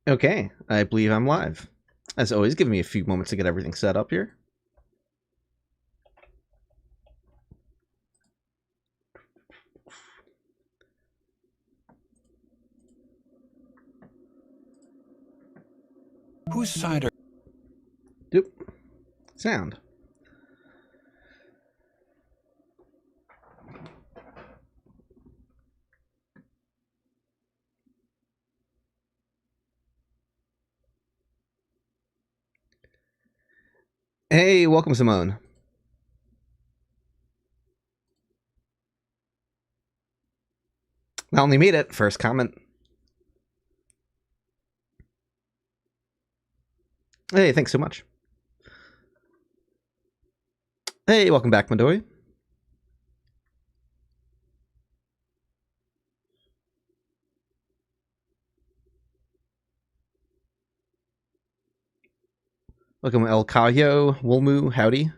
Okay, I believe I'm live. As always, give me a few moments to get everything set up here. Whose side are... Doop. Sound. Hey, welcome, Simone. I only made it. First comment. Hey, thanks so much. Hey, welcome back, Madoy. Welcome, El Cayo, Wolmu, howdy.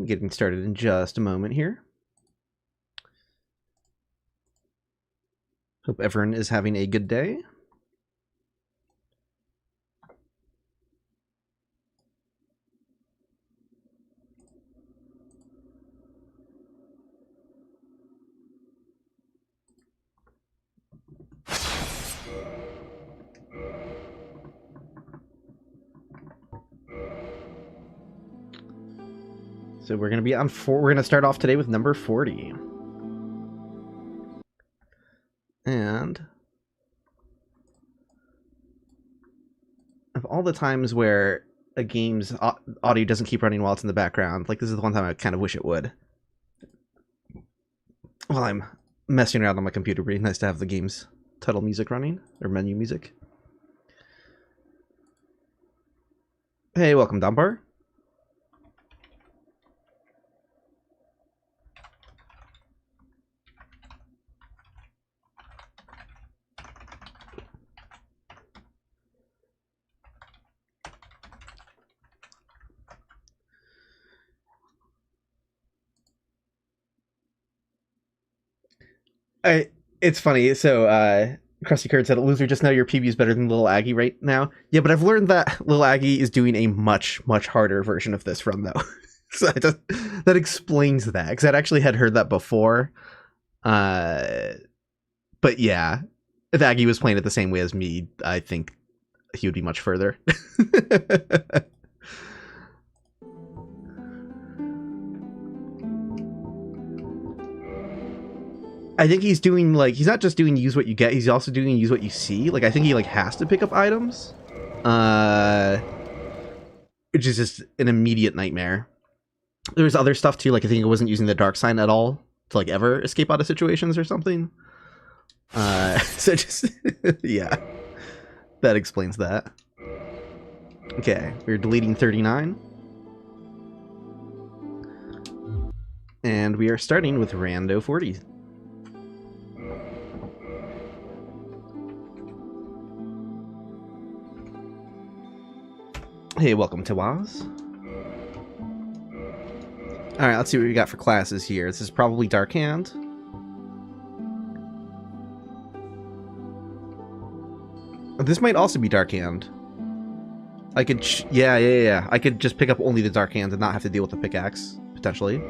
Getting started in just a moment here. Hope everyone is having a good day. So we're going to be on we're going to start off today with number 40. And of all the times where a game's audio doesn't keep running while it's in the background, like this is the one time I kind of wish it would. While I'm messing around on my computer, it'd be nice to have the game's title music running, or menu music. Hey, welcome, Dunbar. It's funny. So, Krusty Curd said, "Loser, just know your PB is better than Little Aggie right now." Yeah, but I've learned that Little Aggie is doing a much harder version of this run, though. So that explains that, because I'd actually had heard that before. But yeah, if Aggie was playing it the same way as me, I think he would be much further. I think he's doing, like, he's not just doing use what you get, he's also doing use what you see. Like, I think he, like, has to pick up items. Which is just an immediate nightmare. There's other stuff, too, like, I think it wasn't using the dark sign at all to, like, ever escape out of situations or something. So just, yeah. That explains that. Okay, we're deleting 39. And we are starting with Rando 40. Hey, welcome to Waz. Alright, let's see what we got for classes here. This is probably Dark Hand. This might also be Dark Hand. I could... yeah. I could just pick up only the Dark Hand and not have to deal with the pickaxe, potentially.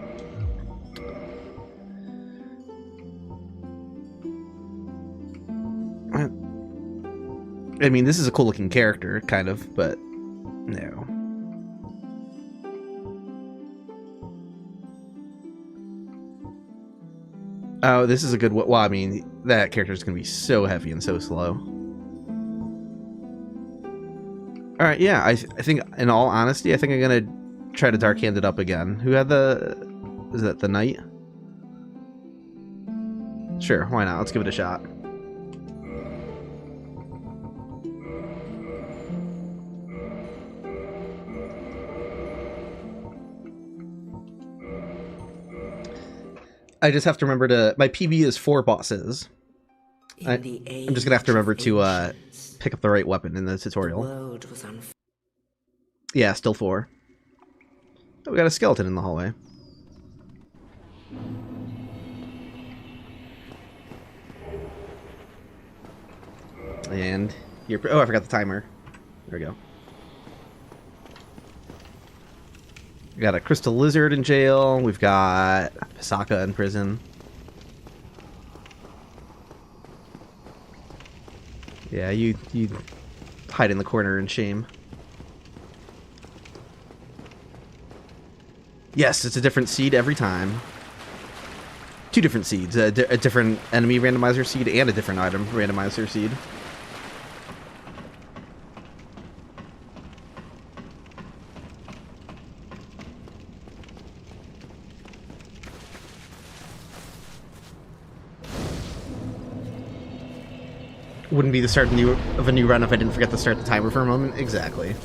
I mean, this is a cool-looking character, kind of, but... no. Oh, this is a good... well, I mean, that character is going to be so heavy and so slow. Alright, yeah, I think, in all honesty, I think I'm going to try to Dark Hand it up again. Who had the... is that the Knight? Sure, why not? Let's give it a shot. I just have to remember to... my PB is 4 bosses. I'm just going to have to remember to pick up the right weapon in the tutorial. Yeah, still 4. Oh, we got a skeleton in the hallway. And Here. Oh, I forgot the timer. There we go. We got a crystal lizard in jail. We've got Pisaka in prison. Yeah, you hide in the corner in shame. Yes, it's a different seed every time. 2 different seeds. A different enemy randomizer seed and a different item randomizer seed. Wouldn't be the start of a new run if I didn't forget to start the timer for a moment. Exactly.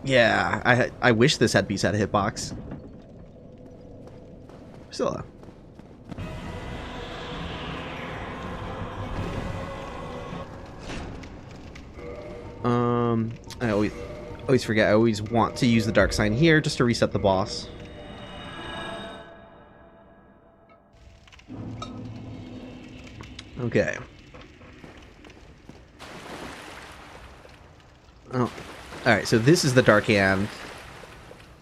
Yeah, I wish this headpiece had a hitbox. Priscilla. I always forget. I always want to use the dark sign here just to reset the boss. Okay. Oh. Alright, so this is the dark hand.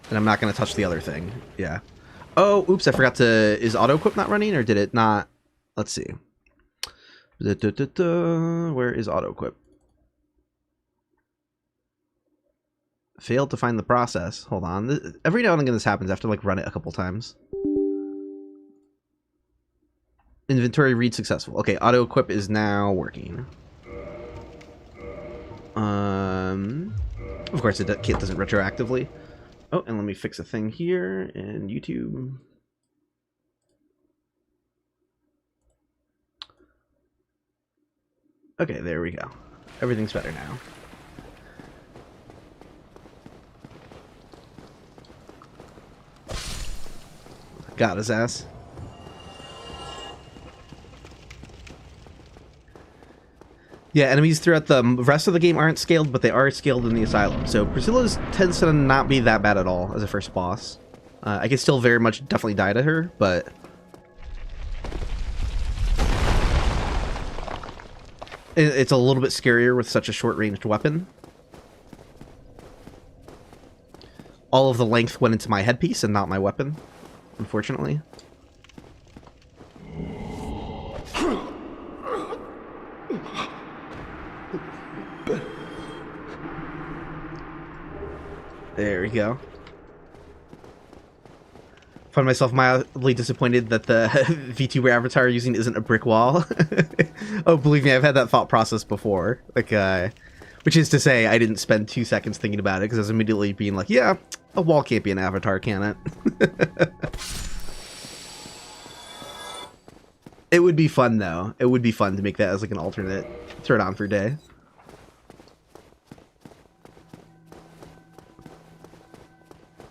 And I'm not going to touch the other thing. Yeah. Oh, oops, I forgot to... Is AutoEquip not running, or did it not... Let's see. Where is AutoEquip? Failed to find the process. Hold on. Every now and again this happens. I have to, like, run it a couple times. Inventory read successful. Okay, AutoEquip is now working. Of course, it kit doesn't retroactively. Oh, and let me fix a thing here in YouTube. Okay, there we go. Everything's better now. Got his ass. Yeah, enemies throughout the rest of the game aren't scaled, but they are scaled in the Asylum. So Priscilla's tends to not be that bad at all as a first boss. I can still very much definitely die to her, but... It's a little bit scarier with such a short-ranged weapon. All of the length went into my headpiece and not my weapon, unfortunately. There we go. Find myself mildly disappointed that the VTuber avatar using isn't a brick wall. Oh, believe me, I've had that thought process before. Like, which is to say, I didn't spend 2 seconds thinking about it because I was immediately being like, yeah, a wall can't be an avatar, can it? It would be fun, though. It would be fun to make that as like an alternate. Throw it on for a day.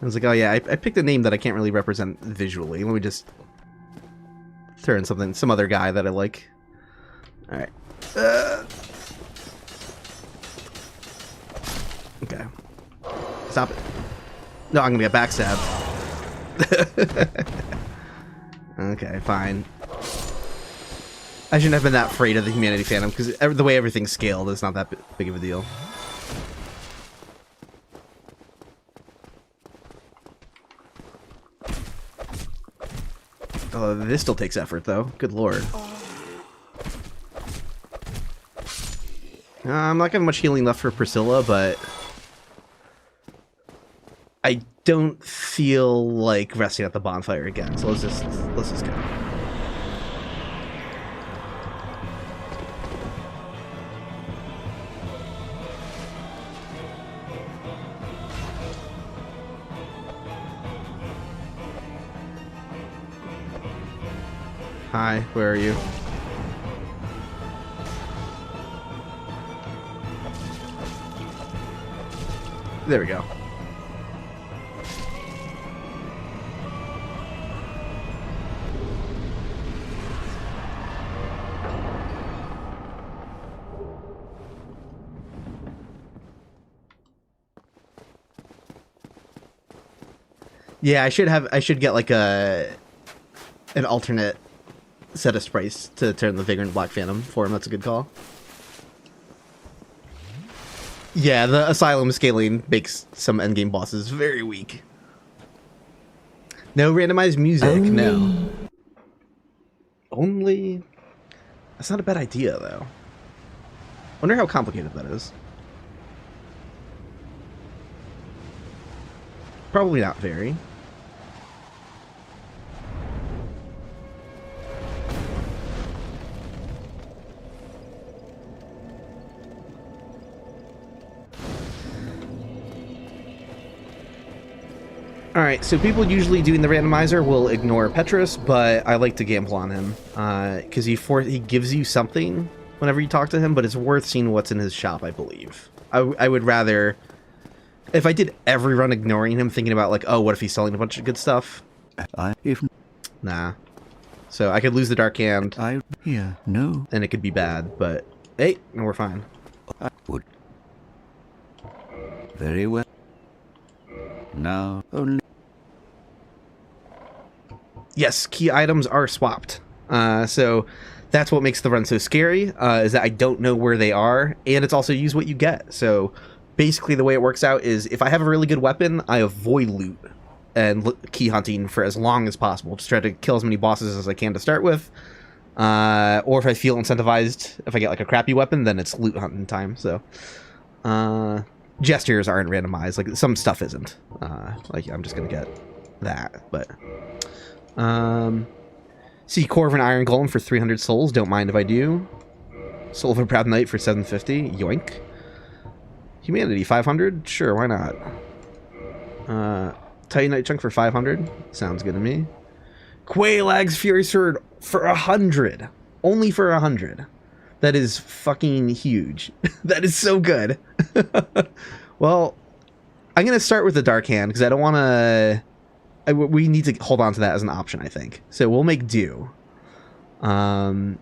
I was like, oh yeah, I picked a name that I can't really represent visually. Let me just throw in some other guy that I like. Alright. Okay. Stop it. No, I'm gonna get backstabbed. Okay, fine. I shouldn't have been that afraid of the Humanity Phantom, because the way everything's scaled, it's not that big of a deal. Oh, this still takes effort, though. Good lord. I'm not getting much healing left for Priscilla, but... I don't feel like resting at the bonfire again, so let's just go. Hi, where are you? There we go. Yeah, I should get like an alternate set a price to turn the Vagrant Black Phantom for him. That's a good call. Yeah, the Asylum scaling makes some endgame bosses very weak. No randomized music, no. Only... That's not a bad idea, though. Wonder how complicated that is. Probably not very. Alright, so people usually doing the randomizer will ignore Petrus, but I like to gamble on him. Because he gives you something whenever you talk to him, but it's worth seeing what's in his shop, I believe. I would rather... If I did every run ignoring him, thinking about, like, oh, what if he's selling a bunch of good stuff? Nah. So I could lose the Dark Hand. No. And it could be bad, but... Hey, no, we're fine. I would. Very well. Now only. Yes, key items are swapped. So that's what makes the run so scary, is that I don't know where they are, and it's also use what you get. So basically the way it works out is if I have a really good weapon, I avoid loot and key hunting for as long as possible. Just try to kill as many bosses as I can to start with. Or if I feel incentivized, if I get like a crappy weapon, then it's loot hunting time. So gestures aren't randomized. Like some stuff isn't. Like I'm just gonna get that, but see Core of an Iron Golem for 300 souls. Don't mind if I do. Soul of a Proud Knight for 750. Yoink. Humanity 500. Sure, why not? Titanite Chunk for 500. Sounds good to me. Quailag's Fury Sword for 100. Only for 100. That is fucking huge. That is so good. Well, I'm going to start with the Dark Hand because I don't want to... We need to hold on to that as an option, I think. So we'll make do. Hell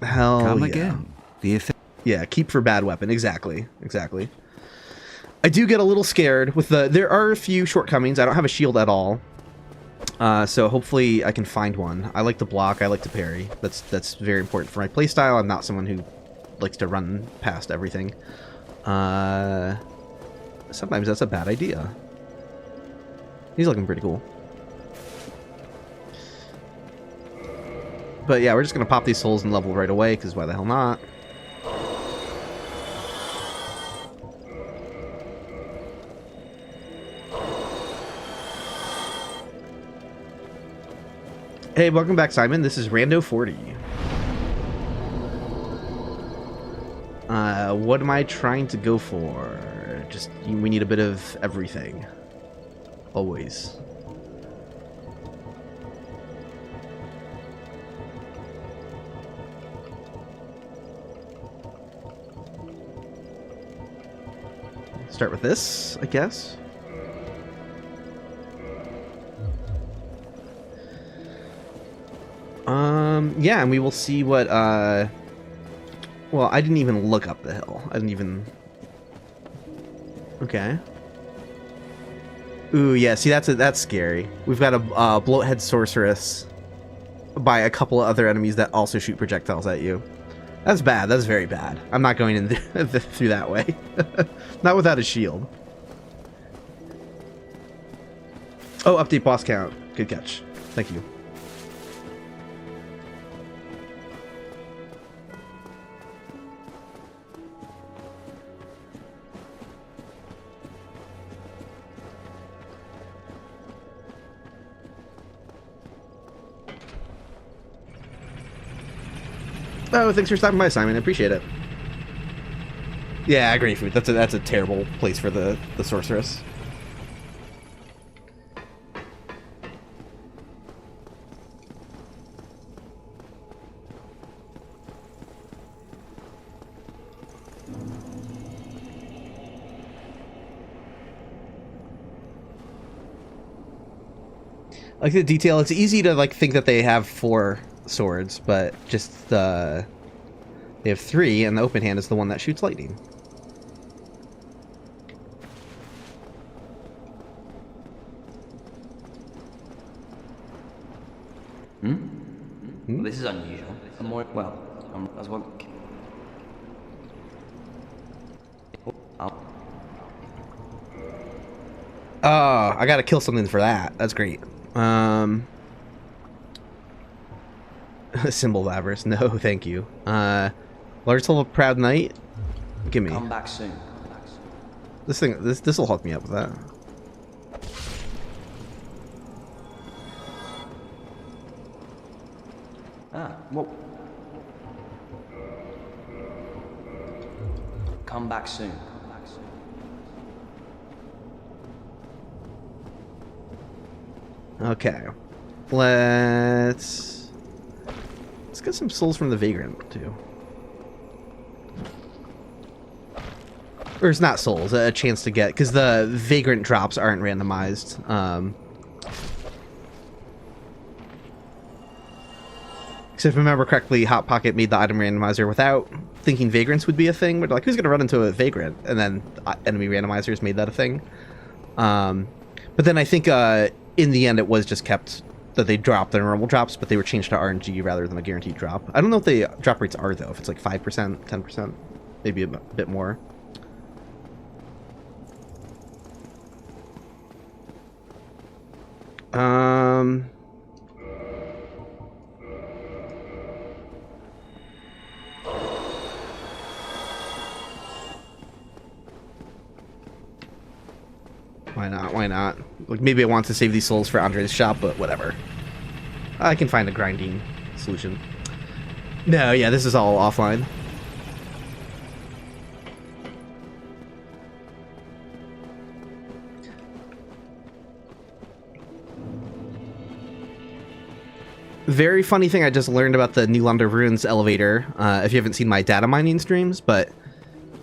Come yeah. again. Yeah, keep for bad weapon. Exactly. Exactly. I do get a little scared with the... There are a few shortcomings. I don't have a shield at all. So hopefully I can find one. I like to block. I like to parry. That's very important for my playstyle. I'm not someone who likes to run past everything. Sometimes that's a bad idea. He's looking pretty cool. But yeah, we're just going to pop these souls and level right away, because why the hell not? Hey, welcome back, Simon. This is Rando 40. What am I trying to go for? Just, we need a bit of everything. Always. Start with this, I guess. Yeah, and we will see what, well, I didn't even look up the hill. I didn't even... Okay. Ooh, yeah, see, that's scary. We've got a bloathead sorceress by a couple of other enemies that also shoot projectiles at you. That's bad. That's very bad. I'm not going in through that way. Not without a shield. Oh, update boss count. Good catch. Thank you. Oh, thanks for stopping by, Simon. I appreciate it. Yeah, I agree. That's a terrible place for the sorceress. Like the detail, it's easy to like think that they have 4 swords, but just they have 3, and the open hand is the one that shoots lightning. Well, this is unusual. And more, well, as well. Oh, I gotta kill something for that. That's great. Symbol of avarice. No, thank you. Large soul of proud knight. Give me. Come back soon. This thing. This will hook me up with that. Well. Come back soon. Okay. Let's get some souls from the Vagrant too. Or it's not souls, a chance to get, because the Vagrant drops aren't randomized. So if I remember correctly, Hot Pocket made the Item Randomizer without thinking Vagrants would be a thing. But like, who's going to run into a Vagrant? And then Enemy Randomizers made that a thing. But then I think in the end it was just kept that they dropped the normal drops, but they were changed to RNG rather than a guaranteed drop. I don't know what the drop rates are though, if it's like 5%, 10%, maybe a bit more. Why not? Why not? Like, maybe I want to save these souls for Andre's shop, but whatever. I can find a grinding solution. No, yeah, this is all offline. Very funny thing I just learned about the New London Ruins elevator, if you haven't seen my data mining streams, but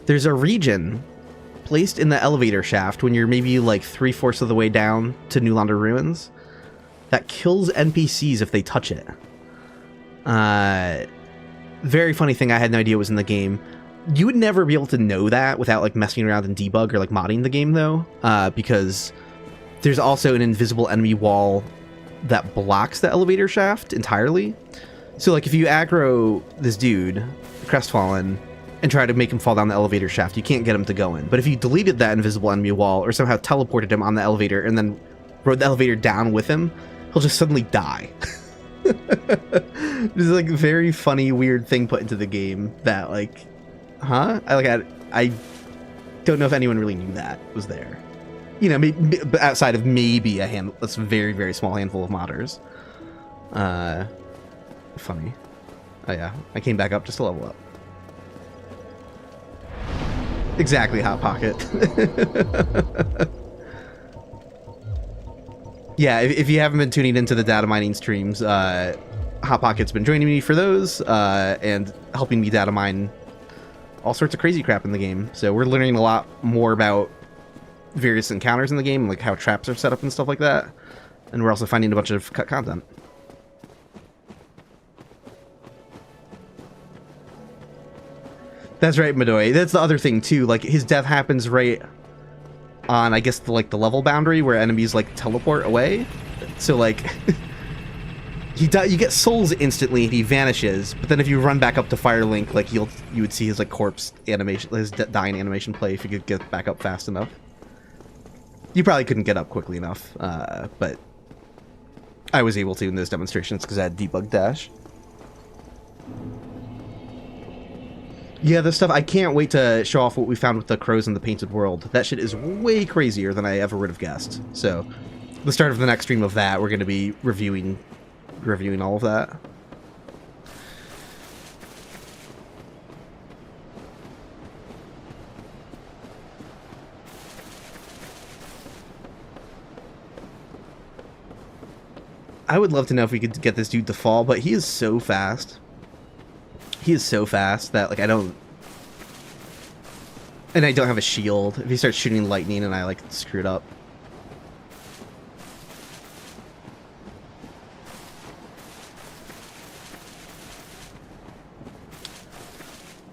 there's a region placed in the elevator shaft when you're maybe like 3/4 of the way down to New London Ruins that kills NPCs if they touch it. Very funny thing I had no idea was in the game. You would never be able to know that without like messing around in debug or like modding the game though, because there's also an invisible enemy wall that blocks the elevator shaft entirely. So like if you aggro this dude, Crestfallen, and try to make him fall down the elevator shaft, you can't get him to go in. But if you deleted that invisible enemy wall or somehow teleported him on the elevator and then rode the elevator down with him, he'll just suddenly die. This is like a very funny, weird thing put into the game that like, huh? I don't know if anyone really knew that was there. You know, maybe, outside of maybe a very, very small handful of modders. Funny. Oh yeah, I came back up just to level up. Exactly, Hot Pocket. Yeah, if you haven't been tuning into the data mining streams, Hot Pocket's been joining me for those, and helping me data mine all sorts of crazy crap in the game. So we're learning a lot more about various encounters in the game, like how traps are set up and stuff like that. And we're also finding a bunch of cut content. That's right, Midoi. That's the other thing too. Like his death happens right on, I guess, the level boundary where enemies like teleport away. So like you get souls instantly and he vanishes. But then if you run back up to Firelink, like you would see his like corpse animation, his dying animation play if you could get back up fast enough. You probably couldn't get up quickly enough, but I was able to in those demonstrations because I had debug dash. Yeah, this stuff, I can't wait to show off what we found with the crows in the painted world. That shit is way crazier than I ever would have guessed. So, the start of the next stream of that, we're going to be reviewing all of that. I would love to know if we could get this dude to fall, but he is so fast. He is so fast that, like, I don't have a shield. If he starts shooting lightning and I, like, screw it up.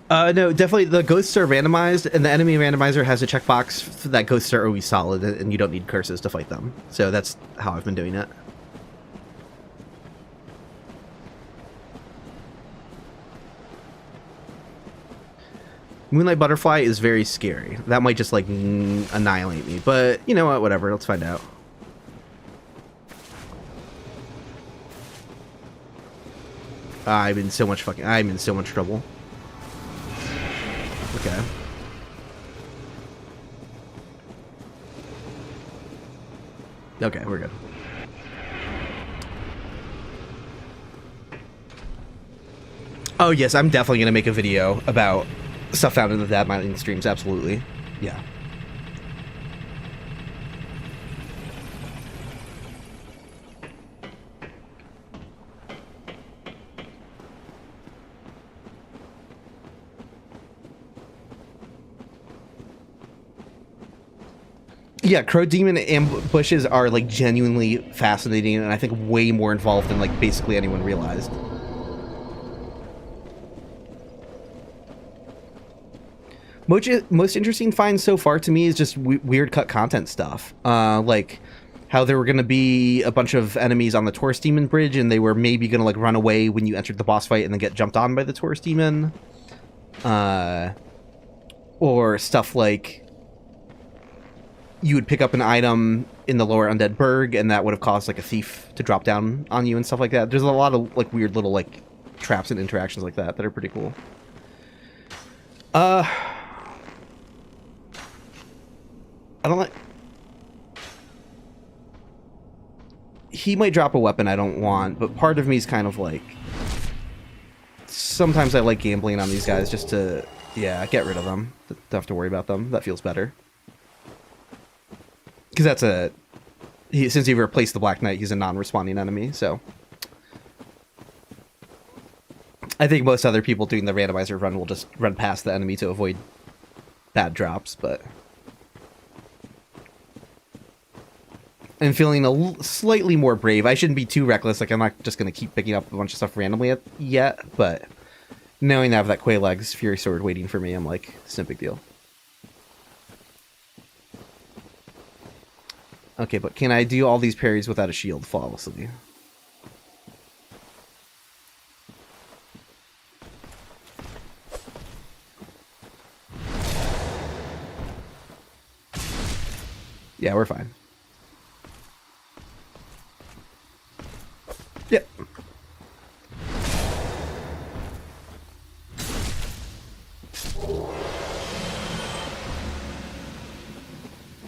No, definitely the ghosts are randomized, and the enemy randomizer has a checkbox that ghosts are always solid, and you don't need curses to fight them. So that's how I've been doing it. Moonlight Butterfly is very scary. That might just, like, annihilate me. But, you know what? Whatever. Let's find out. I'm in so much trouble. Okay. Okay, we're good. Oh, yes, I'm definitely going to make a video about stuff found in the dad mining streams, absolutely. Yeah. Yeah, Crow Demon ambushes are, like, genuinely fascinating, and I think way more involved than, like, basically anyone realized. Most interesting find so far to me is just weird cut content stuff. Like, how there were going to be a bunch of enemies on the Taurus Demon Bridge, and they were maybe going to, like, run away when you entered the boss fight and then get jumped on by the Taurus Demon. Or stuff like you would pick up an item in the lower Undead Burg, and that would have caused, like, a thief to drop down on you and stuff like that. There's a lot of, like, weird little, like, traps and interactions like that that are pretty cool. I don't like... He might drop a weapon I don't want, but part of me is kind of like... Sometimes I like gambling on these guys just to, yeah, get rid of them. Don't have to worry about them. That feels better. Because that's a... since he replaced the Black Knight, he's a non-responding enemy, so... I think most other people doing the randomizer run will just run past the enemy to avoid bad drops, but... I'm feeling slightly more brave. I shouldn't be too reckless. Like, I'm not just going to keep picking up a bunch of stuff randomly yet, but knowing I have that Quaeleg's Fury Sword waiting for me, I'm like, it's no big deal. Okay, but can I do all these parries without a shield flawlessly? Yeah, we're fine. Yep.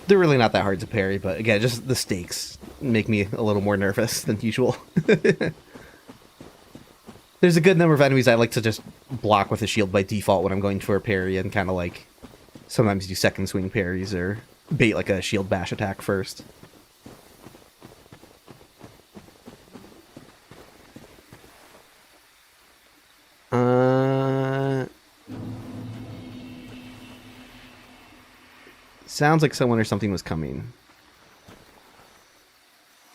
They're really not that hard to parry, but again, just the stakes make me a little more nervous than usual. There's a good number of enemies I like to just block with a shield by default when I'm going for a parry, and kind of like sometimes do second swing parries or bait like a shield bash attack first. Sounds like someone or something was coming.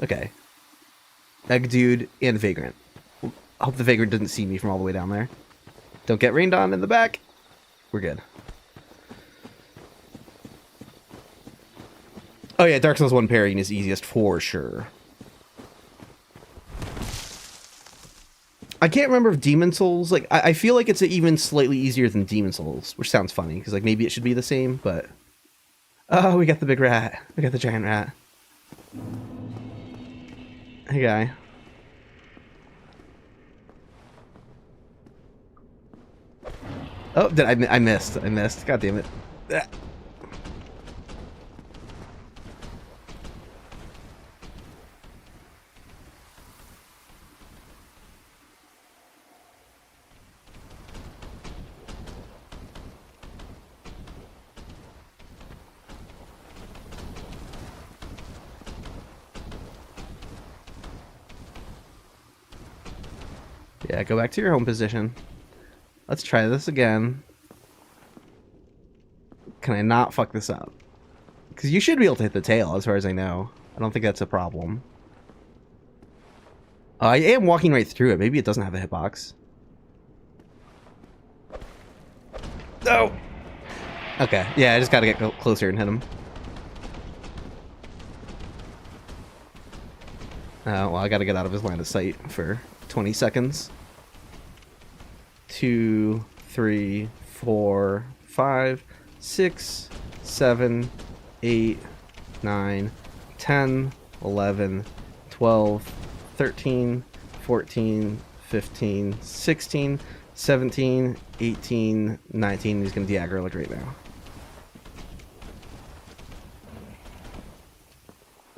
Okay. Egg Dude and Vagrant. I hope the Vagrant didn't see me from all the way down there. Don't get rained on in the back. We're good. Oh yeah, Dark Souls 1 parrying is easiest for sure. I can't remember if Demon Souls, like, I feel like it's even slightly easier than Demon Souls, which sounds funny, because, like, maybe it should be the same, but... Oh, we got the big rat. We got the giant rat. Hey, guy. Oh, I missed. I missed. God damn it. Ah. Yeah, go back to your home position. Let's try this again. Can I not fuck this up? Because you should be able to hit the tail, as far as I know. I don't think that's a problem. I am walking right through it. Maybe it doesn't have a hitbox. No! Okay, yeah, I just gotta get closer and hit him. Well, I gotta get out of his line of sight for 20 seconds. 2, 3, 4, 5, 6, 7, 8, 9, 10, 11, 12, 13, 14, 15, 16, 17, 18, 19. He's going to de-aggro like right now.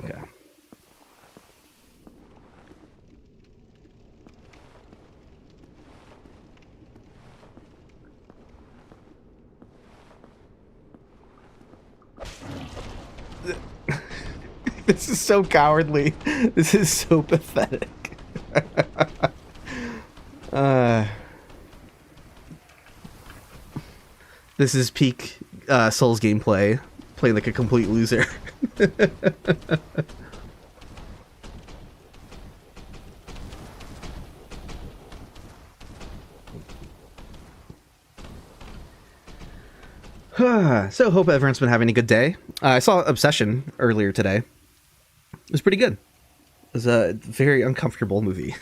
Okay. This is so cowardly. This is so pathetic. This is peak Souls gameplay. Playing like a complete loser. So hope everyone's been having a good day. I saw Obsession earlier today. It was pretty good. It was a very uncomfortable movie.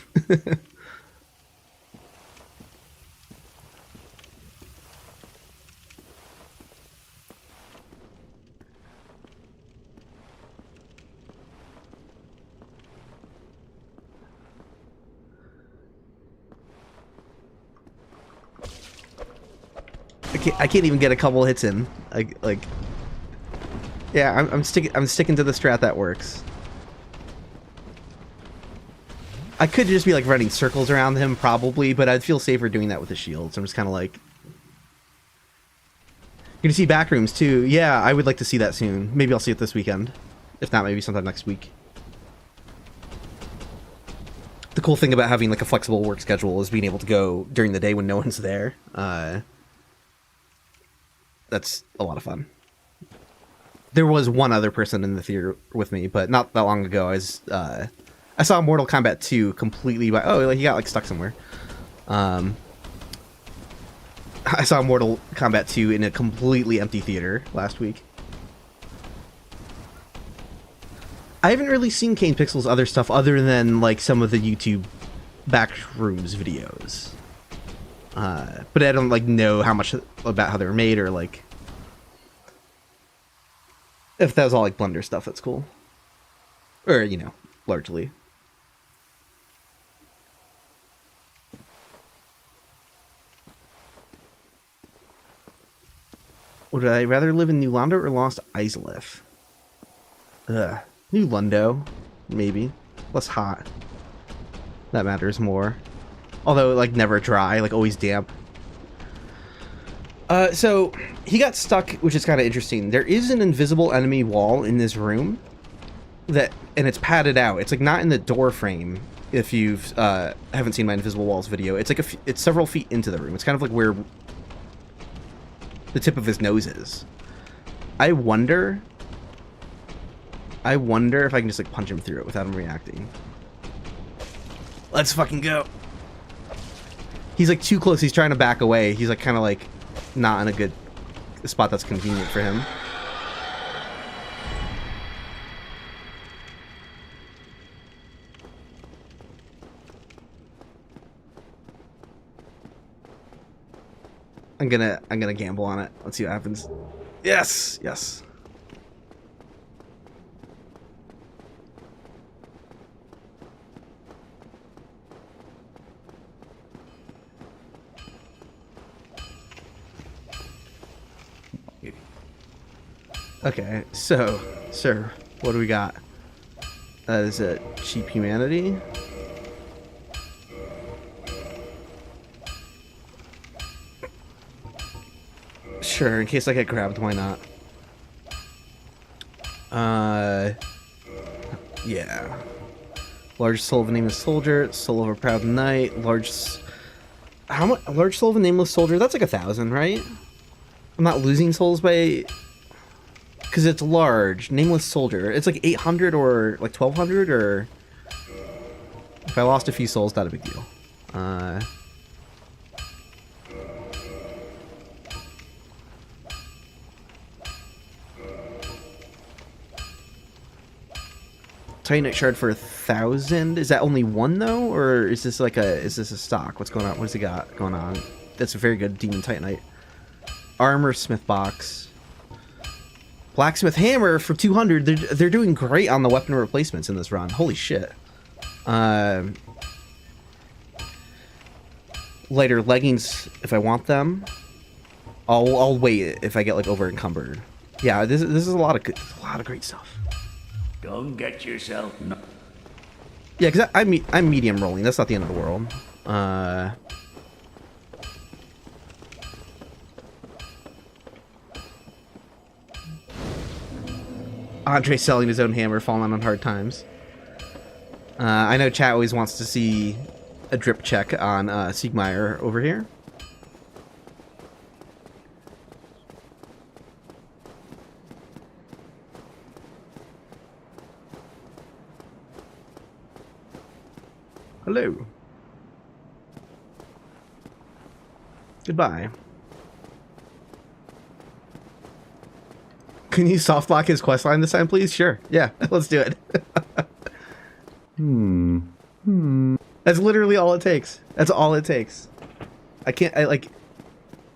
I can't even get a couple hits in. Yeah, I'm sticking to the strat that works. I could just be like running circles around him probably, but I'd feel safer doing that with the shields. I'm just kind of like, you're gonna see backrooms too. Yeah, I would like to see that soon. Maybe I'll see it this weekend. If not, maybe sometime next week. The cool thing about having like a flexible work schedule is being able to go during the day when no one's there. That's a lot of fun. There was one other person in the theater with me, but not that long ago. I saw Mortal Kombat 2 completely by... Oh, he got like stuck somewhere. I saw Mortal Kombat 2 in a completely empty theater last week. I haven't really seen Kane Pixel's other stuff other than like some of the YouTube backrooms videos. But I don't like know how much about how they were made or like if that was all like Blender stuff. That's cool, or you know, largely. Would I rather live in New Londo or Lost Islip? New Londo, maybe. Less hot. That matters more. Although, like, never dry, like, always damp. So, he got stuck, which is kind of interesting. There is an invisible enemy wall in this room, and it's padded out. It's, like, not in the door frame, if you've, haven't seen my Invisible Walls video. It's, like, it's several feet into the room. It's kind of, like, where the tip of his nose is. I wonder if I can just, like, punch him through it without him reacting. Let's fucking go. He's like too close. He's trying to back away. He's like kind of like not in a good spot that's convenient for him. I'm gonna gamble on it. Let's see what happens. Yes, yes. Okay, so, sir, what do we got? That is a cheap humanity. Sure, in case I get grabbed, why not? Yeah. Large soul of a nameless soldier, soul of a proud knight, large soul of a nameless soldier, that's like 1,000, right? I'm not losing souls by... Because it's large. Nameless soldier. It's like 800 or like 1,200 or... If I lost a few souls, not a big deal. Titanite shard for 1,000? Is that only one though? Or is this like a... Is this a stock? What's going on? What's he got going on? That's a very good demon Titanite. armor smith box. Blacksmith hammer for 200. They're doing great on the weapon replacements in this run. Holy shit. Lighter leggings if I want them. I'll wait if I get like over encumbered. Yeah, this is a lot of great stuff. Don't get yourself. No. Yeah, because I'm medium rolling. That's not the end of the world. Andre selling his own hammer, falling on hard times. I know chat always wants to see a drip check on Siegmeyer over here. Hello. Goodbye. Can you soft block his questline this time, please? Sure. Yeah, let's do it. That's literally all it takes. That's all it takes. I'm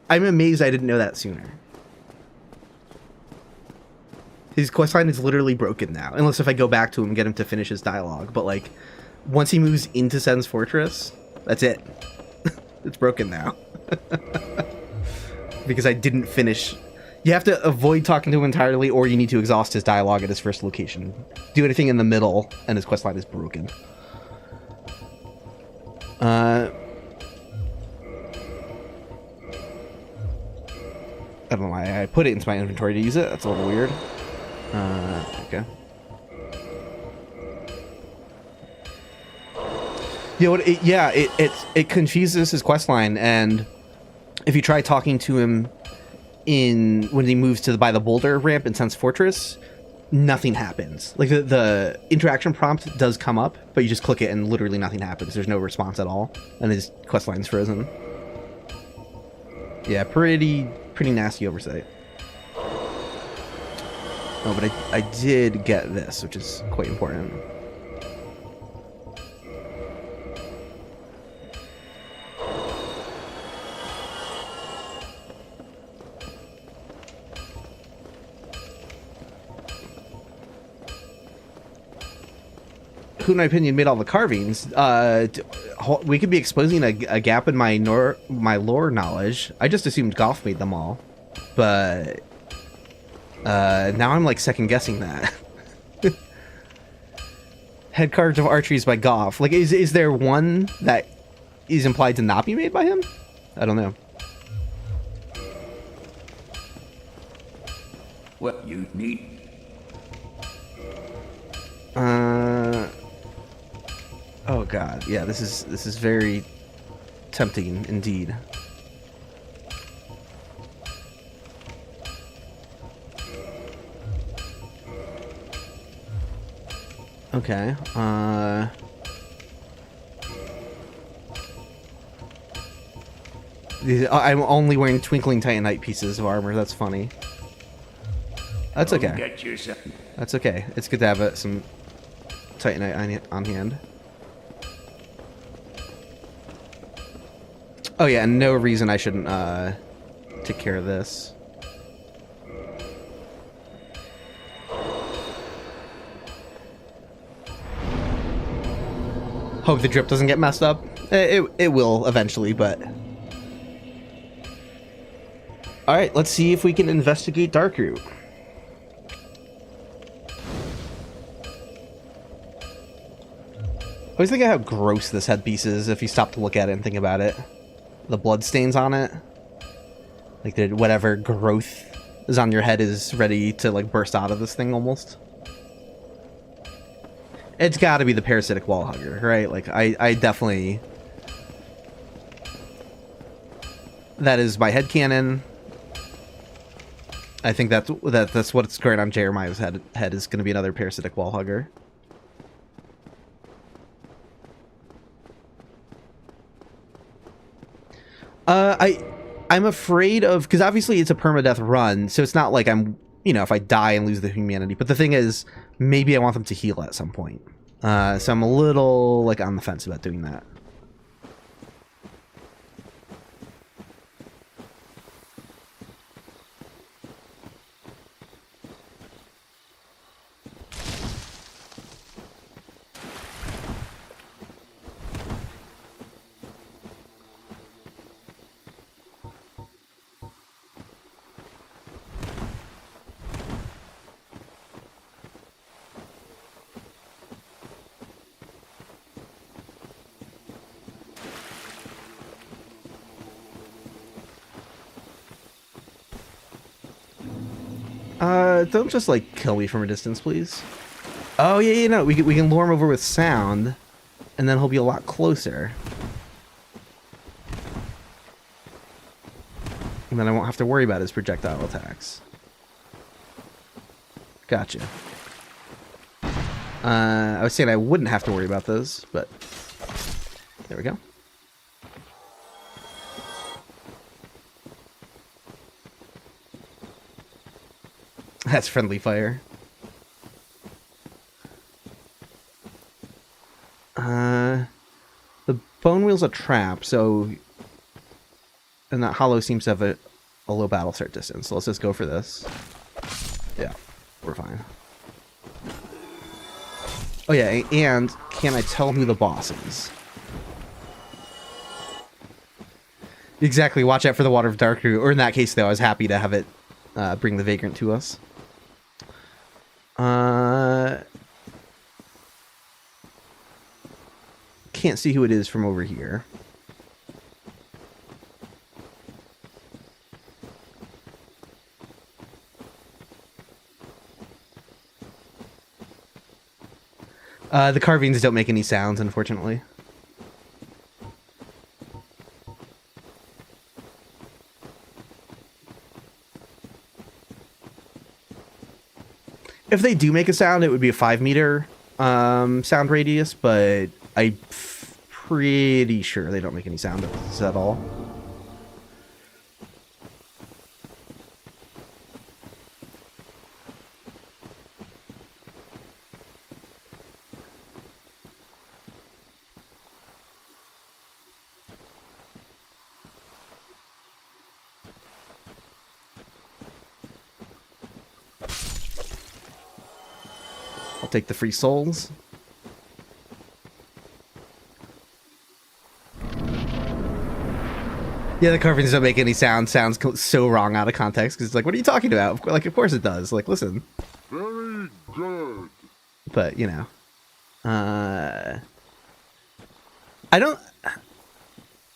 amazed I didn't know that sooner. His questline is literally broken now. Unless if I go back to him and get him to finish his dialogue. But like, once he moves into Sen's Fortress, that's it. It's broken now. Because I didn't finish. You have to avoid talking to him entirely, or you need to exhaust his dialogue at his first location. Do anything in the middle, and his questline is broken. I don't know why I put it into my inventory to use it. That's a little weird. Okay. You know what? It confuses his questline, and if you try talking to him when he moves to by the boulder ramp in Sen's Fortress, nothing happens. Like the interaction prompt does come up, but you just click it and literally nothing happens. There's no response at all, and his questline's frozen. Yeah, pretty nasty oversight. Oh, but I did get this, which is quite important. Who, in my opinion, made all the carvings. We could be exposing a gap in my lore knowledge. I just assumed Goff made them all, but now I'm like second guessing that. Head carved of archeries by Goff. Like, is there one that is implied to not be made by him? I don't know. What you need? Oh god, yeah, this is very tempting indeed. Okay, I'm only wearing Twinkling Titanite pieces of armor. That's funny. That's okay. Get yourself. That's okay. It's good to have some Titanite on hand. Oh yeah, and no reason I shouldn't take care of this. Hope the drip doesn't get messed up. It will eventually, but... Alright, let's see if we can investigate Darkroot. I always think of how gross this headpiece is if you stop to look at it and think about it. The blood stains on it. Like, whatever growth is on your head is ready to, like, burst out of this thing almost. It's gotta be the parasitic wall hugger, right? Like, I definitely... That is my headcanon. I think that's what's going on Jeremiah's head is going to be another parasitic wall hugger. I'm afraid of, because obviously it's a permadeath run, so it's not like I'm, you know, if I die and lose the humanity. But the thing is, maybe I want them to heal at some point. So I'm a little like on the fence about doing that. Don't just like kill me from a distance, please. Oh yeah, no, we can lure him over with sound, and then he'll be a lot closer. And then I won't have to worry about his projectile attacks. Gotcha. I was saying I wouldn't have to worry about those, but there we go. That's friendly fire. The bone wheel's a trap, so... And that hollow seems to have a low battle start distance, so let's just go for this. Yeah, we're fine. Oh yeah, and can I tell who the boss is? Exactly, watch out for the Water of Dark Root, or in that case though, I was happy to have it bring the Vagrant to us. Can't see who it is from over here. The carvings don't make any sounds, unfortunately. If they do make a sound, it would be a 5-meter sound radius, but I'm pretty sure they don't make any sound at all. I'll take the free souls. Yeah, the carvings don't make any sound. Sounds so wrong out of context because it's like, what are you talking about? Like, of course it does. Like, listen. Very good. But you know, I don't.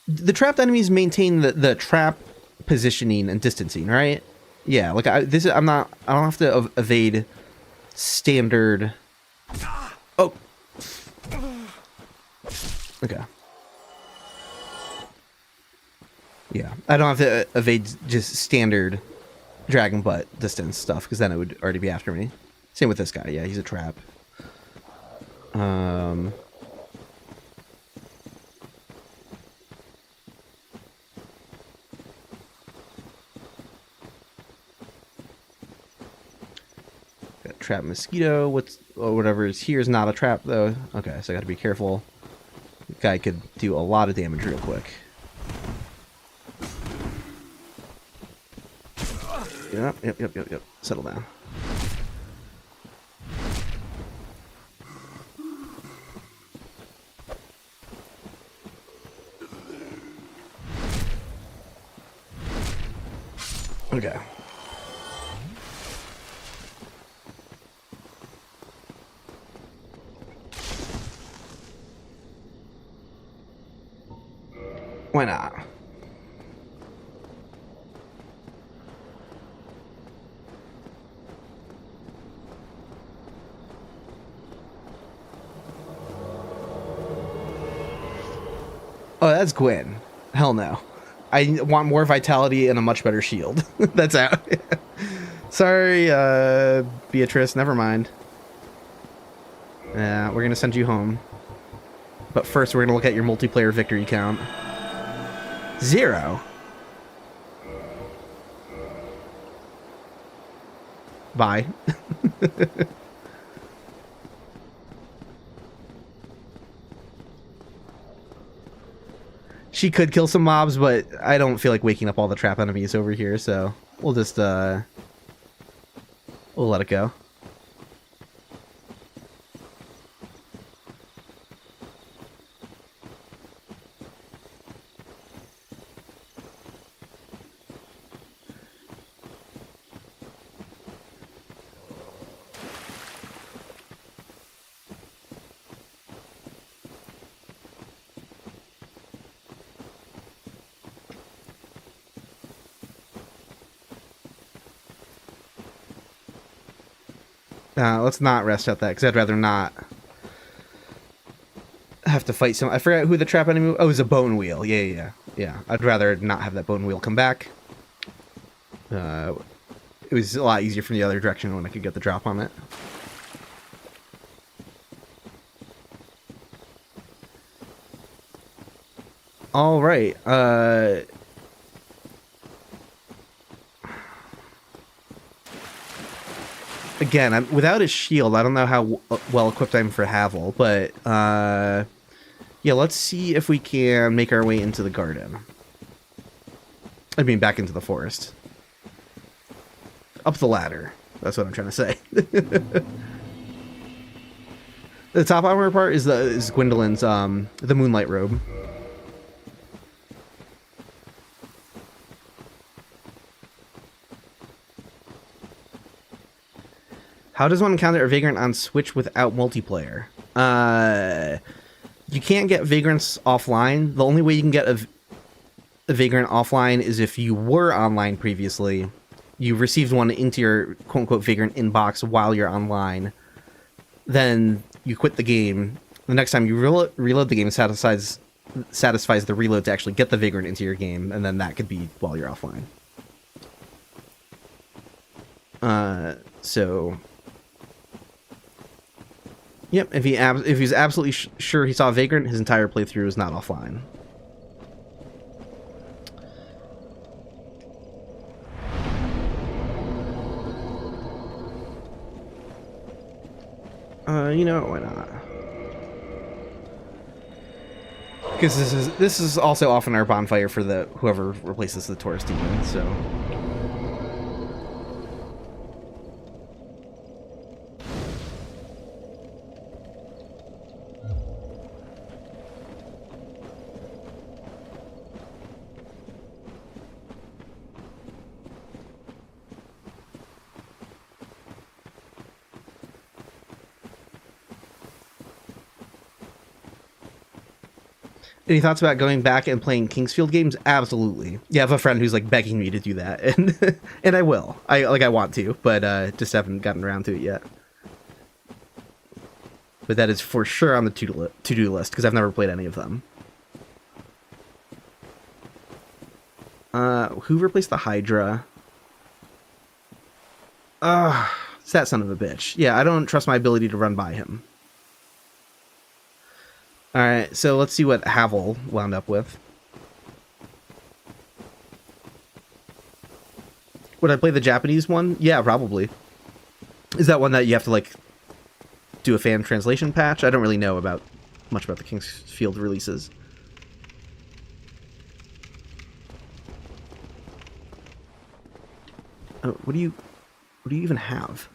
The trapped enemies maintain the trap positioning and distancing, right? Yeah, like I don't have to evade standard. Oh. Okay. Yeah, I don't have to evade just standard dragon butt distance stuff, because then it would already be after me. Same with this guy. Yeah, he's a trap. Got trap mosquito. Whatever is here is not a trap though. Okay, so I got to be careful. The guy could do a lot of damage real quick. Yep. Settle down. Okay. Why not? Oh, that's Gwen. Hell no. I want more vitality and a much better shield. That's out. Sorry, Beatrice. Never mind. Yeah, we're gonna send you home. But first, we're gonna look at your multiplayer victory count. 0. Bye. She could kill some mobs, but I don't feel like waking up all the trap enemies over here, so we'll just, we'll let it go. Let's not rest out that, because I'd rather not have to fight some... I forgot who the trap enemy... Oh, it was a bone wheel. Yeah. I'd rather not have that bone wheel come back. It was a lot easier from the other direction when I could get the drop on it. All right. Again, without his shield. I don't know how well equipped I am for Havel, but yeah, let's see if we can make our way into the garden. I mean, back into the forest. Up the ladder. That's what I'm trying to say. The top armor part is Gwendolyn's the Moonlight Robe. How does one encounter a Vagrant on Switch without multiplayer? You can't get Vagrants offline. The only way you can get a Vagrant offline is if you were online previously. You received one into your quote-unquote Vagrant inbox while you're online. Then you quit the game. The next time you reload the game, satisfies the reload to actually get the Vagrant into your game, and then that could be while you're offline. So... Yep, if he's absolutely sure he saw a Vagrant, his entire playthrough is not offline. You know, why not? Because this is also often our bonfire for the whoever replaces the Taurus demon, so... Any thoughts about going back and playing Kingsfield games? Absolutely. Yeah, I have a friend who's like begging me to do that, and and I will. I want to, but just haven't gotten around to it yet. But that is for sure on the to-do list because I've never played any of them. Who replaced the Hydra? It's that son of a bitch. Yeah, I don't trust my ability to run by him. Alright, so let's see what Havel wound up with. Would I play the Japanese one? Yeah, probably. Is that one that you have to, like, do a fan translation patch? I don't really know much about the Kingsfield releases. Oh, what do you even have?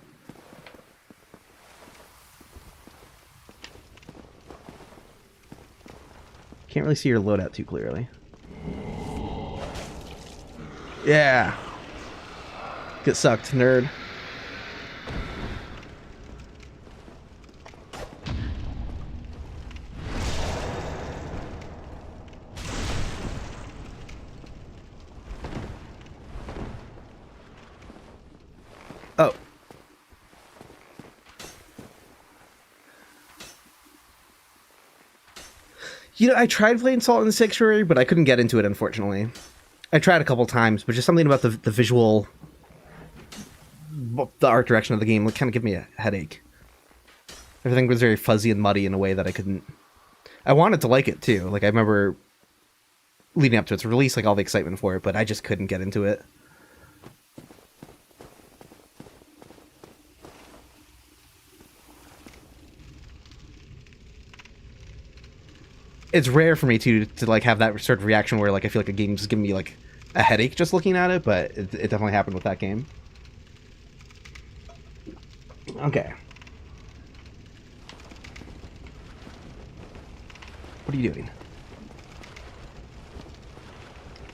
Can't really see your loadout too clearly. Yeah. Get sucked, nerd. Oh. You know, I tried playing Salt in the Sanctuary, but I couldn't get into it, unfortunately. I tried a couple times, but just something about the visual... the art direction of the game kind of gave me a headache. Everything was very fuzzy and muddy in a way that I couldn't... I wanted to like it, too. Like, I remember leading up to its release, like, all the excitement for it, but I just couldn't get into it. It's rare for me to like have that sort of reaction where like I feel like a game's giving me like a headache just looking at it, but it definitely happened with that game. Okay. What are you doing?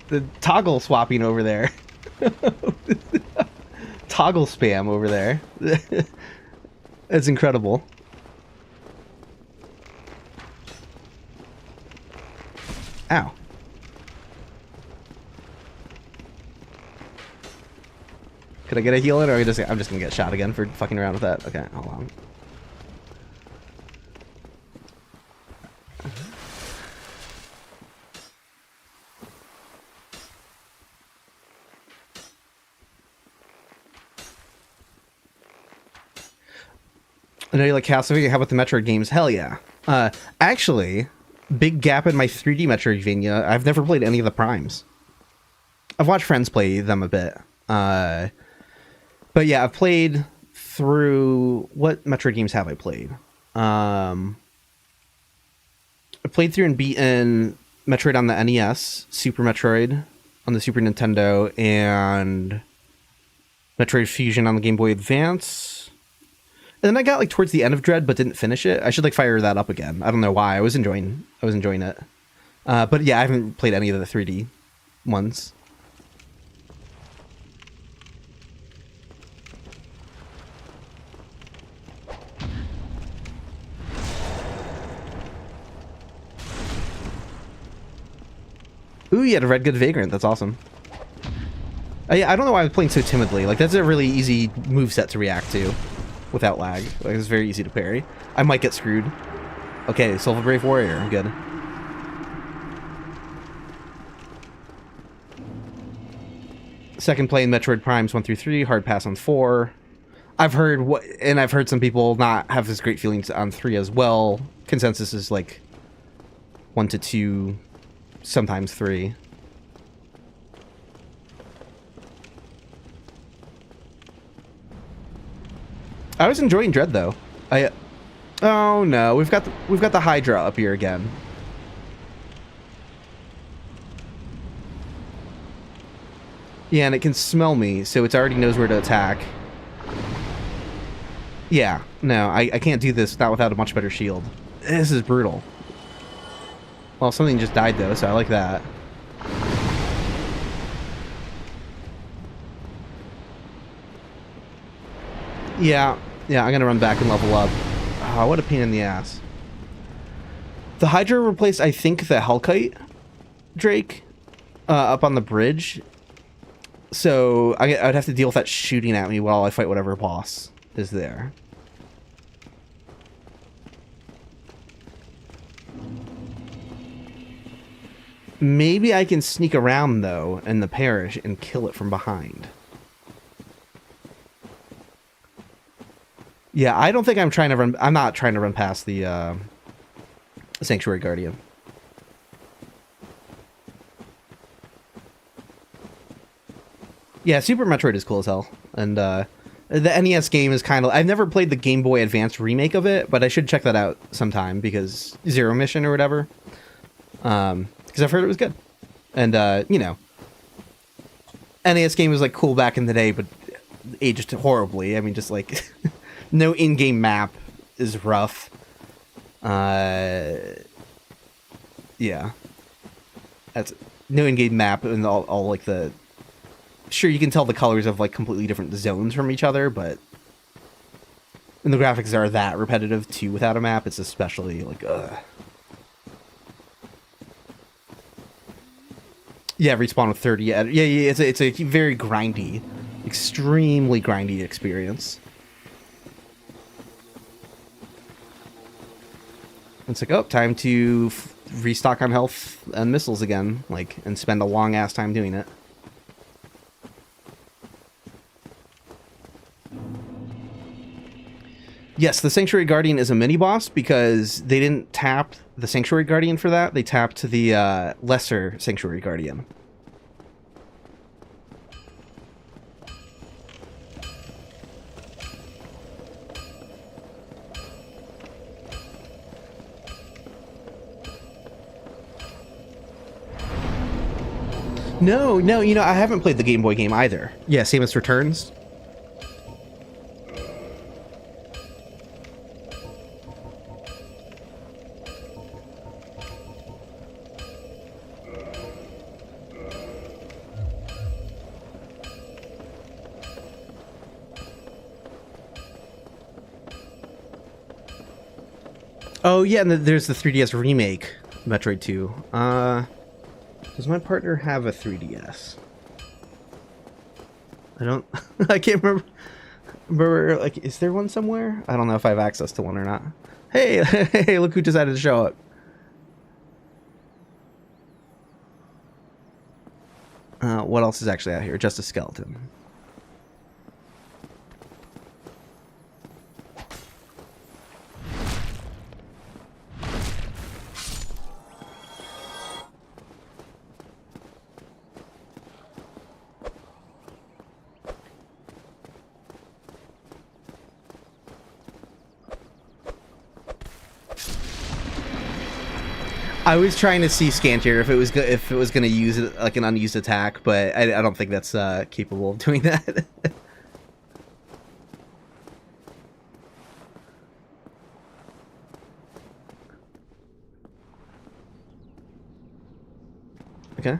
The toggle swapping over there. Toggle spam over there. That's incredible. Ow. Could I get a heal in, or I'm just gonna get shot again for fucking around with that? Okay, hold on. I know you like Castlevania. How about the Metroid games? Hell yeah. Actually, big gap in my 3D Metroidvania. I've never played any of the Primes. I've watched friends play them a bit. But yeah, I've played through... What Metroid games have I played? I played through and beaten Metroid on the NES, Super Metroid on the Super Nintendo, and Metroid Fusion on the Game Boy Advance. And then I got like towards the end of Dread, but didn't finish it. I should like fire that up again. I don't know why. I was enjoying it. But yeah, I haven't played any of the 3D ones. Ooh, you had a Red Good Vagrant. That's awesome. I don't know why I was playing so timidly. Like, that's a really easy moveset to react to without lag. Like, it's very easy to parry. I might get screwed. Okay, Silver Brave Warrior. I'm good. Second playing Metroid Primes 1 through 3. Hard pass on 4. I've heard some people not have as great feelings on 3 as well. Consensus is like 1 to 2, sometimes 3. I was enjoying Dread though. Oh no, we've got the Hydra up here again. Yeah, and it can smell me, so it already knows where to attack. Yeah, no, I can't do this not without a much better shield. This is brutal. Well, something just died though, so I like that. Yeah, I'm gonna run back and level up. Oh, what a pain in the ass. The Hydra replaced, I think, the Hellkite Drake up on the bridge. So I'd have to deal with that shooting at me while I fight whatever boss is there. Maybe I can sneak around, though, in the parish and kill it from behind. Yeah, I don't think I'm trying to run... I'm not trying to run past the Sanctuary Guardian. Yeah, Super Metroid is cool as hell. And the NES game is kind of... I've never played the Game Boy Advance remake of it, but I should check that out sometime because... Zero Mission or whatever. Because I've heard it was good. And, you know... NES game was, like, cool back in the day, but aged horribly. I mean, just, like... No in-game map is rough. Yeah. That's no in-game map and all like the... Sure, you can tell the colors of like completely different zones from each other, but... And the graphics are that repetitive too without a map, it's especially like, ugh. Yeah, respawn with 30. Yeah, it's a very grindy, extremely grindy experience. It's like, oh, time to restock on health and missiles again, like, and spend a long ass time doing it. Yes, the Sanctuary Guardian is a mini boss because they didn't tap the Sanctuary Guardian for that. They tapped the lesser Sanctuary Guardian. No, you know, I haven't played the Game Boy game either. Yeah, Samus Returns. Oh, yeah, and there's the 3DS remake, Metroid 2. Does my partner have a 3DS? I don't... I can't remember, like, is there one somewhere? I don't know if I have access to one or not. Hey, hey, look who decided to show up. What else is actually out here? Just a skeleton. I was trying to see Scantier if it was going to use it like an unused attack, but I don't think that's capable of doing that. Okay.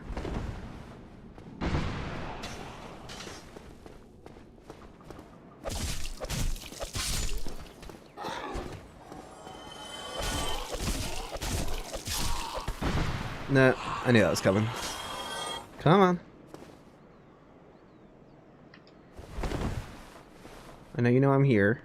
No, I knew that was coming. Come on. I know you know I'm here.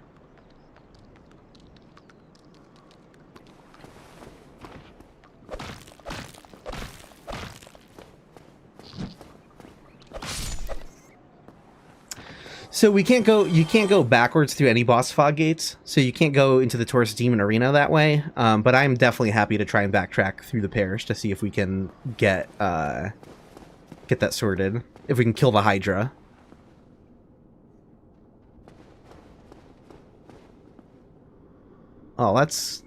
So you can't go backwards through any boss fog gates, so you can't go into the Taurus Demon Arena that way, but I'm definitely happy to try and backtrack through the parish to see if we can get that sorted, if we can kill the Hydra. Oh, that's...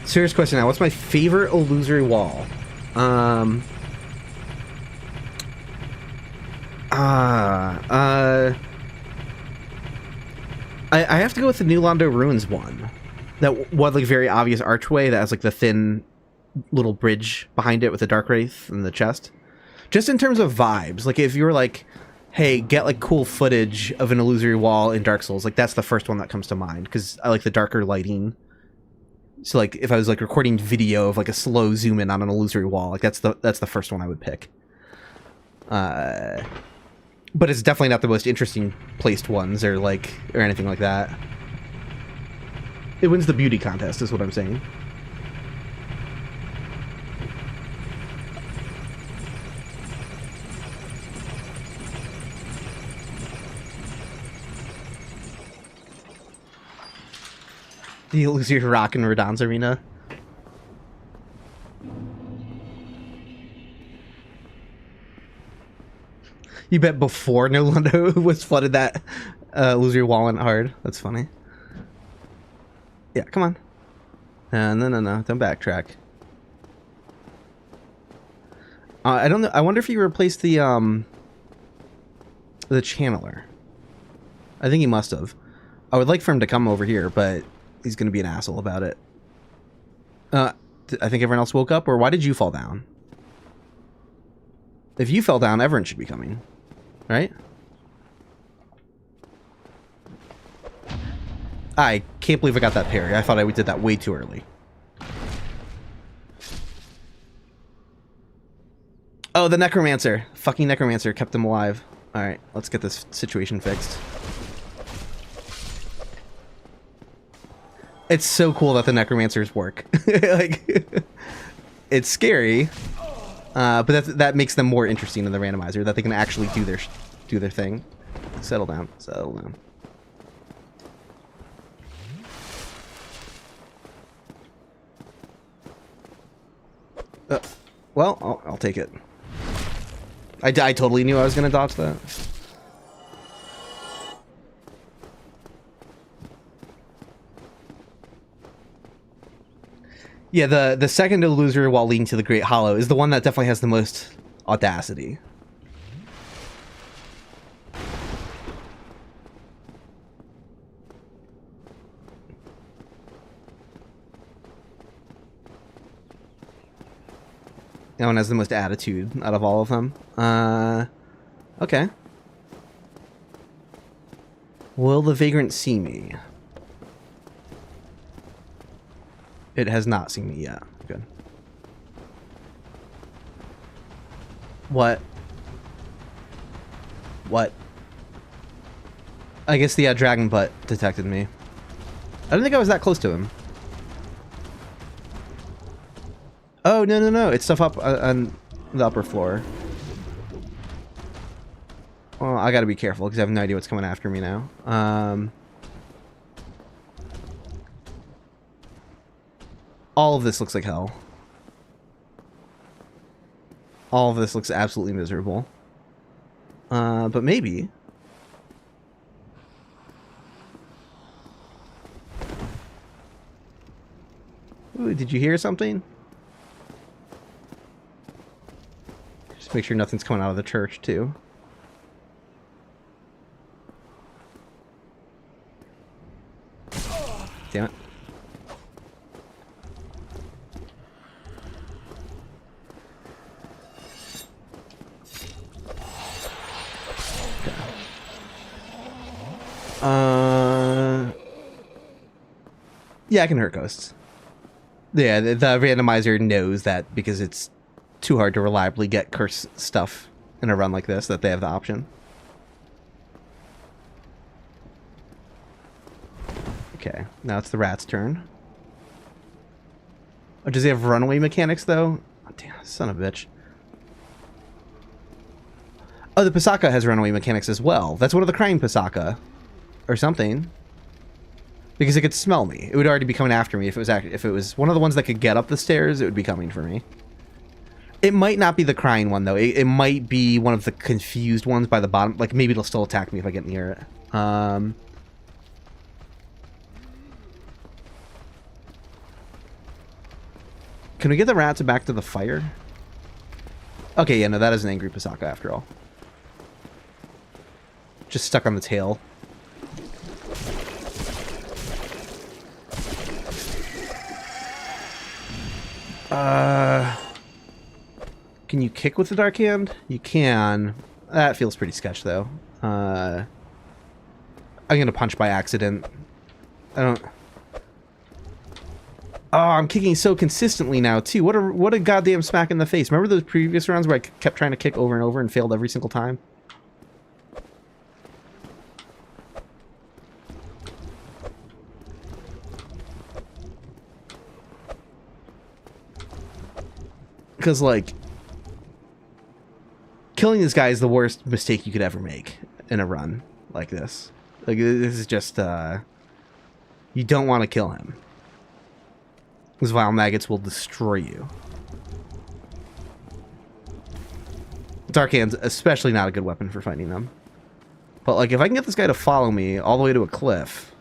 Serious question now. What's my favorite illusory wall? I have to go with the New Londo Ruins one. That one, like, very obvious archway that has, like, the thin little bridge behind it with the Dark Wraith and the chest. Just in terms of vibes, like, if you were like, hey, get, like, cool footage of an illusory wall in Dark Souls, like, that's the first one that comes to mind, because I like the darker lighting. So, like, if I was, like, recording video of, like, a slow zoom in on an illusory wall, like, that's the first one I would pick. But it's definitely not the most interesting placed ones or anything like that. It wins the beauty contest, is what I'm saying. The illusory rock in Radahn's arena. You bet before No Londo was flooded that illusory wall went hard. That's funny. Yeah, come on. No. Don't backtrack. I don't know. I wonder if he replaced the channeler. I think he must have. I would like for him to come over here, but he's going to be an asshole about it. I think everyone else woke up, or why did you fall down? If you fell down, everyone should be coming. Right? I can't believe I got that parry. I thought I did that way too early. Oh, the Necromancer. Fucking Necromancer kept him alive. Alright, let's get this situation fixed. It's so cool that the Necromancers work. Like, it's scary, but that makes them more interesting in the randomizer, that they can actually do their thing. Settle down. Settle down. Well, I'll take it. I totally knew I was going to dodge that. Yeah, the second illusory wall leading to the Great Hollow is the one that definitely has the most audacity. That one has the most attitude out of all of them. Okay. Will the vagrant see me? It has not seen me yet. Good. What? What? I guess the dragon butt detected me. I don't think I was that close to him. Oh, no, no, no. It's stuff up on the upper floor. Well, I gotta be careful because I have no idea what's coming after me now. All of this looks like hell. All of this looks absolutely miserable. But maybe... Ooh, did you hear something? Just make sure nothing's coming out of the church, too. Damn it. Yeah, I can hurt ghosts. Yeah, the randomizer knows that because it's too hard to reliably get curse stuff in a run like this, that they have the option. Okay, now it's the rat's turn. Oh, does he have runaway mechanics, though? Oh, damn, son of a bitch. Oh, the Pasaka has runaway mechanics as well. That's one of the crying Pasaka. Or something. Because it could smell me. It would already be coming after me. If it was one of the ones that could get up the stairs, it would be coming for me. It might not be the crying one, though. It might be one of the confused ones by the bottom. Like, maybe it'll still attack me if I get near it. Can we get the rats back to the fire? Okay, yeah, no, that is an angry Pasaka after all. Just stuck on the tail. Can you kick with the dark hand? You can. That feels pretty sketch, though. I'm gonna punch by accident. I don't... Oh, I'm kicking so consistently now, too. What a goddamn smack in the face. Remember those previous rounds where I kept trying to kick over and over and failed every single time? Because, like, killing this guy is the worst mistake you could ever make in a run like this. Like, this is just, you don't want to kill him. Those vile maggots will destroy you. Dark Hand's especially not a good weapon for fighting them. But, like, if I can get this guy to follow me all the way to a cliff...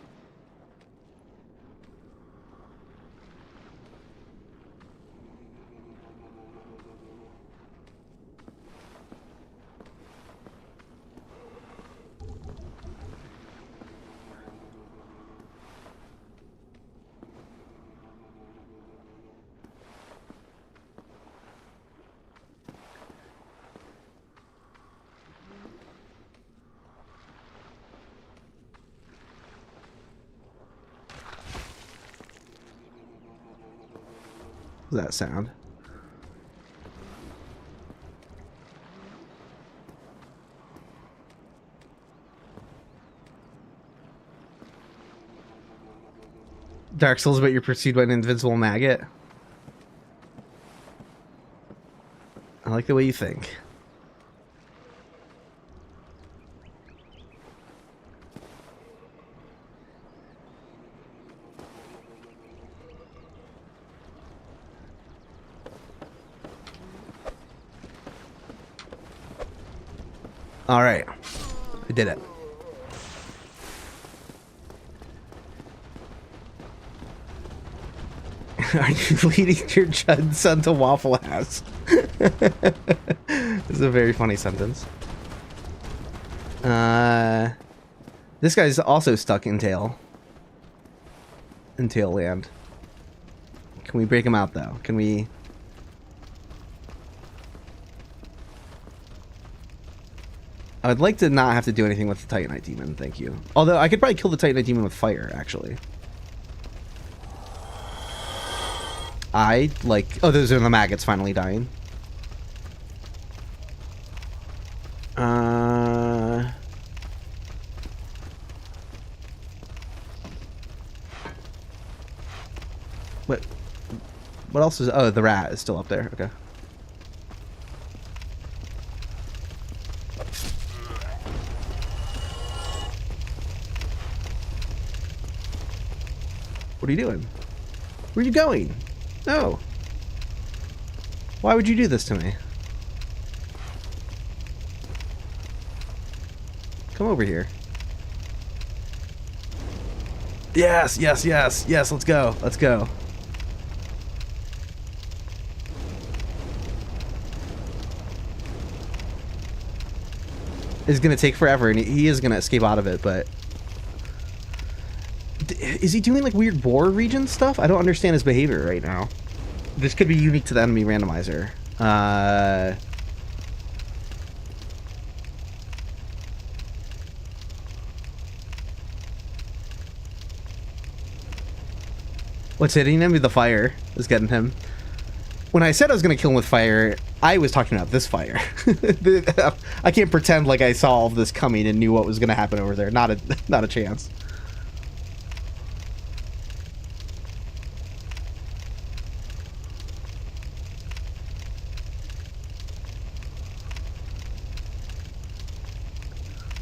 What does that sound? Dark Souls, but you're pursued by an invincible maggot? I like the way you think. All right, I did it. Are you leading your Judd son to Waffle House? This is a very funny sentence. This guy's also stuck in tail. In tail land. Can we break him out though? Can we? I would like to not have to do anything with the Titanite Demon, thank you. Although, I could probably kill the Titanite Demon with fire, actually. I like... Oh, those are the maggots finally dying. What else is... Oh, the rat is still up there. Okay. What are you doing? Where are you going? No. Why would you do this to me? Come over here. Yes, yes, yes, yes, let's go. Let's go. It's gonna take forever, and he is gonna escape out of it, but... Is he doing, like, weird war region stuff? I don't understand his behavior right now. This could be unique to the Enemy Randomizer. What's hitting him? The fire is getting him. When I said I was going to kill him with fire, I was talking about this fire. I can't pretend like I saw all of this coming and knew what was going to happen over there. Not a chance.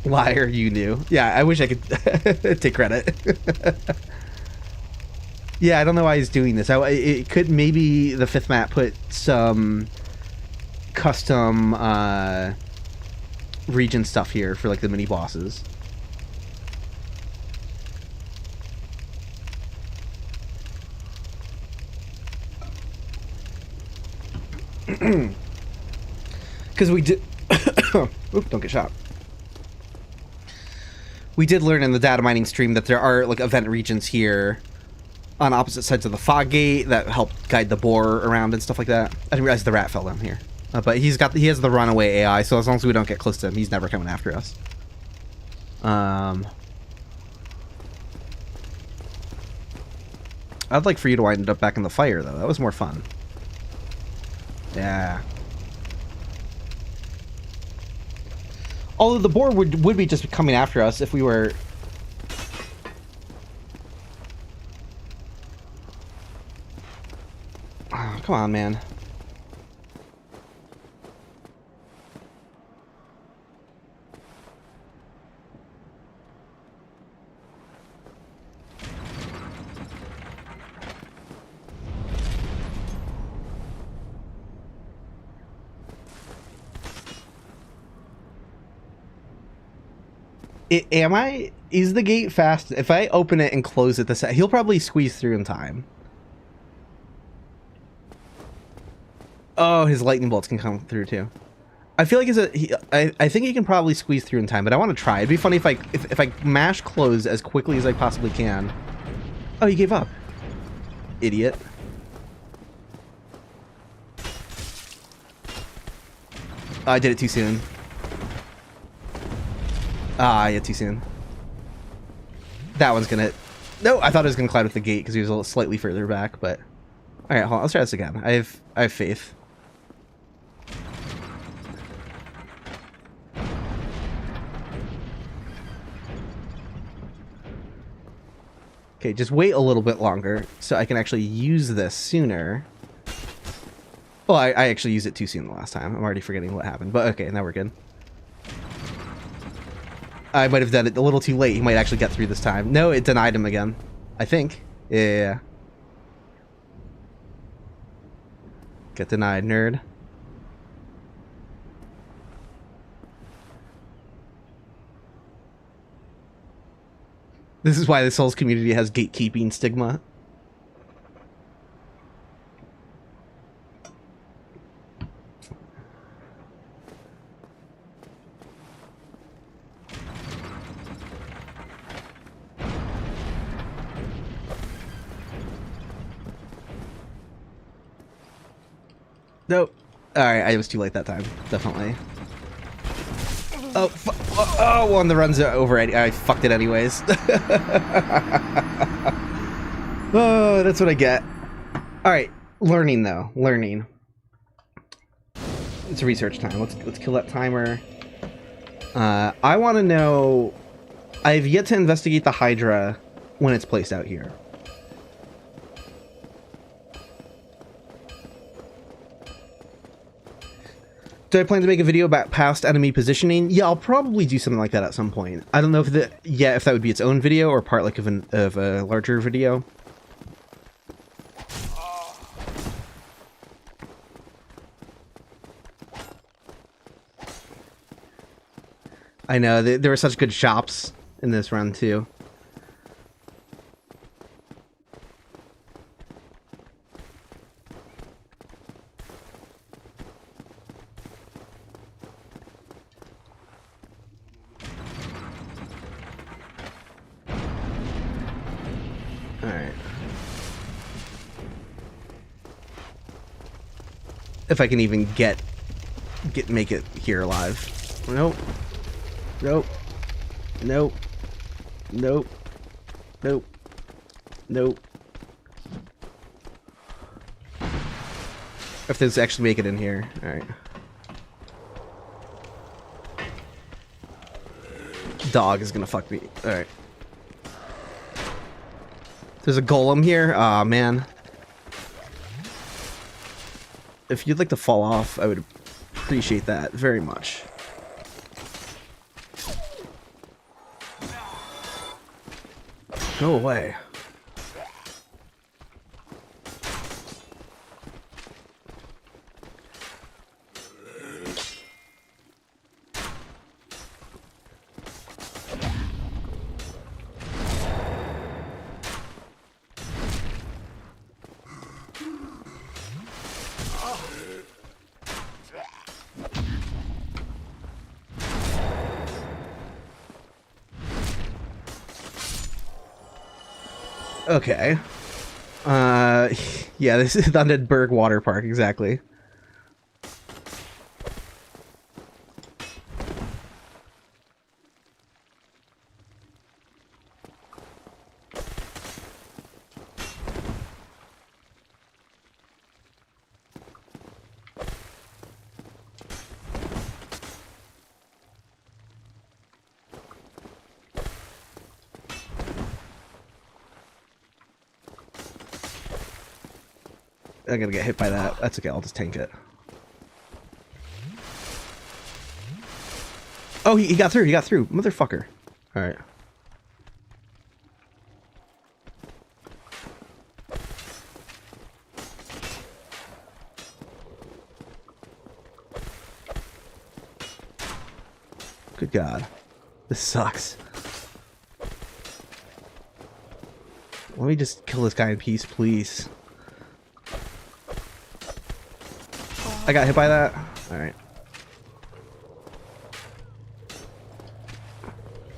Liar, you knew. Yeah, I wish I could take credit. Yeah, I don't know why he's doing this. It could maybe the 5th map put some custom region stuff here for like the mini bosses. Because we did... Oop, don't get shot. We did learn in the data mining stream that there are like event regions here on opposite sides of the fog gate that help guide the boar around and stuff like that. I didn't realize the rat fell down here. But he has the runaway AI, so as long as we don't get close to him, he's never coming after us. I'd like for you to wind up back in the fire, though. That was more fun. Yeah. Although the boar would be just coming after us if we were... Oh, come on, man. Is the gate fast? If I open it and close it, he'll probably squeeze through in time. Oh, his lightning bolts can come through too. I feel like I think he can probably squeeze through in time, but I want to try. It'd be funny if I mash close as quickly as I possibly can. Oh, he gave up. Idiot. Oh, I did it too soon. Ah, yeah, too soon. That one's gonna... No, I thought it was gonna collide with the gate because he was a little slightly further back, but... Alright, hold on, let's try this again. I have faith. Okay, just wait a little bit longer so I can actually use this sooner. Well, I actually used it too soon the last time. I'm already forgetting what happened, but okay, now we're good. I might have done it a little too late. He might actually get through this time. No, it denied him again. I think. Yeah. Get denied, nerd. This is why the Souls community has gatekeeping stigma. Nope. Alright, I was too late that time. Definitely. Oh, one the runs over. I fucked it anyways. Oh, that's what I get. All right, learning though. Learning. It's research time. Let's kill that timer. I want to know. I've yet to investigate the Hydra when it's placed out here. Do I plan to make a video about past enemy positioning? Yeah, I'll probably do something like that at some point. I don't know if if that would be its own video or part like of a larger video. I know there were such good shops in this run too. If I can even make it here alive. Nope. Nope. Nope. Nope. Nope. Nope. If this actually make it in here. Alright. Dog is gonna fuck me. Alright. There's a golem here? Aw, man. If you'd like to fall off, I would appreciate that very much. Go away. Okay. Yeah, this is Thunderbird Water Park, exactly. I'm gonna get hit by that. That's okay, I'll just tank it. Oh, he got through, Motherfucker. Alright. Good God. This sucks. Let me just kill this guy in peace, please. I got hit by that? Alright.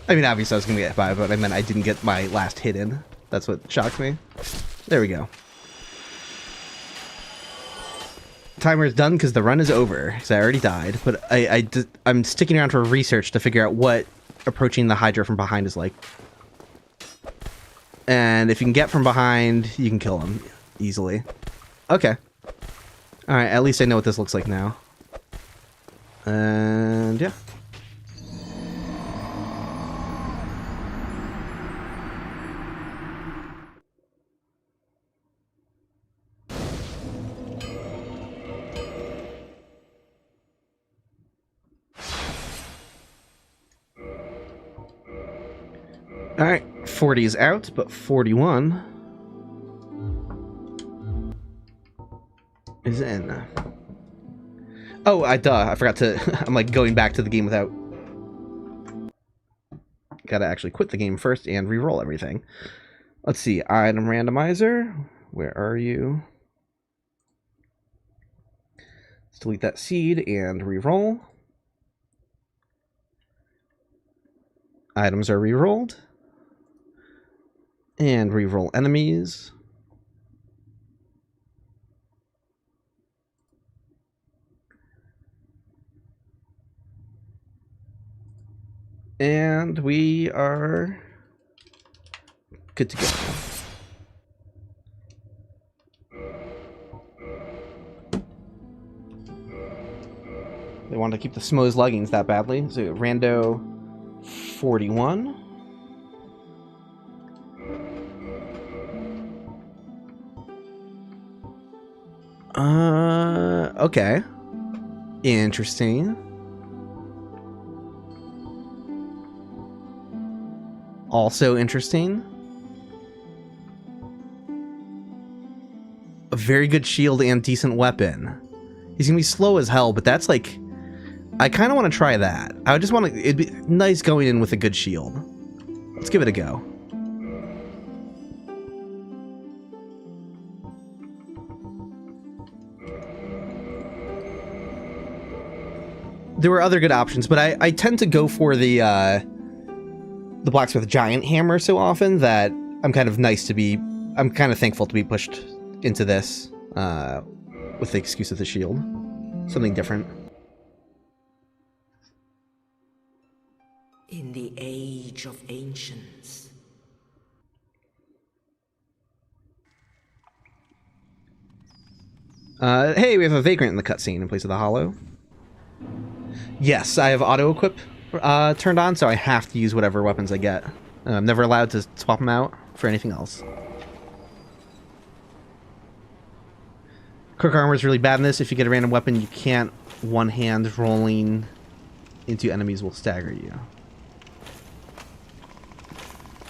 I mean, obviously I was gonna get hit by it, but I meant I didn't get my last hit in. That's what shocked me. There we go. Timer is done because the run is over, because I already died, but I'm sticking around for research to figure out what approaching the Hydra from behind is like. And if you can get from behind, you can kill him easily. Okay. Alright, at least I know what this looks like now. And yeah. Alright, 40 is out, but 41 is in. Oh, I forgot to... I'm like going back to the game without... Gotta actually quit the game first and re-roll everything. Let's see, Item Randomizer. Where are you? Let's delete that seed and re-roll. Items are re-rolled. And re-roll enemies. And we are good to go. They want to keep the Smo's leggings that badly. So Rando 41. Okay. Interesting. Also interesting. A very good shield and decent weapon. He's gonna be slow as hell, but that's like... I kind of want to try that. I just want to... It'd be nice going in with a good shield. Let's give it a go. There were other good options, but I tend to go for the blacksmith giant hammer so often that I'm kind of thankful to be pushed into this with the excuse of the shield. Something different. In the age of ancients. Hey, we have a vagrant in the cutscene in place of the hollow. Yes, I have AutoEquip turned on, so I have to use whatever weapons I get. I'm never allowed to swap them out for anything else. Quick armor is really bad in this. If you get a random weapon, you can't one-hand rolling into enemies will stagger you.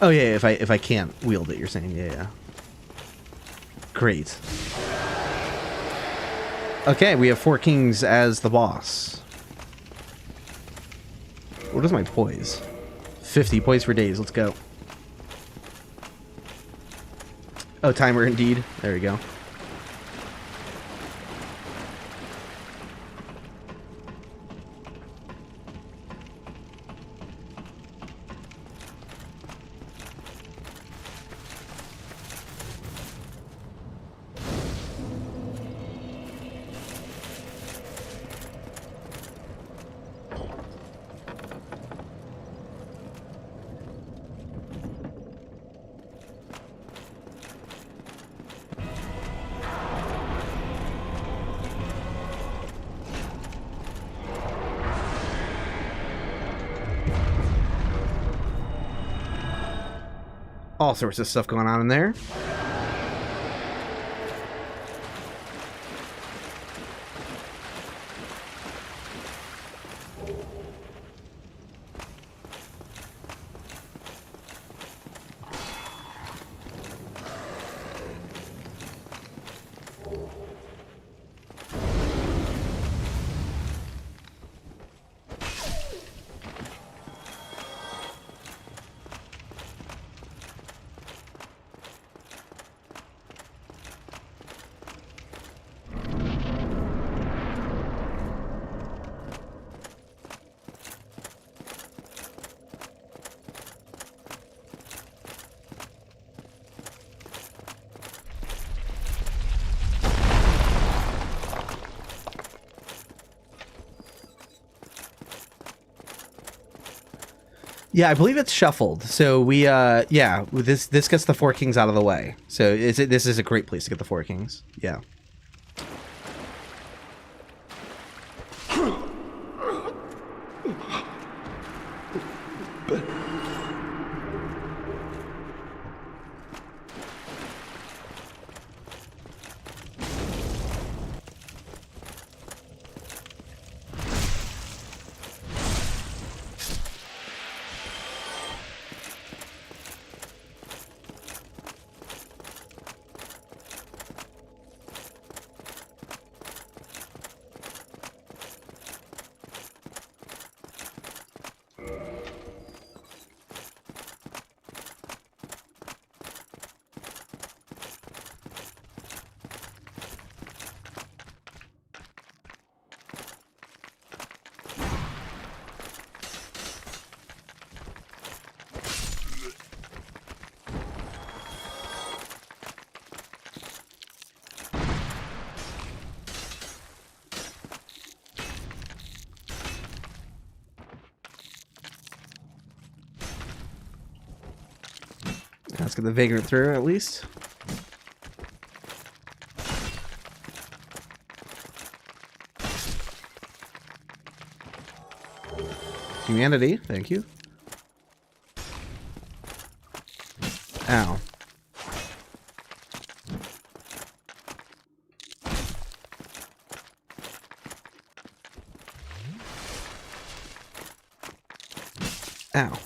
Oh yeah, if I can't wield it, you're saying, yeah. Great. Okay, we have 4 kings as the boss. What is my poise? 50 poise for days. Let's go. Oh, timer indeed. There we go. All sorts of stuff going on in there. Yeah, I believe it's shuffled. So we, yeah, this gets the 4 kings out of the way. So this is a great place to get the 4 kings. Yeah. Let's get the Vagrant through, at least. Humanity, thank you. Ow. Ow.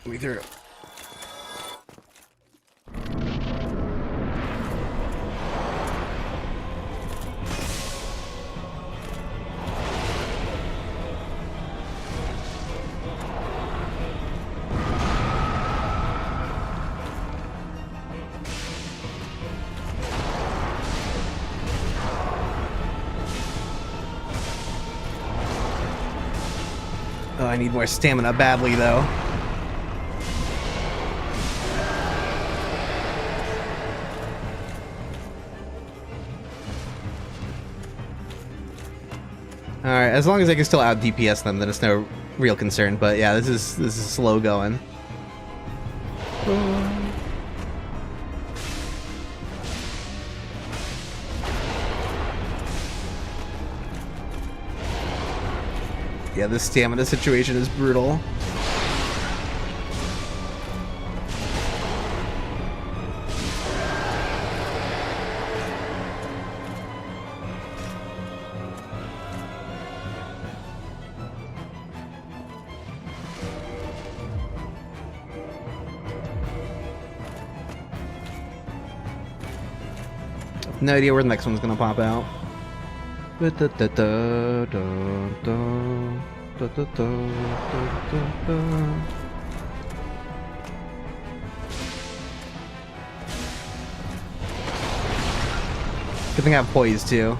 We threw it. Oh, I need more stamina badly, though. Alright, as long as I can still out DPS them, then it's no real concern. But yeah, this is slow going. Yeah, this stamina situation is brutal. No idea where the next one's gonna pop out. Good thing I have poise too.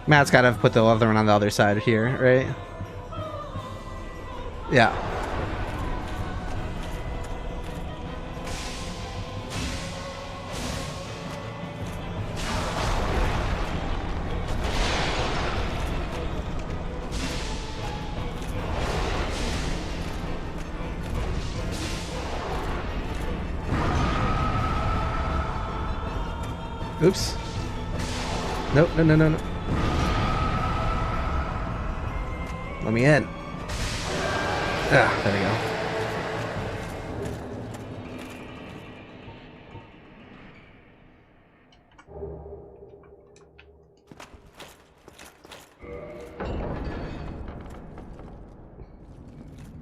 Matt's gotta put the other one on the other side here, right? Yeah. Oops. Nope, no. Let me in. Ah, there we go.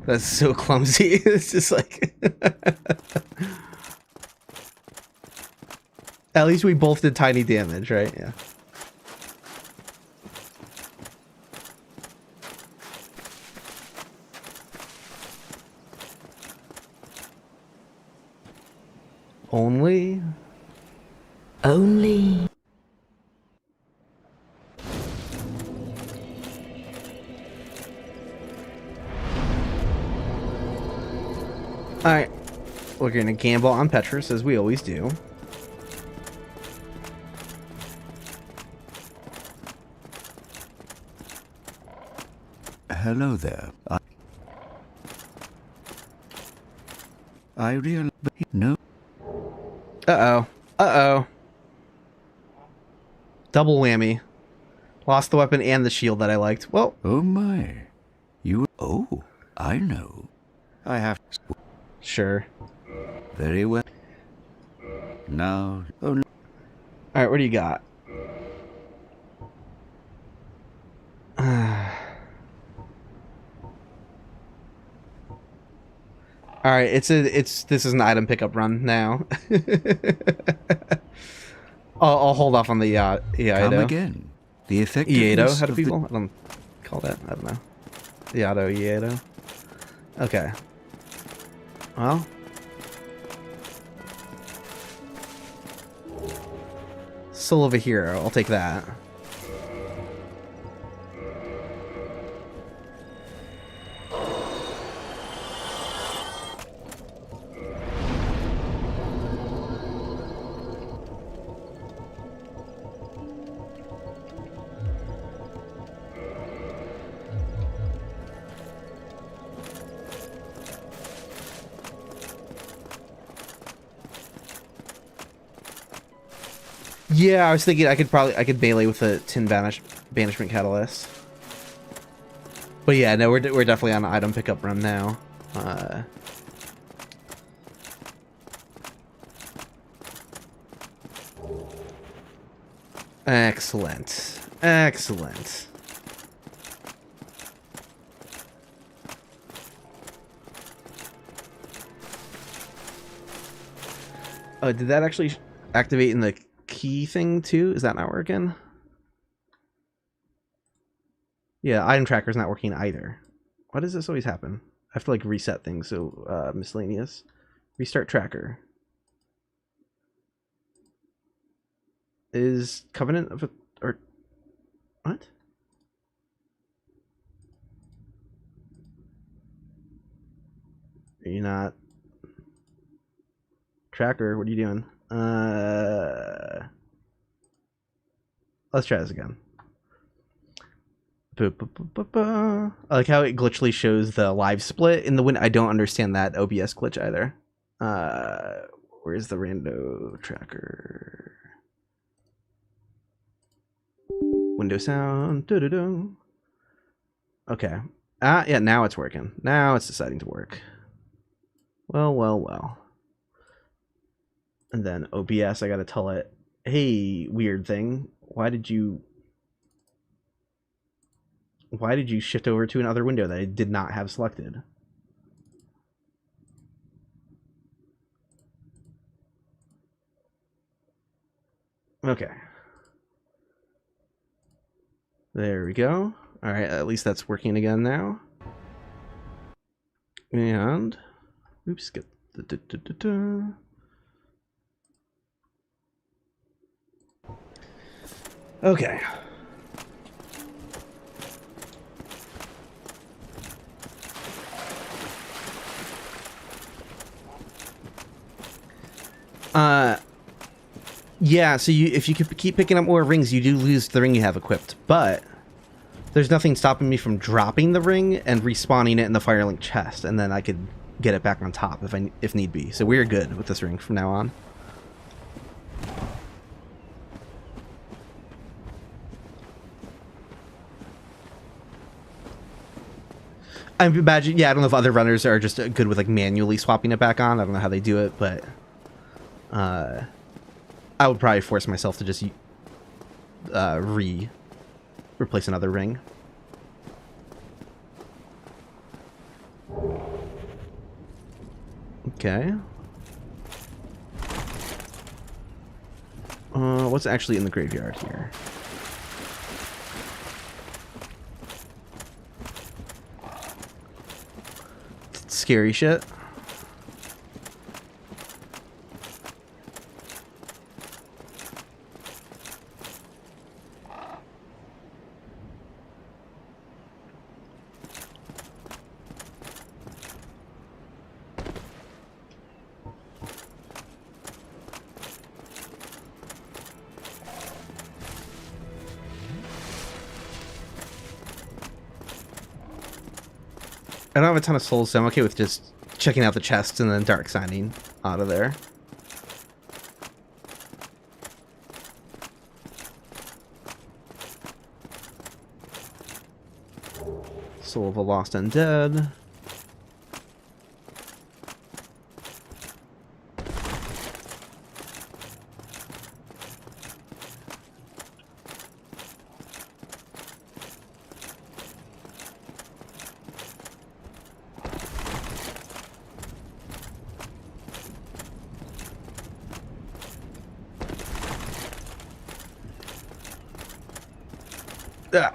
That's so clumsy. It's just like... At least we both did tiny damage, right? Yeah. Only? Only. Alright. We're gonna gamble on Petrus, as we always do. Hello there. I realize no. Uh-oh. Uh-oh. Double whammy. Lost the weapon and the shield that I liked. Well. Oh my. You. Oh, I know. I have. Sure. Very well. Now. Oh. Alright, what do you got? Alright, this is an item pickup run now. I'll hold off on the Come Iato. again. The effectiveness Iato, how do of people I don't call that? I don't know. Iato. Okay. Well, Soul of a Hero. I'll take that. Yeah, I was thinking I could melee with a tin banishment catalyst. But yeah, no, we're definitely on an item pickup run now. Excellent. Excellent. Oh, did that actually activate in the key thing too? Is that not working? Yeah, item tracker's not working either. Why does this always happen? I have to like reset things. So miscellaneous. Restart tracker. Is Covenant of a or what? Are you not tracker? What are you doing? Let's try this again. I like how it glitchly shows the live split in the win. I don't understand that OBS glitch either. Where's the rando tracker? Window sound. Doo-doo-doo. Okay. Yeah, now it's working. Now it's deciding to work. Well, well, well. And then OBS, I gotta tell it, hey, weird thing, why did you shift over to another window that I did not have selected? Okay. There we go. All right, at least that's working again now. And oops, get the okay. Yeah, so if you keep picking up more rings, you do lose the ring you have equipped, but there's nothing stopping me from dropping the ring and respawning it in the Firelink chest, and then I could get it back on top if need be. So we're good with this ring from now on. I imagine, yeah, I don't know if other runners are just good with like manually swapping it back on. I don't know how they do it, but I would probably force myself to just replace another ring. Okay. What's actually in the graveyard here? Scary shit. I don't have a ton of souls, so I'm okay with just checking out the chests and then dark signing out of there. Soul of a Lost Undead. Yeah.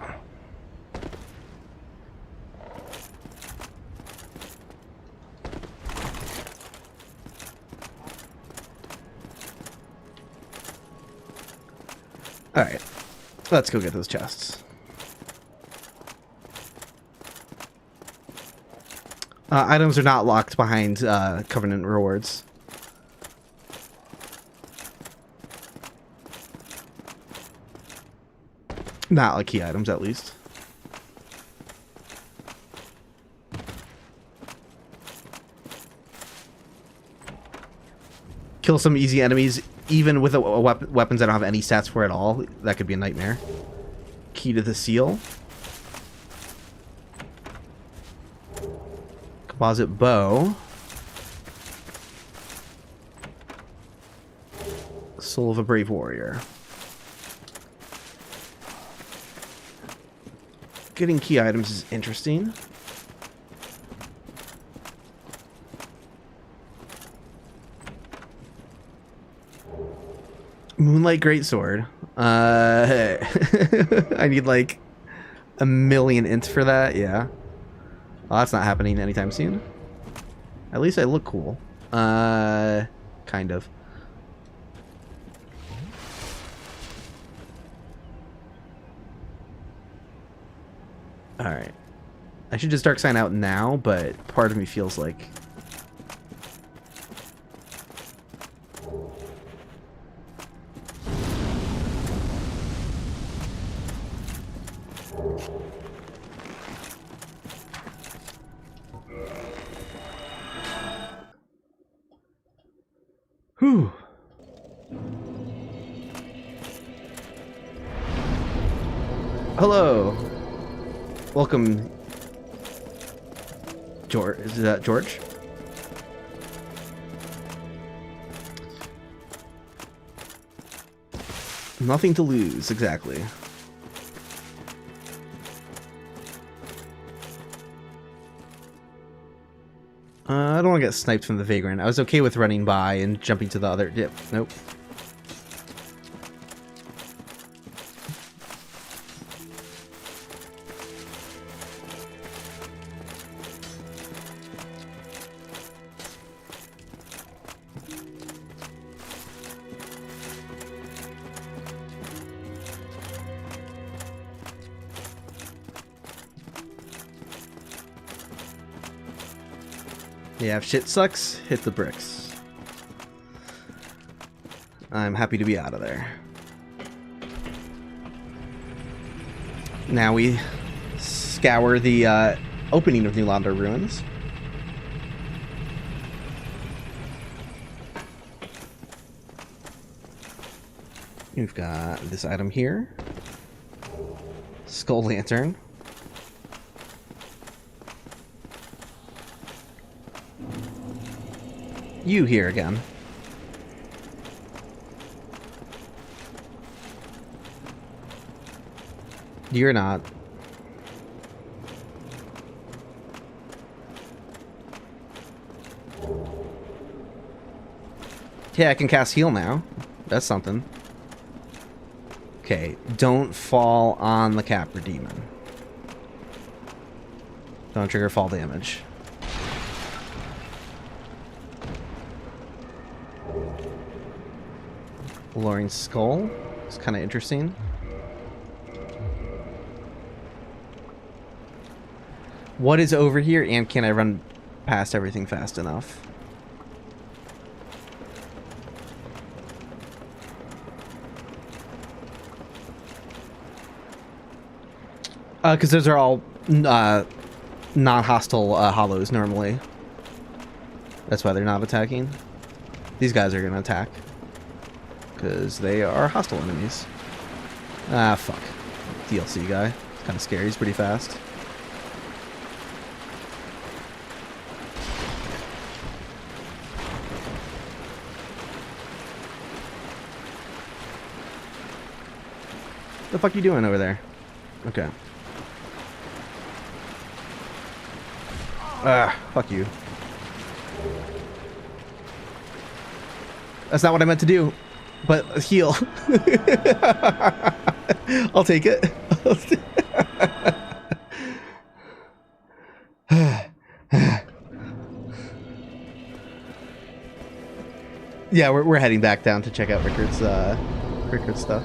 Alright. Let's go get those chests. Items are not locked behind Covenant rewards. Not like key items, at least. Kill some easy enemies, even with weapons I don't have any stats for at all. That could be a nightmare. Key to the seal. Composite bow. Soul of a brave warrior. Getting key items is interesting. Moonlight Greatsword. I need like 1,000,000 int for that. Yeah. Well, that's not happening anytime soon. At least I look cool. Kind of. Alright. I should just dark sign out now, but part of me feels like... Whew. Hello. Welcome, George. Is that George? Nothing to lose, exactly. I don't want to get sniped from the Vagrant. I was okay with running by and jumping to the other... Yep, nope. Yeah, if shit sucks, hit the bricks. I'm happy to be out of there. Now we scour the opening of New Londo Ruins. We've got this item here. Skull Lantern. You here again. You're not. Yeah, I can cast heal now. That's something. Okay, don't fall on the Capra Demon. Don't trigger fall damage. Alluring Skull. It's kind of interesting. What is over here, and can I run past everything fast enough? Because those are all non-hostile hollows normally. That's why they're not attacking. These guys are going to attack. Because they are hostile enemies. Ah, fuck. DLC guy. It's kind of scary. He's pretty fast. What the fuck are you doing over there? Okay. Ah, fuck you. That's not what I meant to do. But heal. I'll take it. Yeah, we're heading back down to check out Rickard's stuff.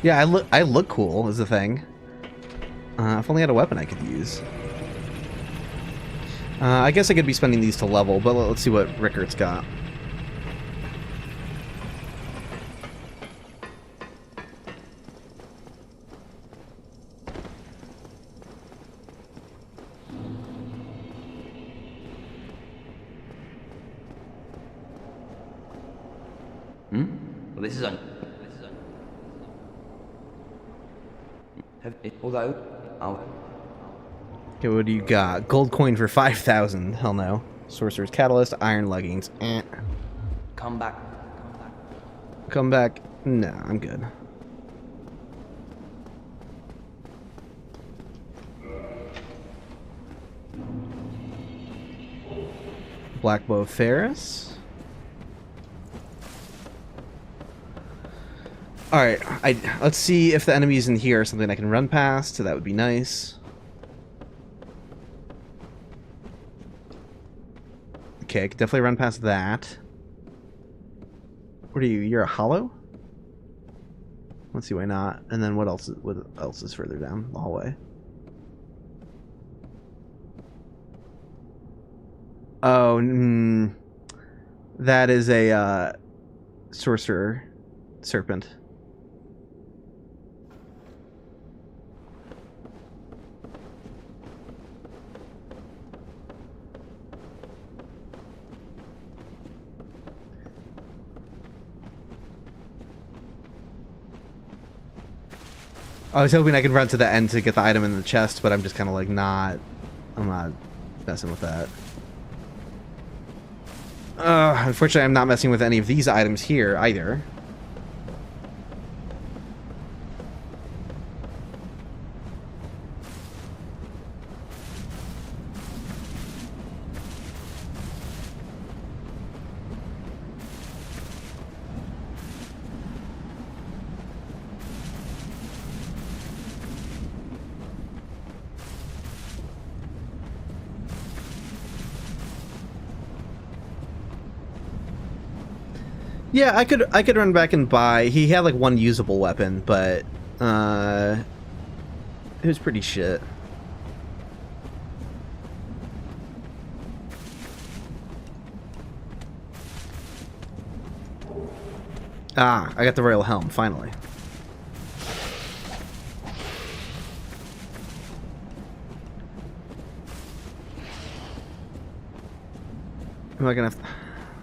Yeah, I look cool is the thing. If only I had a weapon I could use. I guess I could be spending these to level, but let's see what Rickart's got. Well, this is on. Have it, although, Okay, what do you got? Gold coin for 5,000. Hell no. Sorcerer's Catalyst, Iron Leggings. Eh. come back. Come back. No, I'm good. Black Bow of Ferris. Alright, let's see if the enemies in here are something I can run past, so that would be nice. Okay, I could definitely run past that. What are you? You're a hollow? Let's see why not. And then what else is further down the hallway? Oh, that is a sorcerer serpent. I was hoping I could run to the end to get the item in the chest, but I'm just kind of like I'm not messing with that. Unfortunately, I'm not messing with any of these items here either. Yeah, I could run back and buy. He had like one usable weapon, but it was pretty shit. Ah, I got the Royal Helm finally. Am I gonna have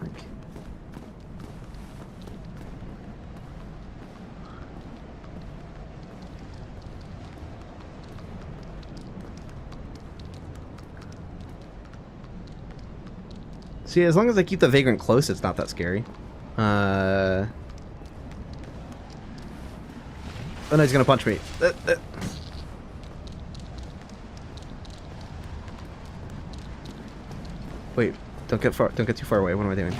like, see, as long as I keep the Vagrant close, it's not that scary. Oh no, he's gonna punch me. Wait, don't get too far away. What am I doing?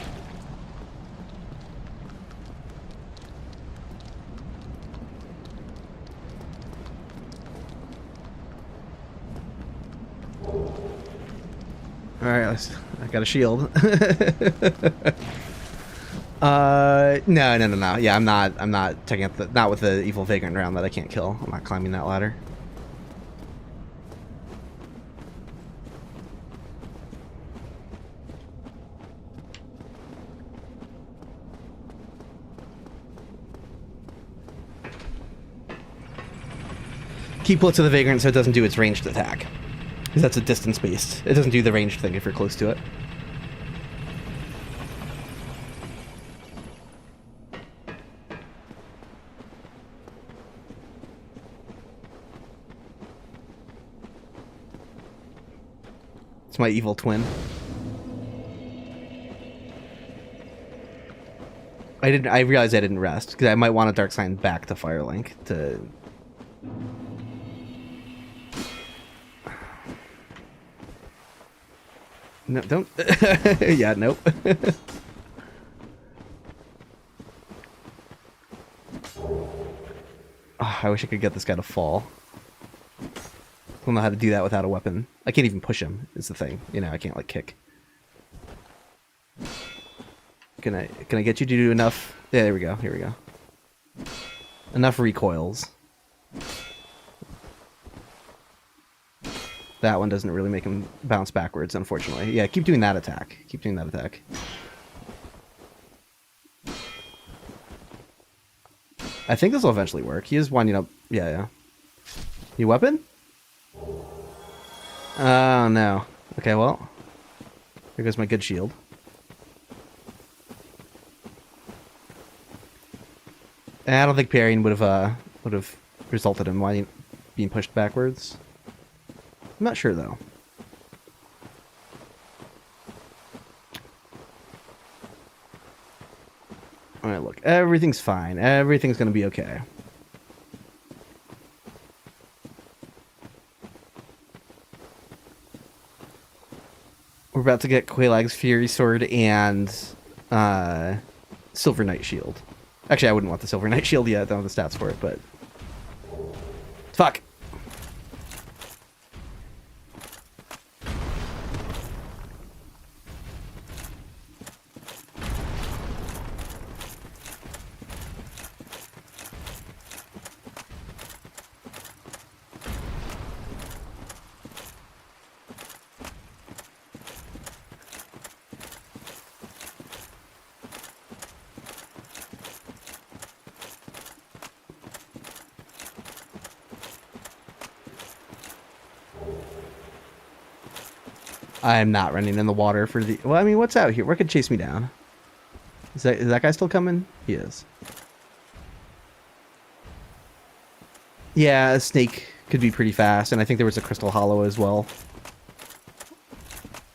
Alright, I got a shield. No. Yeah, I'm not taking up not with the evil vagrant round that I can't kill. I'm not climbing that ladder. Keep close to the vagrant so it doesn't do its ranged attack. Because that's a distance based. It doesn't do the ranged thing if you're close to it. It's my evil twin. I realized I didn't rest because I might want a dark sign back to Firelink to. No, don't. Yeah, nope. Oh, I wish I could get this guy to fall. I don't know how to do that without a weapon. I can't even push him, is the thing. You know, I can't, like, kick. Can I get you to do enough? Yeah, there we go. Here we go. Enough recoils. That one doesn't really make him bounce backwards, unfortunately. Yeah, keep doing that attack. Keep doing that attack. I think this will eventually work. He is winding up. Yeah, yeah. New weapon? Oh, no. Okay, well. Here goes my good shield. I don't think parrying would have resulted in being pushed backwards. I'm not sure though. All right, look, everything's fine. Everything's gonna be okay. We're about to get Quaelag's Fury Sword and Silver Knight Shield. Actually, I wouldn't want the Silver Knight Shield yet. I don't have the stats for it, but... Fuck! I'm not running in the water for the... Well, I mean, what's out here? What could chase me down? Is that guy still coming? He is. Yeah, a snake could be pretty fast, and I think there was a crystal hollow as well.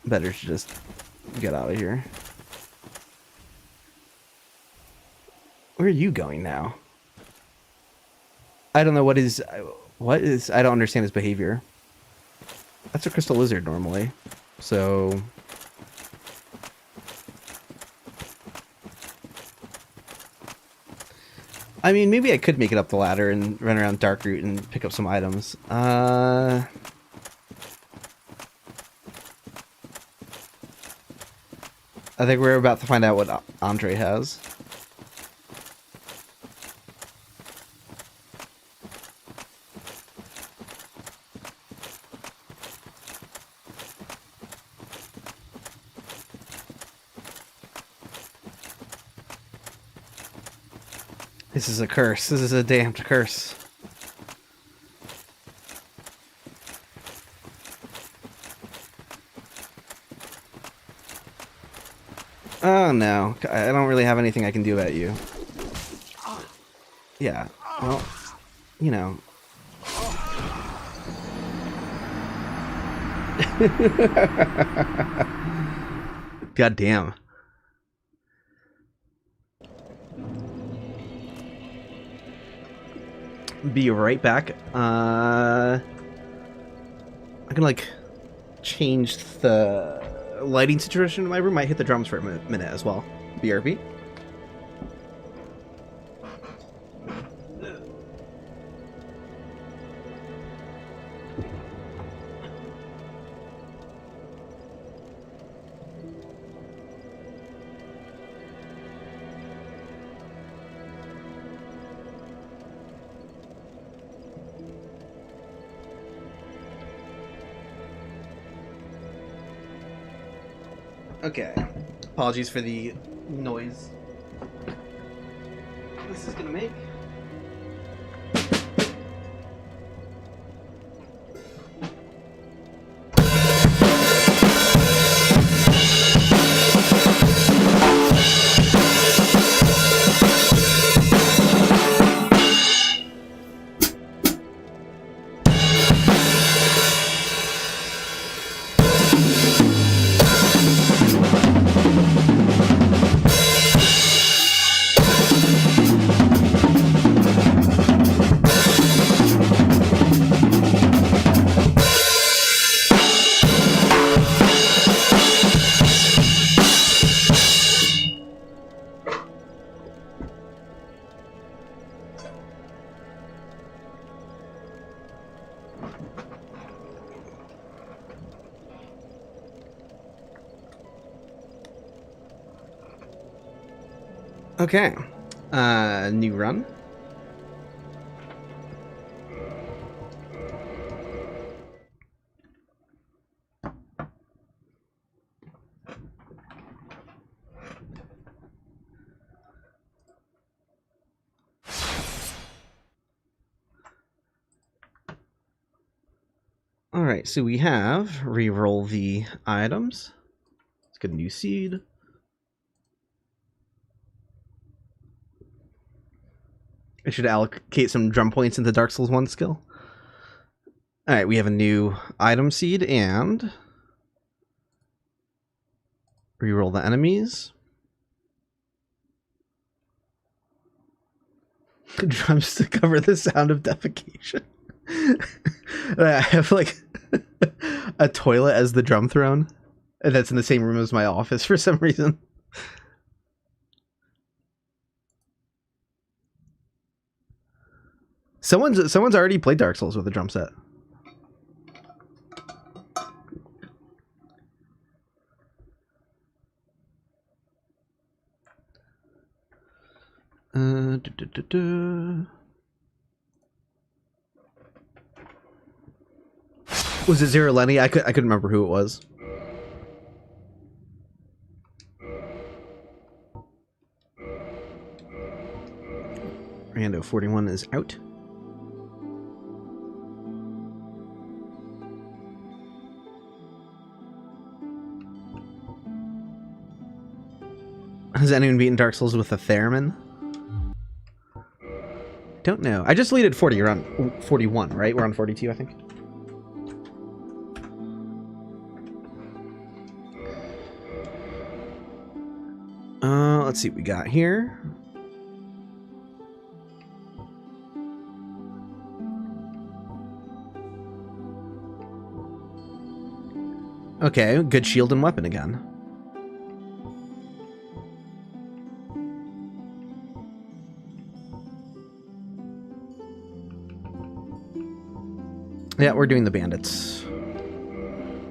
Better to just get out of here. Where are you going now? I don't know what is... I don't understand his behavior. That's a crystal lizard normally. So... I mean, maybe I could make it up the ladder and run around Dark Route and pick up some items. I think we're about to find out what Andre has. This is a curse. This is a damned curse. Oh no, I don't really have anything I can do about you. Yeah, well, you know. God damn. Be right back. I'm gonna like change the lighting situation in my room. Might hit the drums for a minute as well. BRB. Okay. Apologies for the noise this is gonna make. Okay. New run. All right, so we have re-roll the items. Let's get a new seed. I should allocate some drum points into Dark Souls 1 skill. All right, we have a new item seed and re-roll the enemies. Drums to cover the sound of defecation. I have like a toilet as the drum throne, and that's in the same room as my office for some reason. Someone's already played Dark Souls with a drum set. Was it Zero Lenny? I couldn't remember who it was. Rando 41 is out. Has anyone beaten Dark Souls with a theremin? Don't know. I just deleted 40. You're on 41, right? We're on 42, I think. Let's see what we got here. Okay, good shield and weapon again. Yeah, we're doing the bandits.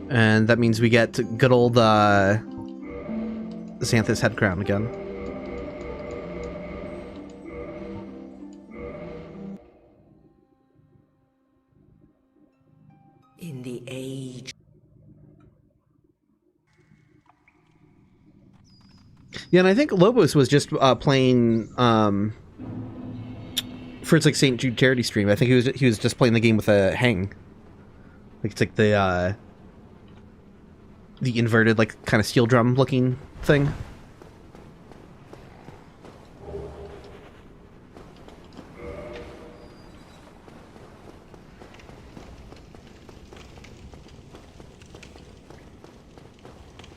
And that means we get good old Xanthus head crown again. In the age. Yeah, and I think Lobos was just playing for its like St. Jude charity stream. I think he was just playing the game with a hang. Like it's like the inverted like kind of steel drum looking thing.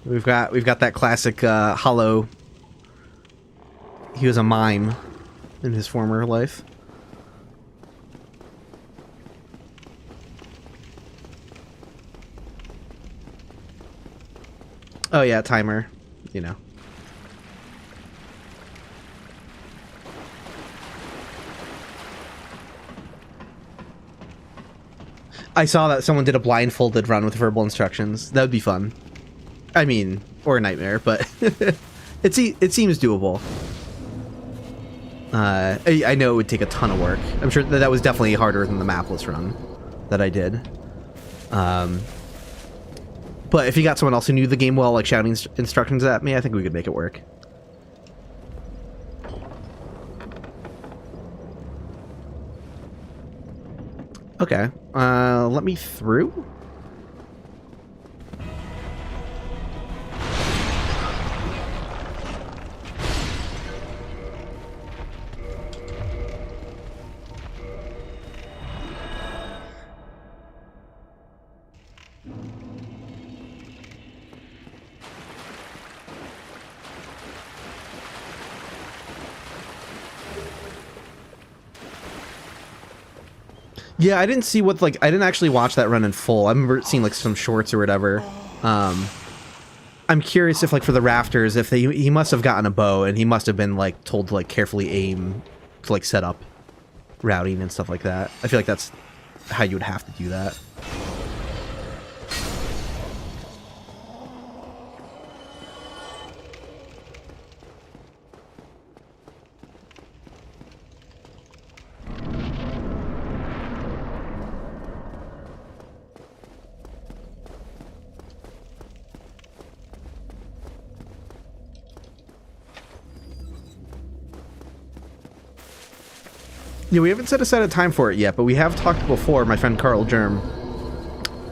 We've got that classic Hollow. He was a mime in his former life. Oh yeah, timer, you know. I saw that someone did a blindfolded run with verbal instructions. That would be fun. I mean, or a nightmare, but it seems doable. I know it would take a ton of work. I'm sure that was definitely harder than the mapless run that I did. But if you got someone else who knew the game well, like shouting instructions at me, I think we could make it work. Okay, let me through. Yeah, I didn't see what, like, I didn't actually watch that run in full. I remember seeing, like, some shorts or whatever. I'm curious if, like, for the rafters, if he must have gotten a bow, and he must have been, like, told to, like, carefully aim to, like, set up routing and stuff like that. I feel like that's how you would have to do that. Yeah, we haven't set aside a time for it yet, but we have talked before, my friend Carl Germ,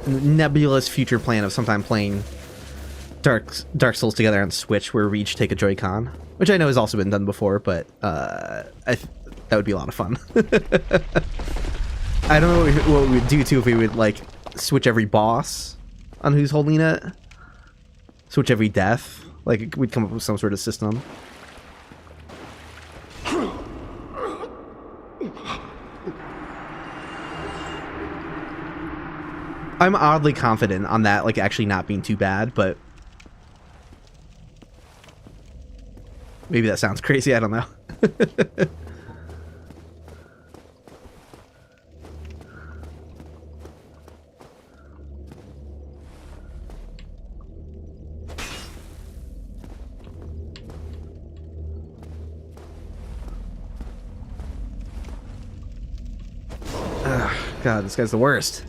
nebulous future plan of sometime playing Dark Souls together on Switch, where we each take a Joy-Con, which I know has also been done before, but that would be a lot of fun. I don't know what we would do too if we would like switch every boss on who's holding it, switch every death. Like we'd come up with some sort of system. I'm oddly confident on that, like actually not being too bad, but maybe that sounds crazy. I don't know. Ugh, God, this guy's the worst.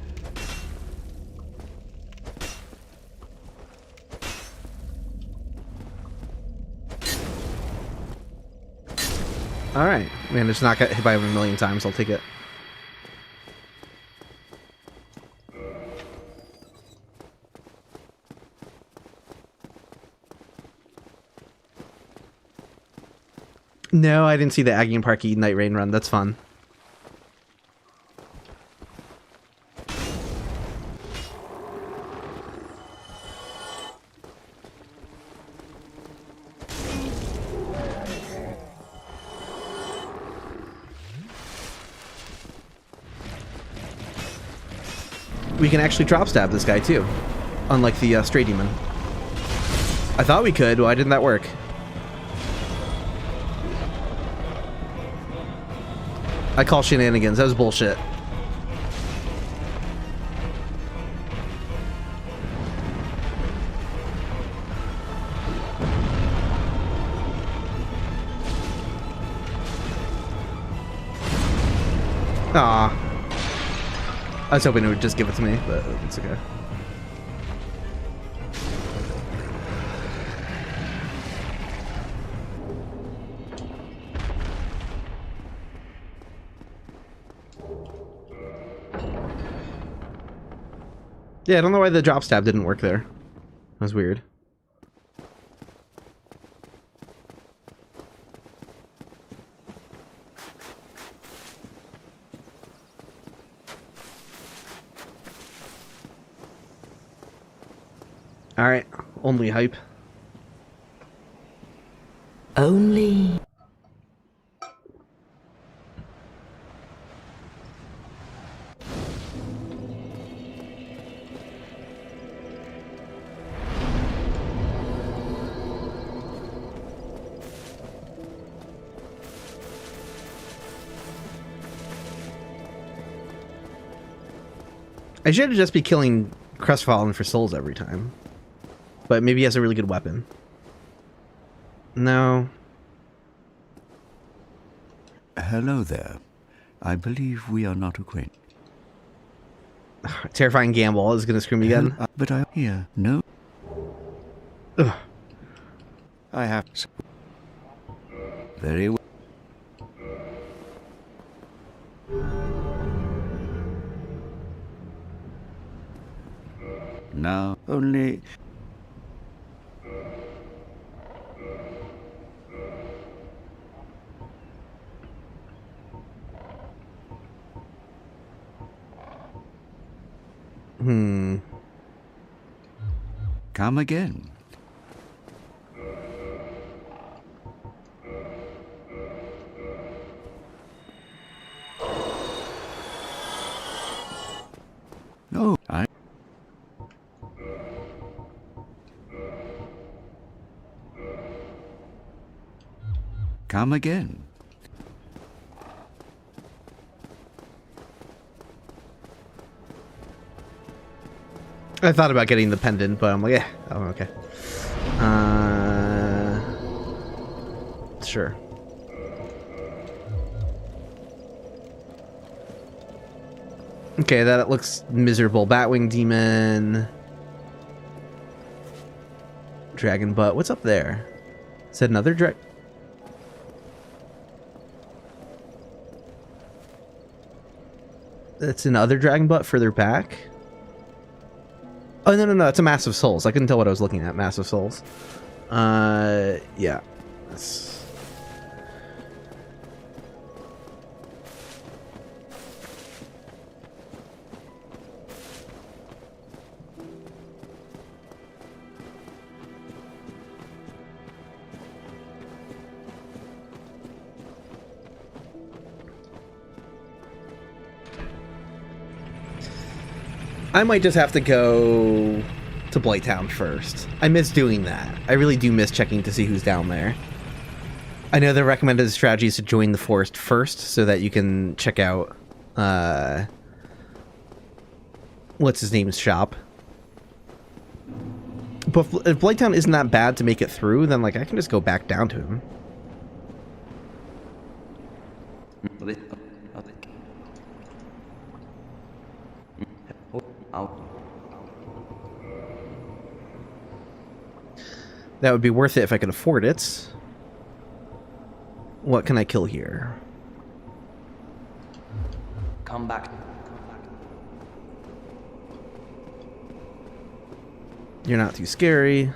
Alright, man, just not got hit by him a million times, I'll take it. No, I didn't see the Aggie and Parky Night Rain run, that's fun. We can actually drop stab this guy too, unlike the Stray Demon. I thought we could. Why didn't that work? I call shenanigans. That was bullshit. Aw. I was hoping it would just give it to me, but it's okay. Yeah, I don't know why the drop stab didn't work there. That was weird. Alright, only hype. Only. I should just be killing Crestfallen for souls every time. But maybe he has a really good weapon. No. Hello there. I believe we are not acquainted. Terrifying gamble is gonna screw me again. But I hear no. Ugh. I have. Very well. Now only. Come again. No, I. Come again. I thought about getting the pendant, but I'm like, yeah, oh, okay. Sure. Okay, that looks miserable. Batwing Demon. Dragon Butt. What's up there? Is that another drag? That's another Dragon Butt further back? Oh, no, it's a Massive Souls. I couldn't tell what I was looking at. Massive Souls. Yeah. That's... I might just have to go to Blighttown first. I miss doing that. I really do miss checking to see who's down there. I know the recommended strategy is to join the forest first so that you can check out, what's his name's shop. But if Blighttown isn't that bad to make it through, then, like, I can just go back down to him. That would be worth it if I could afford it. What can I kill here? Come back. You're not too scary.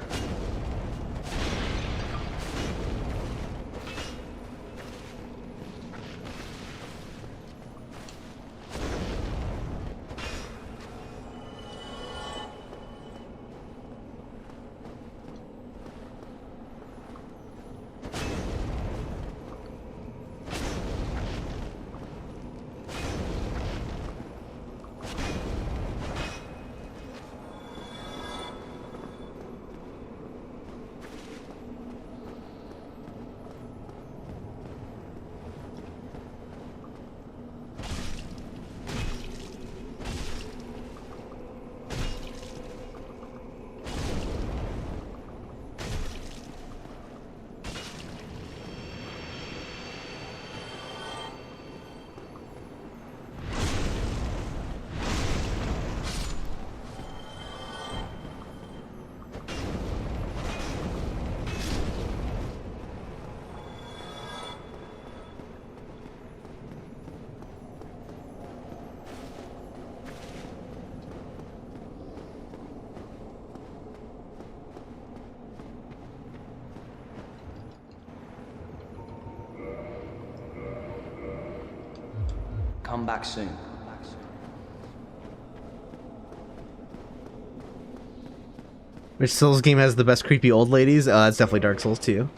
Come back soon. Which Souls game has the best creepy old ladies? It's definitely Dark Souls 2.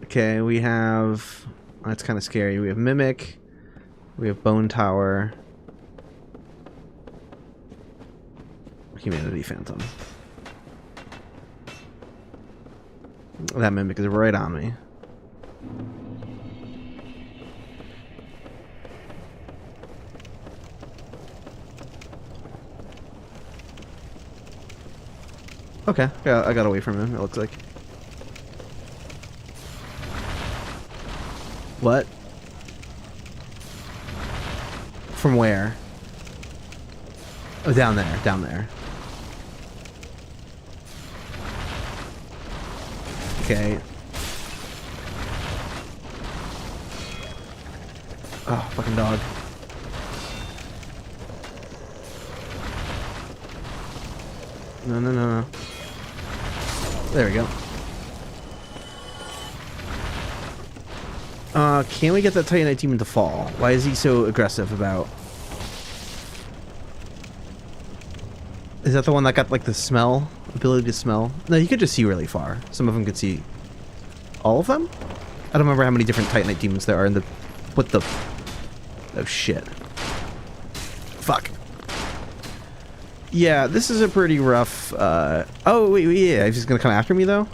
Okay, we have... That's kind of scary. We have Mimic. We have Bone Tower. Humanity Phantom. That Mimic is right on me. Okay, I got away from him, it looks like. What? From where? Oh, down there, down there. Okay. Oh, fucking dog. No. There we go. Can we get that Titanite demon to fall? Why is he so aggressive about... Is that the one that got, like, the smell? Ability to smell? No, you could just see really far. Some of them could see... All of them? I don't remember how many different Titanite demons there are in the... What the... Oh, shit. Fuck. Yeah, this is a pretty rough, Oh, wait, yeah, he's just gonna come after me, though?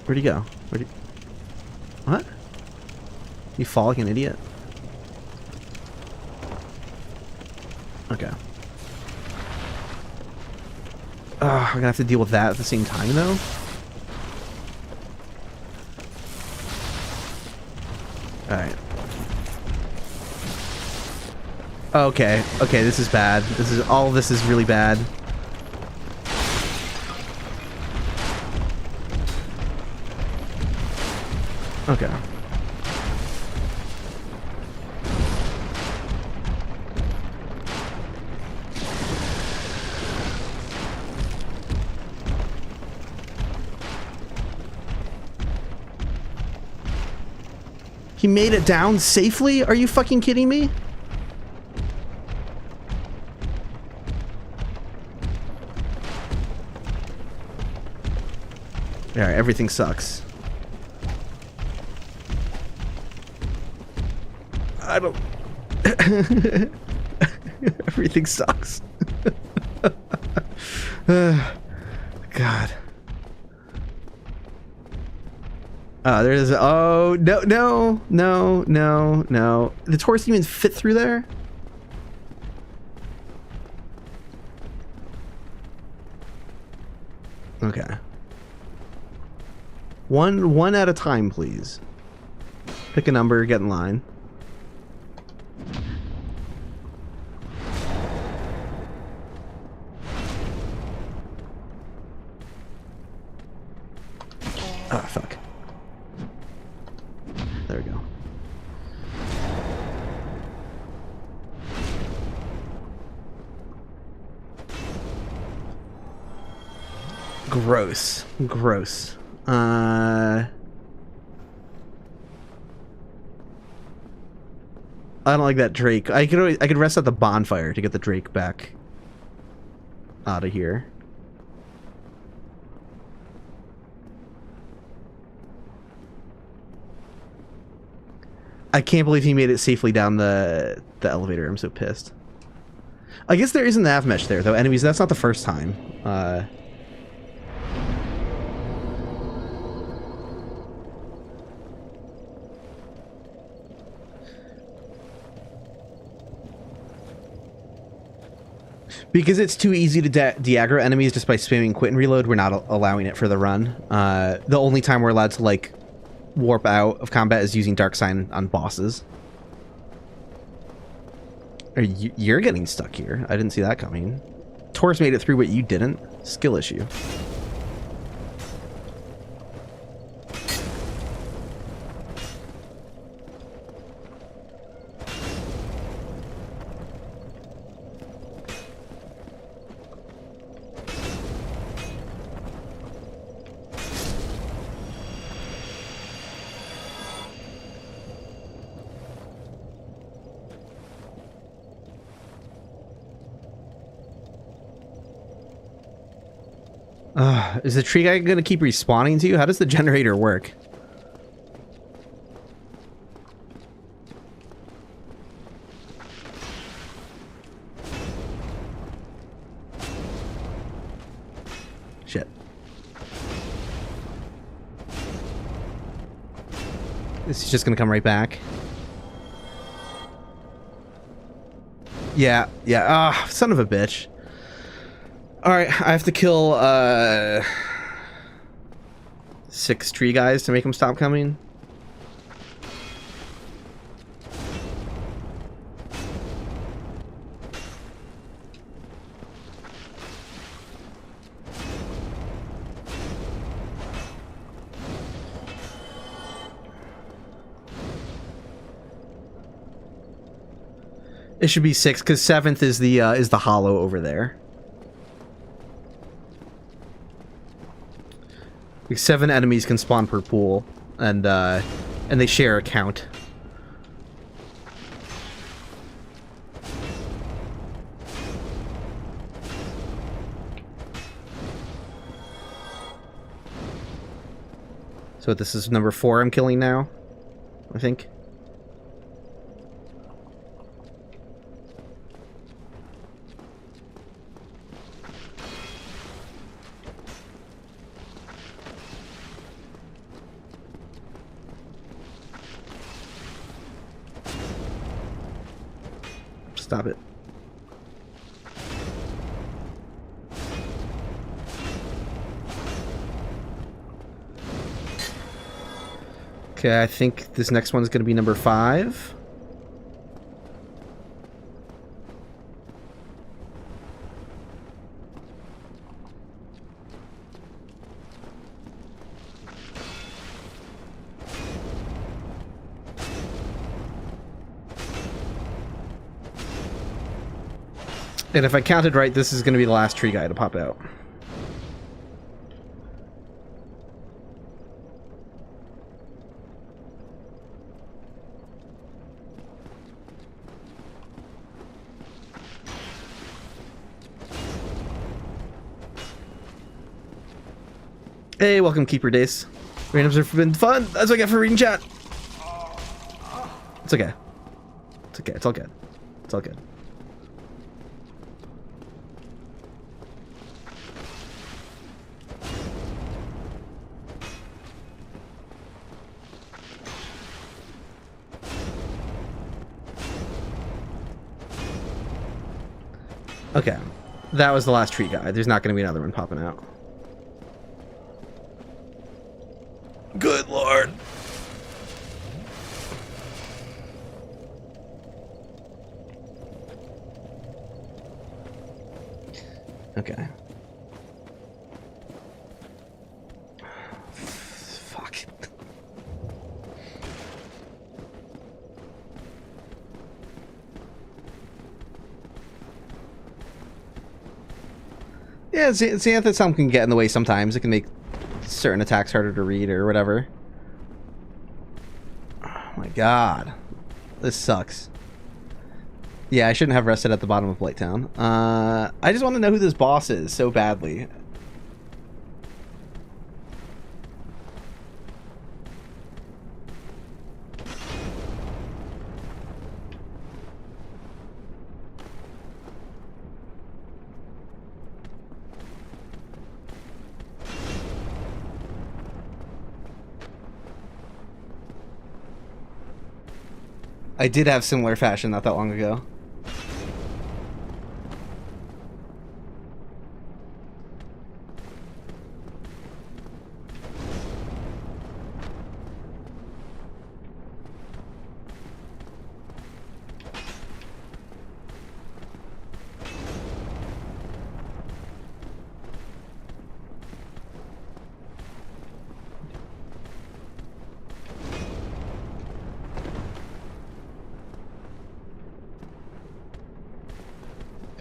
Where'd he go? What? You fall like an idiot? Okay. I'm gonna have to deal with that at the same time, though? Alright. Okay, okay, this is bad. All of this is really bad. Okay. He made it down safely? Are you fucking kidding me? Alright, everything sucks. I don't... Everything sucks. God. There's... Oh, no, no, no, no, no. The torch didn't even fit through there? Okay. One at a time, please. Pick a number, get in line. Oh, fuck. There we go. Gross. Gross. I don't like that Drake. I could rest at the bonfire to get the Drake back out of here. I can't believe he made it safely down the elevator. I'm so pissed. I guess there isn't the nav mesh there though. Enemies, that's not the first time. Because it's too easy to de-aggro enemies just by spamming quit and reload, we're not allowing it for the run. The only time we're allowed to, like, warp out of combat is using Dark Sign on bosses. You're getting stuck here. I didn't see that coming. Taurus made it through, but you didn't. Skill issue. Is the tree guy gonna keep respawning to you? How does the generator work? Shit. This is just gonna come right back. Yeah, yeah. Ah, son of a bitch. Alright, I have to kill 6 tree guys to make them stop coming. It should be 6 because 7th is the hollow over there. 7 enemies can spawn per pool, and they share a count. So this is number 4 I'm killing now, I think. Stop it. Okay, I think this next one's going to be number 5. And if I counted right, this is going to be the last tree guy to pop out. Hey, welcome, Keeper Days. Randoms have been fun. That's what I get for reading chat. It's okay. It's okay. It's all good. It's all good. Okay. That was the last tree guy. There's not going to be another one popping out. Good lord. Okay. Fuck. Yeah, Xanthosum can get in the way sometimes. It can make certain attacks harder to read or whatever. Oh my god. This sucks. Yeah, I shouldn't have rested at the bottom of Blighttown. I just want to know who this boss is so badly. I did have similar fashion not that long ago.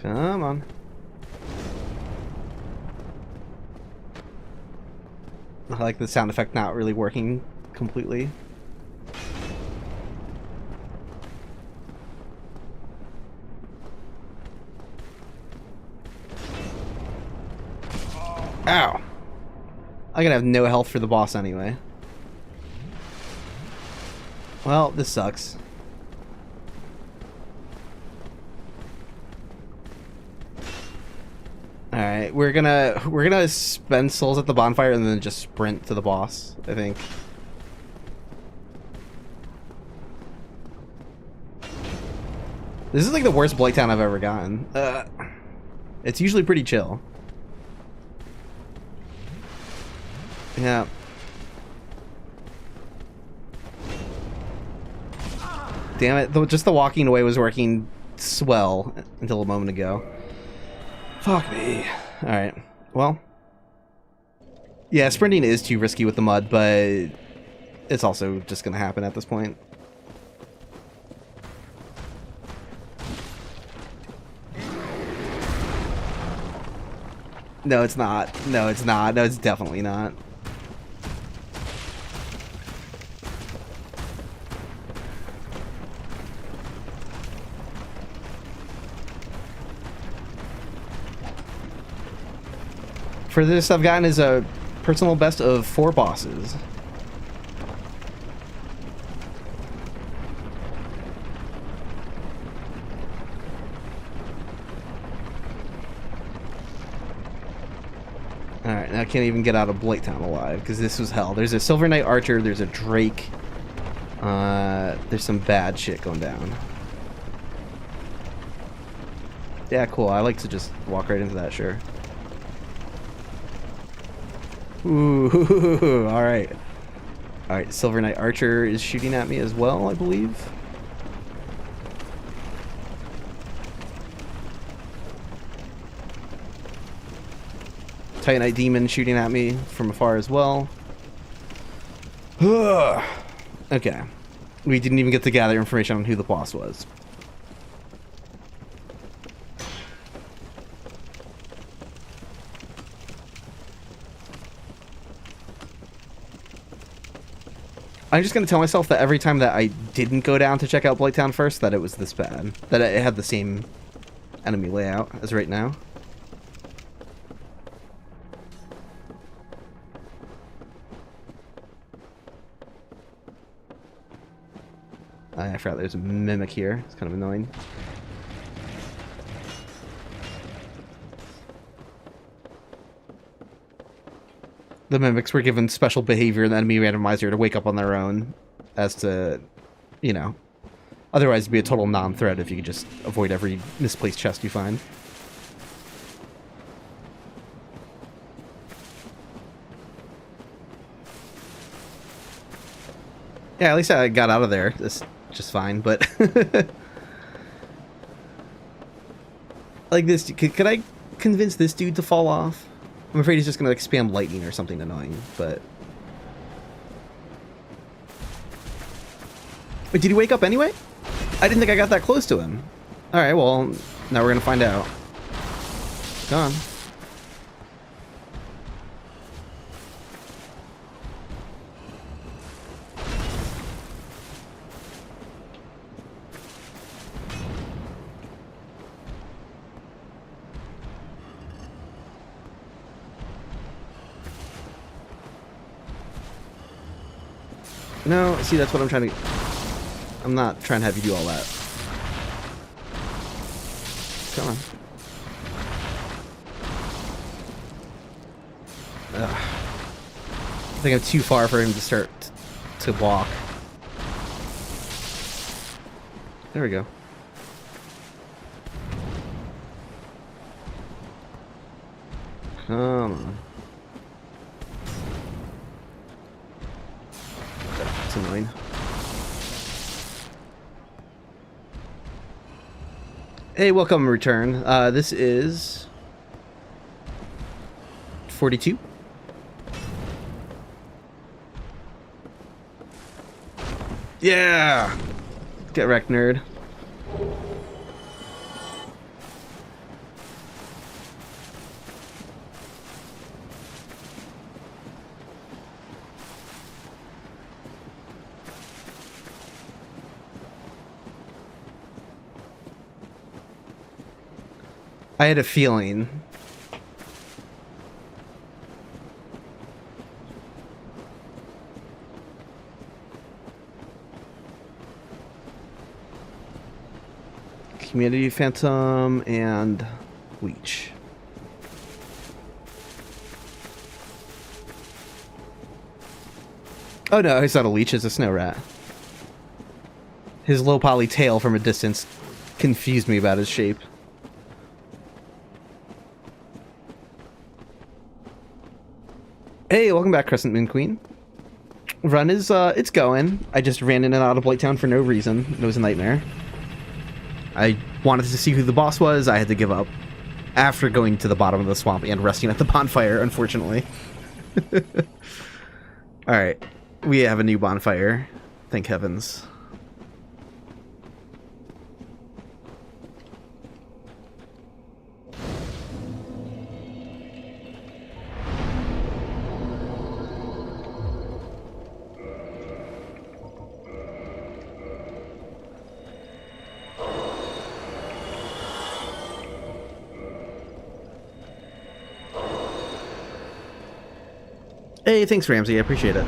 Come on. I like the sound effect not really working completely. Ow! I'm gonna have no health for the boss anyway. Well, this sucks. Alright, we're gonna spend souls at the bonfire and then just sprint to the boss, I think. This is like the worst Blighttown I've ever gotten. It's usually pretty chill. Yeah. Damn it, just the walking away was working swell until a moment ago. Fuck me. Alright. Well. Yeah, sprinting is too risky with the mud, but it's also just gonna happen at this point. No, it's not. No, it's not. No, it's definitely not. For this, I've gotten is a personal best of 4 bosses. Alright, now I can't even get out of Blighttown alive, because this was hell. There's a Silver Knight Archer, there's a Drake. There's some bad shit going down. Yeah, cool. I like to just walk right into that, sure. Ooh, alright. Alright, Silver Knight Archer is shooting at me as well, I believe. Titanite Demon shooting at me from afar as well. Okay. We didn't even get to gather information on who the boss was. I'm just going to tell myself that every time that I didn't go down to check out Blighttown first, that it was this bad. That it had the same enemy layout as right now. I forgot there's a mimic here. It's kind of annoying. The mimics were given special behavior in the Enemy Randomizer to wake up on their own as to, you know, otherwise it'd be a total non-threat if you could just avoid every misplaced chest you find. Yeah, at least I got out of there. That's just fine, but... like this, could I convince this dude to fall off? I'm afraid he's just gonna like spam lightning or something annoying, but... Wait, did he wake up anyway? I didn't think I got that close to him. Alright, well, now we're gonna find out. Come on. No, see, that's what I'm trying to... I'm not trying to have you do all that. Come on. Ugh. I think I'm too far for him to start to walk. There we go. Come on. That's annoying. Hey, welcome return. This is 42. Yeah! Get wrecked, nerd. I had a feeling. Community Phantom and Leech. Oh no, he's not a leech, it's a snow rat. His low poly tail from a distance confused me about his shape. Hey, welcome back, Crescent Moon Queen. Run is, it's going. I just ran in and out of Blighttown for no reason. It was a nightmare. I wanted to see who the boss was. I had to give up after going to the bottom of the swamp and resting at the bonfire, unfortunately. Alright, we have a new bonfire. Thank heavens. Hey, thanks, Ramsey. I appreciate it.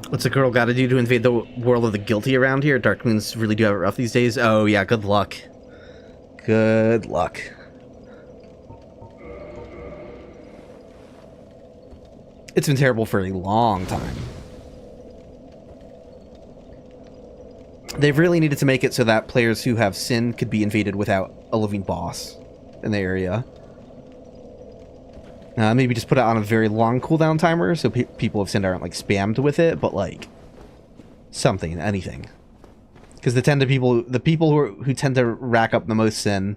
What's a girl got to do to invade the world of the guilty around here? Dark Moons really do have it rough these days. Oh, yeah, good luck. Good luck. It's been terrible for a long time. They've really needed to make it so that players who have sin could be invaded without a living boss. in the area. Maybe just put it on a very long cooldown timer so people of Sin aren't like spammed with it, but like something, anything. Because the people who tend to rack up the most Sin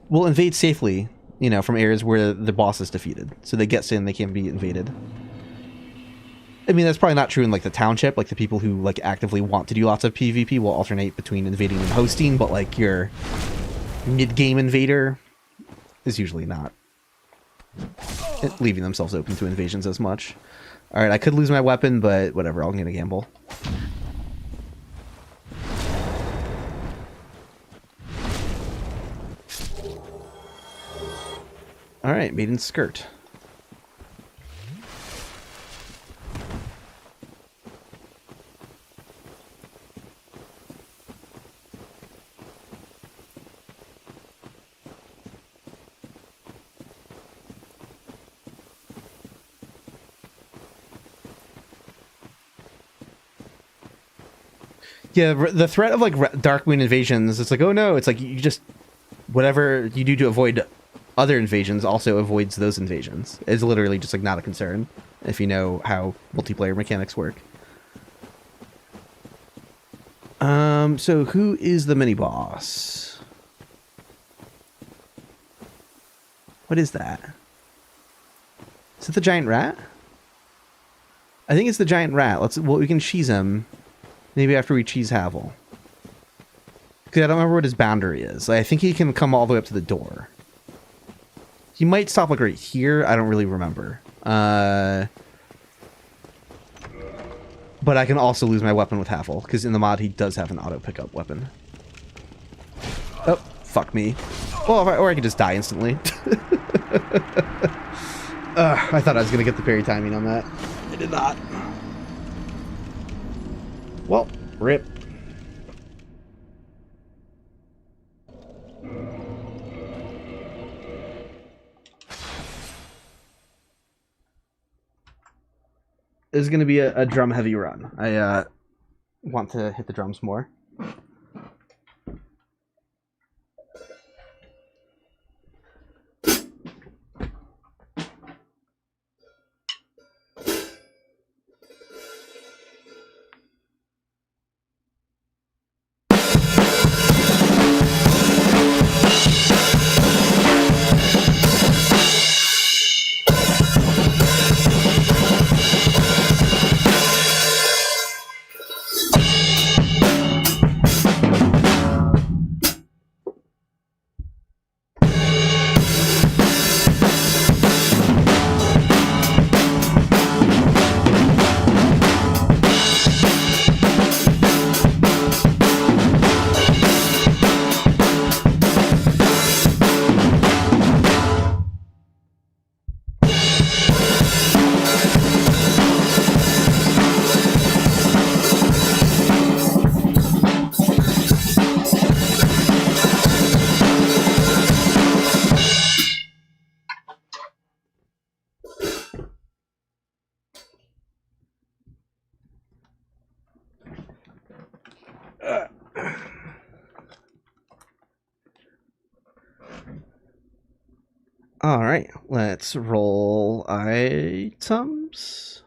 will invade safely, you know, from areas where the boss is defeated. So they get Sin, they can't be invaded. I mean, that's probably not true in like the township. Like the people who like actively want to do lots of PvP will alternate between invading and hosting, but like your mid-game invader is usually not leaving themselves open to invasions as much. Alright, I could lose my weapon, but whatever, I'm gonna gamble. Alright, maiden skirt. Yeah, the threat of like Darkmoon invasions, it's like, oh no, it's like you just, whatever you do to avoid other invasions also avoids those invasions. It's literally just like not a concern if you know how multiplayer mechanics work. So who is the mini boss? What is that? Is it the giant rat? I think it's the giant rat. Well, we can cheese him. Maybe after we cheese Havel. Because I don't remember what his boundary is. I think he can come all the way up to the door. He might stop like right here. I don't really remember. But I can also lose my weapon with Havel. Because in the mod, he does have an auto pickup weapon. Oh, fuck me. Well, or I could just die instantly. I thought I was going to get the parry timing on that. I did not. Well, rip. This is going to be a drum heavy run. I want to hit the drums more. All right, let's roll items.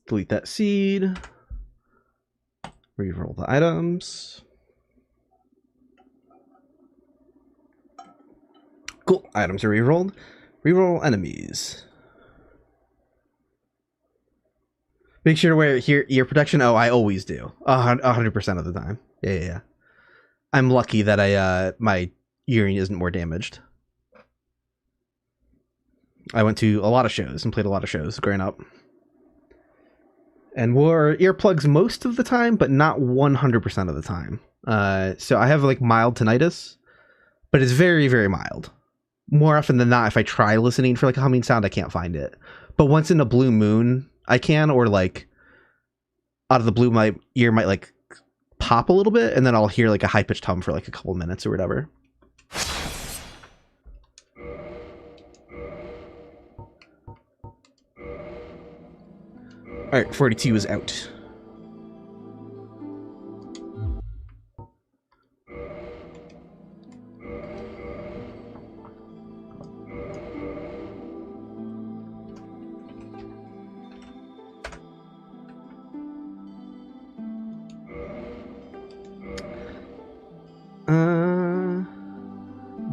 Delete that seed. Reroll the items. Cool, items are rerolled. Reroll enemies. Make sure to wear ear protection. Oh, I always do. 100% of the time. Yeah. I'm lucky that my hearing isn't more damaged. I went to a lot of shows and played a lot of shows growing up. And wore earplugs most of the time, but not 100% of the time. So I have like mild tinnitus, but it's very, very mild. More often than not, if I try listening for like a humming sound, I can't find it. But once in a blue moon, I can, or like out of the blue, my ear might like pop a little bit, and then I'll hear like a high-pitched hum for like a couple minutes or whatever. All right, 42 is out.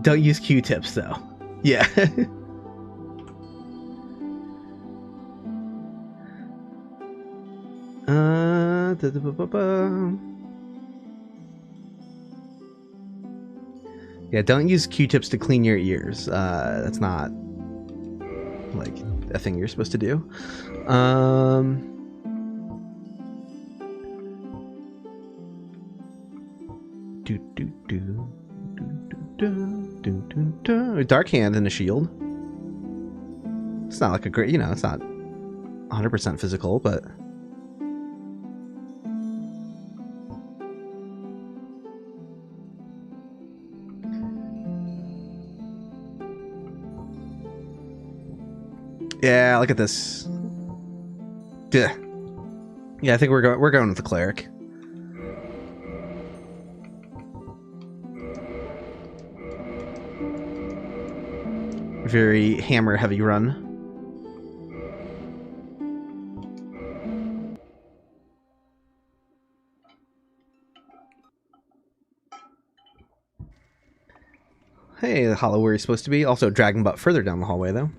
Don't use Q-tips though. Yeah. Yeah, don't use Q-tips to clean your ears. That's not like a thing you're supposed to do. A dark hand and a shield. It's not like a great, it's not 100% physical, but yeah, look at this. Yeah, I think we're going with the cleric. Very hammer heavy run. Hey, the hollow where he's supposed to be. Also, dragon butt further down the hallway though.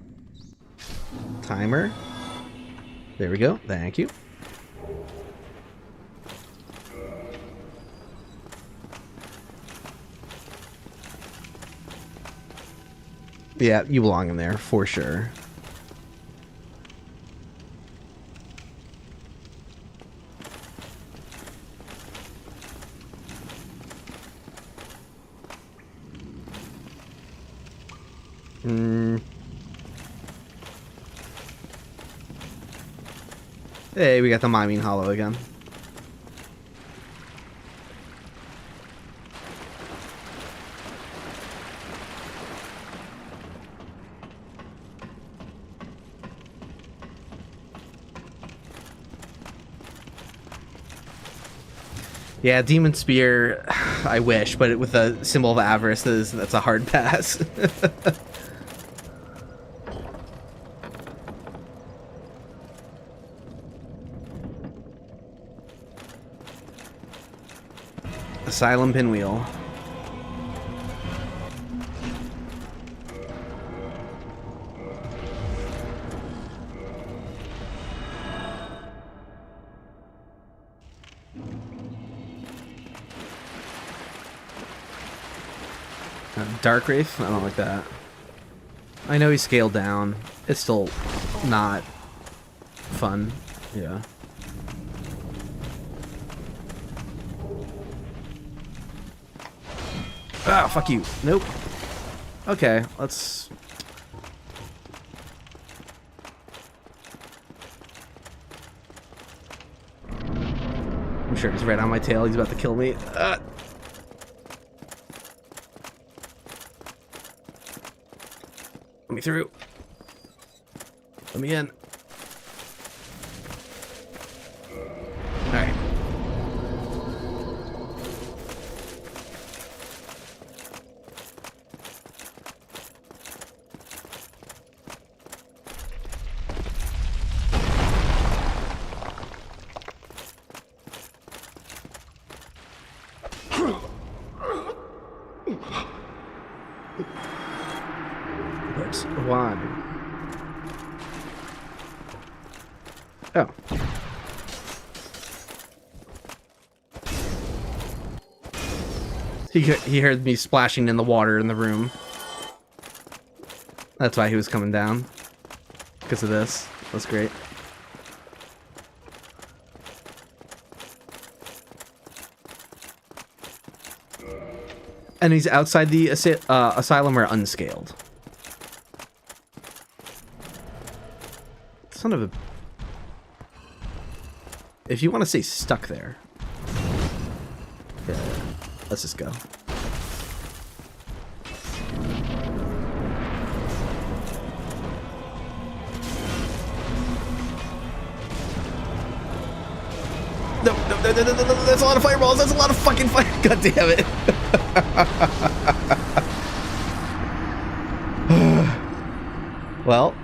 Timer. There we go. Thank you. Yeah, you belong in there for sure. Hey, we got the miming hollow again. Yeah, Demon Spear, I wish, but with a symbol of avarice, that's a hard pass. Asylum Pinwheel. Dark Wraith? I don't like that. I know he's scaled down. It's still not fun. Yeah. Ah, fuck you. Nope. Okay, let's... I'm sure he's right on my tail. He's about to kill me. Let me through. Let me in. Alright. Why? Oh. He heard me splashing in the water in the room. That's why he was coming down. Because of this. That's great. And he's outside the asylum or unscaled. Son of a... If you want to stay stuck there. Yeah, let's just go. No, that's a lot of fireballs. That's a lot of fucking fire. God damn it. Well,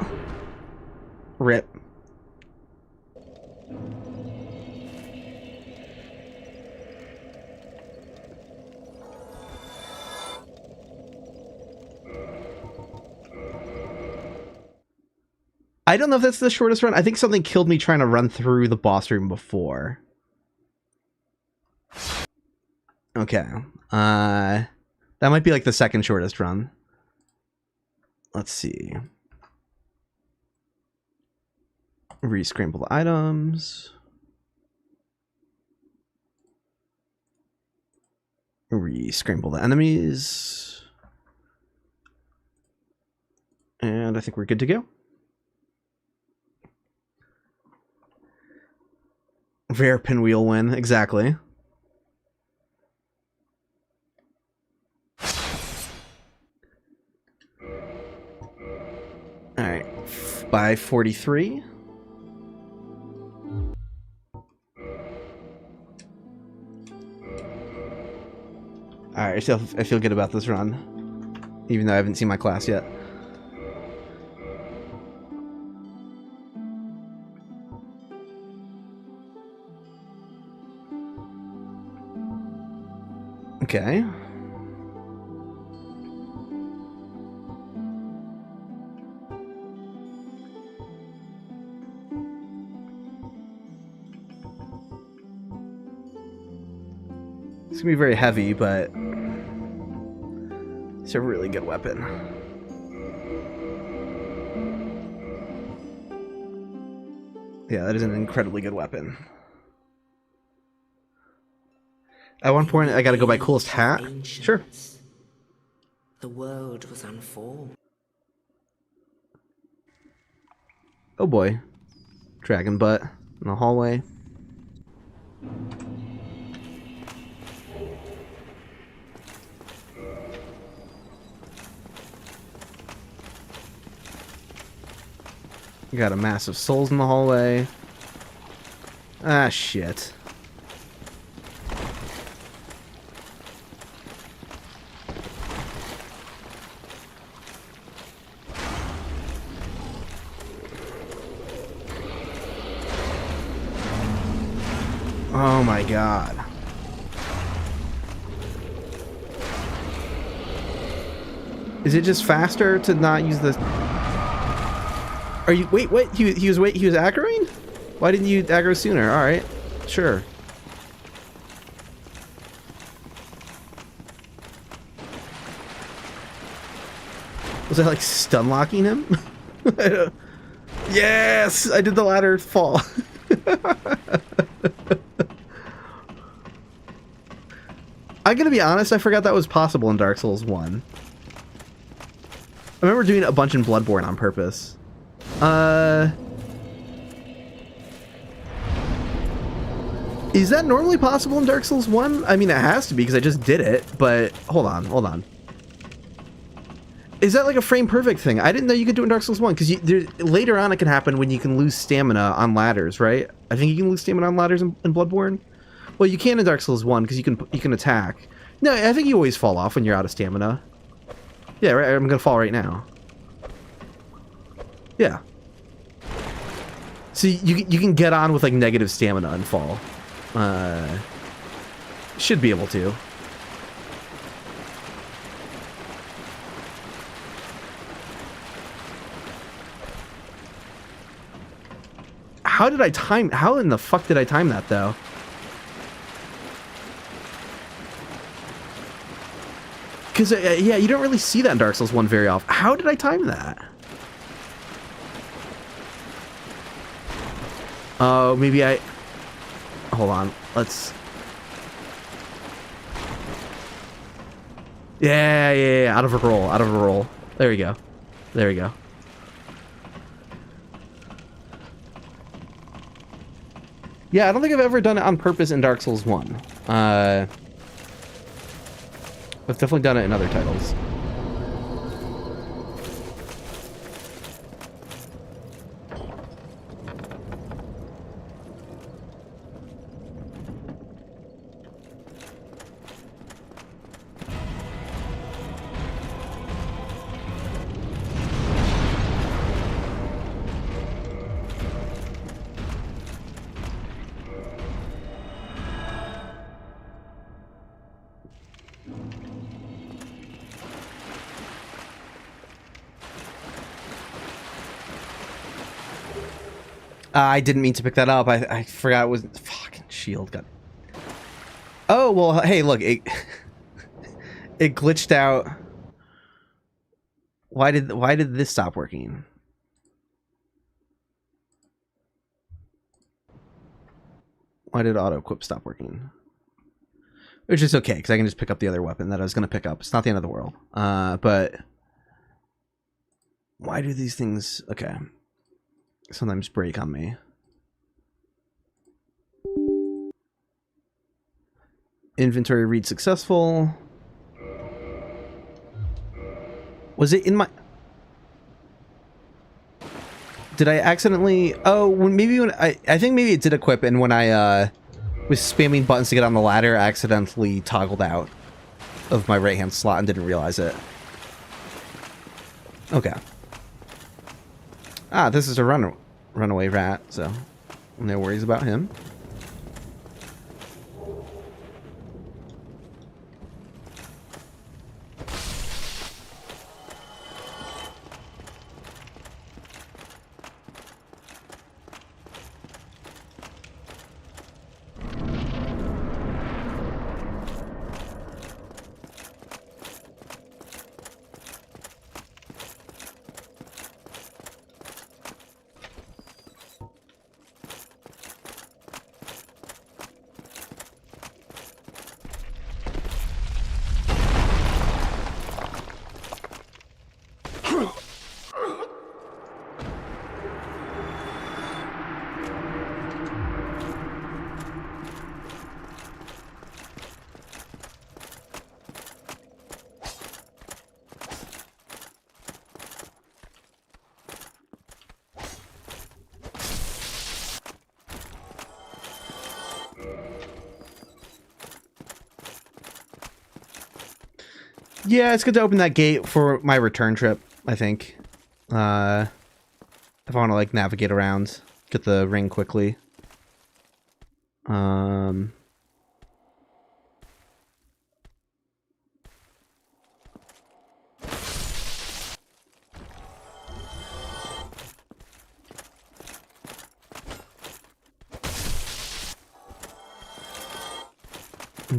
rip. I don't know if that's the shortest run. I think something killed me trying to run through the boss room before. Okay. That might be like the second shortest run. Let's see. Re-scramble the items. Re-scramble the enemies. And I think we're good to go. Rare pinwheel win, exactly. Alright, by 43. Alright, I feel good about this run. Even though I haven't seen my class yet. Okay. It's gonna be very heavy, but it's a really good weapon. Yeah, that is an incredibly good weapon. At one point, I gotta go by coolest hat. Sure. The world was unformed. Oh boy. Dragon butt in the hallway. Got a massive souls in the hallway. Ah, shit. Oh my god. Is it just faster to not use the... Are you... Wait, what? He was aggroing? Why didn't you aggro sooner? Alright. Sure. Was that like stun locking him? Yes! I did the ladder fall. I'm gonna be honest, I forgot that was possible in Dark Souls 1. I remember doing a bunch in Bloodborne on purpose. Is that normally possible in Dark Souls 1? I mean, it has to be because I just did it, but hold on. Is that like a frame perfect thing? I didn't know you could do it in Dark Souls 1 because later on it can happen when you can lose stamina on ladders, right? I think you can lose stamina on ladders in Bloodborne. Well, you can in Dark Souls 1 because you can attack. No, I think you always fall off when you're out of stamina. Yeah, right, I'm gonna fall right now. Yeah. So you can get on with like negative stamina and fall. Should be able to. How in the fuck did I time that though? Because, yeah, you don't really see that in Dark Souls 1 very often. How did I time that? Oh, maybe I... Hold on. Let's... Yeah. Out of a roll. There we go. Yeah, I don't think I've ever done it on purpose in Dark Souls 1. I've definitely done it in other titles. I didn't mean to pick that up. I forgot it was fucking shield. God. Oh well, hey, look, it it glitched out. Why did this stop working? Why did AutoEquip stop working? Which is okay, because I can just pick up the other weapon that I was going to pick up. It's not the end of the world. But why do these things... Okay. Sometimes break on me. Inventory read successful. Was it in my... Did I accidentally... Oh, maybe when I think maybe it did equip, and when I was spamming buttons to get on the ladder, I accidentally toggled out of my right-hand slot and didn't realize it. Okay. Ah, this is a runaway rat, so no worries about him. Yeah, it's good to open that gate for my return trip, I think. If I want to, like, navigate around, get the ring quickly.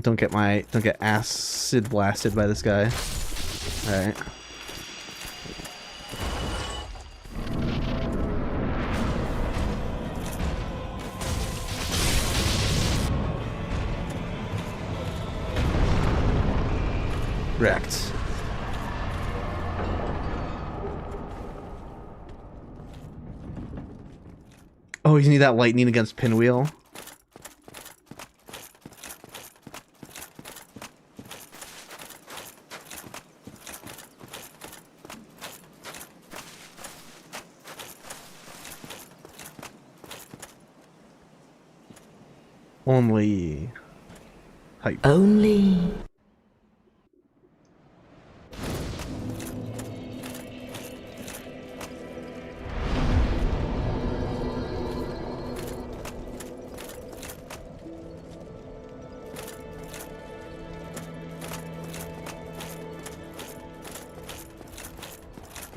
Don't get acid blasted by this guy. All right. Wrecked. Oh, you need that lightning against pinwheel. Only hype. Only.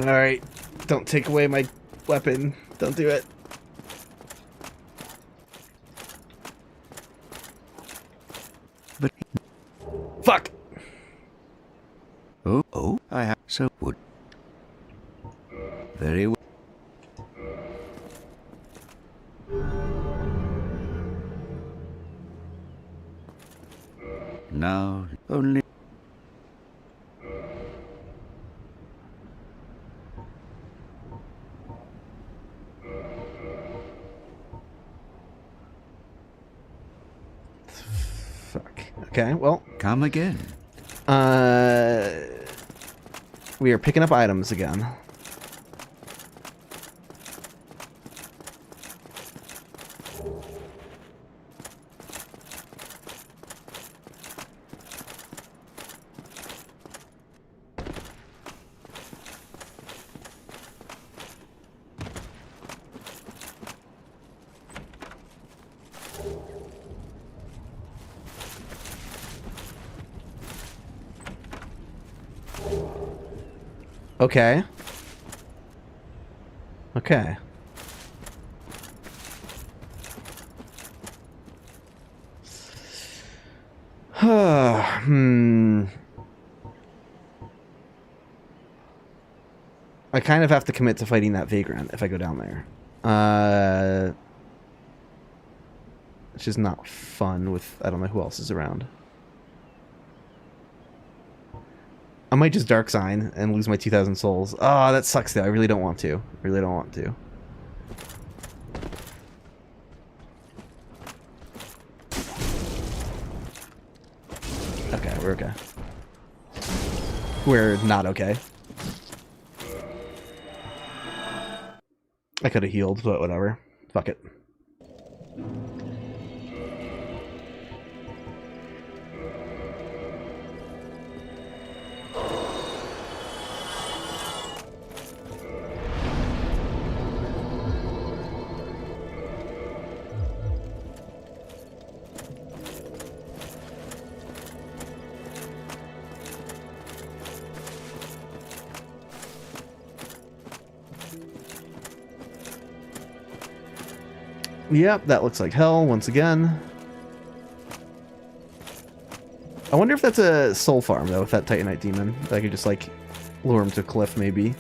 All right, don't take away my weapon. Don't do it. But Fuck. oh, I have so would. Very well. Now only. Okay, well, Come again. we are picking up items again. Okay. Okay. I kind of have to commit to fighting that vagrant if I go down there. Which is not fun with... I don't know who else is around. I might just Dark Sign and lose my 2,000 souls. Oh, that sucks though. I really don't want to. I really don't want to. Okay, we're okay. We're not okay. I could have healed, but whatever. Fuck it. Yep, that looks like hell once again. I wonder if that's a soul farm, though, with that Titanite demon. That I could just, like, lure him to a cliff, maybe.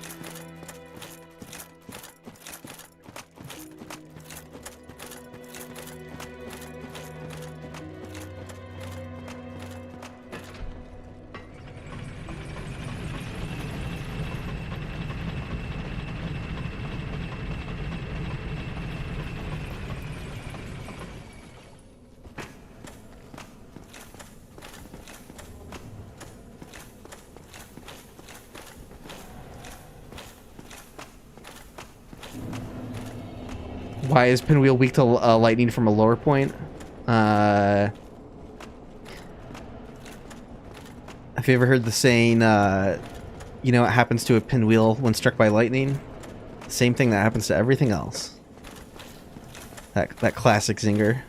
Why is Pinwheel weak to lightning from a lower point? Have you ever heard the saying, you know what happens to a pinwheel when struck by lightning? Same thing that happens to everything else. That classic zinger.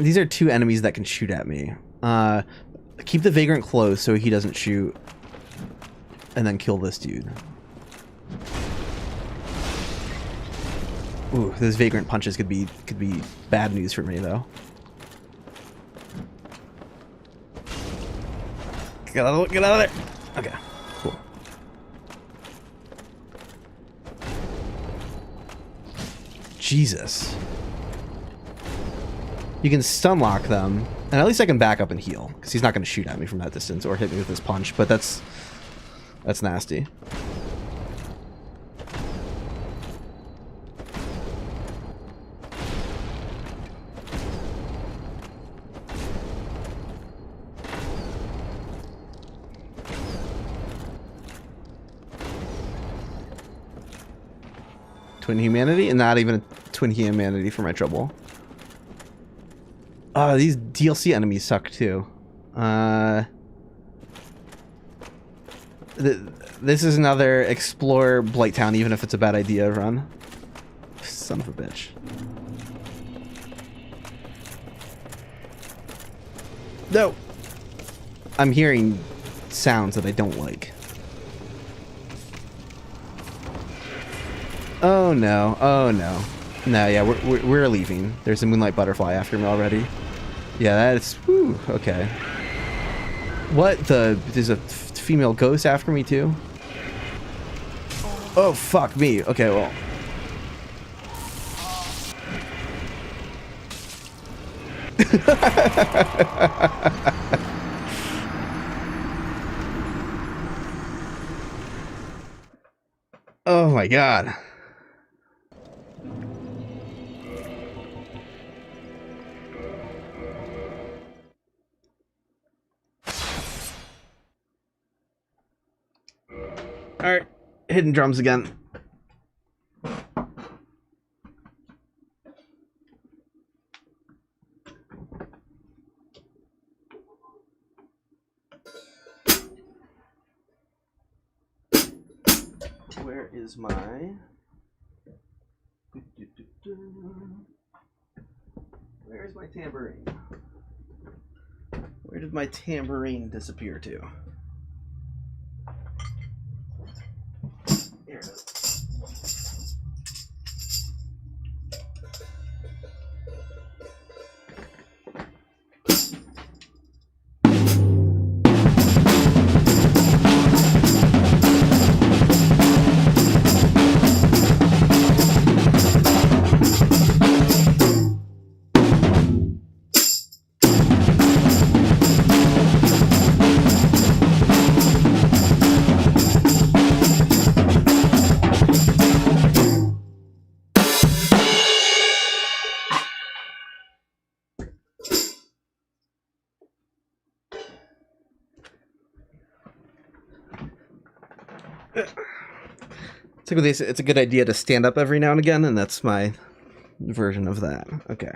These are two enemies that can shoot at me. Keep the Vagrant close so he doesn't shoot. And then kill this dude. Ooh, those Vagrant punches could be bad news for me, though. Get out of there! Okay, cool. Jesus. You can stun lock them, and at least I can back up and heal, because he's not going to shoot at me from that distance or hit me with his punch, but that's nasty. Twin humanity? And not even a twin humanity for my trouble. These DLC enemies suck too. This is another explore Blighttown, even if it's a bad idea run. Son of a bitch. No! I'm hearing sounds that I don't like. Oh no, oh no. No, yeah, we're leaving. There's a moonlight butterfly after me already. Yeah, that's... Whew, okay. What the... There's a female ghost after me, too? Oh, fuck me. Okay, well... Oh my god. Alright, hidden drums again. is my... Where's my tambourine? Where did my tambourine disappear to? Here it is. It's like they say, it's a good idea to stand up every now and again, and that's my version of that. Okay.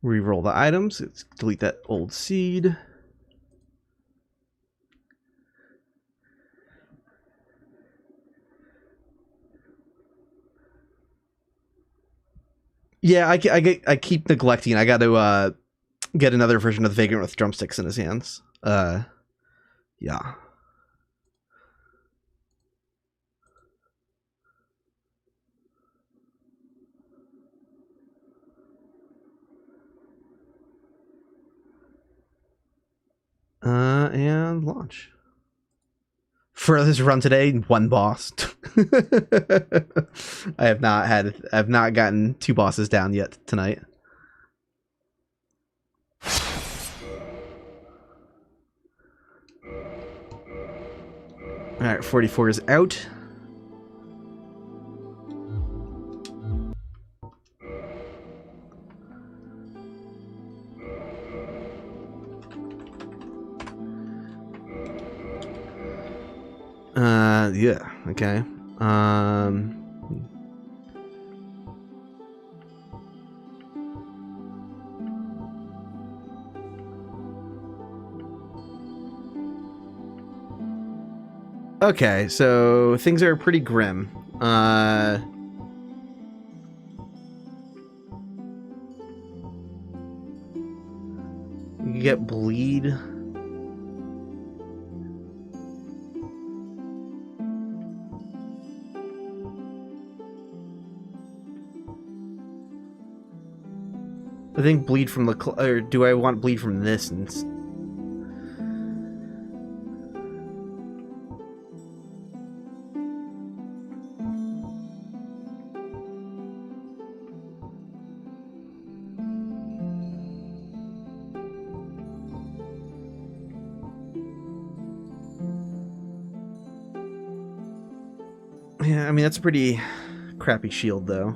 Reroll the items. Let's delete that old seed. Yeah, I keep neglecting. I got to get another version of the Vagrant with drumsticks in his hands. Yeah. And launch. For this run today, one boss. I've not gotten 2 bosses down yet tonight. Alright, 44 is out. Yeah, okay. Okay, so things are pretty grim. You get bleed. I think bleed from the or do I want bleed from this? Yeah, I mean that's a pretty crappy shield though.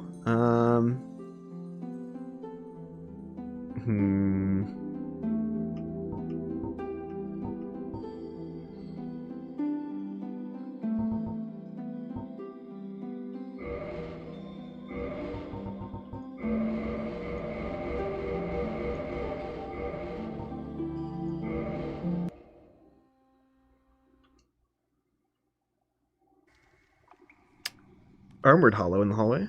Armored hollow in the hallway.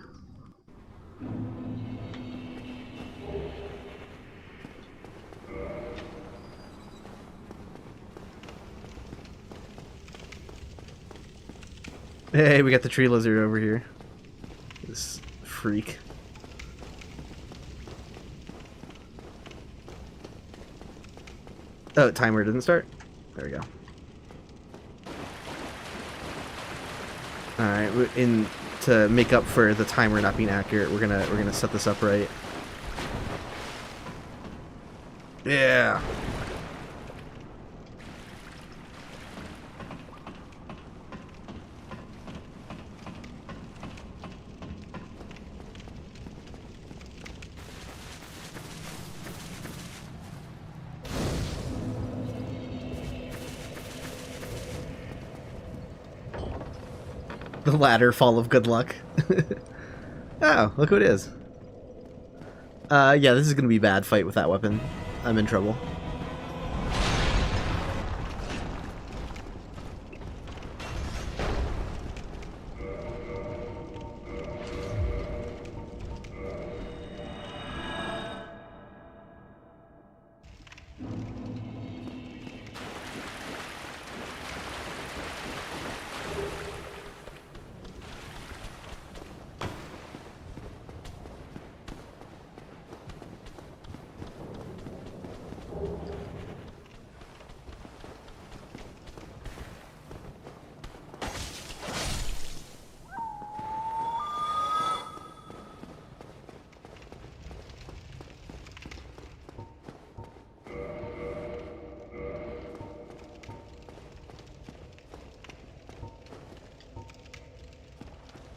Hey, we got the tree lizard over here. This freak. Oh, timer didn't start? There we go. Alright, to make up for the timer not being accurate, we're gonna set this up right. Yeah. The ladder fall of good luck. Oh, look who it is. Yeah, this is gonna be a bad fight with that weapon. I'm in trouble.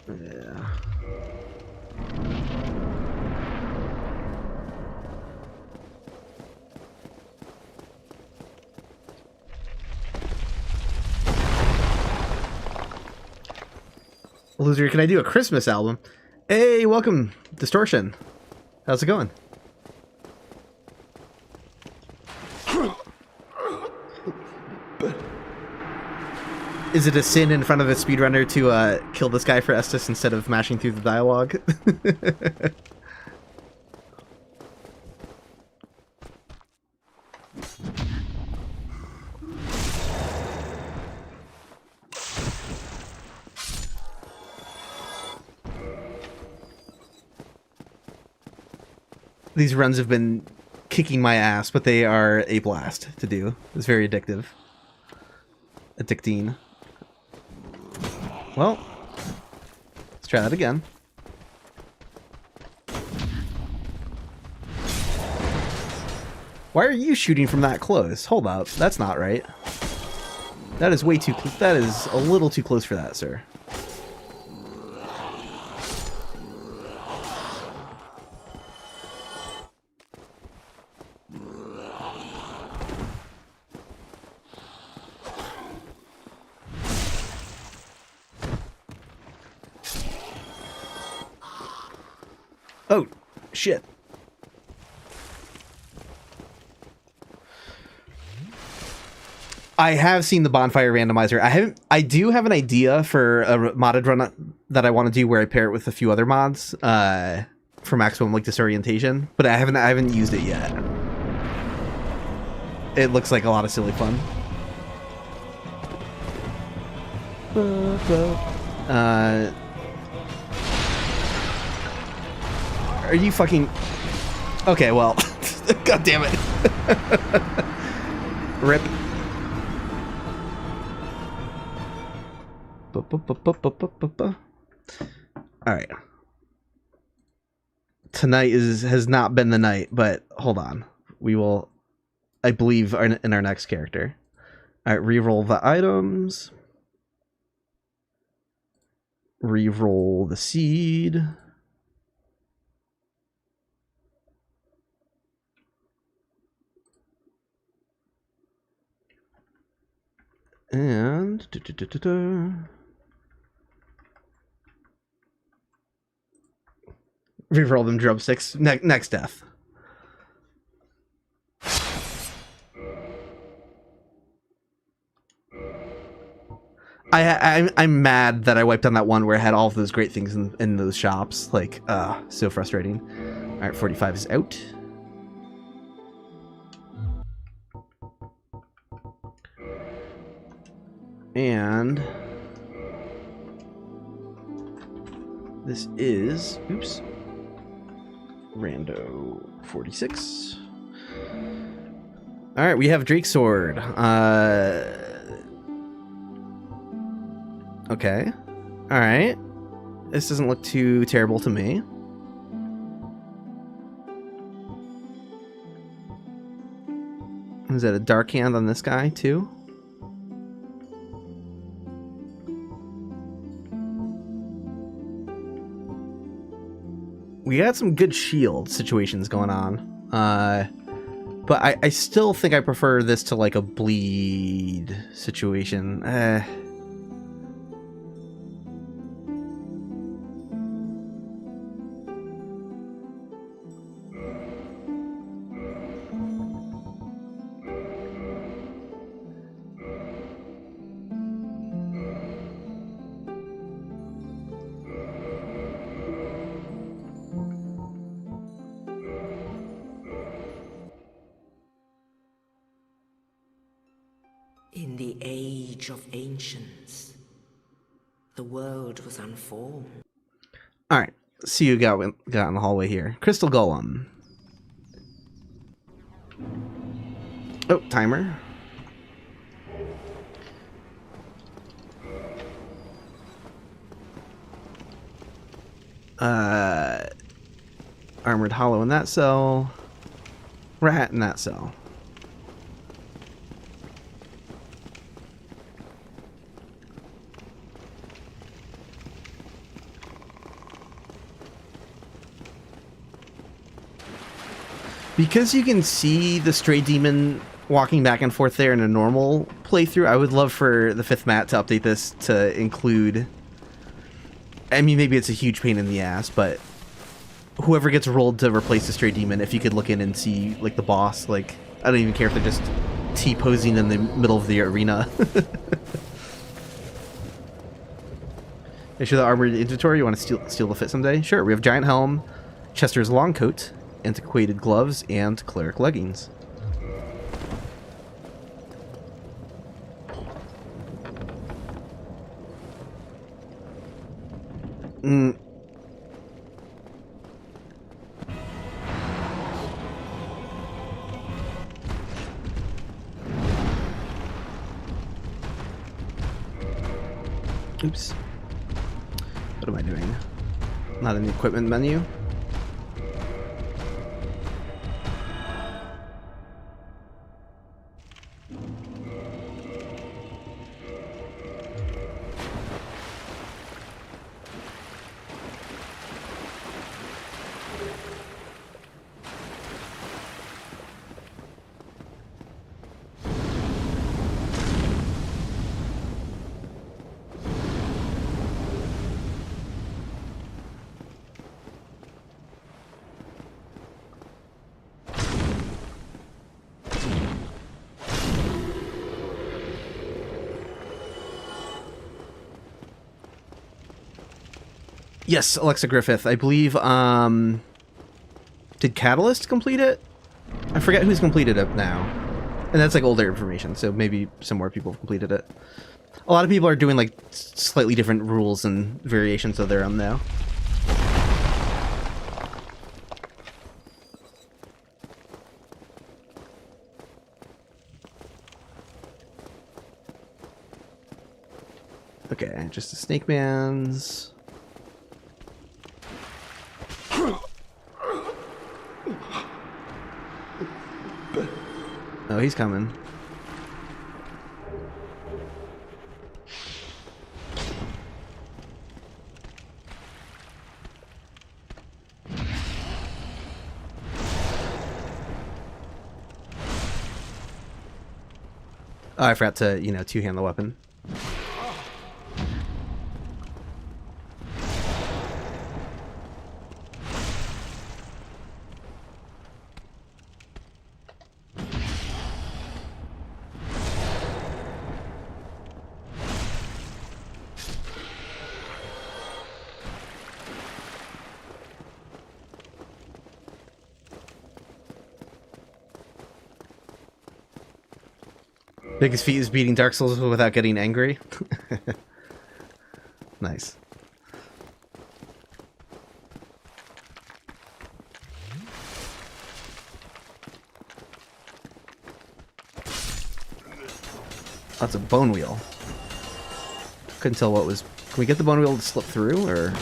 Yeah. Loser, can I do a Christmas album? Hey, welcome, Distortion. How's it going? Is it a sin in front of a speedrunner to kill this guy for Estus instead of mashing through the dialogue? These runs have been kicking my ass, but they are a blast to do. It's very addictive. Addicting. Well, let's try that again. Why are you shooting from that close? Hold up, that's not right. That is way too. That is a little too close for that, sir. Oh, shit. I have seen the bonfire randomizer. I do have an idea for a modded run that I want to do where I pair it with a few other mods for maximum like disorientation, but I haven't used it yet. It looks like a lot of silly fun. Are you fucking... Okay, well... God damn it. Rip. Alright. Tonight has not been the night, but hold on. We will, I believe, in our next character. Alright, reroll the items. Reroll the seed. And reroll them drumsticks. Next death. I'm mad that I wiped on that one where I had all of those great things in those shops. Like, so frustrating. All right, 45 is out. And this is, oops, Rando 46. All right, we have Drake's Sword. Okay. All right. This doesn't look too terrible to me. Is that a dark hand on this guy too? We got some good shield situations going on. But I still think I prefer this to like a bleed situation. In the age of ancients, the world was unformed. All right, see you got in the hallway here. Crystal Golem. Oh, timer. Armored Hollow in that cell. Rat in that cell. Because you can see the stray demon walking back and forth there in a normal playthrough, I would love for the 5th mat to update this to include... I mean, maybe it's a huge pain in the ass, but whoever gets rolled to replace the stray demon, if you could look in and see, like, the boss, like, I don't even care if they're just T-posing in the middle of the arena. Make sure the armored inventory, you want to steal the fit someday? Sure, we have giant helm, Chester's long coat, antiquated gloves, and cleric leggings. Oops. What am I doing? Not in the equipment menu. Yes, Alexa Griffith. I believe, did Catalyst complete it? I forget who's completed it now. And that's like older information, so maybe some more people have completed it. A lot of people are doing like slightly different rules and variations of their own now. Okay, just the Snake Man's. Oh, he's coming. Oh, I forgot to, two-hand the weapon. Biggest feat is beating Dark Souls without getting angry. Nice. That's a bone wheel. Couldn't tell what was... Can we get the bone wheel to slip through, or...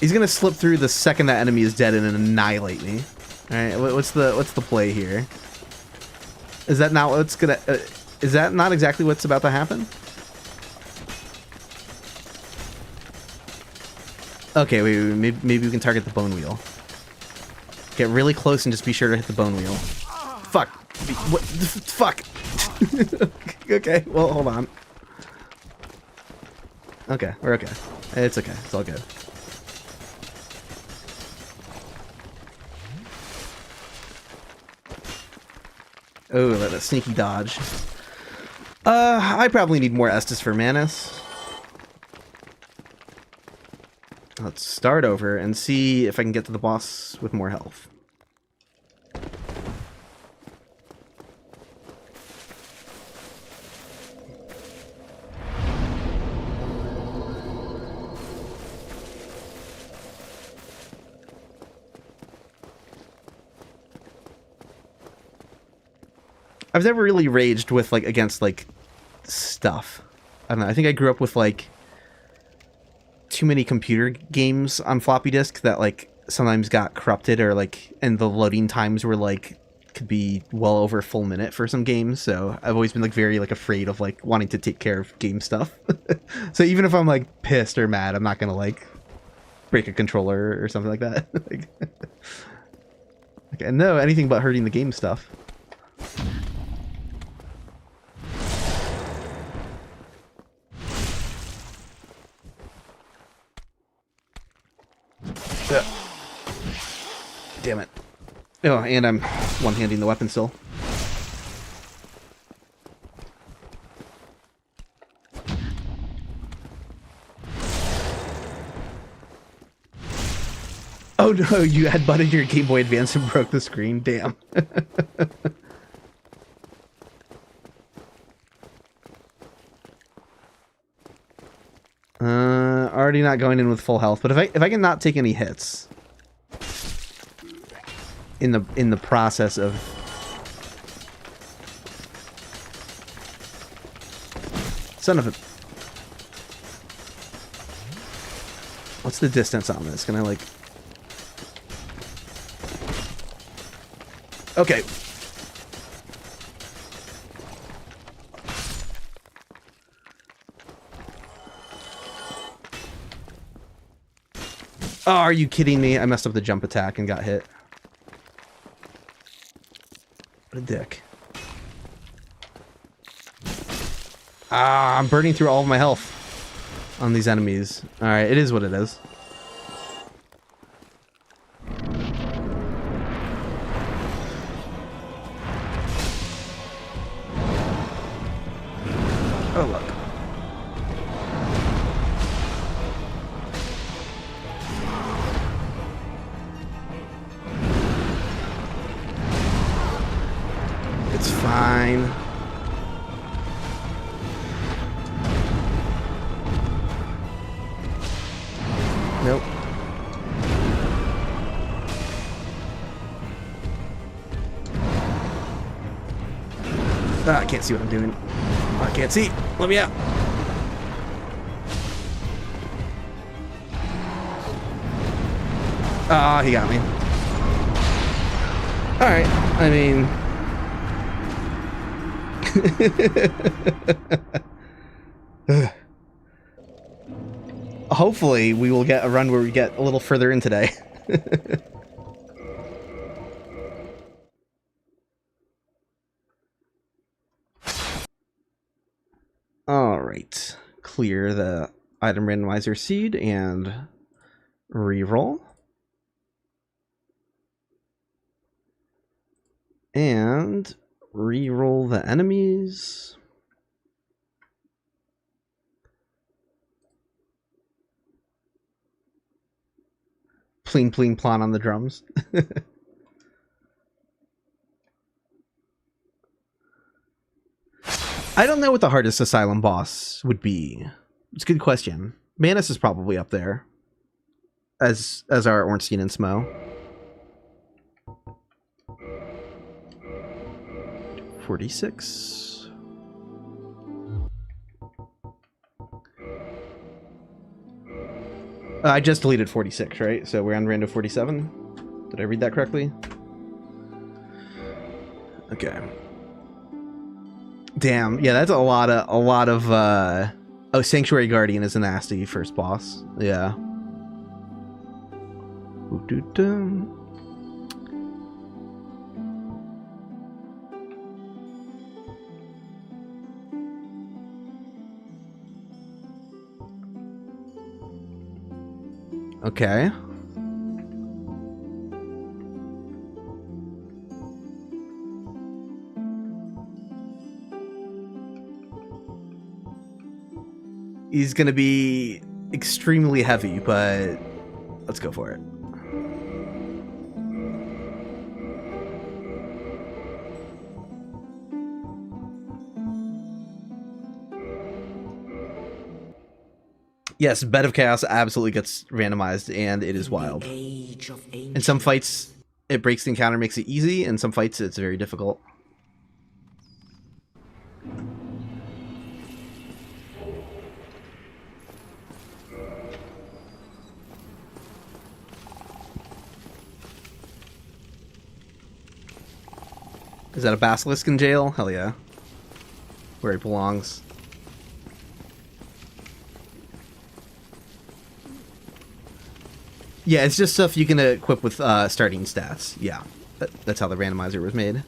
He's gonna slip through the second that enemy is dead and annihilate me. All right, what's the play here? Is that not what's gonna? Is that not exactly what's about to happen? Okay, wait, maybe we can target the bone wheel. Get really close and just be sure to hit the bone wheel. Fuck. What? Fuck. Okay, well, hold on. Okay, we're okay. It's okay. It's all good. Oh, that sneaky dodge. I probably need more Estus for Manus. Let's start over and see if I can get to the boss with more health. I've never really raged with, like, against, like, stuff. I don't know, I think I grew up with, like, too many computer games on floppy disk that, like, sometimes got corrupted or, like, and the loading times were, like, could be well over a full minute for some games, so I've always been like very like afraid of like wanting to take care of game stuff. So even if I'm like pissed or mad, I'm not gonna like break a controller or something like that. Like, okay, no, anything but hurting the game stuff. Damn it. Oh, and I'm one-handing the weapon still. Oh no, you had butted your Game Boy Advance and broke the screen. Damn. Already not going in with full health, but if I can not take any hits in the process of son of a, what's the distance on this? Can I like, okay. Oh, are you kidding me? I messed up the jump attack and got hit. What a dick. Ah, I'm burning through all of my health on these enemies. Alright, it is what it is. Oh, look. It's fine. Nope. Ah, I can't see what I'm doing. I can't see. Let me out. Ah, he got me. Alright, I mean... Hopefully we will get a run where we get a little further in today. Alright. Clear the item randomizer seed and reroll. And reroll the enemies. Pling pling plon on the drums. I don't know what the hardest Asylum boss would be. It's a good question. Manus is probably up there. As are Ornstein and Smo. 46. I just deleted 46, right? So we're on rando 47. Did I read that correctly? Okay. Damn, yeah, that's a lot of oh, Sanctuary Guardian is a nasty first boss. Yeah. Okay. He's gonna be extremely heavy, but let's go for it. Yes, Bed of Chaos absolutely gets randomized, and it is wild. In some fights, it breaks the encounter, makes it easy. In some fights, it's very difficult. Is that a basilisk in jail? Hell yeah. Where he belongs. Yeah, it's just stuff you can equip with starting stats. Yeah, that's how the randomizer was made.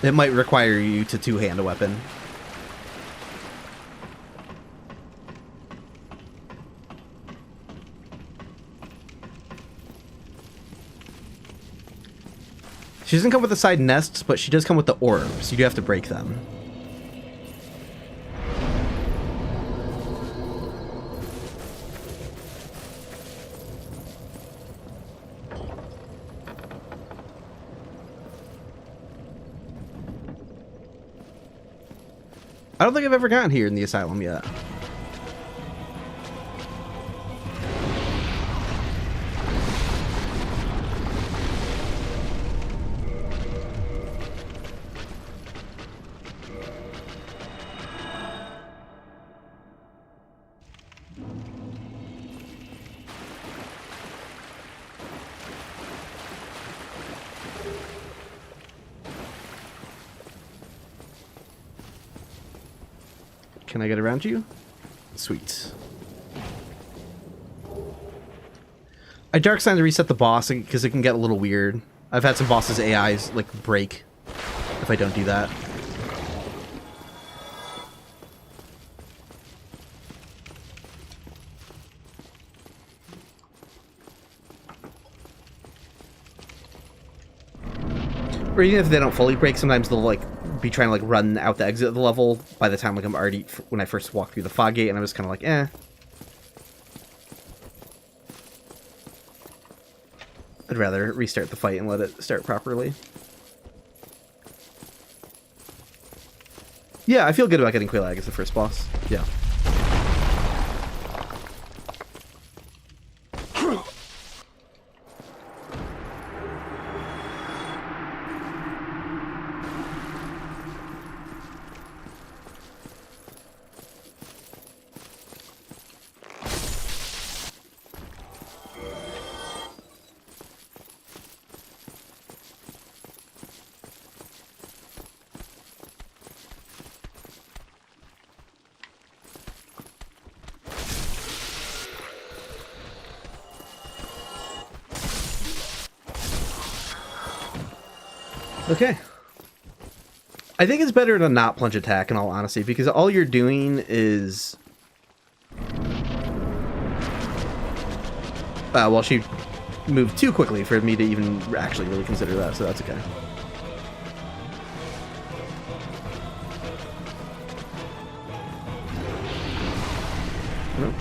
It might require you to two-hand a weapon. She doesn't come with the side nests, but she does come with the orbs. You do have to break them. I don't think I've ever gotten here in the asylum yet. Can I get around you? Sweet. I dark sign to reset the boss because it can get a little weird. I've had some bosses' AIs like break if I don't do that. Or even if they don't fully break, sometimes they'll like be trying to like run out the exit of the level by the time like I'm already when I first walked through the fog gate, and I was kind of like, eh. I'd rather restart the fight and let it start properly. Yeah, I feel good about getting Quelaag as the first boss. Yeah. Okay. I think it's better to not plunge attack, in all honesty, because all you're doing is... well, she moved too quickly for me to even actually really consider that, so that's okay. Nope.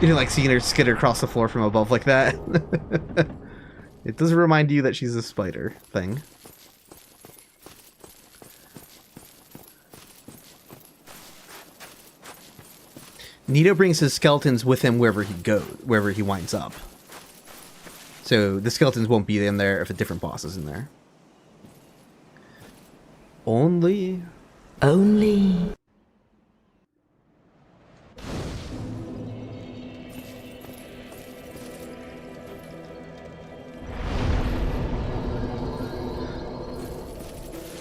You know, like seeing her skitter across the floor from above like that. It does remind you that she's a spider thing. Nito brings his skeletons with him wherever he goes, wherever he winds up. So the skeletons won't be in there if a different boss is in there. Only.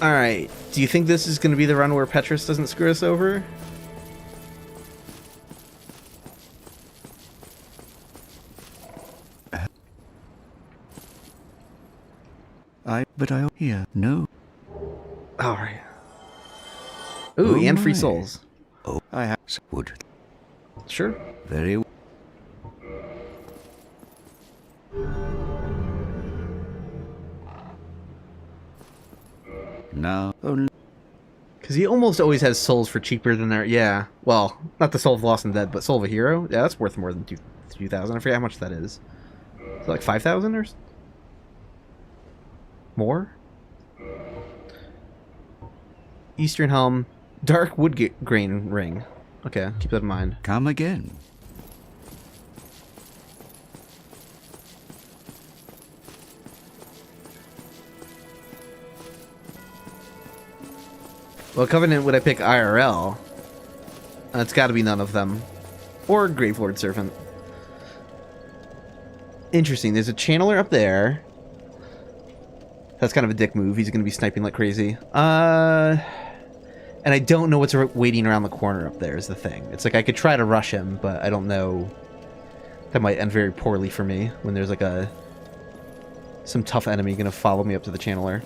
Alright, do you think this is going to be the run where Petrus doesn't screw us over? Yeah, no. Alright. Ooh, and free souls. Oh, I have wood. Sure. Very well. Now, only. Because he almost always has souls for cheaper than their... Yeah. Well, not the Soul of the Lost and Dead, but Soul of a Hero? Yeah, that's worth more than 2,000. I forget how much that is. Is it like 5,000 or... more? Eastern Helm. Dark Wood Grain Ring. Okay, keep that in mind. Come again. Well, Covenant would I pick IRL? It's got to be none of them. Or Gravelord Servant. Interesting. There's a channeler up there. That's kind of a dick move. He's going to be sniping like crazy. And I don't know what's waiting around the corner up there is the thing. It's like I could try to rush him, but I don't know. That might end very poorly for me when there's like some tough enemy going to follow me up to the channeler.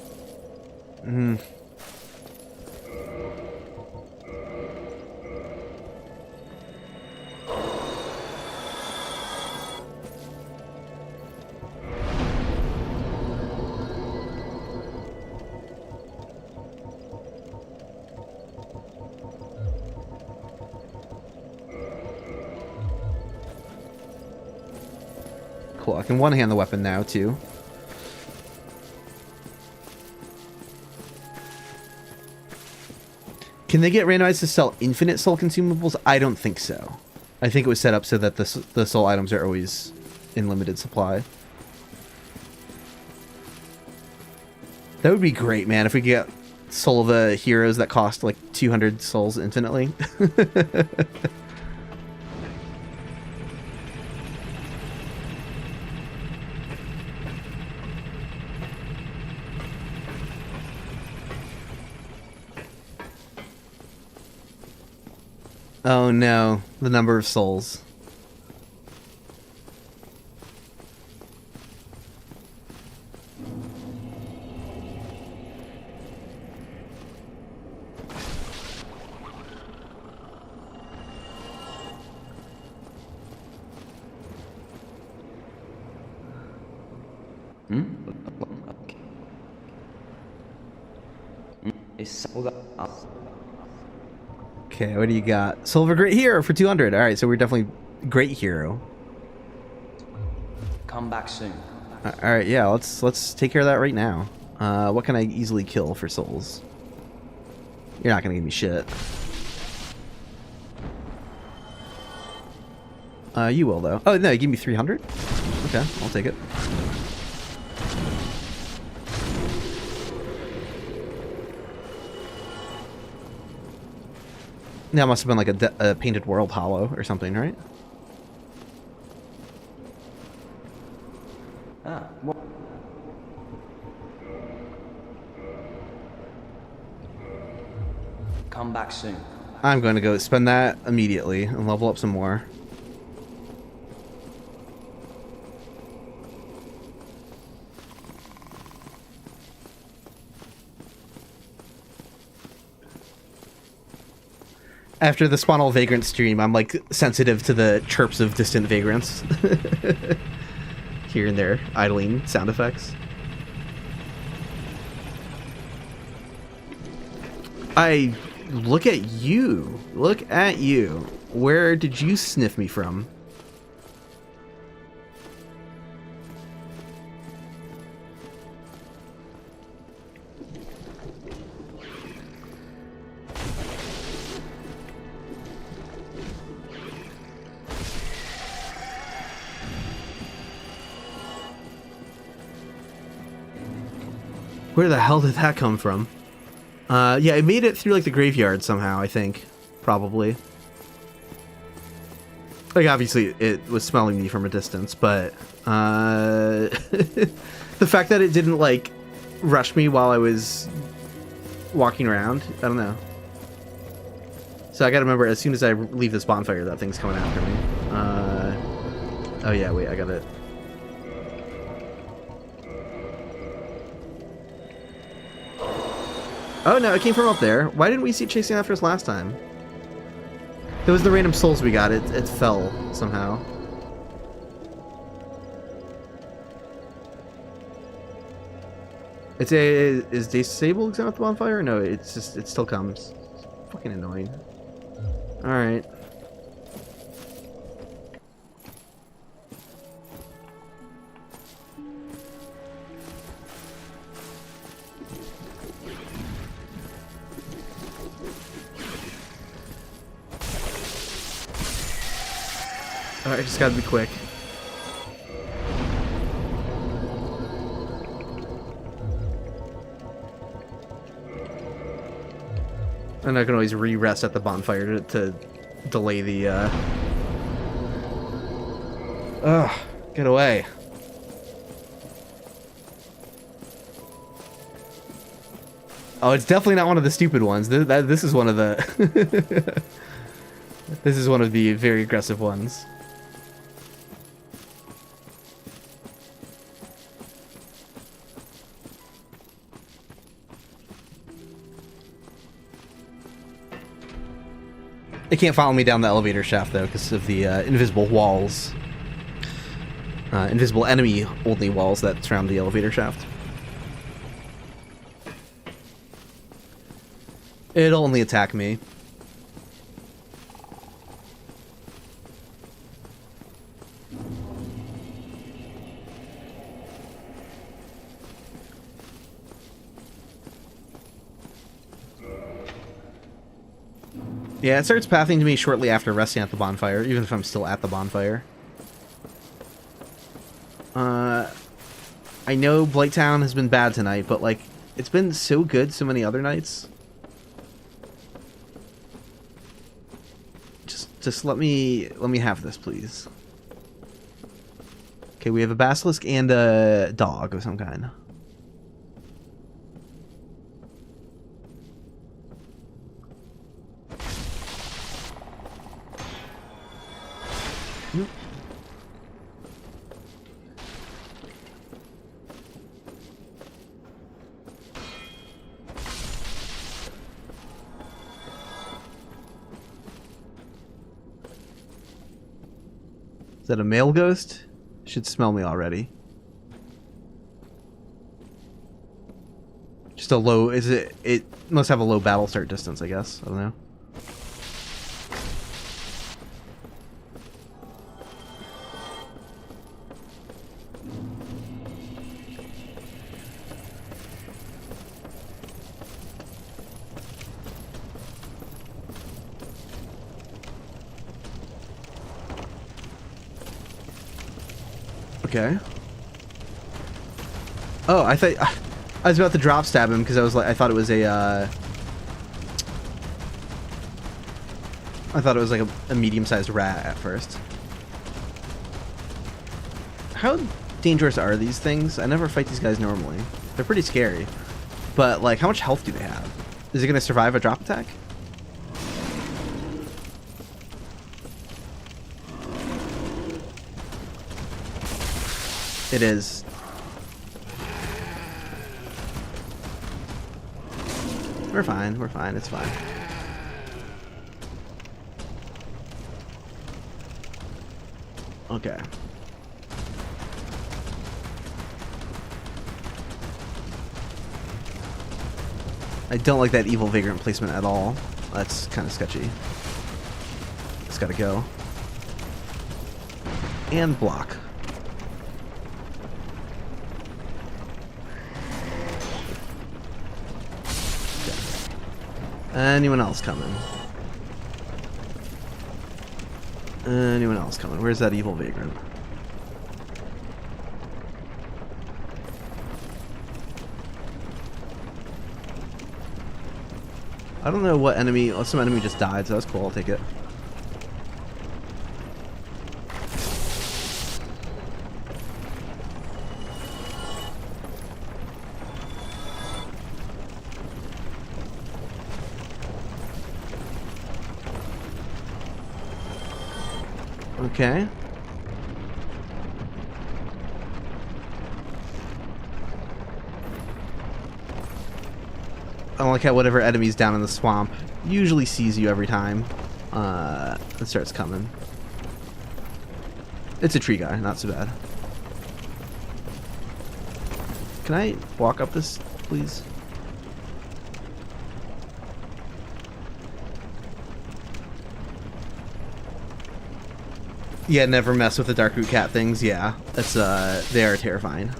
Cool, I can one-hand the weapon now, too. Can they get randomized to sell infinite soul consumables? I don't think so. I think it was set up so that the soul items are always in limited supply. That would be great, man, if we could get Soul of the Heroes that cost like 200 souls infinitely. Oh no, the number of souls. Okay, what do you got? Silver Great Hero for 200. All right, so we're definitely Great Hero. Come back soon. All right, yeah, let's take care of that right now. What can I easily kill for souls? You're not gonna give me shit. You will though. Oh no, you give me 300. Okay, I'll take it. That must have been like a painted world hollow or something, right? What? Come back soon. I'm going to go spend that immediately and level up some more. After the Spawnal Vagrant stream, I'm like sensitive to the chirps of distant vagrants. Here and there, idling sound effects. Look at you. Look at you. Where did you sniff me from? Where the hell did that come from? Yeah, it made it through like the graveyard somehow, I think. Probably. Like obviously it was smelling me from a distance, but the fact that it didn't like rush me while I was walking around, I don't know. So I gotta remember as soon as I leave this bonfire that thing's coming after me. Oh yeah, wait, I got it. Oh no, it came from up there. Why didn't we see it chasing after us last time? It was the random souls we got. It fell somehow. Is disable exam at the bonfire? No, it's just it still comes. Fucking annoying. All right. Alright, just gotta be quick. And I can always re-rest at the bonfire to delay the, Ugh, get away. Oh, it's definitely not one of the stupid ones. This is one of the... This is one of the very aggressive ones. They can't follow me down the elevator shaft, though, because of the invisible walls. Invisible enemy-only walls that surround the elevator shaft. It'll only attack me. Yeah, it starts pathing to me shortly after resting at the bonfire, even if I'm still at the bonfire. I know Blighttown has been bad tonight, but, like, it's been so good so many other nights. Just let me have this, please. Okay, we have a basilisk and a dog of some kind. Is that a male ghost? Should smell me already. Just a low... Is it... It must have a low battle start distance, I guess. I don't know. Okay. Oh, I was about to drop stab him because I thought it was a I thought it was like a medium-sized rat at first. How dangerous are these things? I never fight these guys normally. They're pretty scary. But like, how much health do they have? Is it gonna survive a drop attack? It is. We're fine, it's fine. Okay. I don't like that evil vagrant placement at all. That's kind of sketchy. It's gotta go. And block. Anyone else coming? Anyone else coming? Where's that evil vagrant? I don't know what enemy... Oh, some enemy just died, so that's cool. I'll take it. Okay. I don't like how whatever enemy's down in the swamp usually sees you every time it starts coming. It's a tree guy, not so bad. Can I walk up this, please? Yeah, never mess with the dark root cat things. Yeah, that's they are terrifying.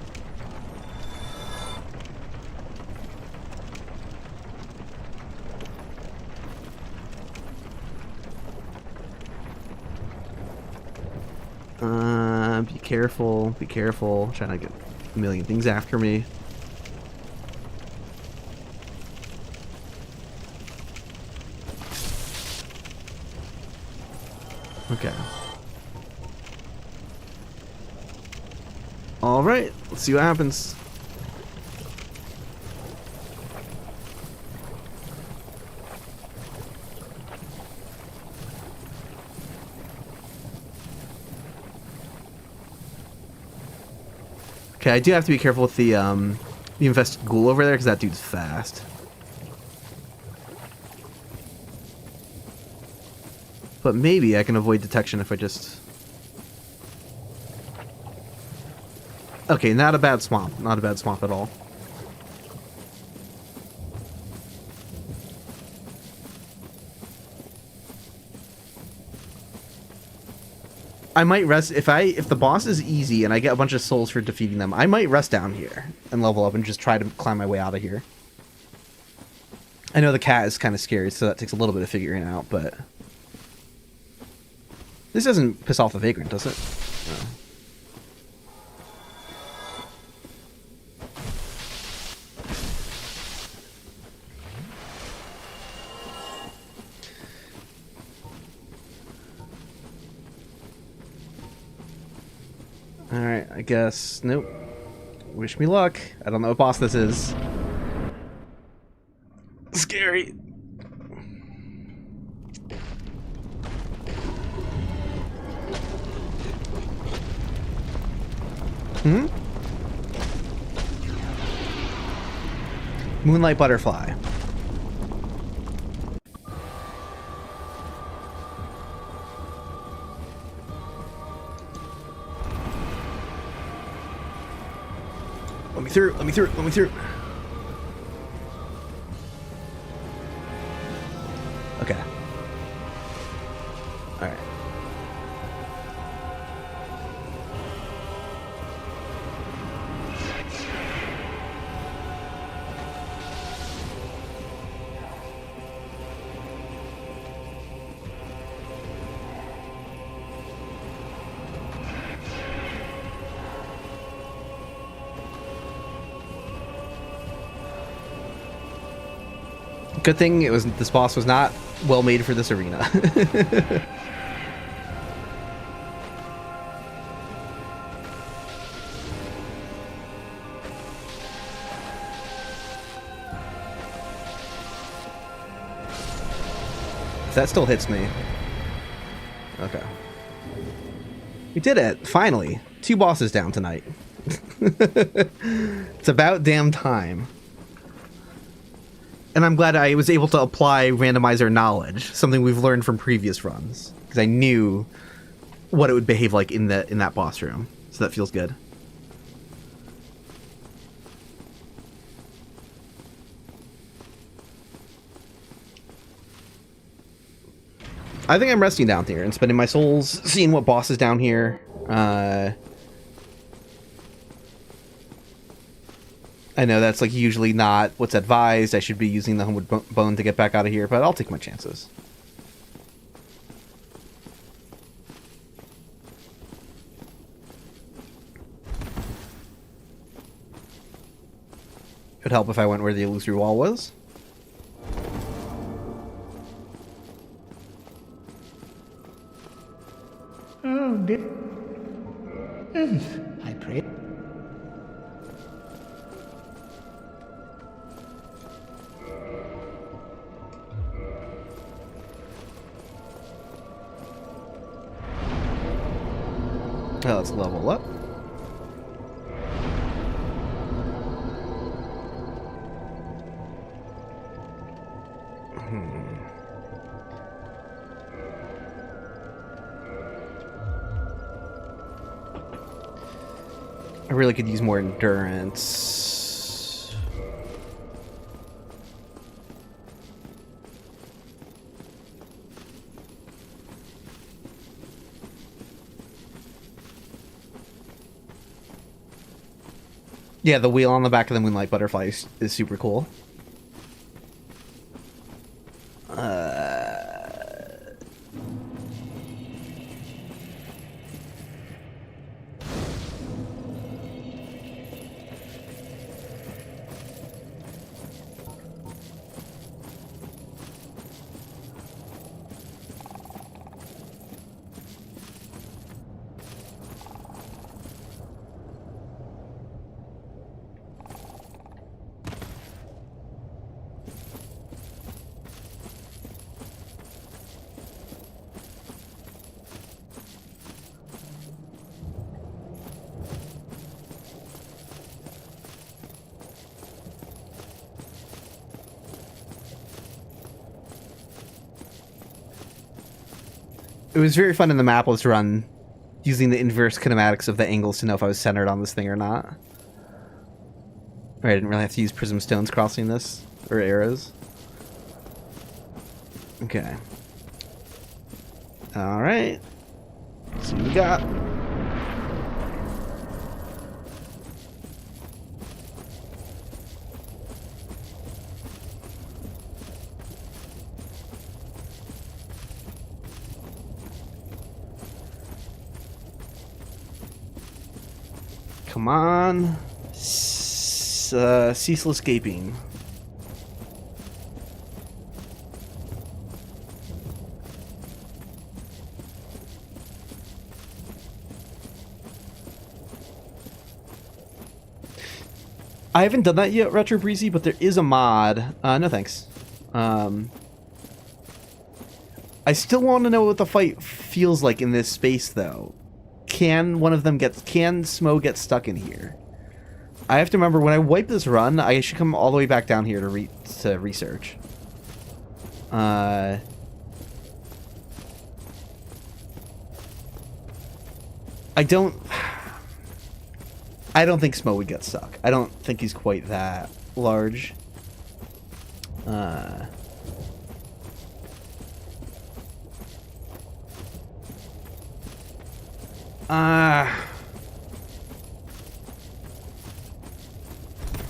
Be careful, be careful. Trying to get a million things after me. Okay. All right, let's see what happens. Okay, I do have to be careful with the infested ghoul over there because that dude's fast. But maybe I can avoid detection if I just... Okay, not a bad swamp. Not a bad swamp at all. I might rest if the boss is easy and I get a bunch of souls for defeating them. I might rest down here and level up and just try to climb my way out of here. I know the cat is kind of scary, so that takes a little bit of figuring out, but this doesn't piss off the vagrant, does it? No. Alright, I guess... Nope. Wish me luck. I don't know what boss this is. Scary. Moonlight butterfly. Let me through, let me through, let me through. Okay. Alright. Good thing this boss was not well made for this arena. That still hits me. Okay. We did it, finally. 2 bosses down tonight. It's about damn time. And I'm glad I was able to apply randomizer knowledge, something we've learned from previous runs, because I knew what it would behave like in that boss room. So that feels good. I think I'm resting down here and spending my souls seeing what boss is down here. I know that's like usually not what's advised. I should be using the homeward bone to get back out of here, but I'll take my chances. It would help if I went where the illusory wall was. Oh, dear. I pray. Well, let's level up. I really could use more endurance. Yeah, the wheel on the back of the Moonlight Butterfly is super cool. It was very fun in the mapless run, using the inverse kinematics of the angles to know if I was centered on this thing or not. Alright, I didn't really have to use prism stones crossing this, or arrows. Okay. Alright. See what we got. Come on. Ceaseless gaping. I haven't done that yet, Retro Breezy, but there is a mod. No thanks. I still want to know what the fight feels like in this space, though. Can Smo get stuck in here? I have to remember, when I wipe this run, I should come all the way back down here to research. I don't think Smo would get stuck. I don't think he's quite that large.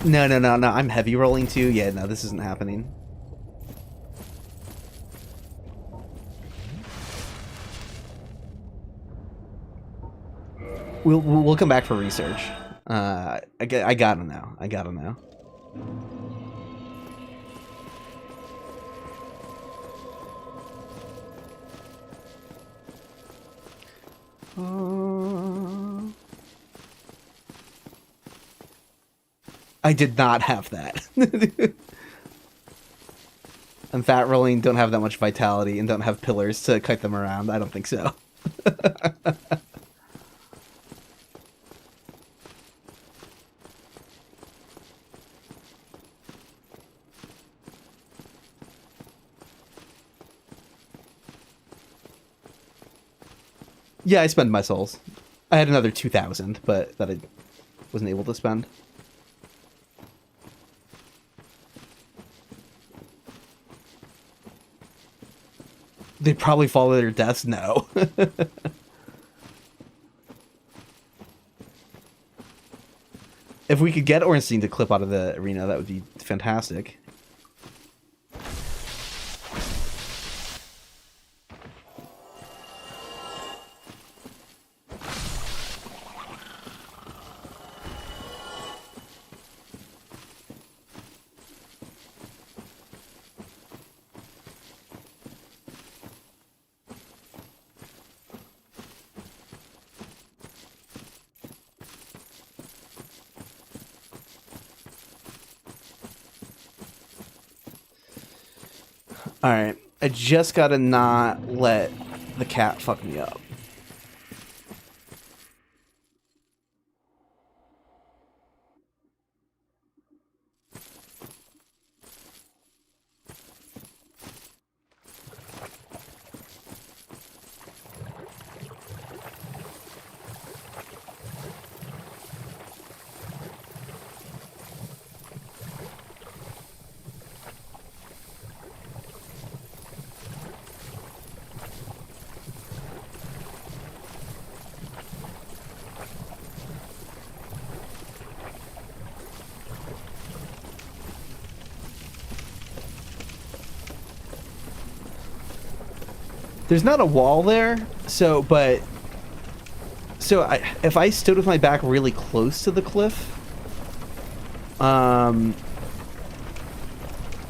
No. I'm heavy rolling too. Yeah, no, this isn't happening. We'll come back for research. I got him now. I got him now. I did not have that. And fat rolling don't have that much vitality and don't have pillars to kite them around. I don't think so. Yeah, I spent my souls. I had another 2,000, but that I wasn't able to spend. They probably follow their deaths? No. If we could get Ornstein to clip out of the arena, that would be fantastic. Alright, I just gotta not let the cat fuck me up. There's not a wall there, so if I stood with my back really close to the cliff,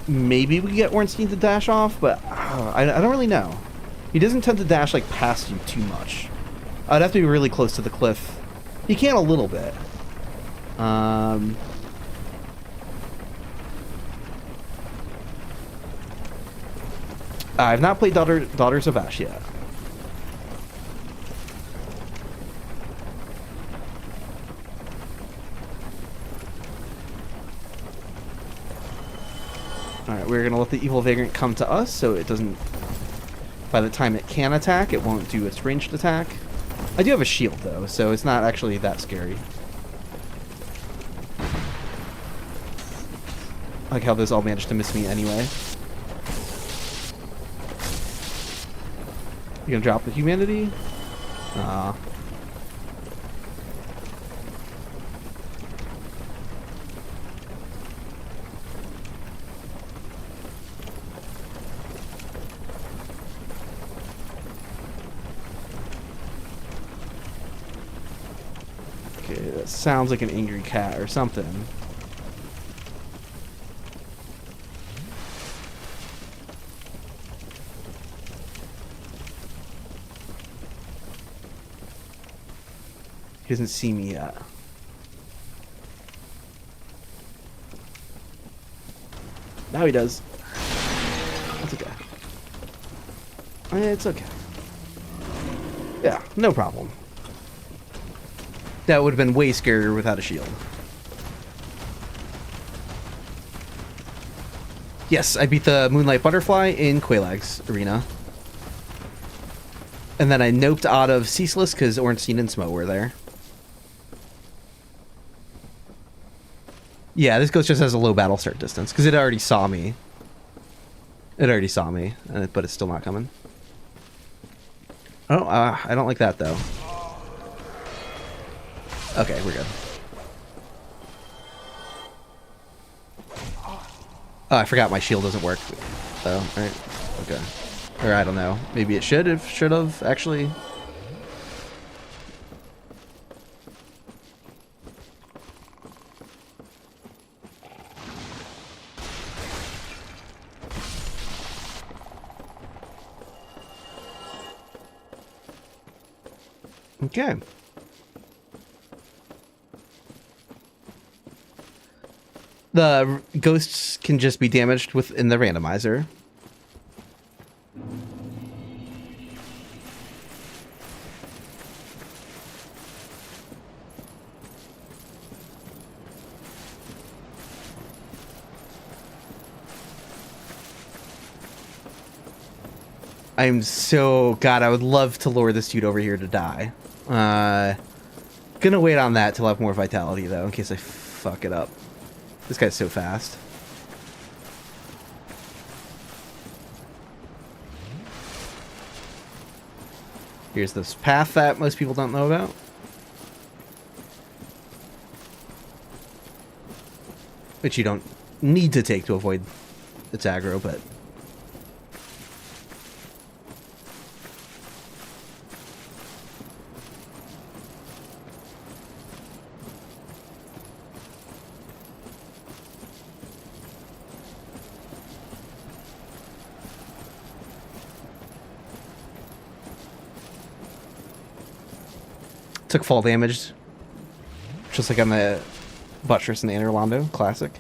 maybe we could get Ornstein to dash off, but I don't really know. He doesn't tend to dash like past you too much. I'd have to be really close to the cliff. He can a little bit. I've not played Daughters of Ash yet. Alright, we're gonna let the evil vagrant come to us so it doesn't by the time it can attack, it won't do its ranged attack. I do have a shield, though, so it's not actually that scary. I like how those all managed to miss me anyway. You gonna drop the humanity? Aw. Okay, that sounds like an angry cat or something. He doesn't see me yet. Now he does. That's okay. It's okay. Yeah, no problem. That would have been way scarier without a shield. Yes, I beat the Moonlight Butterfly in Quailag's arena. And then I noped out of Ceaseless because Ornstein and Smo were there. Yeah, this ghost just has a low battle start distance, because it already saw me. It already saw me, but it's still not coming. Oh, I don't like that, though. Okay, we're good. Oh, I forgot my shield doesn't work. Oh, alright. Okay. Or I don't know. Maybe it should have, actually. Okay. The ghosts can just be damaged within the randomizer. I'm so... God, I would love to lure this dude over here to die. Gonna wait on that till I have more vitality, though, in case I fuck it up. This guy's so fast. Here's this path that most people don't know about. Which you don't need to take to avoid its aggro, but... Took fall damage, just like on the buttress in the Inner Londo classic.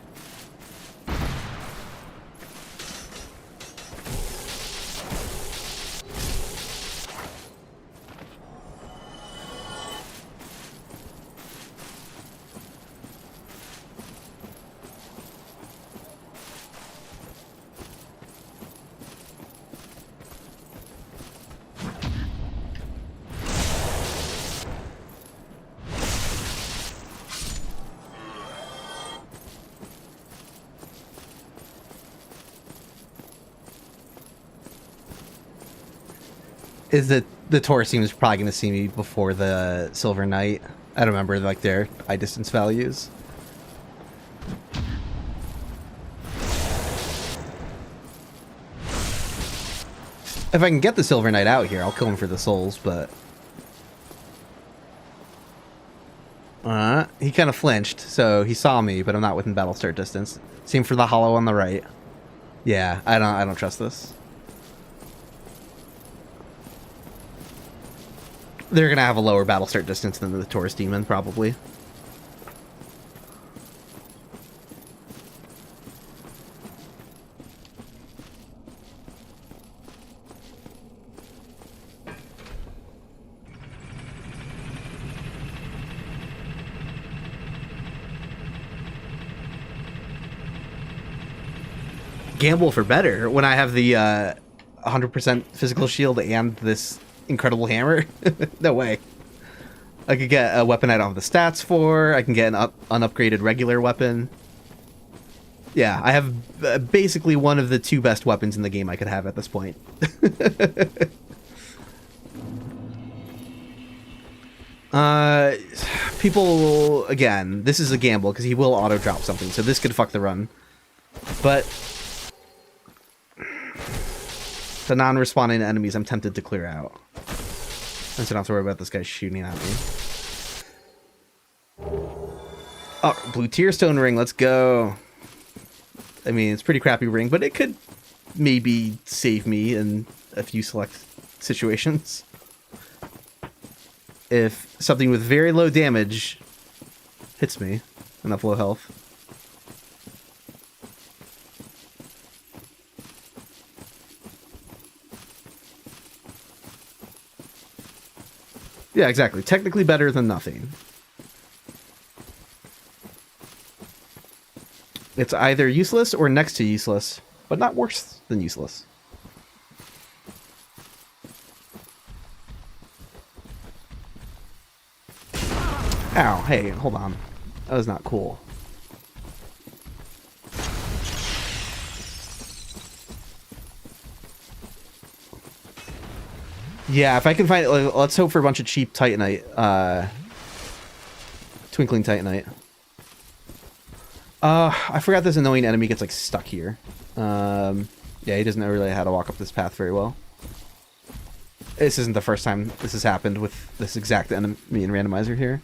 Is that the Taurus team is probably going to see me before the Silver Knight. I don't remember like their eye distance values. If I can get the Silver Knight out here, I'll kill him for the souls, but... he kind of flinched, so he saw me, but I'm not within battle start distance. Same for the hollow on the right. Yeah, I don't trust this. They're gonna have a lower battle start distance than the Taurus Demon, probably. Gamble for better when I have the 100% physical shield and this incredible hammer? No way. I could get a weapon I don't have the stats for. I can get an unupgraded regular weapon. Yeah, I have basically one of the 2 best weapons in the game I could have at this point. People, again, this is a gamble because he will auto-drop something, so this could fuck the run. But the non-respawning enemies I'm tempted to clear out. I don't have to worry about this guy shooting at me. Oh, blue tier stone ring, let's go. I mean, it's a pretty crappy ring, but it could maybe save me in a few select situations. If something with very low damage hits me, enough low health. Yeah, exactly. Technically better than nothing. It's either useless or next to useless, but not worse than useless. Ow, hey, hold on. That was not cool. Yeah, if I can find it, let's hope for a bunch of cheap Titanite. Twinkling Titanite. I forgot this annoying enemy gets, like, stuck here. Yeah, he doesn't know really how to walk up this path very well. This isn't the first time this has happened with this exact enemy in Randomizer here.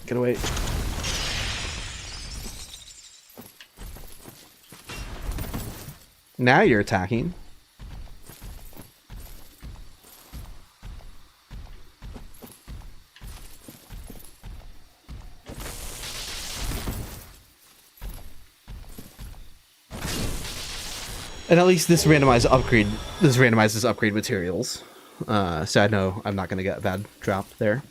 Get away. Now you're attacking. And at least this randomizes upgrade materials. So I know I'm not going to get a bad drop there.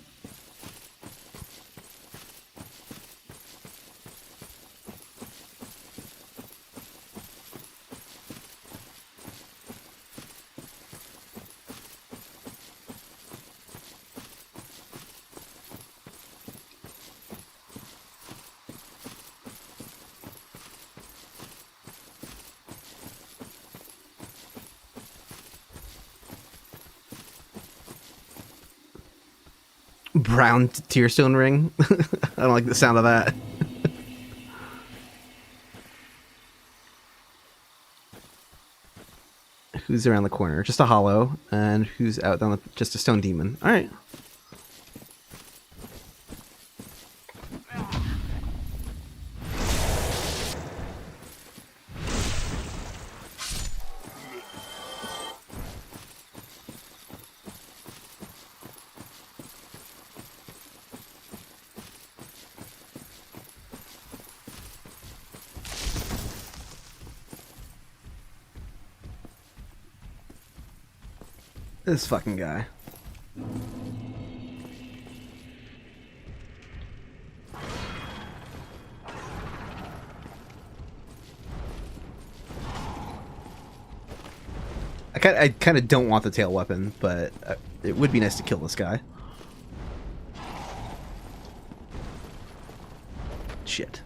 Brown tearstone ring. I don't like the sound of that. Who's around the corner? Just a hollow. And who's out down the... Just a stone demon. Alright. This fucking guy. I kind of don't want the tail weapon, but it would be nice to kill this guy. Shit.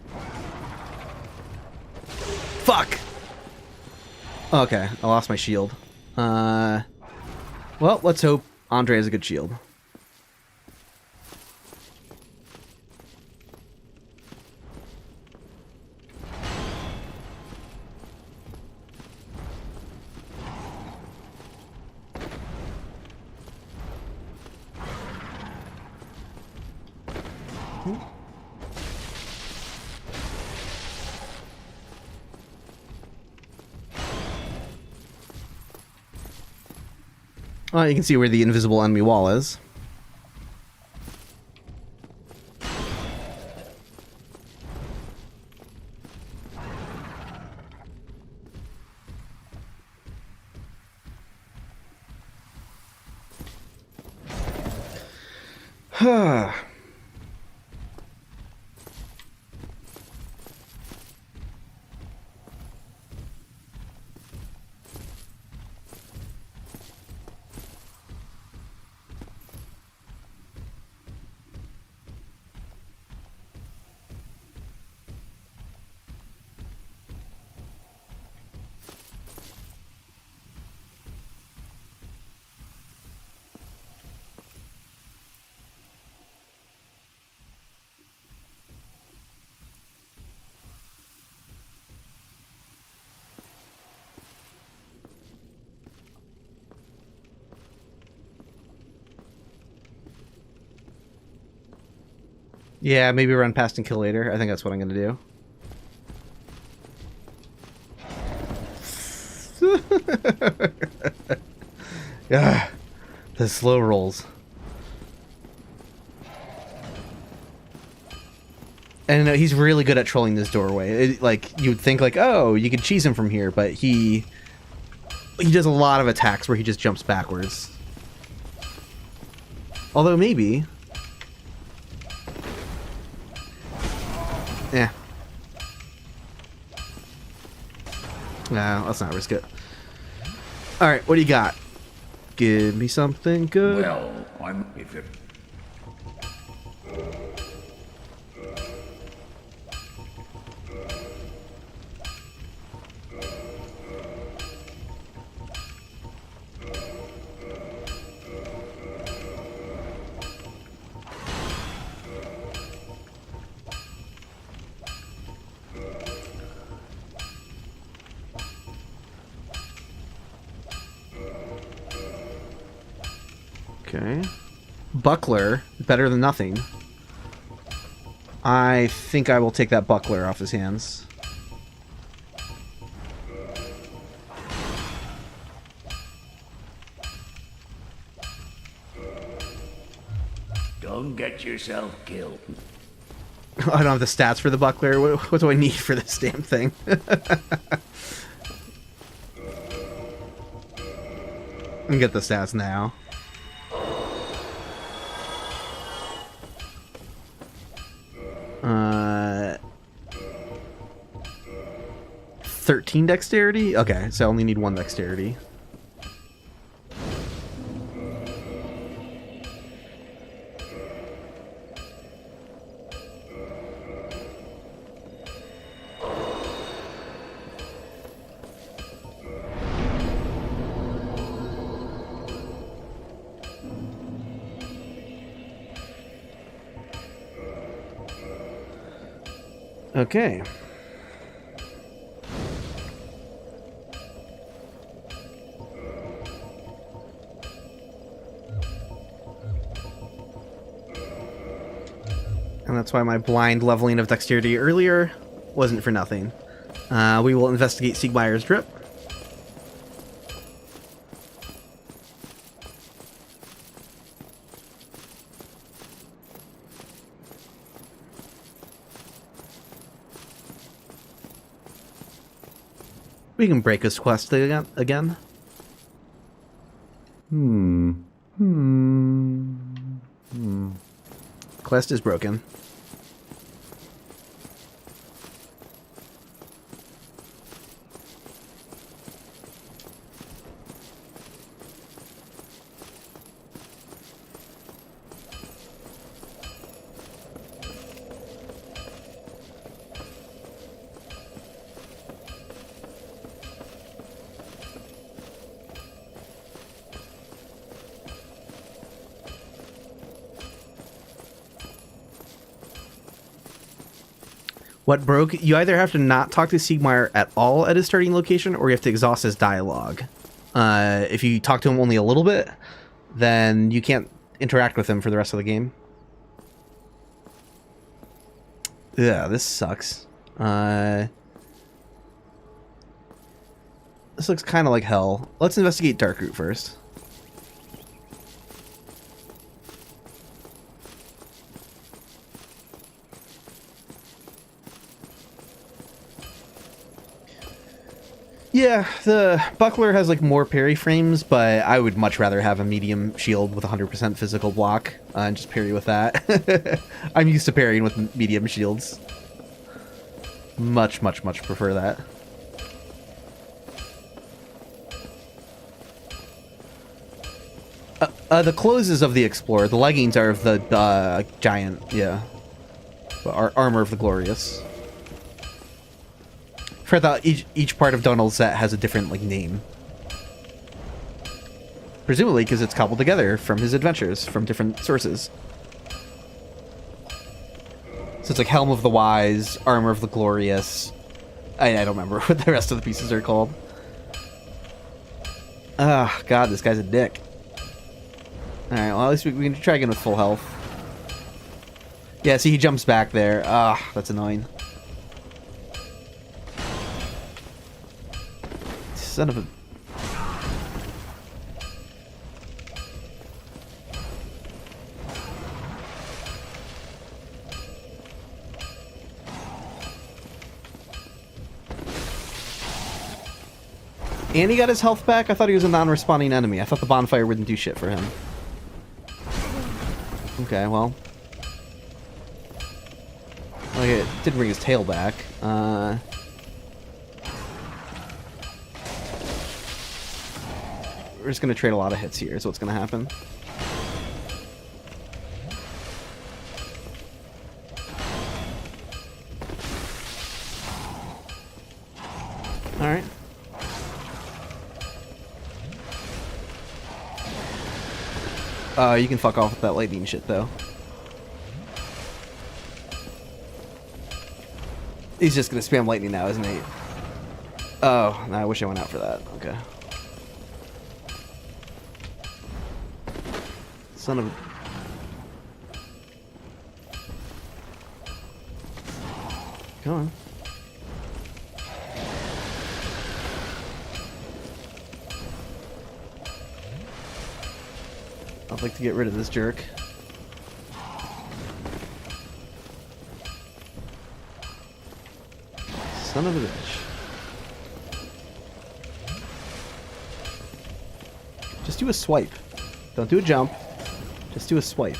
Fuck! Okay, I lost my shield. Well, let's hope Andre has a good shield. Well, you can see where the invisible enemy wall is. Yeah, maybe run past and kill later. I think that's what I'm gonna do. Yeah, the slow rolls. And he's really good at trolling this doorway. Like, you would think, like, oh, you could cheese him from here, but he does a lot of attacks where he just jumps backwards. Although, maybe... Yeah. Nah, let's not risk it. Alright, what do you got? Give me something good. Well, if it... Okay. Buckler, better than nothing. I think I will take that buckler off his hands. Don't get yourself killed. I don't have the stats for the buckler. What do I need for this damn thing? I can get the stats now. 13 dexterity? Okay, so I only need 1 dexterity. Okay. And that's why my blind leveling of dexterity earlier wasn't for nothing. We will investigate Siegmeyer's drip. We can break his quest again. Quest is broken. What broke? You either have to not talk to Siegmeyer at all at his starting location, or you have to exhaust his dialogue. If you talk to him only a little bit, then you can't interact with him for the rest of the game. Yeah, this sucks. This looks kind of like hell. Let's investigate Darkroot first. Yeah, the buckler has like more parry frames, but I would much rather have a medium shield with 100% physical block and just parry with that. I'm used to parrying with medium shields. Much prefer that. The clothes is of the Explorer. The leggings are of the Giant, yeah. Armor of the Glorious. For that, each part of Donald's set has a different like name. Presumably because it's cobbled together from his adventures, from different sources. So it's like Helm of the Wise, Armor of the Glorious. I don't remember what the rest of the pieces are called. Ah, God, this guy's a dick. Alright, well at least we can try again with full health. Yeah, see, he jumps back there. Ah, that's annoying. Son of a... And he got his health back? I thought he was a non-responding enemy. I thought the bonfire wouldn't do shit for him. Okay, well... Okay, it did bring his tail back. We're just going to trade a lot of hits here is what's going to happen. Alright. You can fuck off with that lightning shit, though. He's just going to spam lightning now, isn't he? Oh, no, I wish I went out for that. Okay. Son of a... Come on. I'd like to get rid of this jerk. Son of a bitch. Just do a swipe. Don't do a jump. Just do a swipe.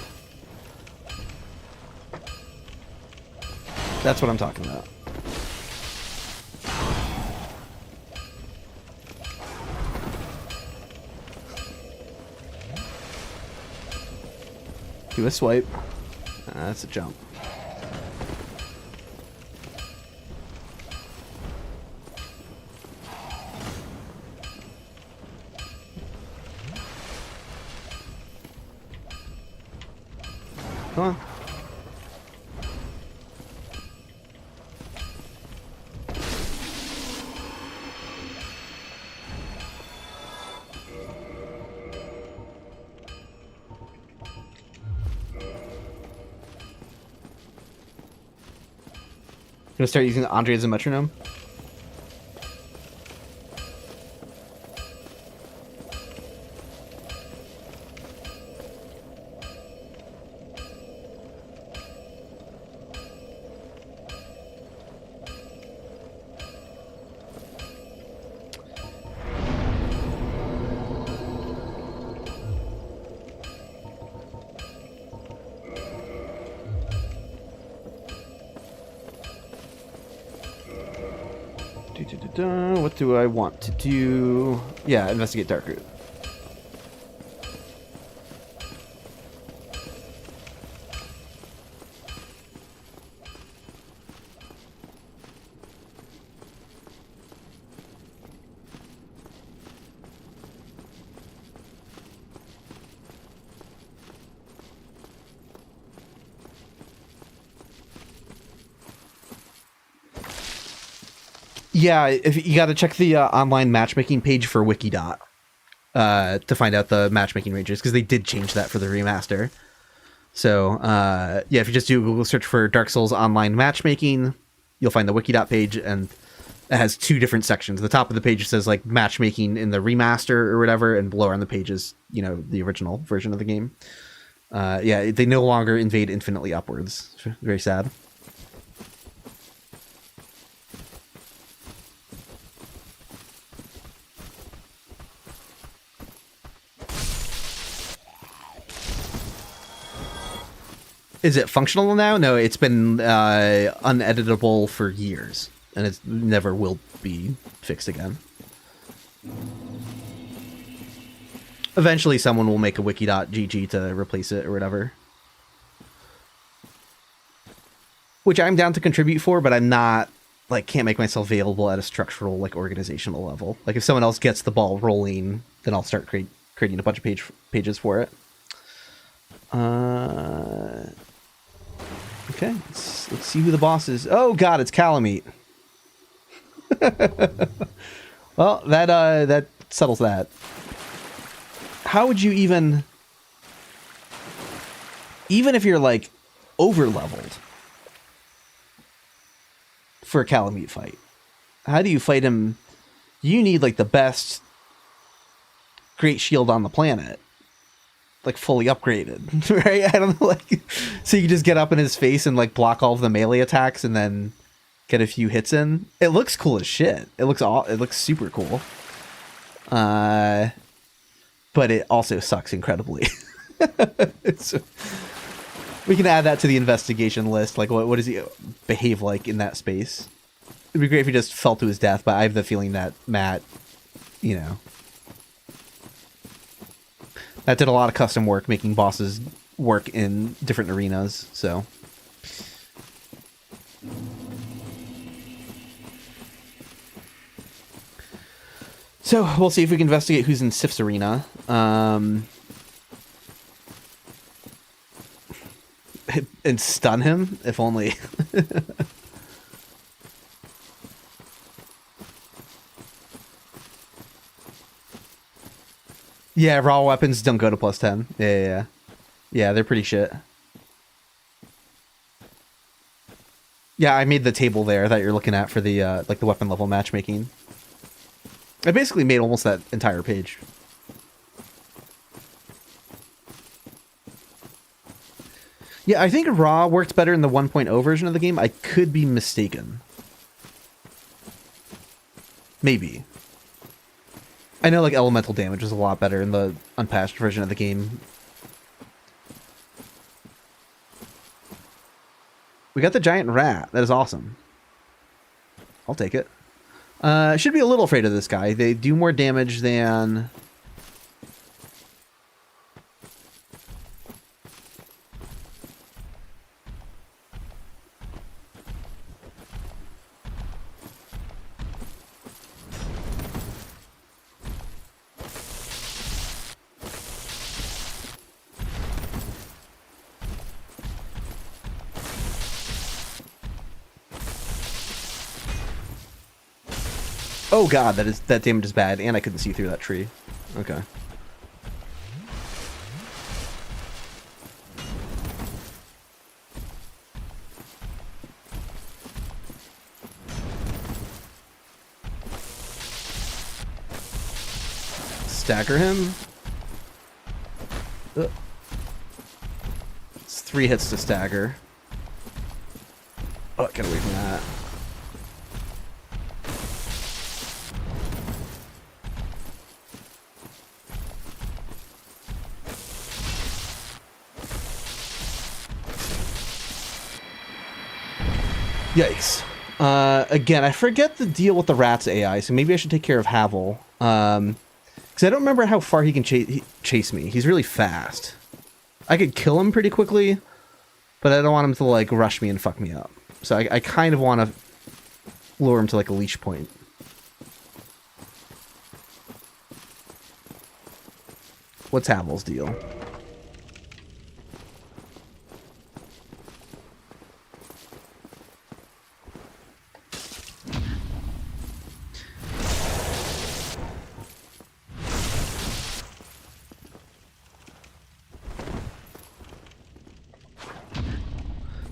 That's what I'm talking about. Do a swipe. That's a jump. Come on. Gonna start using Andre as a metronome. What do I want to do? Yeah, investigate Dark Root. Yeah, if you got to check the online matchmaking page for Wikidot to find out the matchmaking ranges, because they did change that for the remaster. So, yeah, if you just do a Google search for Dark Souls online matchmaking, you'll find the Wikidot page, and it has two different sections. The top of the page says, like, matchmaking in the remaster or whatever, and below on the page is, you know, the original version of the game. Yeah, they no longer invade infinitely upwards. Very sad. Is it functional now? No, it's been uneditable for years, and it never will be fixed again. Eventually, someone will make a wiki.gg to replace it or whatever. Which I'm down to contribute for, but I'm not, like, can't make myself available at a structural, like, organizational level. Like, if someone else gets the ball rolling, then I'll start creating a bunch of pages for it. Okay, let's see who the boss is. Oh god, it's Calamite. Well, that settles that. How would you even if you're like over leveled for a Calamite fight? How do you fight him? You need like the best great shield on the planet. Like fully upgraded, right? I don't know, like, so you can just get up in his face and like block all of the melee attacks and then get a few hits in. It looks cool as shit. It looks super cool. But it also sucks incredibly. We can add that to the investigation list. Like, what does he behave like in that space? It'd be great if he just fell to his death, but I have the feeling that Matt, you know, Matt did a lot of custom work making bosses work in different arenas, so. So, we'll see if we can investigate who's in Sif's arena. And stun him, if only. Yeah, raw weapons don't go to +10. Yeah. Yeah, they're pretty shit. Yeah, I made the table there that you're looking at for the like the weapon level matchmaking. I basically made almost that entire page. Yeah, I think raw works better in the 1.0 version of the game. I could be mistaken. Maybe. I know, like, elemental damage is a lot better in the unpatched version of the game. We got the giant rat. That is awesome. I'll take it. Should be a little afraid of this guy. They do more damage than... Oh god, that damage is bad, and I couldn't see through that tree. Okay. Stagger him. It's 3 hits to stagger. Oh, get away from that. Yikes. Again, I forget the deal with the rat's AI, so maybe I should take care of Havel. Because I don't remember how far he can chase me. He's really fast. I could kill him pretty quickly, but I don't want him to, like, rush me and fuck me up. So I kind of want to lure him to, like, a leash point. What's Havel's deal?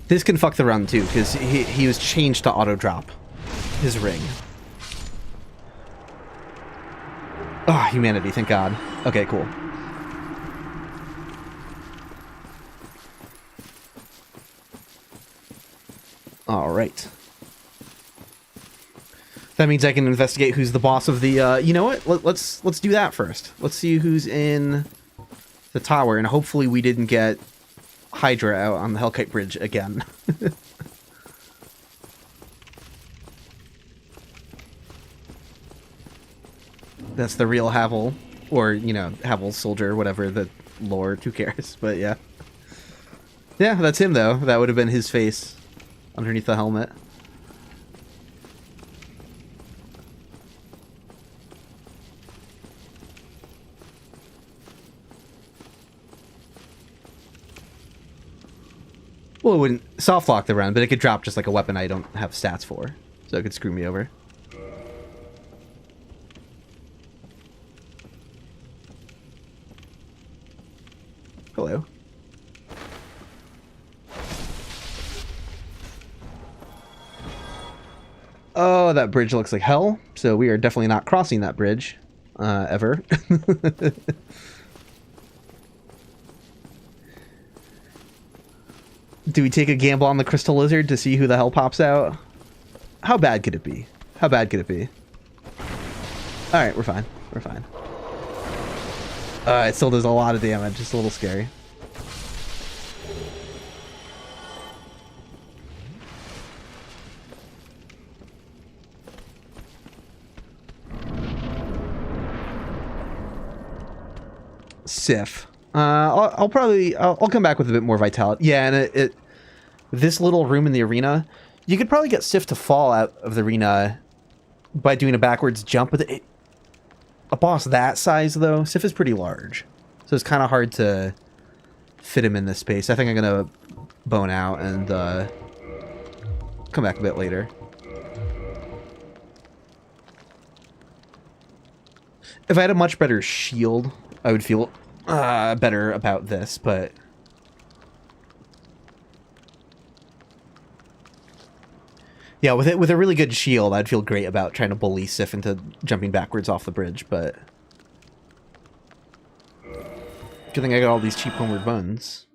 This can fuck the run too, because he was changed to auto drop his ring. Ah, oh, humanity, thank God. Okay, cool. All right. That means I can investigate who's the boss of the. You know what? Let's do that first. Let's see who's in the tower, and hopefully we didn't get Hydra out on the Hellkite Bridge again. That's the real Havel, or, you know, Havel's soldier, whatever the lore, who cares, but yeah. Yeah, that's him, though. That would have been his face underneath the helmet. Well, it wouldn't soft lock the round, but it could drop just like a weapon I don't have stats for, so it could screw me over. Hello. Oh, that bridge looks like hell, so we are definitely not crossing that bridge, ever. Do we take a gamble on the crystal lizard to see who the hell pops out? How bad could it be? How bad could it be? Alright, we're fine. We're fine. It still does a lot of damage. It's a little scary. Sif. I'll come back with a bit more vitality. Yeah, and this little room in the arena, you could probably get Sif to fall out of the arena by doing a backwards jump, but a boss that size, though, Sif is pretty large. So it's kind of hard to fit him in this space. I think I'm going to bone out and come back a bit later. If I had a much better shield, I would feel better about this, but... Yeah, with a really good shield, I'd feel great about trying to bully Sif into jumping backwards off the bridge, but... Good thing I got all these cheap homeward buns.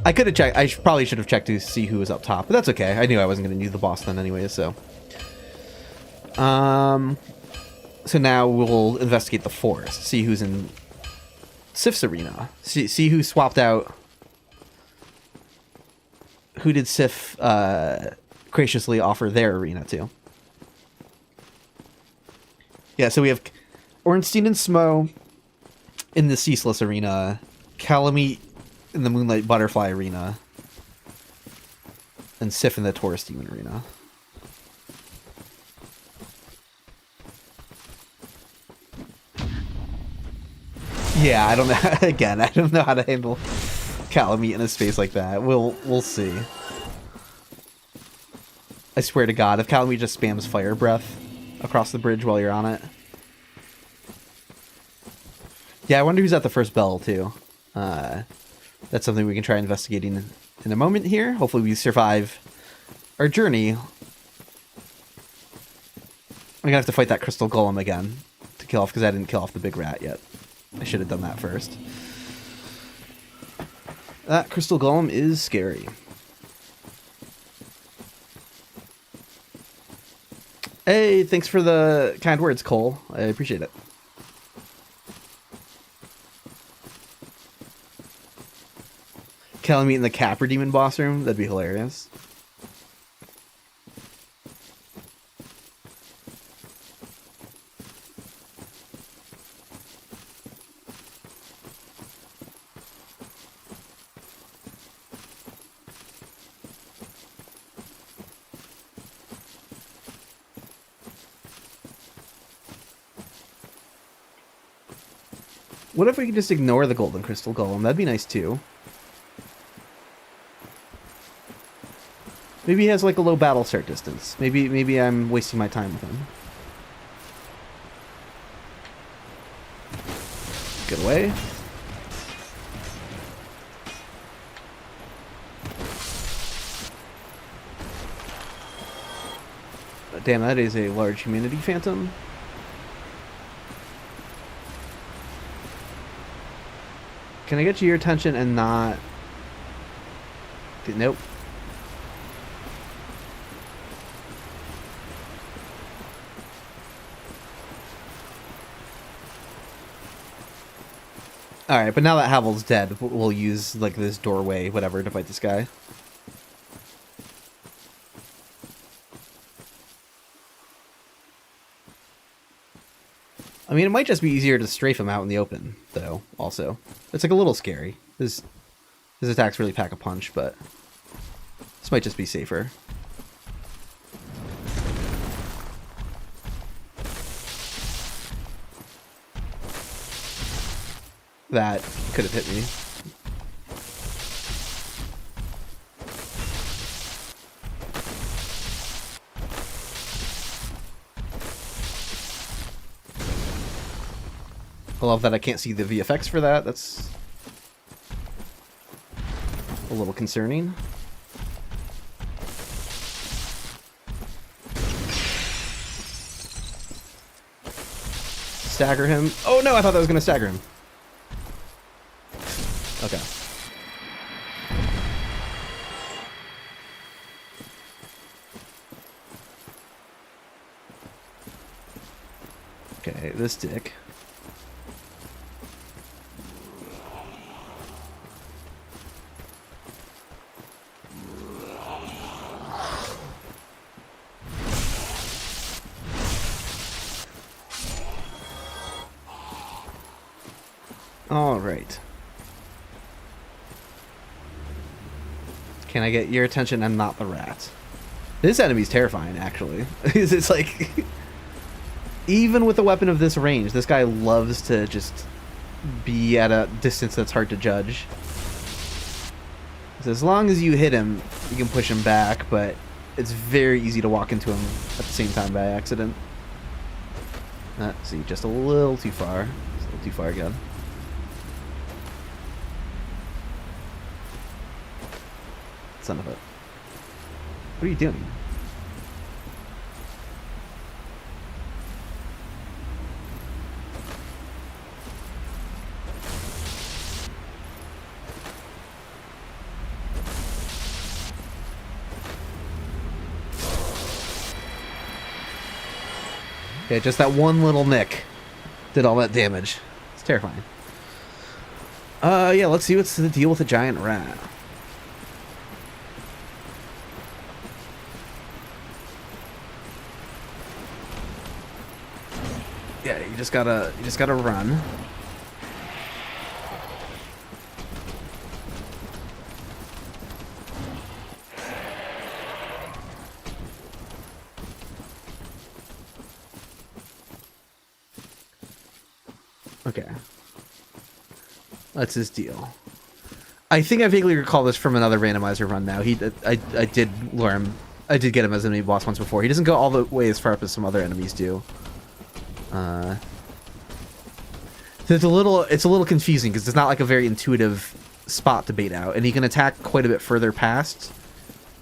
I could have checked. I probably should have checked to see who was up top, but that's okay. I knew I wasn't going to need the boss then anyway, so... So now we'll investigate the forest, see who's in Sif's arena, see who swapped out. Who did Sif graciously offer their arena to? Yeah, so we have Ornstein and Smo in the Ceaseless arena, Calamite in the Moonlight Butterfly arena, and Sif in the Taurus Demon arena. Yeah, I don't know. Again, I don't know how to handle Calamite in a space like that. We'll see. I swear to God, if Calamite just spams Fire Breath across the bridge while you're on it. Yeah, I wonder who's at the first bell, too. That's something we can try investigating in a moment here. Hopefully we survive our journey. I'm gonna have to fight that Crystal Golem again to kill off, because I didn't kill off the big rat yet. I should have done that first. That Crystal Golem is scary. Hey, thanks for the kind words, Cole. I appreciate it. Calamite in the Capra Demon boss room? That'd be hilarious. What if we could just ignore the Golden Crystal Golem? That'd be nice too. Maybe he has like a low battle start distance. Maybe I'm wasting my time with him. Get away. Damn, that is a large Humanity Phantom. Can I get your attention and not... Nope. Alright, but now that Havel's dead, we'll use, like, this doorway, whatever, to fight this guy. I mean, it might just be easier to strafe him out in the open, though, also. It's, like, a little scary. His attacks really pack a punch, but this might just be safer. That could have hit me. I love that I can't see the VFX for that. That's a little concerning. Stagger him. Oh no, I thought that was going to stagger him. Okay. Okay, this dick. All right. Can I get your attention and not the rat? This enemy's terrifying, actually. It's like, even with a weapon of this range, this guy loves to just be at a distance that's hard to judge. So as long as you hit him, you can push him back, but it's very easy to walk into him at the same time by accident. See, just a little too far. Just a little too far again. Son of a... What are you doing? Okay, just that one little nick did all that damage. It's terrifying. Yeah, let's see what's the deal with a giant rat. Yeah, you just gotta run. Okay. That's his deal. I think I vaguely recall this from another randomizer run now. I did lure him. I did get him as an enemy boss once before. He doesn't go all the way as far up as some other enemies do. It's a little confusing because it's not like a very intuitive spot to bait out, and he can attack quite a bit further past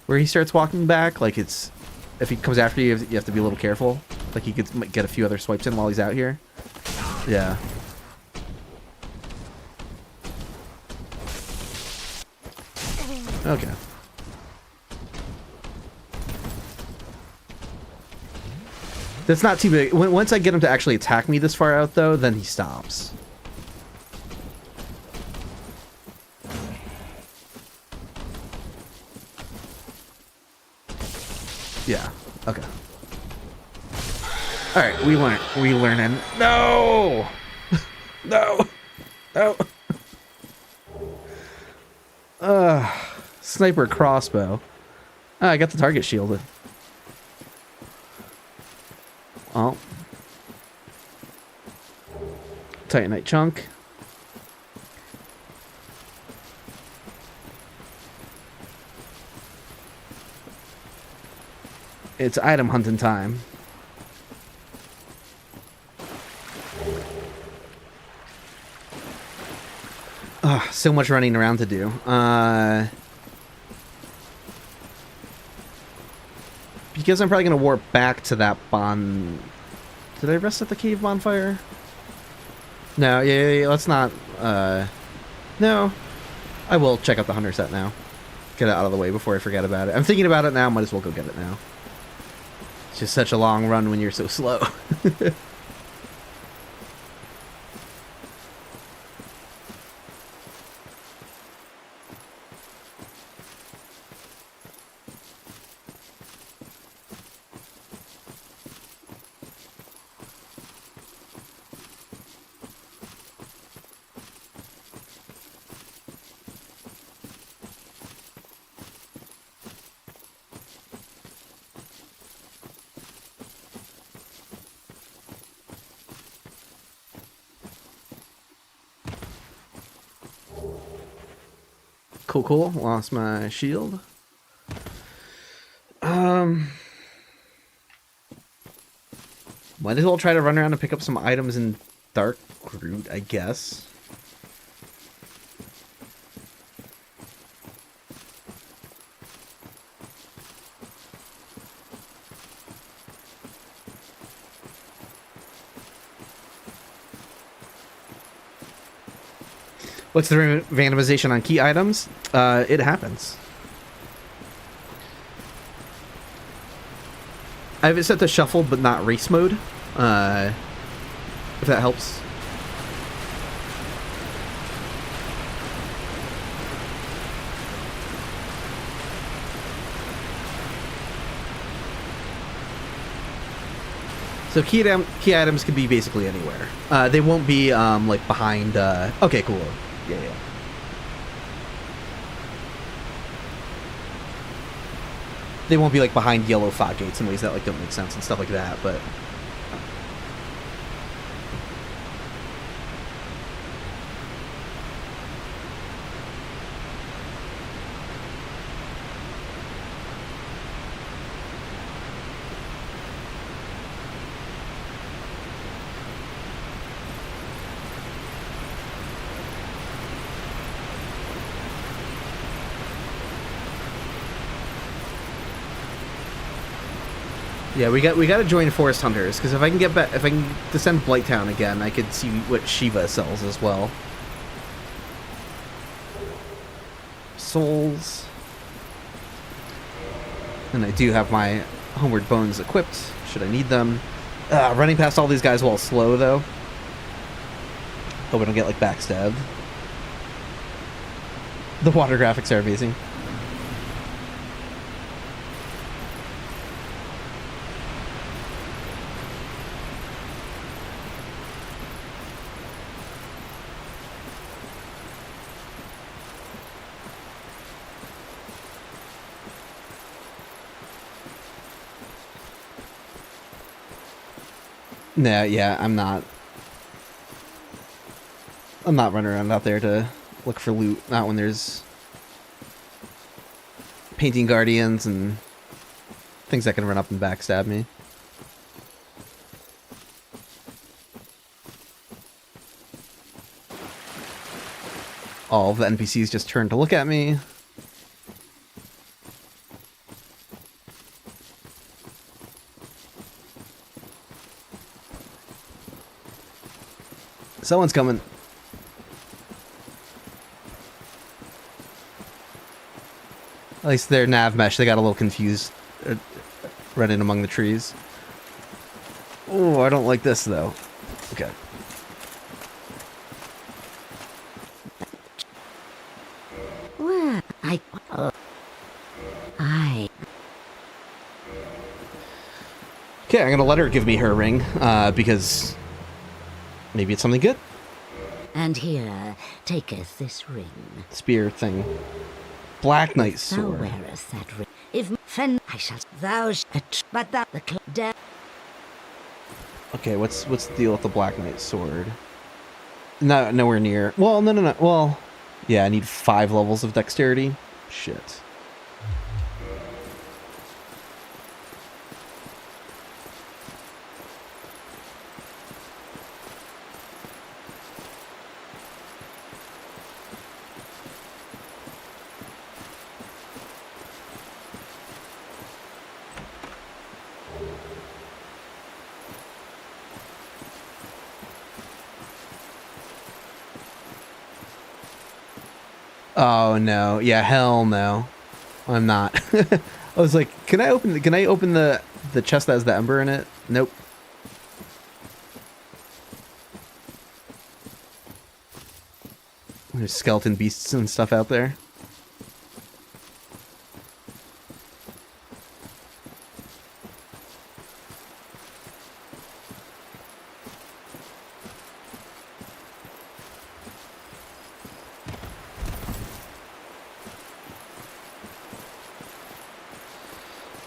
where he starts walking back. Like, it's, if he comes after you, you have to be a little careful. Like, he could get a few other swipes in while he's out here. Yeah. Okay. That's not too big. Once I get him to actually attack me this far out, though, then he stops. Yeah. Okay. All right. We learning. No. No. No. Sniper crossbow. Ah, I got the target shielded. Oh. Titanite chunk. It's item hunting time. Ugh, so much running around to do. Because I'm probably going to warp back to that Did I rest at the cave bonfire? No, yeah, let's not, no. I will check out the hunter set now. Get it out of the way before I forget about it. I'm thinking about it now, might as well go get it now. It's just such a long run when you're so slow. Cool. Lost my shield. Might as well try to run around and pick up some items in Dark Root, I guess. What's the randomization on key items? It happens. I have it set to shuffled, but not race mode. If that helps. So key items can be basically anywhere. They won't be like behind. Okay, cool. Yeah. They won't be like behind yellow fog gates in ways that like don't make sense and stuff like that, but yeah, we got to join Forest Hunters, because if I can descend Blighttown again, I could see what Shiva sells as well. Souls. And I do have my Homeward Bones equipped, should I need them. Running past all these guys while slow, though. Hope I don't get, like, backstabbed. The water graphics are amazing. Nah, yeah, I'm not running around out there to look for loot. Not when there's painting guardians and things that can run up and backstab me. All of the NPCs just turn to look at me. Someone's coming. At least their nav mesh, they got a little confused running among the trees. Oh, I don't like this, though. Okay. Well, Okay, I'm gonna let her give me her ring, because maybe it's something good. and here taketh this ring. Spear thing. Black Knight Thou sword. wearest that ring. If fen I shall thou but thou the Okay, what's the deal with the Black Knight sword? No, nowhere near. Well, no. Well, yeah, I need 5 levels of dexterity. Shit. Oh no. Yeah, hell no. I'm not. I was like, can I open the chest that has the ember in it? Nope. There's skeleton beasts and stuff out there.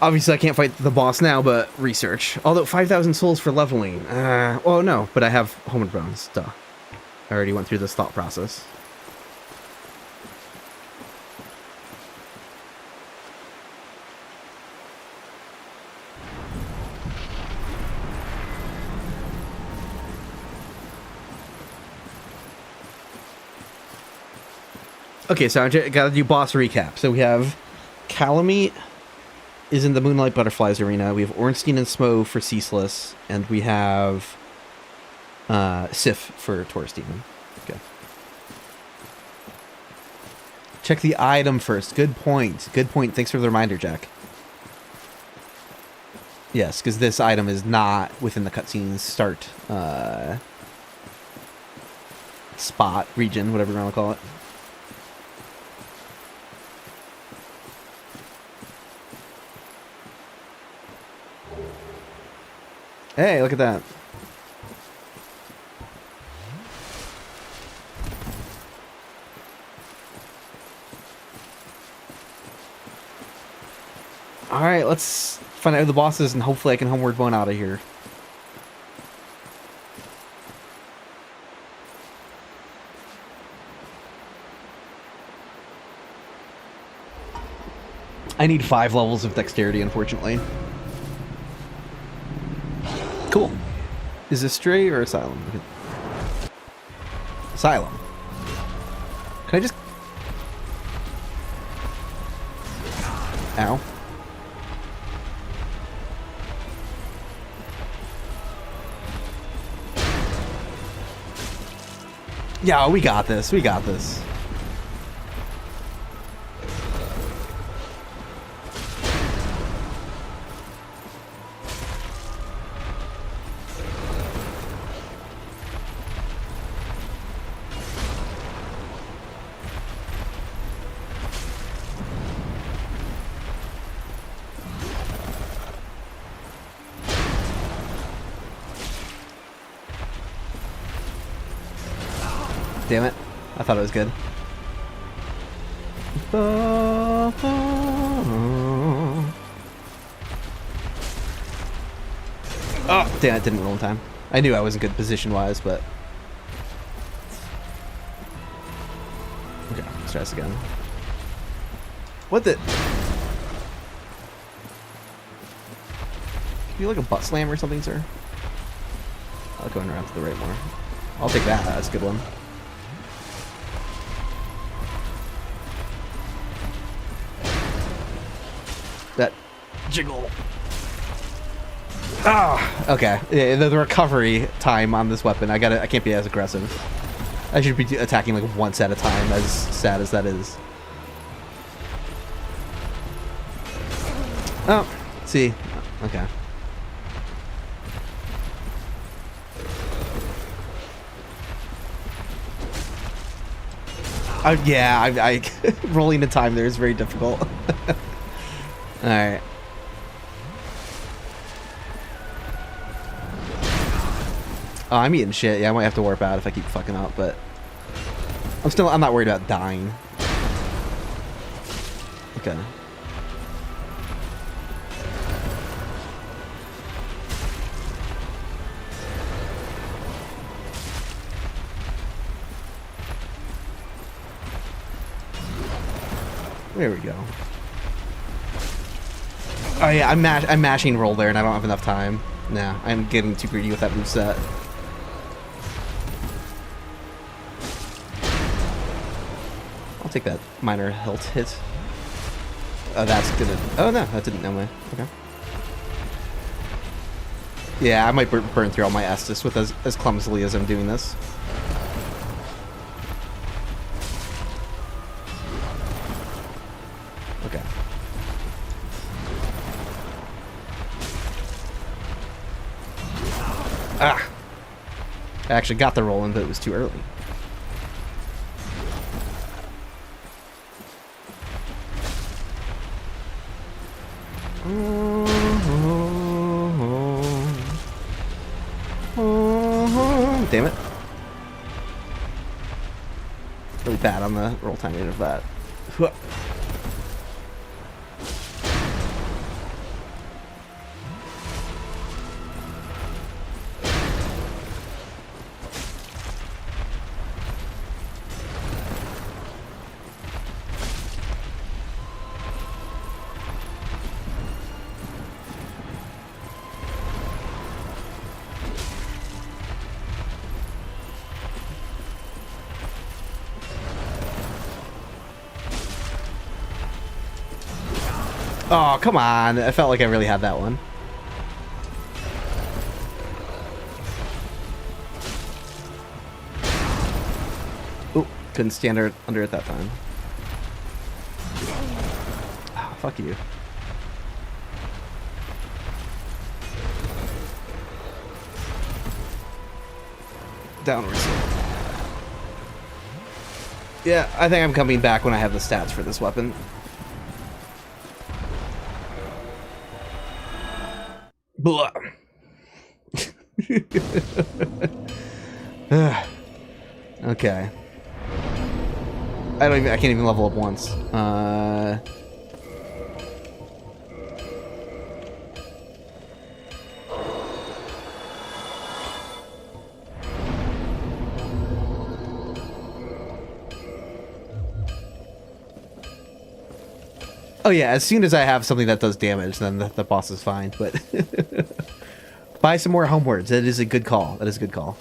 Obviously, I can't fight the boss now, but research. Although 5,000 souls for leveling. Well, no, but I have Homeward Bones. Duh. I already went through this thought process. Okay, so I gotta do boss recap. So we have Calamite is in the Moonlight Butterflies arena. We have Ornstein and Smo for Ceaseless, and we have Sif for Taurus Demon. Okay. Check the item first. Good point. Good point. Thanks for the reminder, Jack. Yes, because this item is not within the cutscene's start spot, region, whatever you want to call it. Hey, look at that. Alright, let's find out who the boss is, and hopefully I can homeward bone out of here. I need 5 levels of dexterity, unfortunately. Cool. Is this Stray or Asylum? Okay. Asylum. Can I just... Ow. Yeah, we got this. We got this. Damn it. I thought it was good. Oh, damn it, didn't roll in time. I knew I wasn't good position-wise, but... Okay, let's try this again. What the... Can you like a butt slam or something, sir? I'll go around to the right more. I'll take that. That's a good one. That jiggle. Ah, okay. Yeah, the recovery time on this weapon, I can't be as aggressive. I should be attacking like once at a time, as sad as that is. Oh, see, okay. Yeah, I rolling the time there is very difficult. Alright. Oh, I'm eating shit. Yeah, I might have to warp out if I keep fucking up, but... I'm not worried about dying. Okay. There we go. Oh yeah, I'm mashing roll there, and I don't have enough time. Nah, I'm getting too greedy with that moveset. I'll take that minor health hit. Oh, that's gonna... Oh no, that didn't know me. Okay. Yeah, I might burn through all my Estus with as clumsily as I'm doing this. Okay. Ah! I actually got the roll in, but it was too early. Damn it. Really bad on the roll timing of that. Oh, come on. I felt like I really had that one. Oop, couldn't stand under it that time. Oh, fuck you. Downwards. Yeah, I think I'm coming back when I have the stats for this weapon. Blah. Okay. I can't even level up once. Oh yeah, as soon as I have something that does damage, then the boss is fine, but... Buy some more homewards. That is a good call. That is a good call.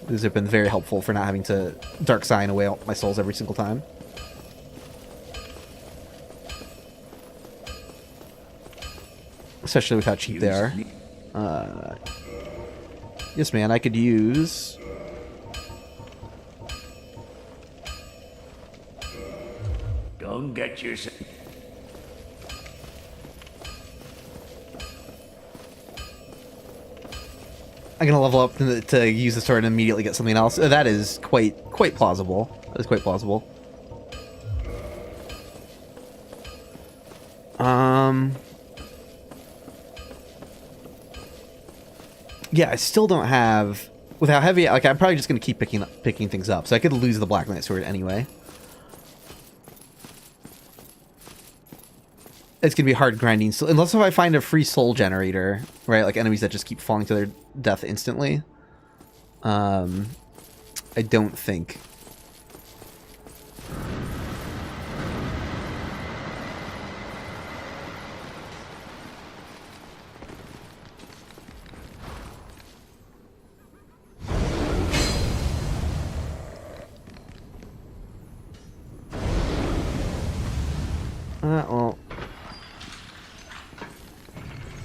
These have been very helpful for not having to dark sign away all my souls every single time. Especially with how cheap they are. Yes, man, I could use... Don't get yourself... I'm gonna level up to use the sword and immediately get something else. That is quite plausible. That is quite plausible. Yeah, I still don't have with how heavy. Like, I'm probably just gonna keep picking things up, so I could lose the Black Knight sword anyway. It's gonna be hard grinding, so unless if I find a free soul generator, right? Like enemies that just keep falling to their death instantly. I don't think. Well.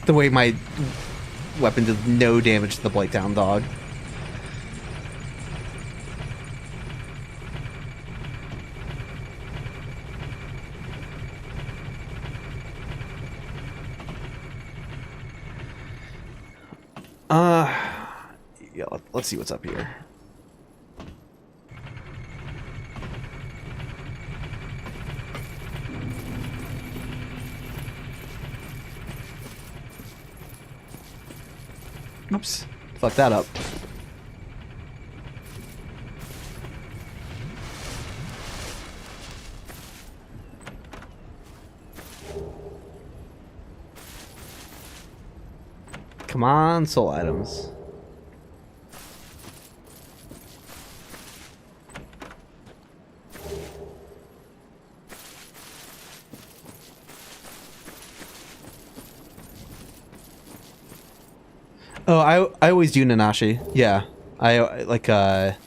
The way my weapon did no damage to the Blighttown dog. Yeah, let's see what's up here. Oops. Fuck that up. Come on, soul items. Oh, I always do Nanashi. Yeah. I like I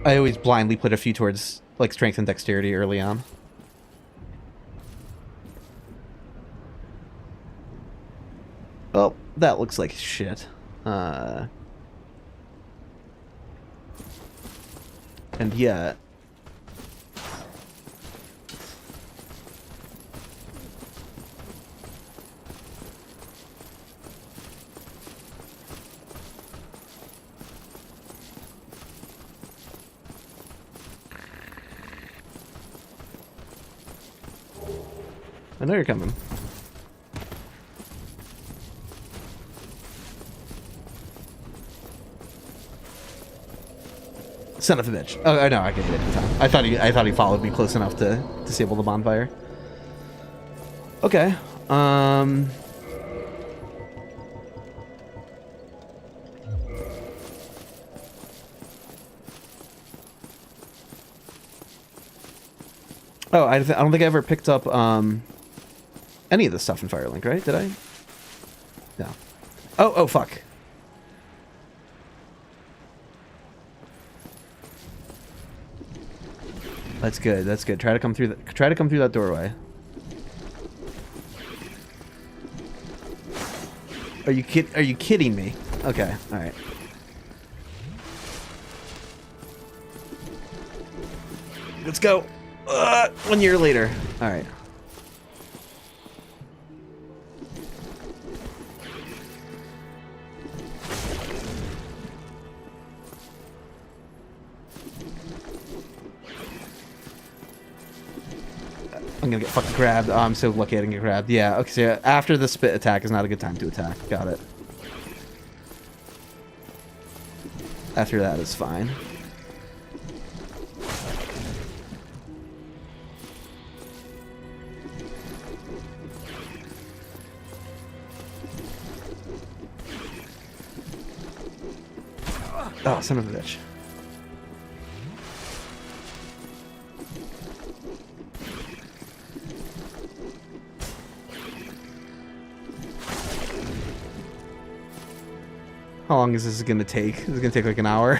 always blindly put a few towards like strength and dexterity early on. Oh, that looks like shit. And yet I know you're coming. Son of a bitch. Oh no, I can hit it in time. I thought he followed me close enough to disable the bonfire. Okay. Oh, I don't think I ever picked up any of the stuff in Firelink, right? Did I? No. Oh, fuck. That's good. That's good. Try to come through that doorway. Are you kidding me? Okay, alright. Let's go. 1 year later. Alright. I'm gonna get fucking grabbed. Oh, I'm so lucky I didn't get grabbed. Yeah, okay, so after the spit attack is not a good time to attack. Got it. After that is fine. Oh, son of a bitch. How long is this gonna take? Is it gonna take like an hour?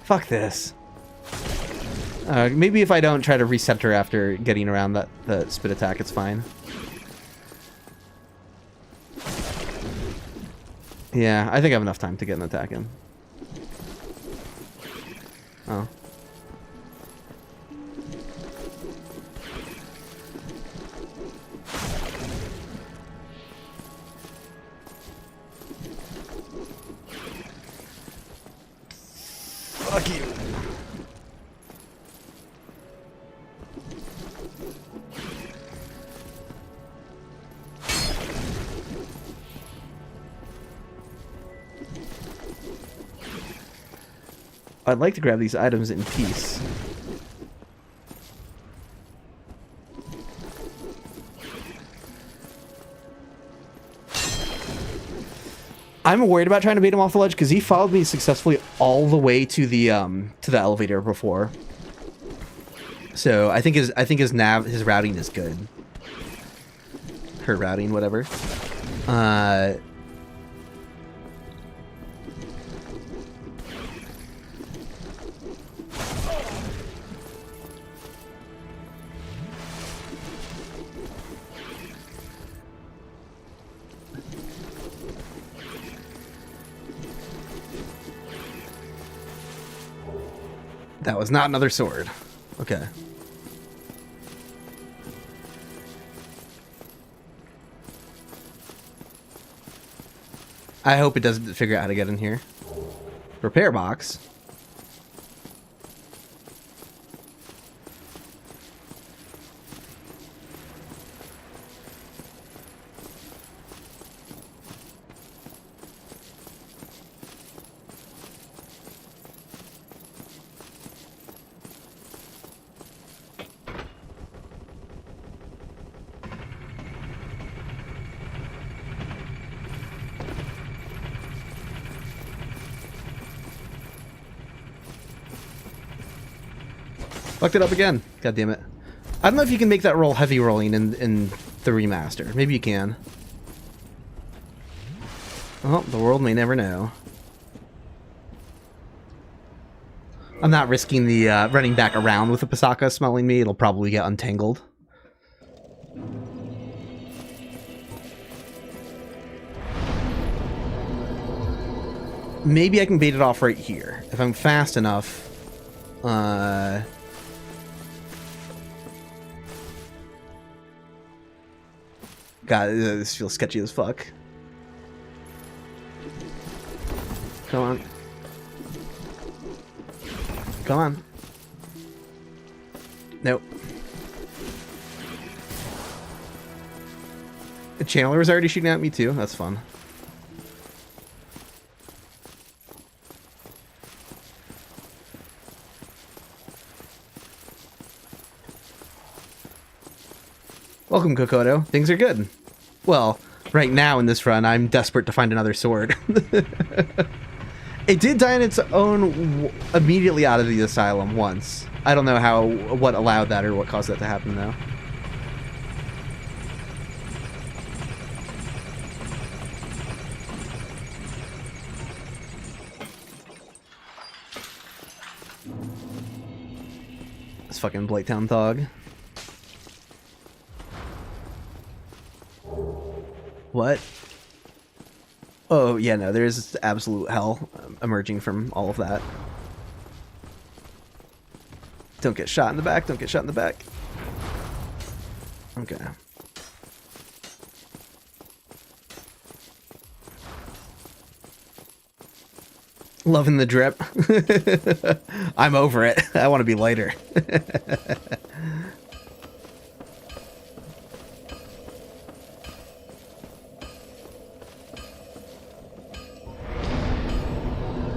Fuck this. Maybe if I don't try to reset her after getting around the spit attack, it's fine. Yeah, I think I have enough time to get an attack in. Oh. Fuck you. I'd like to grab these items in peace. I'm worried about trying to bait him off the ledge because he followed me successfully all the way to the elevator before. So I think his routing is good. Her routing, whatever. That was not another sword. Okay. I hope it doesn't figure out how to get in here. Repair box. Fucked it up again. God damn it. I don't know if you can make that roll heavy rolling in the remaster. Maybe you can. Well, the world may never know. I'm not risking the running back around with the Pasaka smelling me. It'll probably get untangled. Maybe I can bait it off right here. If I'm fast enough. God, this feels sketchy as fuck. Come on. Come on. Nope. The channeler was already shooting at me too. That's fun. Welcome, Kokoto. Things are good. Well, right now in this run, I'm desperate to find another sword. It did die on its own immediately out of the asylum once. I don't know what allowed that or what caused that to happen, though. This fucking Blighttown thug. What? Oh, yeah, no, there's absolute hell emerging from all of that. Don't get shot in the back, don't get shot in the back. Okay. Loving the drip. I'm over it. I want to be lighter.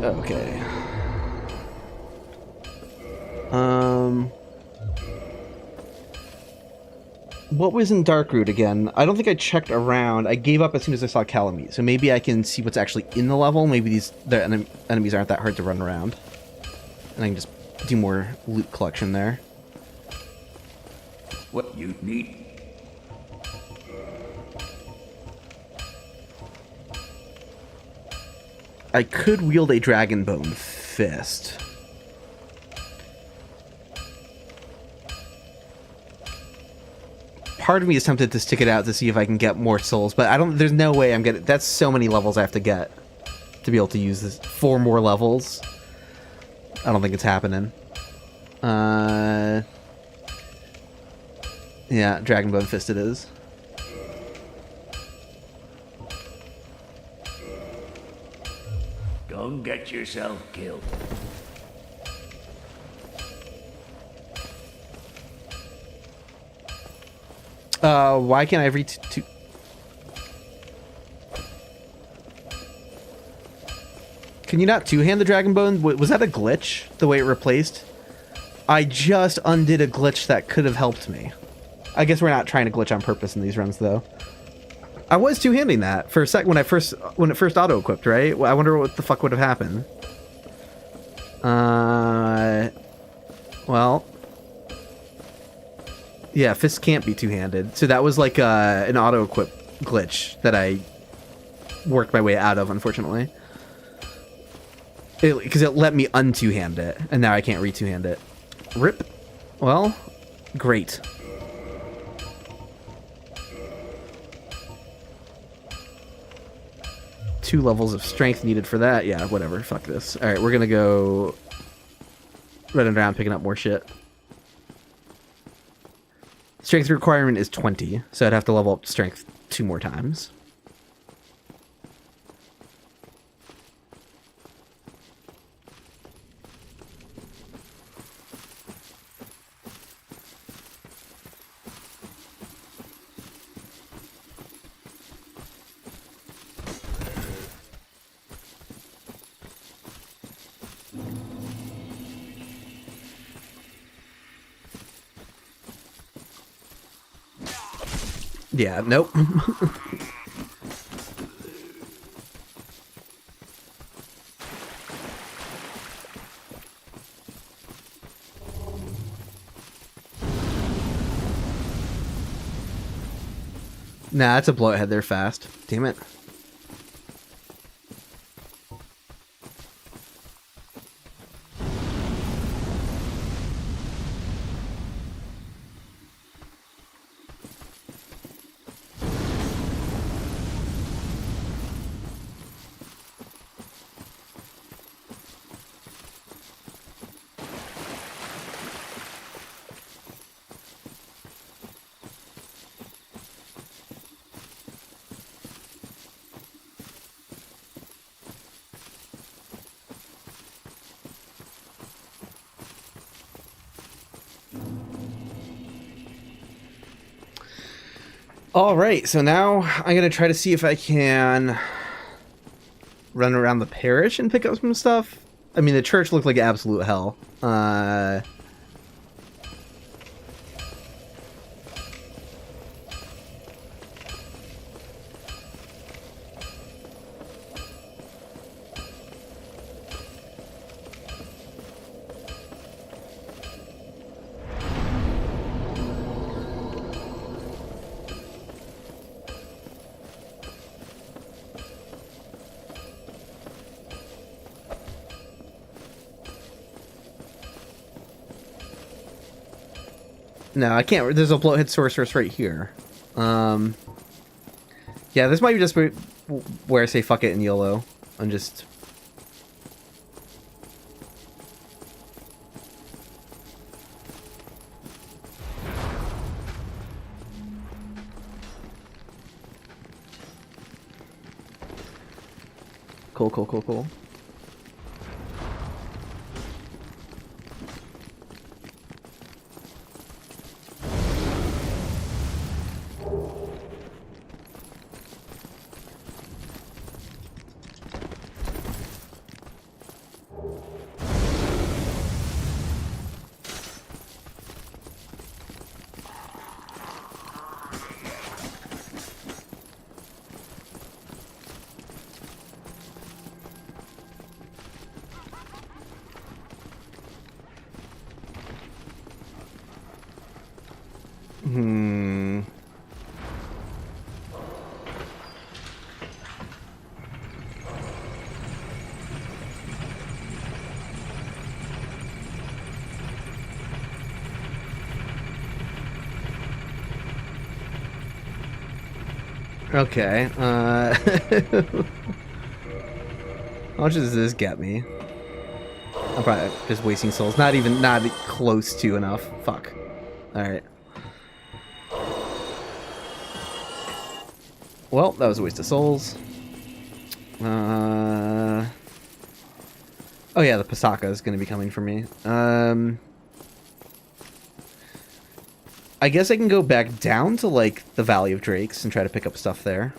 Okay. What was in Darkroot again? I don't think I checked around. I gave up as soon as I saw Calamite, so maybe I can see what's actually in the level. Maybe the enemies aren't that hard to run around, and I can just do more loot collection there. What you need? I could wield a Dragon Bone Fist. Part of me is tempted to stick it out to see if I can get more souls, but I don't. There's no way I'm getting. That's so many levels I have to get to be able to use this. 4 more levels. I don't think it's happening. Yeah, Dragon Bone Fist it is. Don't get yourself killed. Why can't I read two? Can you not two-hand the Dragon Bone? Was that a glitch, the way it replaced? I just undid a glitch that could have helped me. I guess we're not trying to glitch on purpose in these runs, though. I was two-handing that for a sec when it first auto-equipped, right? I wonder what the fuck would have happened. Well... Yeah, fists can't be two-handed. So that was like an auto-equip glitch that I worked my way out of, unfortunately. Because it let me un-two-hand it, and now I can't re-two-hand it. Rip. Well, great. Two levels of strength needed for that. Yeah, whatever. Fuck this. Alright, we're gonna go running around picking up more shit. Strength requirement is 20, so I'd have to level up strength 2 more times. Yeah, nope. Nah, that's a bloathead. They're fast. Damn it. All right, so now I'm gonna try to see if I can run around the parish and pick up some stuff. I mean, the church looked like absolute hell. No, I can't. There's a bloathead sorceress right here. Yeah, this might be just where I say fuck it and YOLO. I'm just... Cool, cool, cool, cool. Okay, how much does this get me? I'm probably just wasting souls. Not close to enough. Fuck. Alright. Well, that was a waste of souls. Oh yeah, the Pasaka is going to be coming for me. I guess I can go back down to, like, the Valley of Drakes and try to pick up stuff there.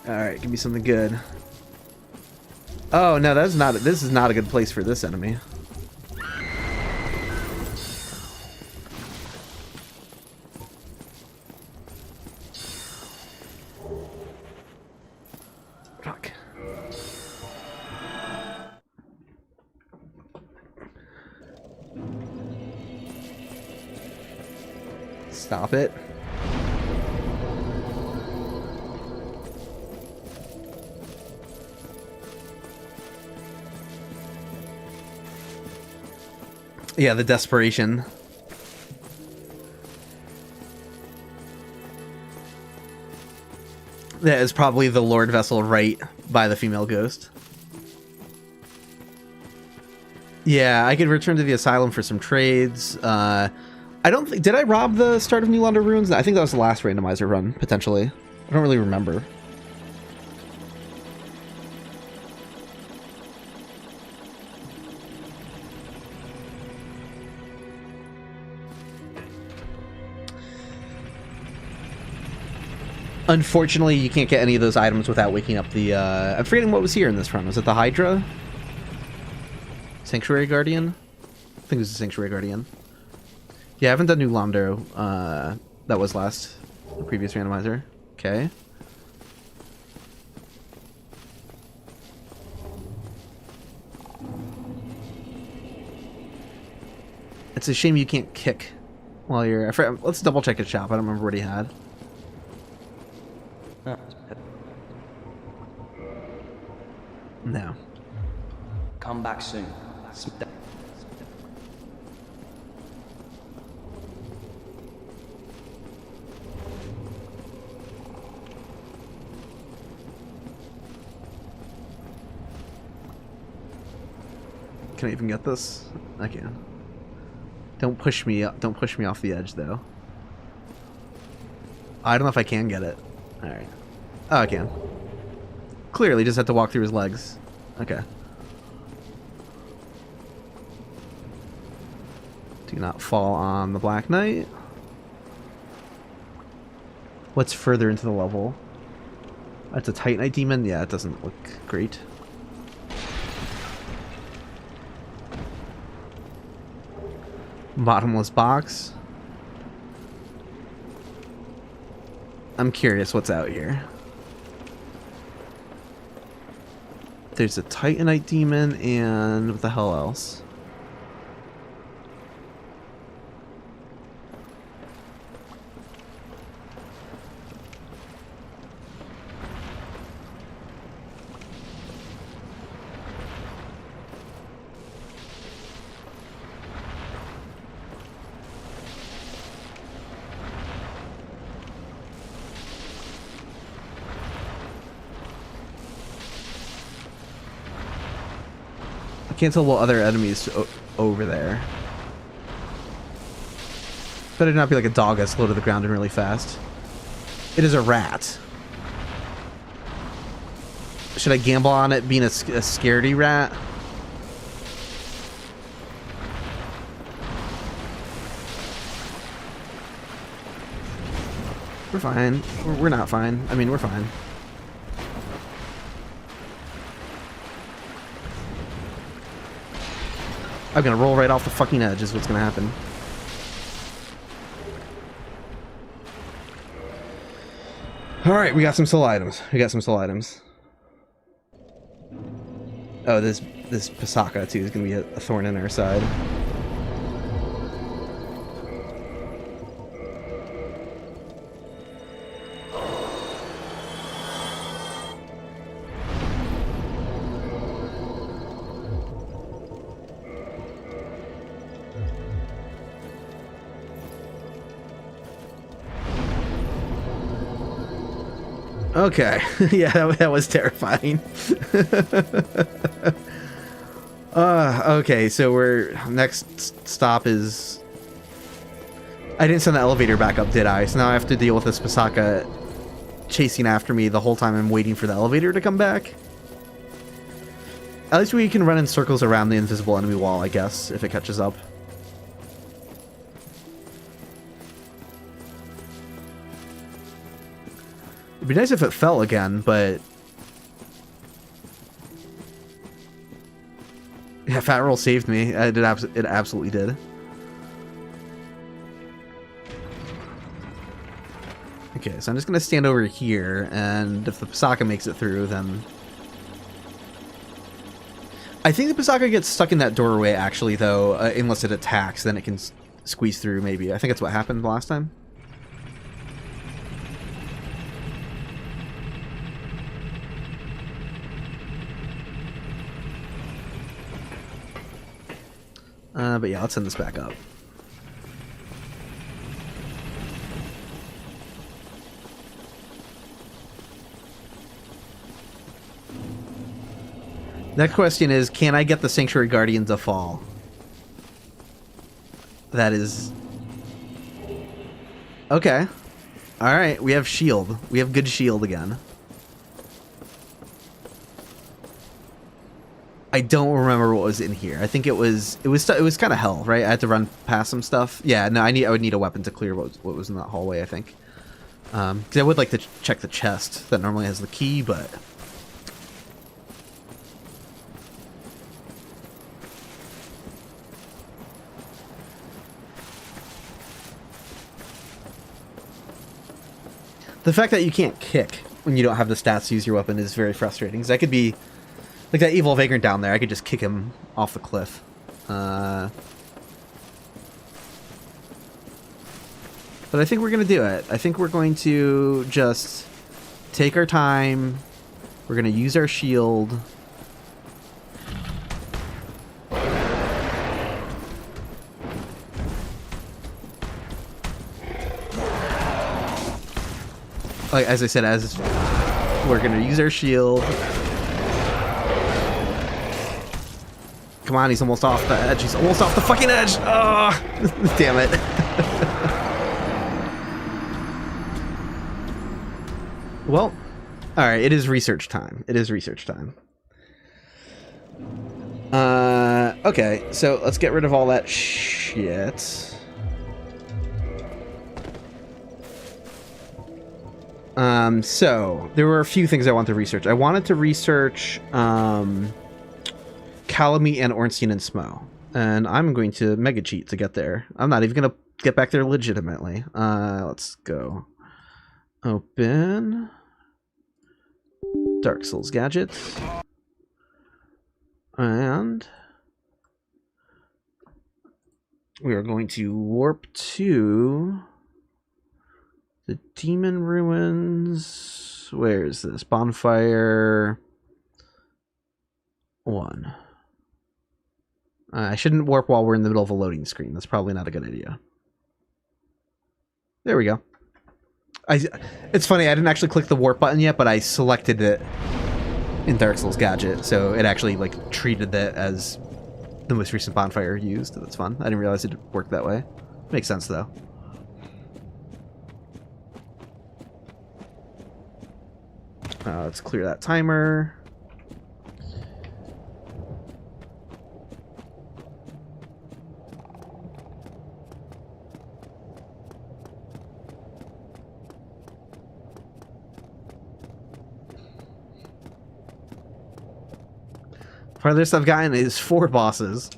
Alright, give me something good. Oh, no, that's not... This is not a good place for this enemy. Fuck. Stop it. Yeah, the desperation. That is probably the Lord Vessel right by the female ghost. Yeah, I could return to the asylum for some trades. I don't think... Did I rob the start of New Londo Ruins? I think that was the last randomizer run, potentially. I don't really remember. Unfortunately, you can't get any of those items without waking up the, I'm forgetting what was here in this run. Was it the Hydra? Sanctuary Guardian? I think it was the Sanctuary Guardian. Yeah, I haven't done New Londo. That was the previous randomizer. Okay. It's a shame you can't kick while you're... Let's double check his shop. I don't remember what he had. No. Come back soon. Can I even get this? I can. Don't push me up. Don't push me off the edge, though. I don't know if I can get it. Alright. Oh, I can. Clearly, just have to walk through his legs. Okay. Do not fall on the Black Knight. What's further into the level? That's a Titanite demon? Yeah, it doesn't look great. Bottomless box. I'm curious what's out here. There's a Titanite demon and what the hell else? Can't tell what other enemies over there. Better not be like a dog that's slow to the ground and really fast. It is a rat. Should I gamble on it being a scaredy rat? We're fine. We're not fine. I mean, we're fine. I'm gonna roll right off the fucking edge is what's gonna happen. Alright, we got some soul items. Oh, this Pasaka too is gonna be a thorn in our side. Okay, yeah, that was terrifying. Okay, so we're next stop is. I didn't send the elevator back up, did I? So now I have to deal with this Pasaka chasing after me the whole time I'm waiting for the elevator to come back. At least we can run in circles around the invisible enemy wall, I guess, if it catches up. It'd be nice if it fell again, but... Yeah, Fat Roll saved me. It absolutely did. Okay, so I'm just going to stand over here, and if the Pasaka makes it through, then... I think the Pasaka gets stuck in that doorway, actually, though, unless it attacks, then it can squeeze through, maybe. I think that's what happened last time. But yeah, let's send this back up. Next question is, can I get the Sanctuary Guardian to fall? That is... Okay. Alright, we have shield. We have good shield again. I don't remember what was in here. I think it was kind of hell, right? I had to run past some stuff. Yeah, no, I would need a weapon to clear what was in that hallway, I think. Because I would like to check the chest that normally has the key, but... The fact that you can't kick when you don't have the stats to use your weapon is very frustrating. Because I could be... Like that evil vagrant down there, I could just kick him off the cliff. But I think we're going to do it. I think we're going to just take our time. We're going to use our shield. Like, as I said, we're going to use our shield. Come on, he's almost off the edge. He's almost off the fucking edge. Oh, damn it. Well, all right. It is research time. Okay, so let's get rid of all that shit. So there were a few things I wanted to research. I wanted to research, Calamite and Ornstein and Smo. And I'm going to mega cheat to get there. I'm not even going to get back there legitimately. Let's go. Open Dark Souls gadgets. And we are going to warp to the Demon Ruins. Where is this? Bonfire 1. I shouldn't warp while we're in the middle of a loading screen. That's probably not a good idea. There we go. It's funny, I didn't actually click the warp button yet, but I selected it in Dark Souls Gadget, so it actually like treated that as the most recent bonfire used. That's fun. I didn't realize it worked that way. Makes sense though. Let's clear that timer. Farthest I've gotten is 4 bosses.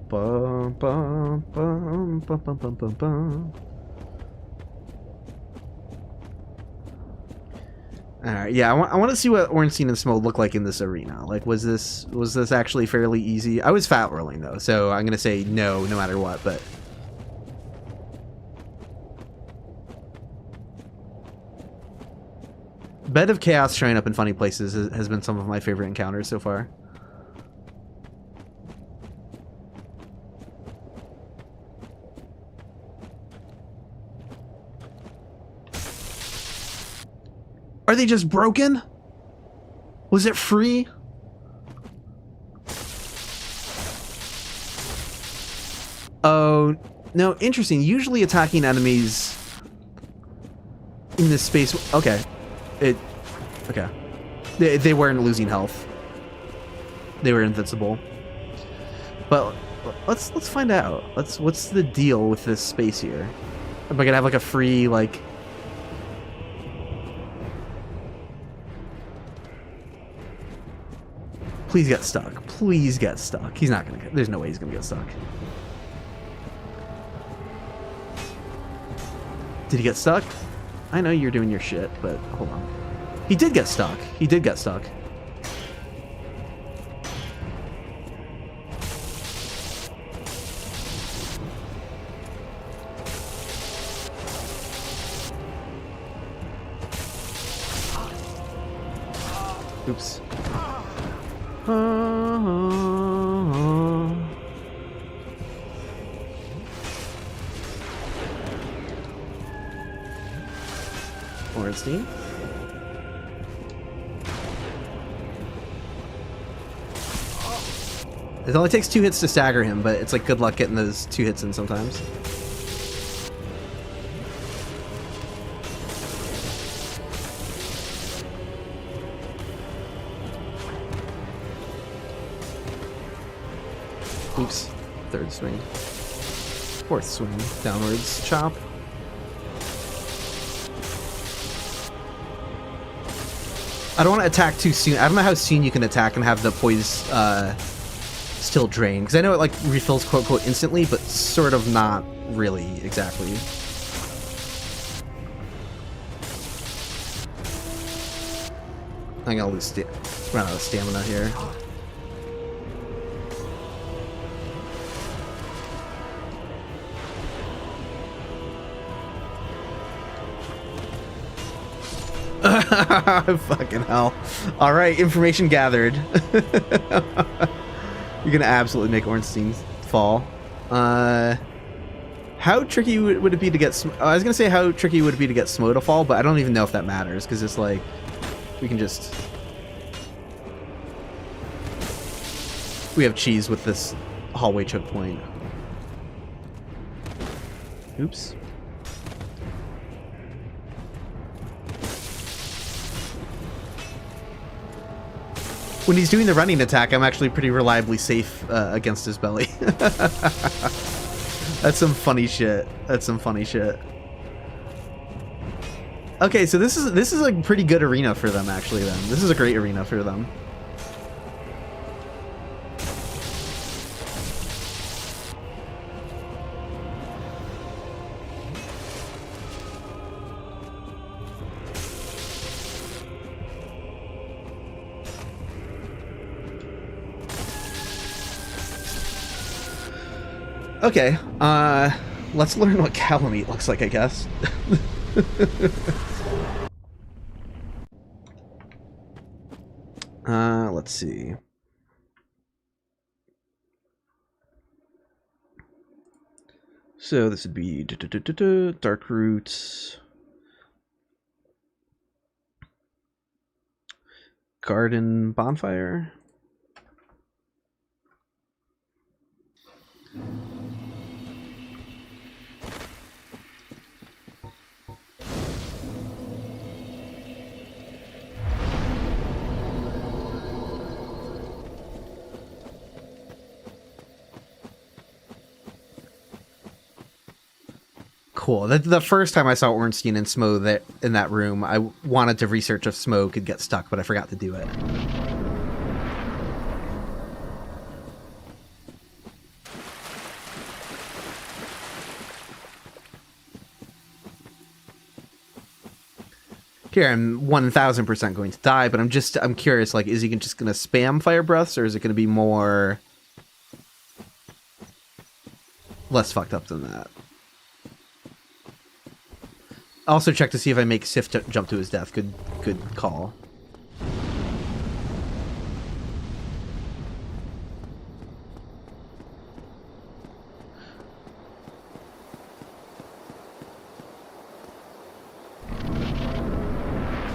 Bum, bum, bum, bum, bum, bum, bum, bum. Alright, yeah, I want to see what Ornstein and Smo look like in this arena. Like, was this actually fairly easy? I was fat rolling though, so I'm gonna say no matter what, but Bed of Chaos showing up in funny places has been some of my favorite encounters so far. Are they just broken? Was it free? Oh, no, interesting. Usually attacking enemies in this space... Okay. Okay. They weren't losing health. They were invincible. But let's find out. What's the deal with this space here? Am I gonna have like a free, like... Please get stuck. Please get stuck. He's not gonna get... There's no way he's gonna get stuck. Did he get stuck? I know you're doing your shit, but hold on. He did get stuck. He did get stuck. Oops. Ornstein. It only takes 2 hits to stagger him, but it's like good luck getting those 2 hits in sometimes. Oops. 3rd swing. 4th swing. Downwards chop. I don't want to attack too soon. I don't know how soon you can attack and have the poise still drain. Because I know it like refills quote-unquote instantly, but sort of not really exactly. I'm gonna run out of stamina here. Fucking hell. Alright, information gathered. You're gonna absolutely make Ornstein fall. How tricky would it be to get... I was gonna say how tricky would it be to get Smo to fall, but I don't even know if that matters, because it's like... We can just... We have cheese with this hallway choke point. Oops. When he's doing the running attack, I'm actually pretty reliably safe against his belly. That's some funny shit. That's some funny shit. Okay, so this is a pretty good arena for them, actually, then. This is a great arena for them. Okay, let's learn what cow meat looks like, I guess. Let's see. So this would be dark roots, garden bonfire. Cool. The first time I saw Ornstein and Smo in that room, I wanted to research if Smo could get stuck, but I forgot to do it. Here, I'm 1000% going to die, but I'm curious, like, is he just going to spam fire breaths, or is it going to be more less fucked up than that? Also check to see if I make Sif jump to his death. Good call.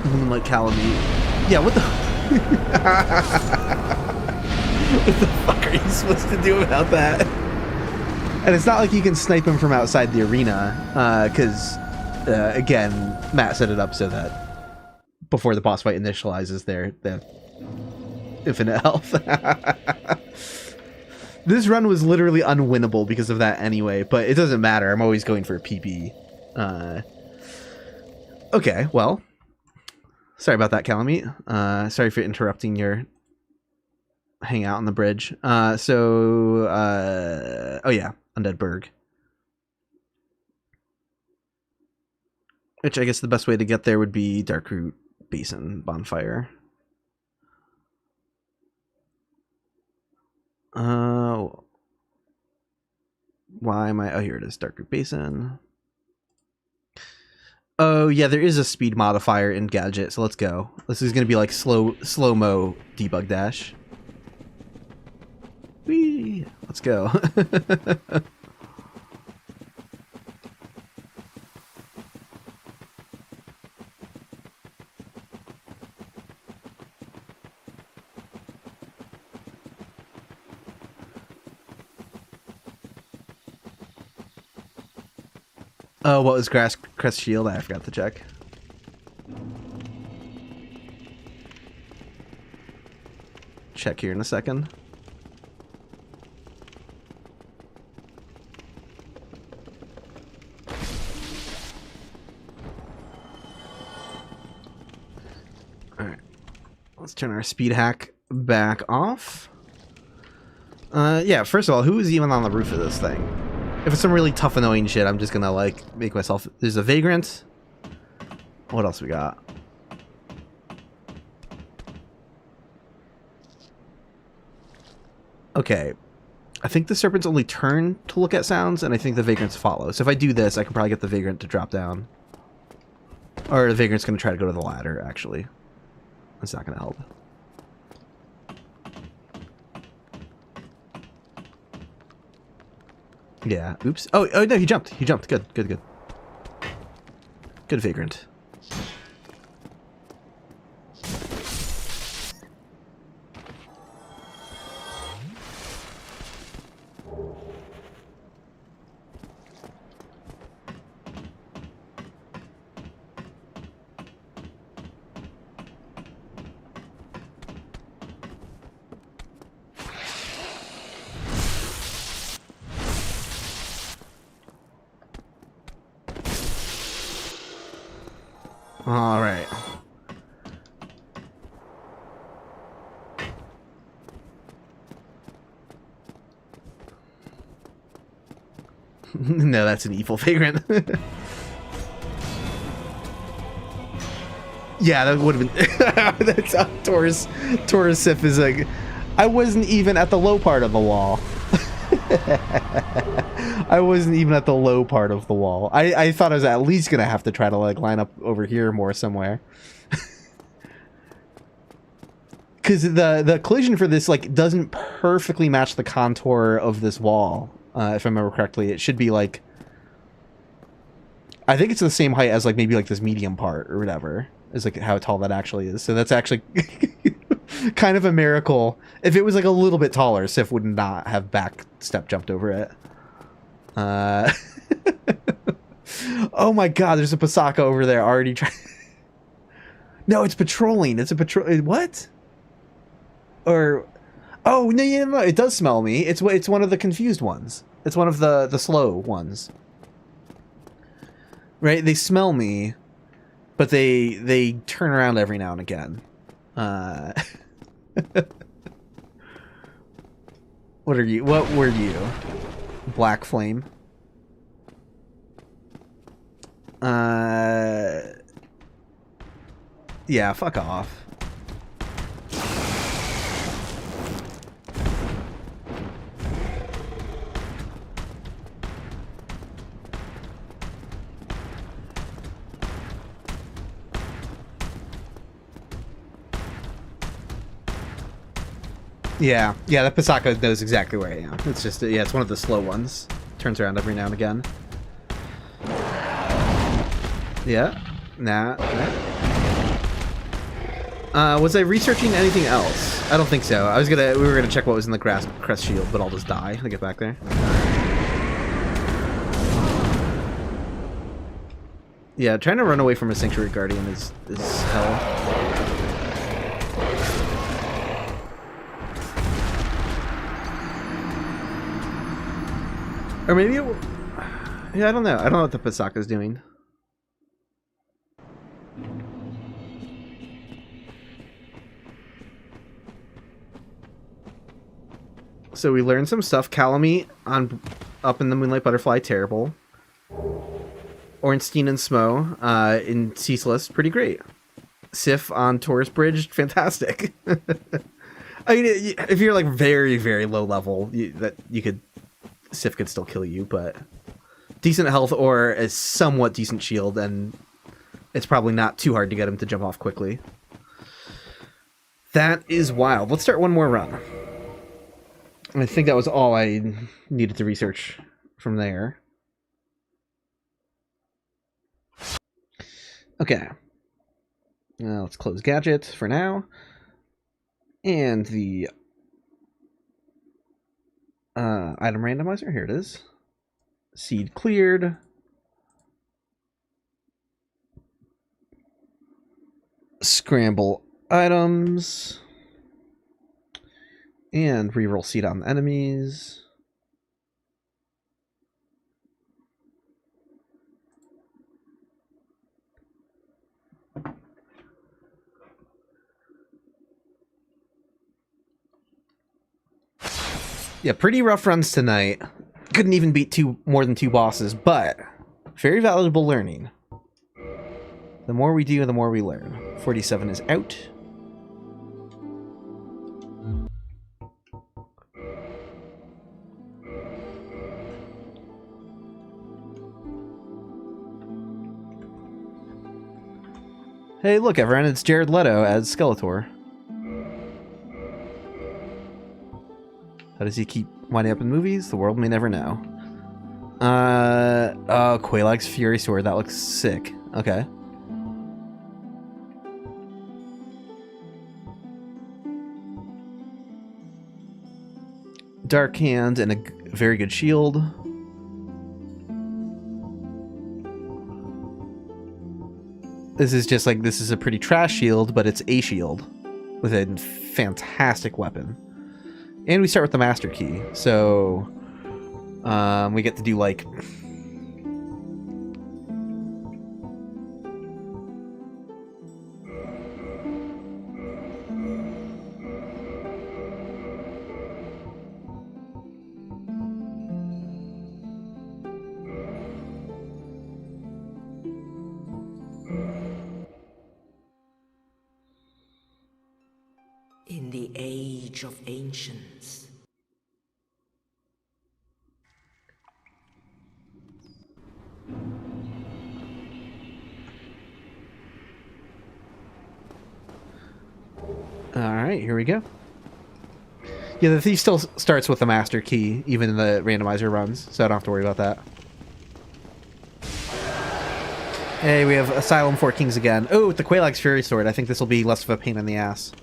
Moonlight Calamity. Yeah, what the... What the fuck are you supposed to do about that? And it's not like you can snipe him from outside the arena, because... again, Matt set it up so that before the boss fight initializes, they have infinite health. This run was literally unwinnable because of that anyway, but it doesn't matter. I'm always going for a PB. Okay, well, sorry about that, Calamite. Sorry for interrupting your hangout on the bridge. Oh yeah, Undead Berg. Which I guess the best way to get there would be Darkroot Basin Bonfire. Why am I... Oh, here it is. Darkroot Basin. Oh, yeah, there is a speed modifier in Gadget, so let's go. This is going to be like slow-mo debug dash. Whee! Let's go. Oh, what was Crest Shield? I forgot to check. Check here in a second. Alright. Let's turn our speed hack back off. Yeah, first of all, who is even on the roof of this thing? If it's some really tough, annoying shit, I'm just gonna, like, make myself... There's a Vagrant. What else we got? Okay. I think the Serpents only turn to look at sounds, and I think the Vagrants follow. So if I do this, I can probably get the Vagrant to drop down. Or the Vagrant's gonna try to go to the ladder, actually. That's not gonna help. Yeah, oops. Oh, no, he jumped. He jumped. Good. Good Vagrant. All right. No, that's an evil vagrant. Yeah, that would have been. That's Taurus Sif is like. I wasn't even at the low part of the wall. I wasn't even at the low part of the wall. I thought I was at least gonna have to try to like line up over here more somewhere. Because the collision for this like doesn't perfectly match the contour of this wall. If I remember correctly, it should be like. I think it's the same height as like maybe like this medium part or whatever. Is like how tall that actually is. So that's actually kind of a miracle. If it was like a little bit taller, Sif would not have back step jumped over it. Oh my god, there's a Pasaka over there already trying. No, it's patrolling. It's a patrol. What? Or oh no, it does smell me. It's one of the confused ones. It's one of the slow ones. Right? They smell me. But they turn around every now and again. What are you? What were you? Black Flame. Yeah, fuck off. Yeah, that Pasaka knows exactly where I am. It's just, yeah, it's one of the slow ones. Turns around every now and again. Yeah. Nah. Was I researching anything else? I don't think so. We were gonna check what was in the crest shield, but I'll just die to get back there. Yeah, trying to run away from a Sanctuary Guardian is hell. Or maybe it... Yeah, I don't know. I don't know what the Pasaka's doing. So we learned some stuff. Calamite on up in the Moonlight Butterfly, terrible. Ornstein and Smo in Ceaseless, pretty great. Sif on Taurus Bridge, fantastic. I mean, if you're like very, very low level, Sif could still kill you, but decent health or a somewhat decent shield, and it's probably not too hard to get him to jump off quickly. That is wild. Let's start one more run. I think that was all I needed to research from there. Okay. Let's close Gadget for now. And the item randomizer, here it is. Seed cleared. Scramble items. And reroll seed on the enemies. Yeah, pretty rough runs tonight. Couldn't even beat more than two bosses, but very valuable learning. The more we do, the more we learn. 47 is out. Hey, look, everyone, it's Jared Leto as Skeletor. How does he keep winding up in movies? The world may never know. Oh, Quelaag's Fury Sword. That looks sick. Okay. Dark Hand and a very good shield. This is just like, this is a pretty trash shield, but it's a shield with a fantastic weapon. And we start with the Master Key, so we get to do like the age of ancients. Alright, here we go. Yeah, the thief still starts with the master key, even in the randomizer runs, so I don't have to worry about that. Hey, we have Asylum 4 Kings again. Oh, with the Quelaag's Fury Sword. I think this will be less of a pain in the ass.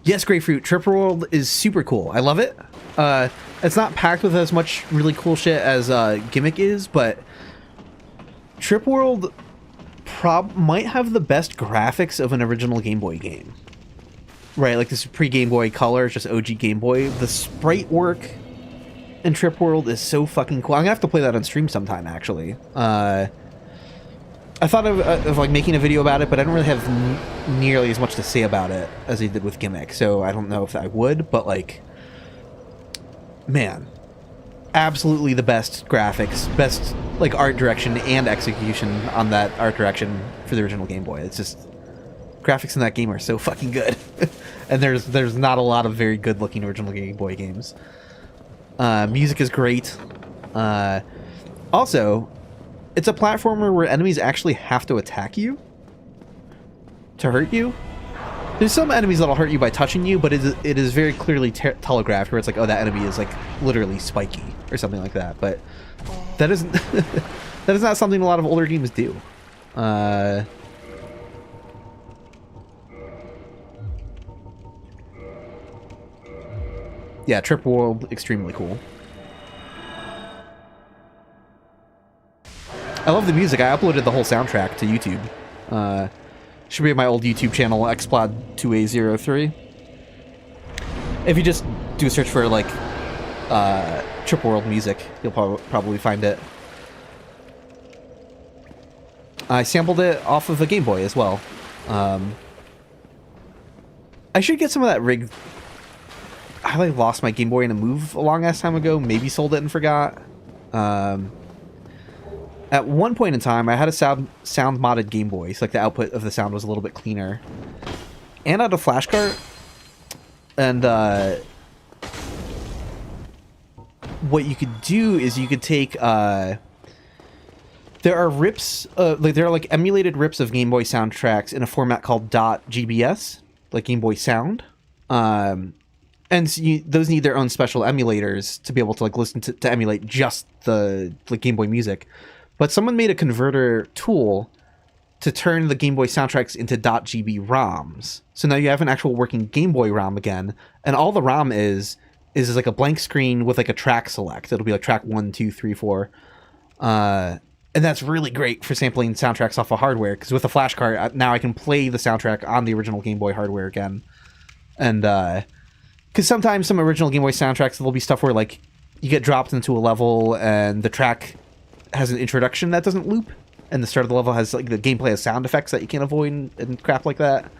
Yes, Grapefruit. Tripper World is super cool. I love it. It's not packed with as much really cool shit as Gimmick is, but Trip World might have the best graphics of an original Game Boy game. Right, like this is pre-Game Boy Color, it's just OG Game Boy. The sprite work in Trip World is so fucking cool. I'm gonna have to play that on stream sometime, actually. I thought of like making a video about it, but I don't really have nearly as much to say about it as I did with Gimmick, so I don't know if I would, but like, man, absolutely the best graphics, best like art direction and execution on that art direction for the original Game Boy. It's just, graphics in that game are so fucking good. And there's not a lot of very good looking original Game Boy games. Music is great. Also, it's a platformer where enemies actually have to attack you to hurt you. There's some enemies that'll hurt you by touching you, but it is very clearly telegraphed where it's like, oh, that enemy is like literally spiky or something like that. But that isn't that is not something a lot of older games do. Yeah, Trip World, extremely cool. I love the music. I uploaded the whole soundtrack to YouTube. Should be on my old YouTube channel, xplod2a03. If you just do a search for, like, Trip World music, you'll probably find it. I sampled it off of a Game Boy as well. I should get some of that rig. I like lost my Game Boy in a move a long ass time ago. Maybe sold it and forgot. At one point in time, I had a sound modded Game Boy, so like the output of the sound was a little bit cleaner. And I had a flash cart. And what you could do is you could take there are rips, there are like emulated rips of Game Boy soundtracks in a format called .gbs, like Game Boy Sound. And so those need their own special emulators to be able to like listen to emulate just the Game Boy music. But someone made a converter tool to turn the Game Boy soundtracks into .gb ROMs. So now you have an actual working Game Boy ROM again, and all the ROM is like a blank screen with like a track select. It'll be like track 1, 2, 3, 4. And that's really great for sampling soundtracks off of hardware, because with a flash card, now I can play the soundtrack on the original Game Boy hardware again. And because sometimes some original Game Boy soundtracks, there'll be stuff where like you get dropped into a level and the track has an introduction that doesn't loop, and the start of the level has like the gameplay has sound effects that you can't avoid and crap like that.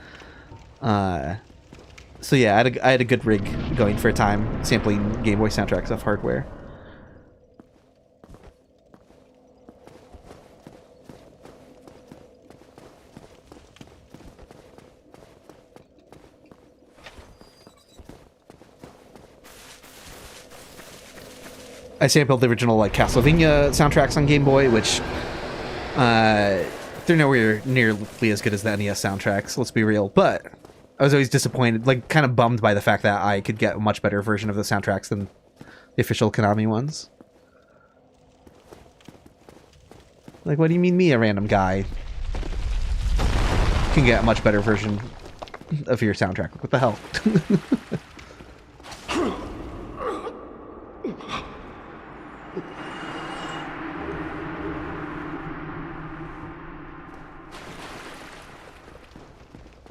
So yeah, I had a good rig going for a time sampling Game Boy soundtracks off hardware. I sampled the original like Castlevania soundtracks on Game Boy, which they're nowhere nearly as good as the NES soundtracks, let's be real. But I was always disappointed, like kind of bummed by the fact that I could get a much better version of the soundtracks than the official Konami ones. Like, what do you mean me, a random guy, can get a much better version of your soundtrack? What the hell?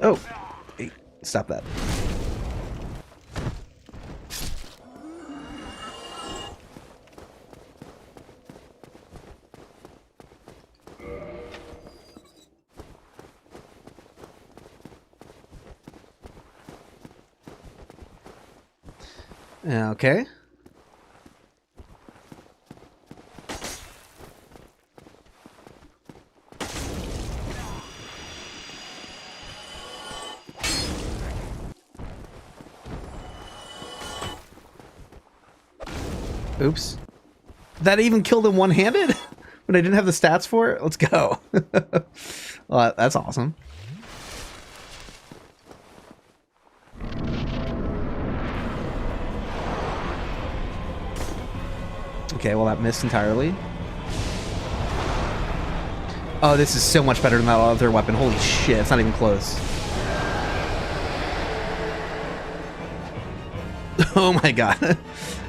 Oh, hey, stop that. Okay. Oops. That even killed him one-handed when I didn't have the stats for it? Let's go. Well, that's awesome. Okay, well that missed entirely. Oh, this is so much better than that other weapon. Holy shit, it's not even close. Oh my god.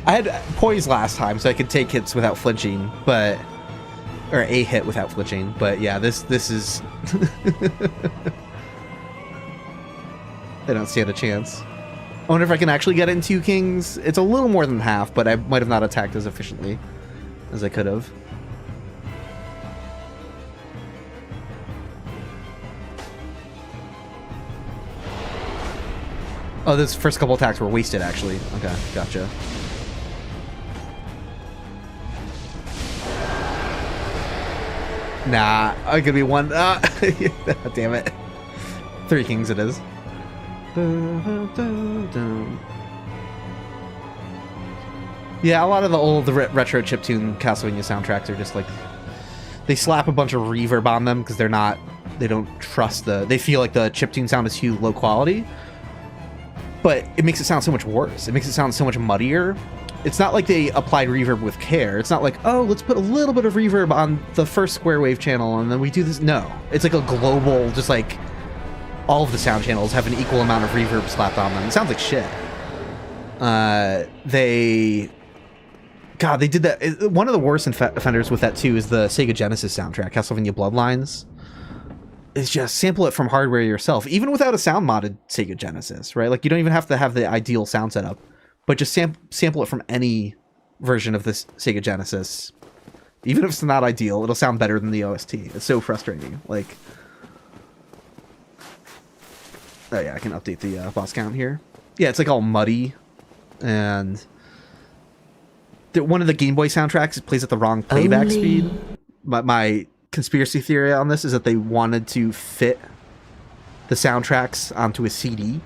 I had poise last time, so I could take hits without flinching, but... Or a hit without flinching, but yeah, this is... I don't stand a chance. I wonder if I can actually get in 2 kings. It's a little more than half, but I might have not attacked as efficiently as I could have. Oh, those first couple attacks were wasted, actually. Okay, gotcha. Nah, I could be one. Damn it. 3 kings it is. Yeah, a lot of the old retro chiptune Castlevania soundtracks are just like... They slap a bunch of reverb on them because they don't trust the... They feel like the chiptune sound is too low quality. But it makes it sound so much worse. It makes it sound so much muddier. It's not like they applied reverb with care. It's not like, oh, let's put a little bit of reverb on the first square wave channel and then we do this. No. It's like a global, just like... All of the sound channels have an equal amount of reverb slapped on them. It sounds like shit. God, they did that. One of the worst offenders with that, too, is the Sega Genesis soundtrack, Castlevania Bloodlines. Is just sample it from hardware yourself, even without a sound modded Sega Genesis, right? Like, you don't even have to have the ideal sound setup, but just sample it from any version of this Sega Genesis. Even if it's not ideal, it'll sound better than the OST. It's so frustrating. Like... Oh yeah, I can update the boss count here. Yeah, it's like all muddy, and one of the Game Boy soundtracks plays at the wrong playback speed. My conspiracy theory on this is that they wanted to fit the soundtracks onto a CD.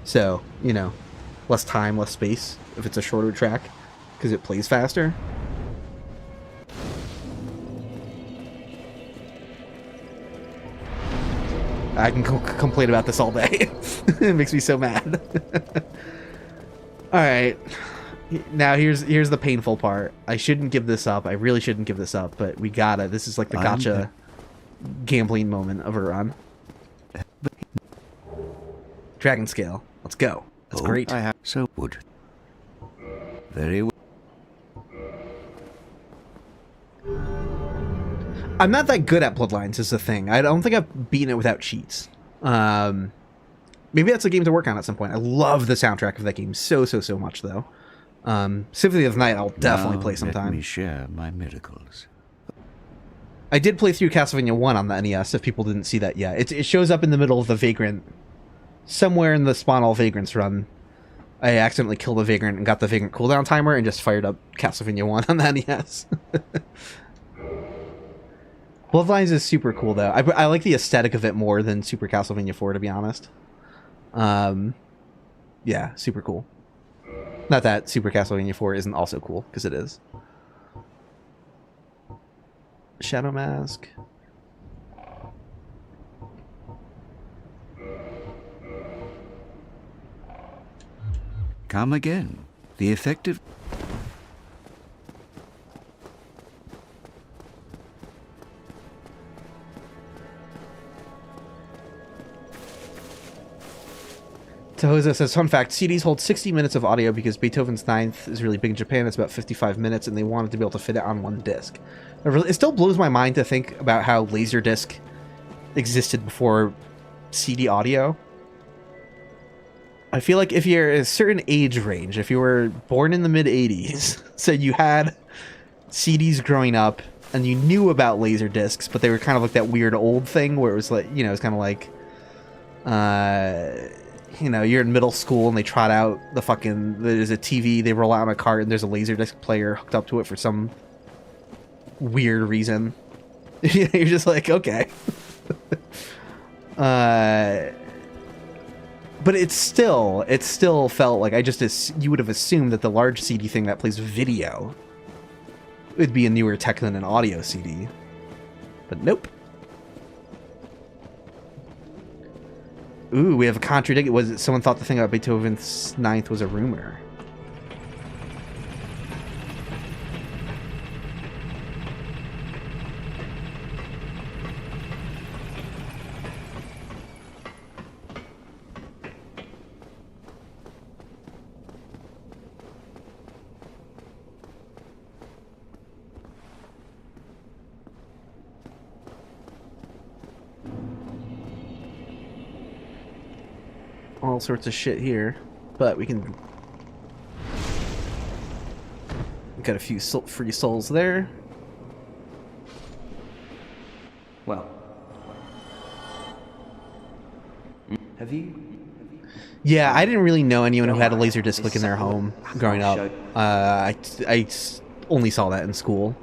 So, you know, less time, less space if it's a shorter track, because it plays faster. I can complain about this all day. It makes me so mad. Alright. Now here's the painful part. I shouldn't give this up. I really shouldn't give this up, but we gotta. This is like the gotcha gambling moment of a run. Dragon Scale. Let's go. That's great. I have so wood. Very well. I'm not that good at Bloodlines is the thing. I don't think I've beaten it without cheats. Maybe that's a game to work on at some point. I love the soundtrack of that game so much, though. Symphony of the Night I'll definitely play sometime. Let me share my miracles. I did play through Castlevania 1 on the NES, if people didn't see that yet. It shows up in the middle of the Vagrant. Somewhere in the Spawn All Vagrants run, I accidentally killed a Vagrant and got the Vagrant cooldown timer and just fired up Castlevania 1 on the NES. Bloodlines is super cool, though. I like the aesthetic of it more than Super Castlevania 4, to be honest. Yeah, super cool. Not that Super Castlevania 4 isn't also cool, because it is. Shadow Mask. Come again. The effective... Tohoza says, fun fact, CDs hold 60 minutes of audio because Beethoven's Ninth is really big in Japan. It's about 55 minutes, and they wanted to be able to fit it on one disc. It still blows my mind to think about how Laserdisc existed before CD audio. I feel like if you're a certain age range, if you were born in the mid-80s, so you had CDs growing up, and you knew about Laserdiscs, but they were kind of like that weird old thing where it was like, you know, it's kind of like... you know, you're in middle school and they trot out the fucking... There's a TV, they roll out on a cart, and there's a Laserdisc player hooked up to it for some weird reason. You're just like, okay. But it still felt like you would have assumed that the large CD thing that plays video would be a newer tech than an audio CD. But nope. Ooh, we have a contradiction. Was it someone thought the thing about Beethoven's Ninth was a rumor? All sorts of shit here, but we can got a few free souls there. Well, have you? Yeah, I didn't really know anyone who had a laser disc in their home growing up. I only saw that in school.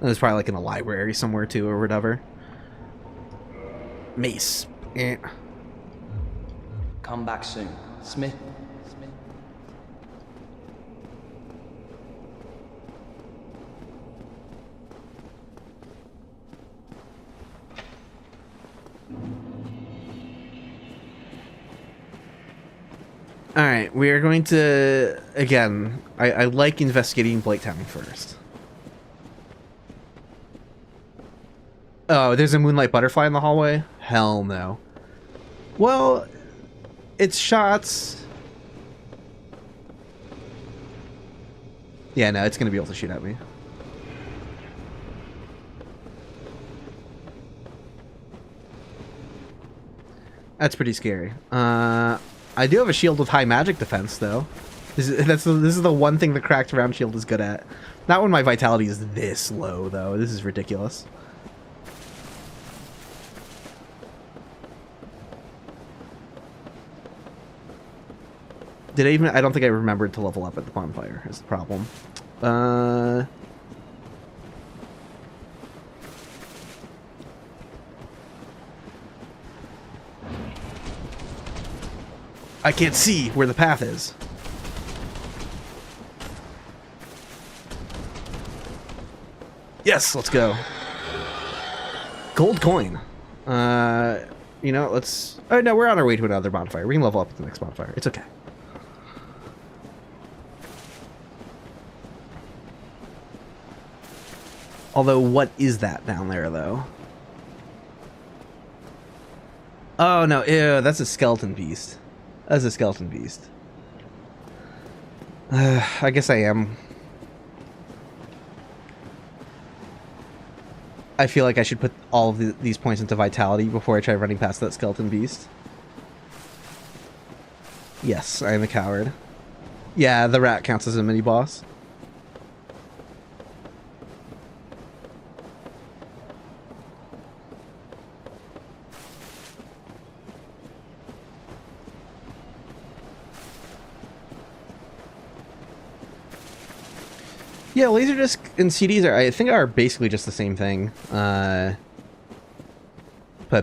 It was probably like in a library somewhere too, or whatever. Mace. Eh. Come back soon, Smith. Alright, we are going to... Again, I like investigating Blight Town first. Oh, there's a moonlight butterfly in the hallway? Hell no. Well, it's shots. Yeah, no, it's going to be able to shoot at me. That's pretty scary. I do have a shield with high magic defense, though. This is the one thing the cracked round shield is good at. Not when my vitality is this low, though. This is ridiculous. Did I even... I don't think I remembered to level up at the bonfire, is the problem. I can't see where the path is. Yes, let's go. Gold coin. You know, let's... Oh, no, we're on our way to another bonfire. We can level up at the next bonfire. It's okay. Although, what is that down there, though? Oh, no. Ew, that's a skeleton beast. That's a skeleton beast. I guess I am. I feel like I should put all of these points into vitality before I try running past that skeleton beast. Yes, I am a coward. Yeah, the rat counts as a mini-boss. Yeah, Laserdisc and CDs I think are basically just the same thing. But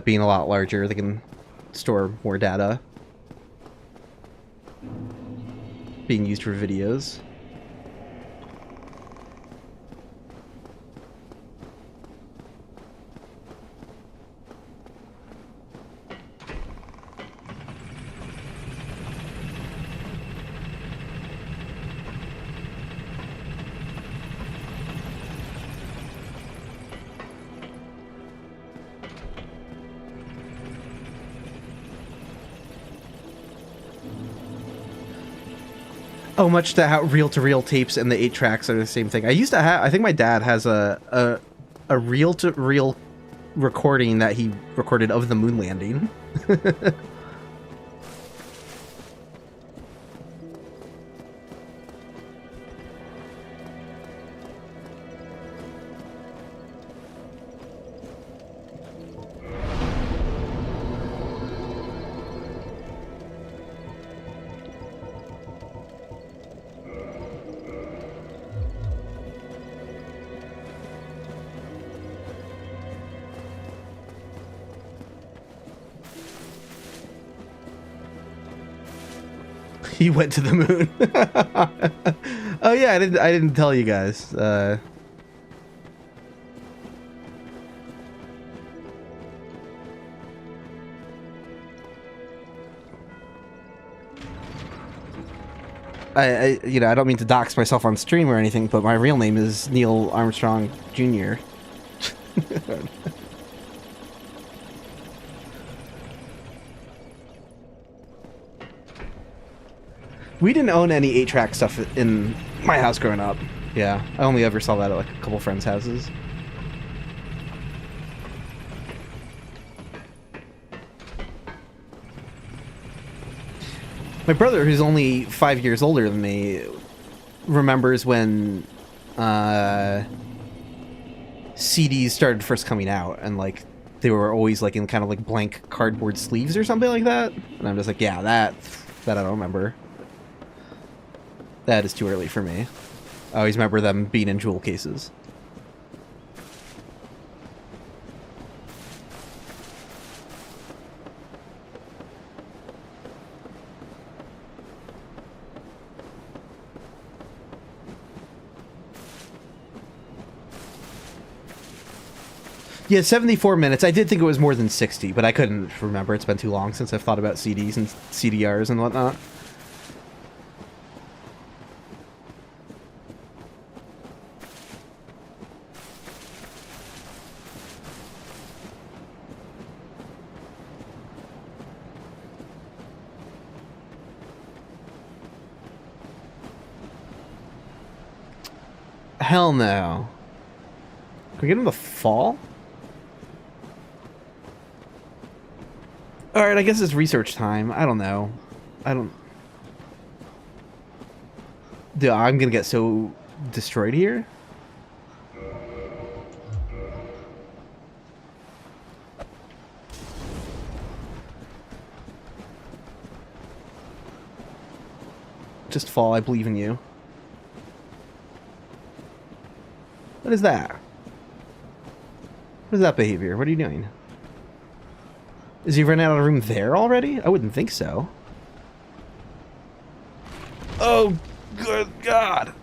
being a lot larger, they can store more data. Being used for videos. Oh, much to how reel-to-reel tapes and the 8 tracks are the same thing. I used to have... I think my dad has a reel-to-reel recording that he recorded of the moon landing. He went to the moon. Oh yeah, I didn't tell you guys. I you know, I don't mean to dox myself on stream or anything, but my real name is Neil Armstrong Jr. We didn't own any 8-track stuff in my house growing up. Yeah, I only ever saw that at like a couple friends' houses. My brother, who's only 5 years older than me, remembers when CDs started first coming out, and like they were always like in kind of like blank cardboard sleeves or something like that. And I'm just like, yeah, that I don't remember. That is too early for me. I always remember them being in jewel cases. Yeah, 74 minutes. I did think it was more than 60, but I couldn't remember. It's been too long since I've thought about CDs and CDRs and whatnot. Hell no. Can we get him to fall? Alright, I guess it's research time. I don't know. Dude, I'm gonna get so destroyed here. Just fall, I believe in you. What is that? What is that behavior? What are you doing? Is he running out of room there already? I wouldn't think so. Oh, good God.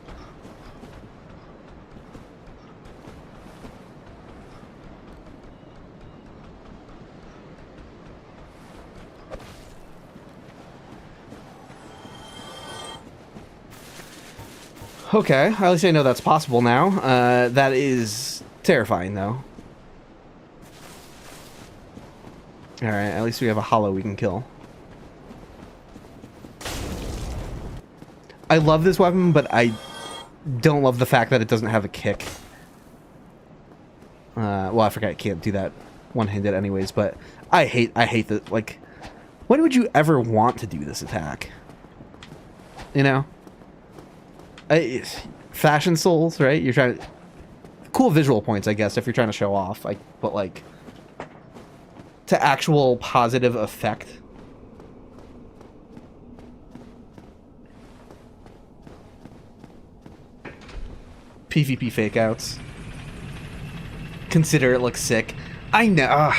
Okay, at least I know that's possible now. That is terrifying, though. Alright, at least we have a hollow we can kill. I love this weapon, but I don't love the fact that it doesn't have a kick. Well, I forgot I can't do that one-handed anyways, but I hate that, like... When would you ever want to do this attack? You know? Fashion Souls, right? You're trying to... Cool visual points, I guess, if you're trying to show off. But, like... To actual positive effect. PvP fakeouts. Consider it looks sick. I know.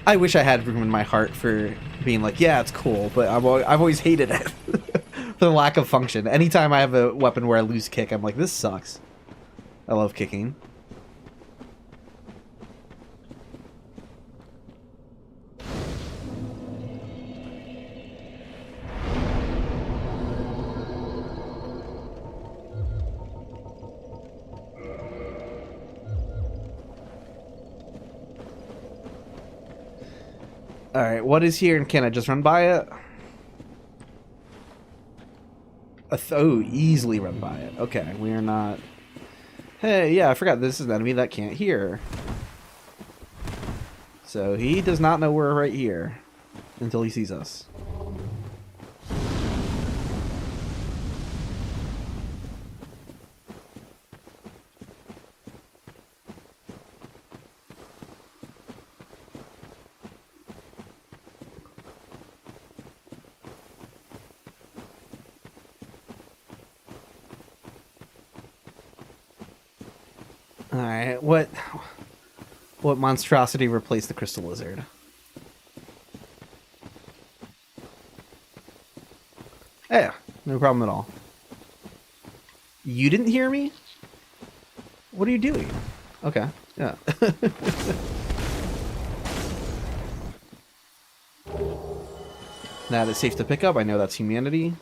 I wish I had room in my heart for being like, yeah, it's cool, but I've always hated it. For the lack of function. Anytime I have a weapon where I lose kick, I'm like, this sucks. I love kicking. Alright, what is here and can I just run by it? Oh, easily run by it. Okay, we are not... Hey, yeah, I forgot this is an enemy that can't hear. So he does not know we're right here until he sees us. Alright, what monstrosity replaced the crystal lizard? Yeah, no problem at all. You didn't hear me? What are you doing? Okay, yeah. That is safe to pick up. I know that's humanity.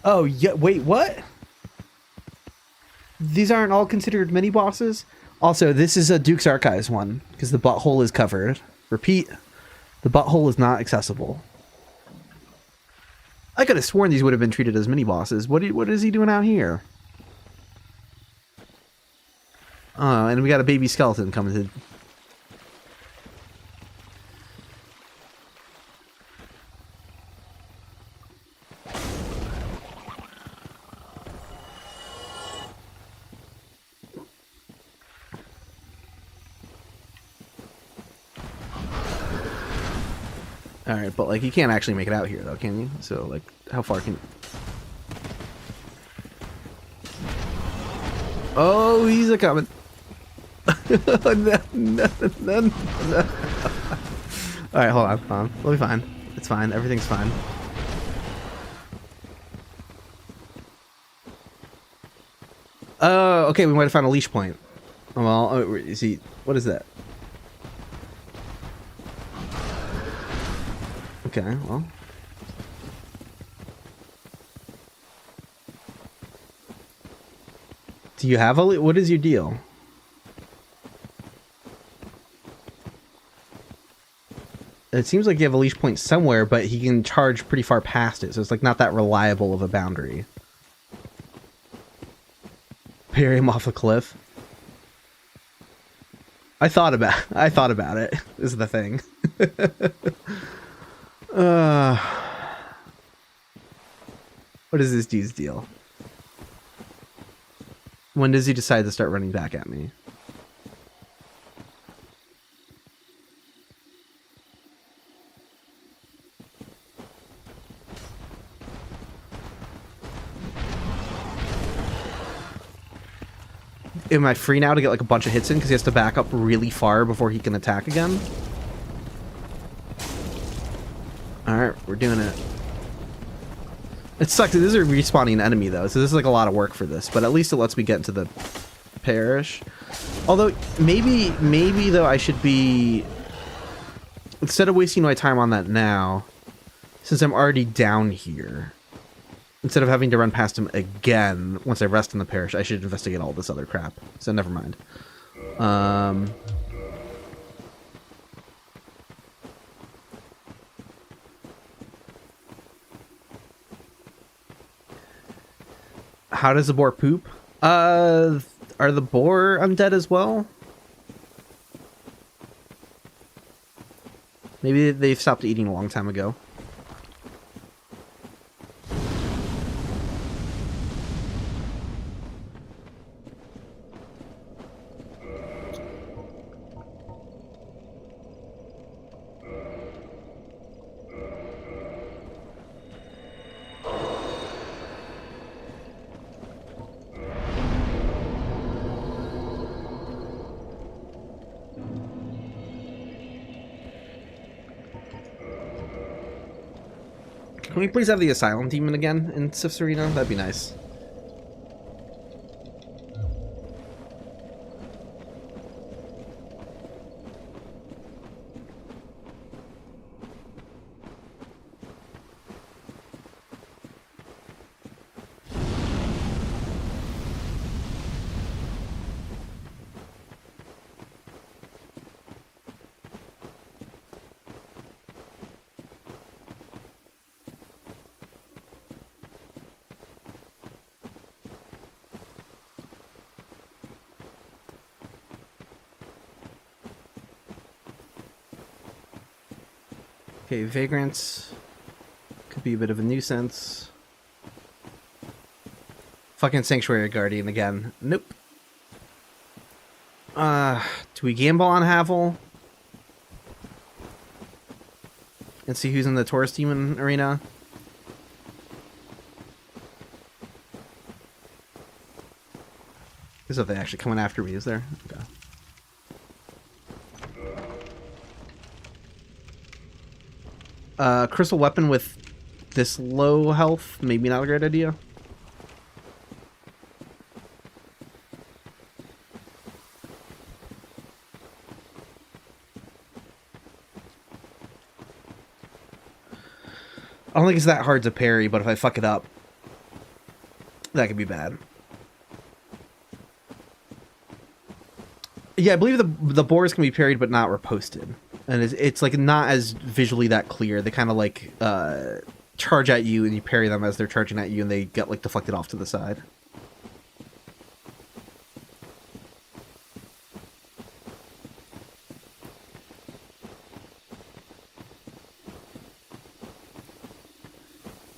Oh, yeah, wait, what? These aren't all considered mini bosses? Also, this is a Duke's Archives one, because the butthole is covered. Repeat, the butthole is not accessible. I could have sworn these would have been treated as mini bosses. What is he doing out here? Oh, and we got a baby skeleton coming to... Alright, but like you can't actually make it out here though, can you? So like how far can you... Oh, he's a coming. No. Alright, hold on. We'll be fine. It's fine. Everything's fine. Oh, okay, we might have found a leash point. Well, is he... What is that? Okay, well. Do you have a... What is your deal? It seems like you have a leash point somewhere, but he can charge pretty far past it, so it's like not that reliable of a boundary. Parry him off a cliff. I thought about it. Is the thing. What is this dude's deal? When does he decide to start running back at me? Am I free now to get like a bunch of hits in because he has to back up really far before he can attack again? Alright, we're doing it. It sucks. This is a respawning enemy though, so this is like a lot of work for this, but at least it lets me get into the parish. Although maybe though I should be, instead of wasting my time on that now, since I'm already down here, instead of having to run past him again once I rest in the parish, I should investigate all this other crap. So never mind. How does the boar poop? Are the boar undead as well? Maybe they've stopped eating a long time ago. Can we please have the Asylum Demon again in Sif's Arena? That'd be nice. Okay, vagrants could be a bit of a nuisance. Fucking Sanctuary Guardian again. Nope. Do we gamble on Havel? And see who's in the Taurus Demon arena? Is if they actually coming after me, is there? Okay. Crystal weapon with this low health, maybe not a great idea. I don't think it's that hard to parry, but if I fuck it up, that could be bad. Yeah, I believe the boars can be parried but not riposted. And it's like not as visually that clear. They kind of like charge at you and you parry them as they're charging at you and they get like deflected off to the side.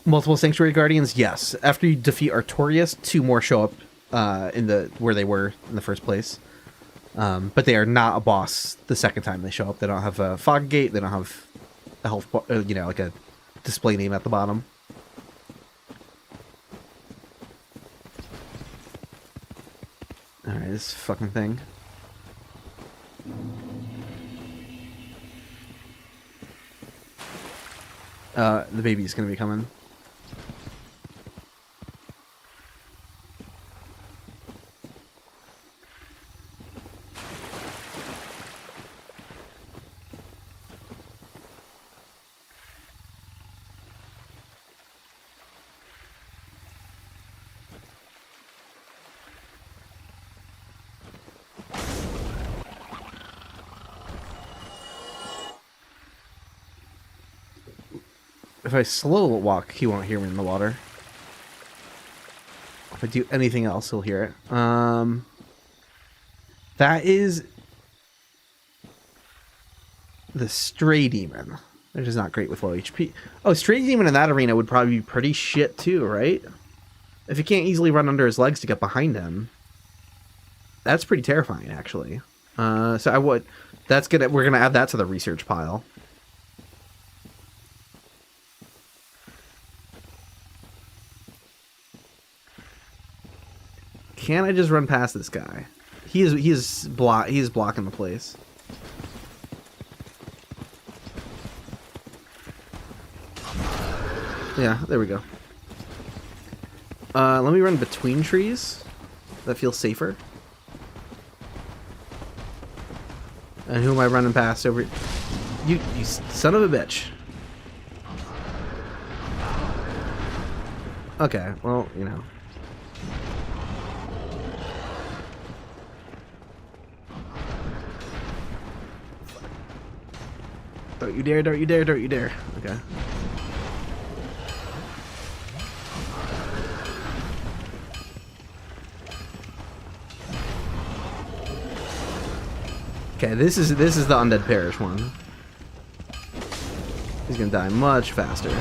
Multiple Sanctuary Guardians, yes. After you defeat Artorias, 2 more show up in the where they were in the first place. But they are not a boss the second time they show up. They don't have a fog gate. They don't have a health, you know, like a display name at the bottom. All right, this fucking thing. The baby's gonna be coming. If I slow walk, he won't hear me in the water. If I do anything else, he'll hear it. That is the Stray Demon, which is not great with low HP. Oh, Stray Demon in that arena would probably be pretty shit too, right? If you can't easily run under his legs to get behind him, that's pretty terrifying, actually. So I would. That's gonna. We're gonna add that to the research pile. Can't I just run past this guy? He is blocking the place. Yeah, there we go. Let me run between trees. That feels safer. And who am I running past over? You son of a bitch. Okay, well, you know. Don't you dare, don't you dare, don't you dare. Okay. Okay, this is the Undead Parish one. He's gonna die much faster.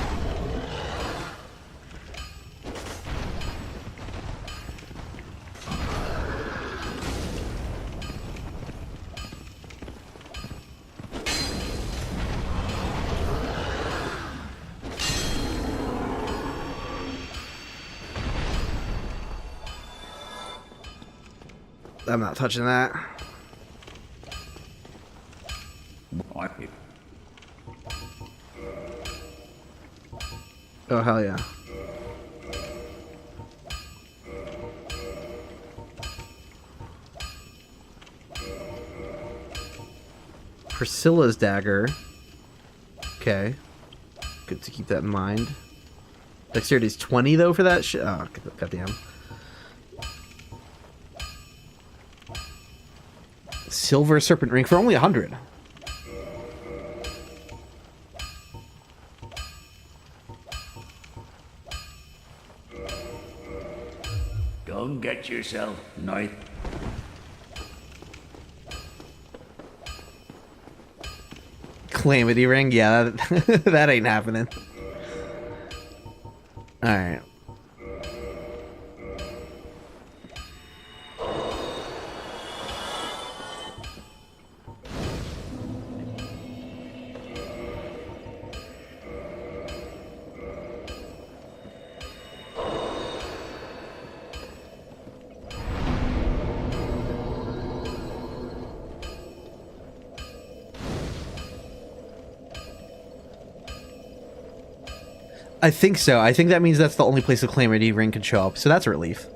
I'm not touching that. Oh, hell yeah. Priscilla's dagger. Okay. Good to keep that in mind. Dexterity is 20 though for that shit. Oh, goddamn. Silver Serpent Ring for only 100. Don't get yourself knife. Calamity ring? Yeah, that, that ain't happening. Alright. I think so. I think that means that's the only place the Calamity ring can show up, so that's a relief.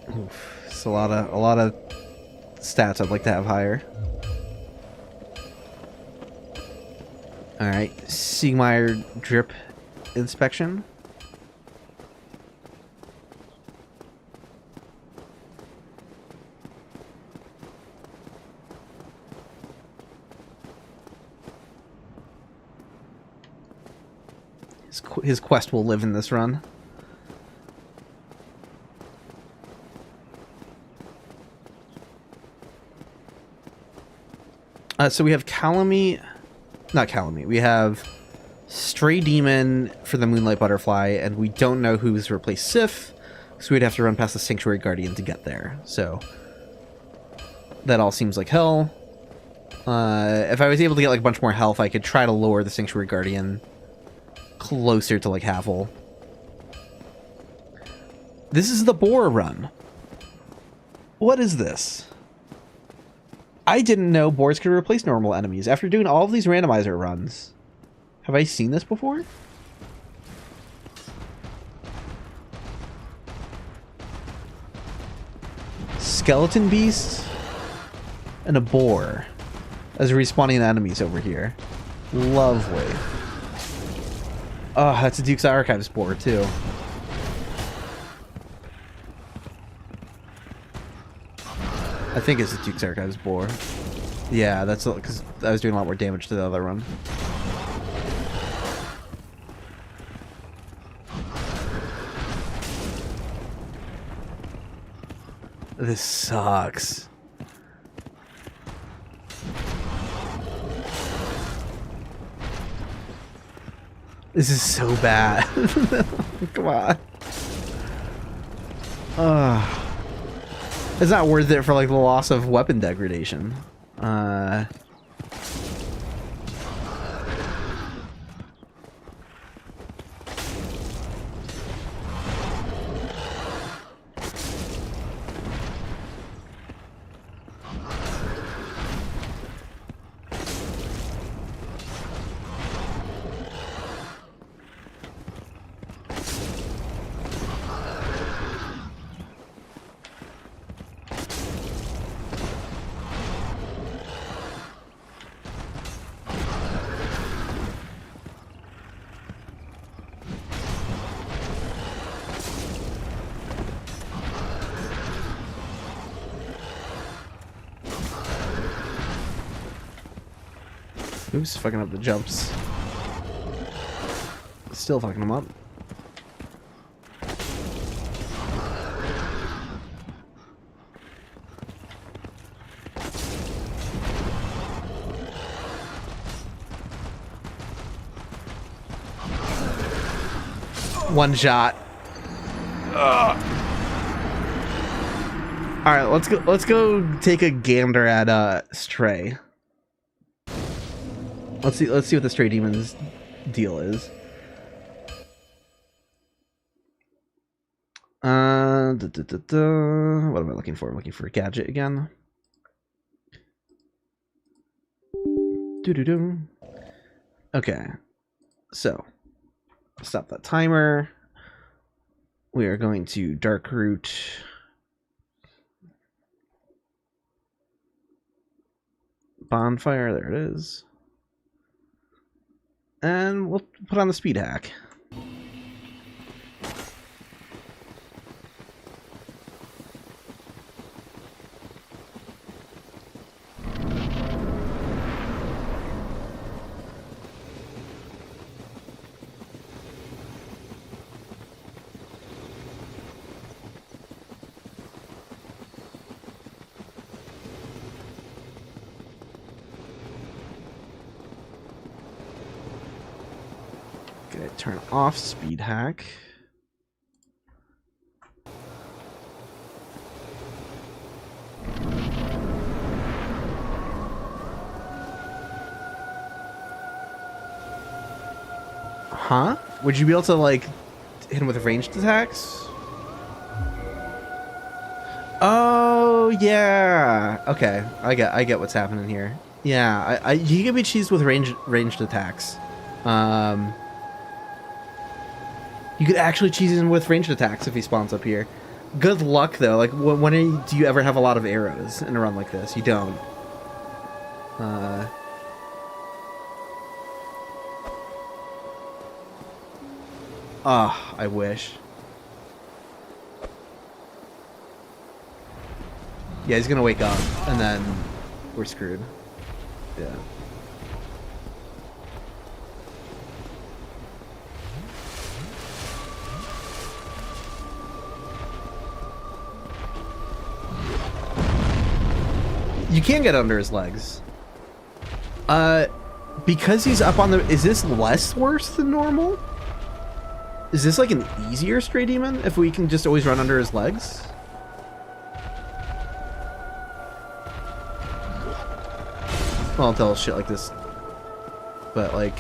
Oof, it's a lot of stats I'd like to have higher. All right, Siegmeyer drip inspection. His quest will live in this run. So we have not Calamy. We have Stray Demon for the Moonlight Butterfly, and we don't know who's replaced Sif, so we'd have to run past the Sanctuary Guardian to get there. So that all seems like hell. If I was able to get like a bunch more health, I could try to lower the Sanctuary Guardian closer to like Havel. This is the boar run. What is this? I didn't know boars could replace normal enemies. After doing all of these randomizer runs, have I seen this before? Skeleton beast and a boar as respawning enemies over here. Lovely. Oh, that's a Duke's Archives boar, too. I think it's a Duke's Archives boar. Yeah, that's because I was doing a lot more damage to the other one. This sucks. This is so bad. Come on. It's not worth it for like the loss of weapon degradation. Oops, fucking up the jumps. Still fucking them up. One shot. All right, let's go take a gander at Stray. Let's see what the Stray Demon's deal is. What am I looking for? I'm looking for a gadget again. Doo-doo-doo. Okay. So, stop that timer. We are going to Dark Root. Bonfire, there it is. And we'll put on the speed hack. turn off speed hack. Huh? Would you be able to, like, hit him with ranged attacks? Oh, yeah. Okay, I get what's happening here. Yeah, you can be cheesed with ranged attacks. You could actually cheese him with ranged attacks if he spawns up here. Good luck, though. Like, when do you ever have a lot of arrows in a run like this? You don't. I wish. Yeah, he's gonna wake up, and then we're screwed. Yeah. You can get under his legs. Because he's up on the... Is this less worse than normal? Is this like an easier Stray Demon if we can just always run under his legs? Well, until shit like this. But like...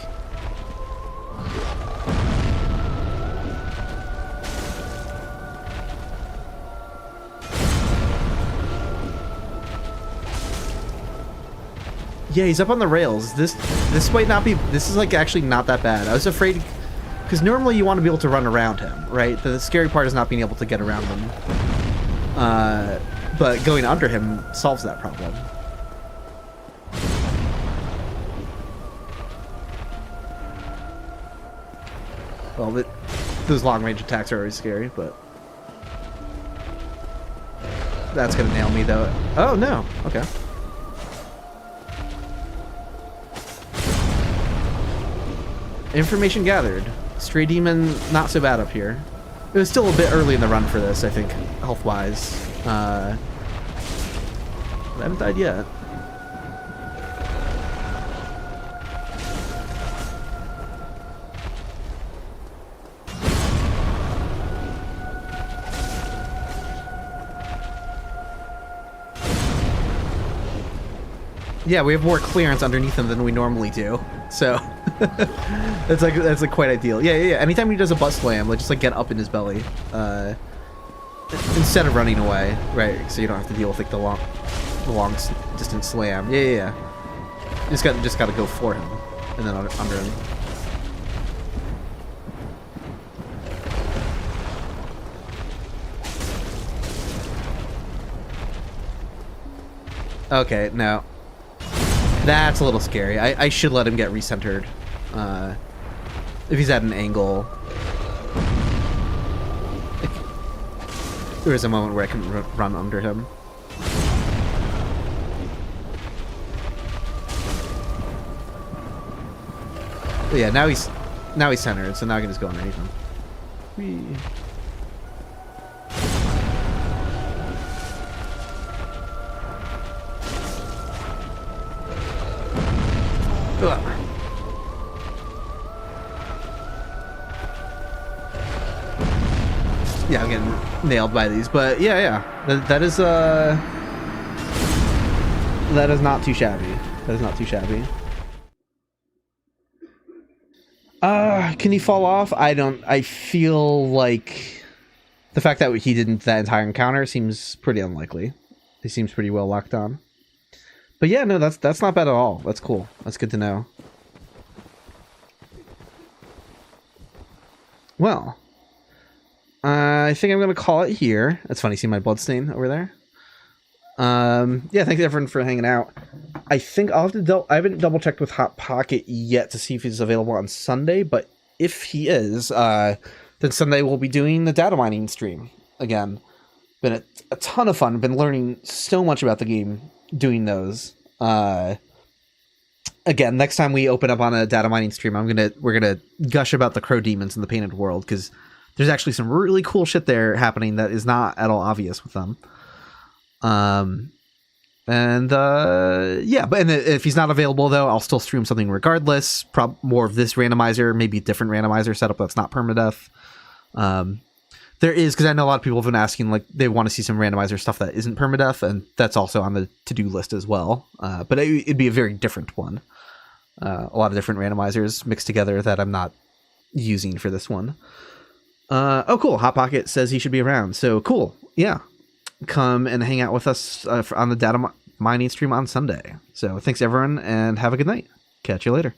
Yeah, he's up on the rails. This might not be... This is like actually not that bad. I was afraid... Because normally you want to be able to run around him, right? The scary part is not being able to get around him. But going under him solves that problem. Well, those long-range attacks are always scary, but... That's gonna nail me, though. Oh, no. Okay. Information gathered. Stray Demon, not so bad up here. It was still a bit early in the run for this, I think, health-wise. I haven't died yet. Yeah, we have more clearance underneath him than we normally do, so that's like quite ideal. Yeah. Anytime he does a butt slam, like just like get up in his belly, instead of running away, right? So you don't have to deal with like the long distance slam. Yeah. Just got to go for him, and then under him. Okay, no. That's a little scary. I should let him get recentered. If he's at an angle. There is a moment where I can run under him. But yeah, now he's centered, so now I can just go underneath him. Whee. Yeah, I'm getting nailed by these, but yeah. That is not too shabby. That is not too shabby. Can he fall off? I feel like the fact that he didn't that entire encounter seems pretty unlikely. He seems pretty well locked on. But yeah, no, that's not bad at all. That's cool. That's good to know. Well, I think I'm going to call it here. That's funny, see my bloodstain over there? Yeah, thanks everyone for hanging out. I think I'll have to I haven't double checked with Hot Pocket yet to see if he's available on Sunday, but if he is, then Sunday we'll be doing the data mining stream again. Been a ton of fun. Been learning so much about the game doing those. Again, next time we open up on a data mining stream, we're gonna gush about the crow demons in the Painted World, because there's actually some really cool shit there happening that is not at all obvious with them. And yeah, but if he's not available though, I'll still stream something regardless. More of this randomizer, maybe a different randomizer setup that's not permadeath. There is, because I know a lot of people have been asking, like, they want to see some randomizer stuff that isn't permadeath, and that's also on the to-do list as well. But it'd be a very different one. A lot of different randomizers mixed together that I'm not using for this one. Oh, cool. Hot Pocket says he should be around. So cool. Yeah. Come and hang out with us on the data mining stream on Sunday. So thanks, everyone, and have a good night. Catch you later.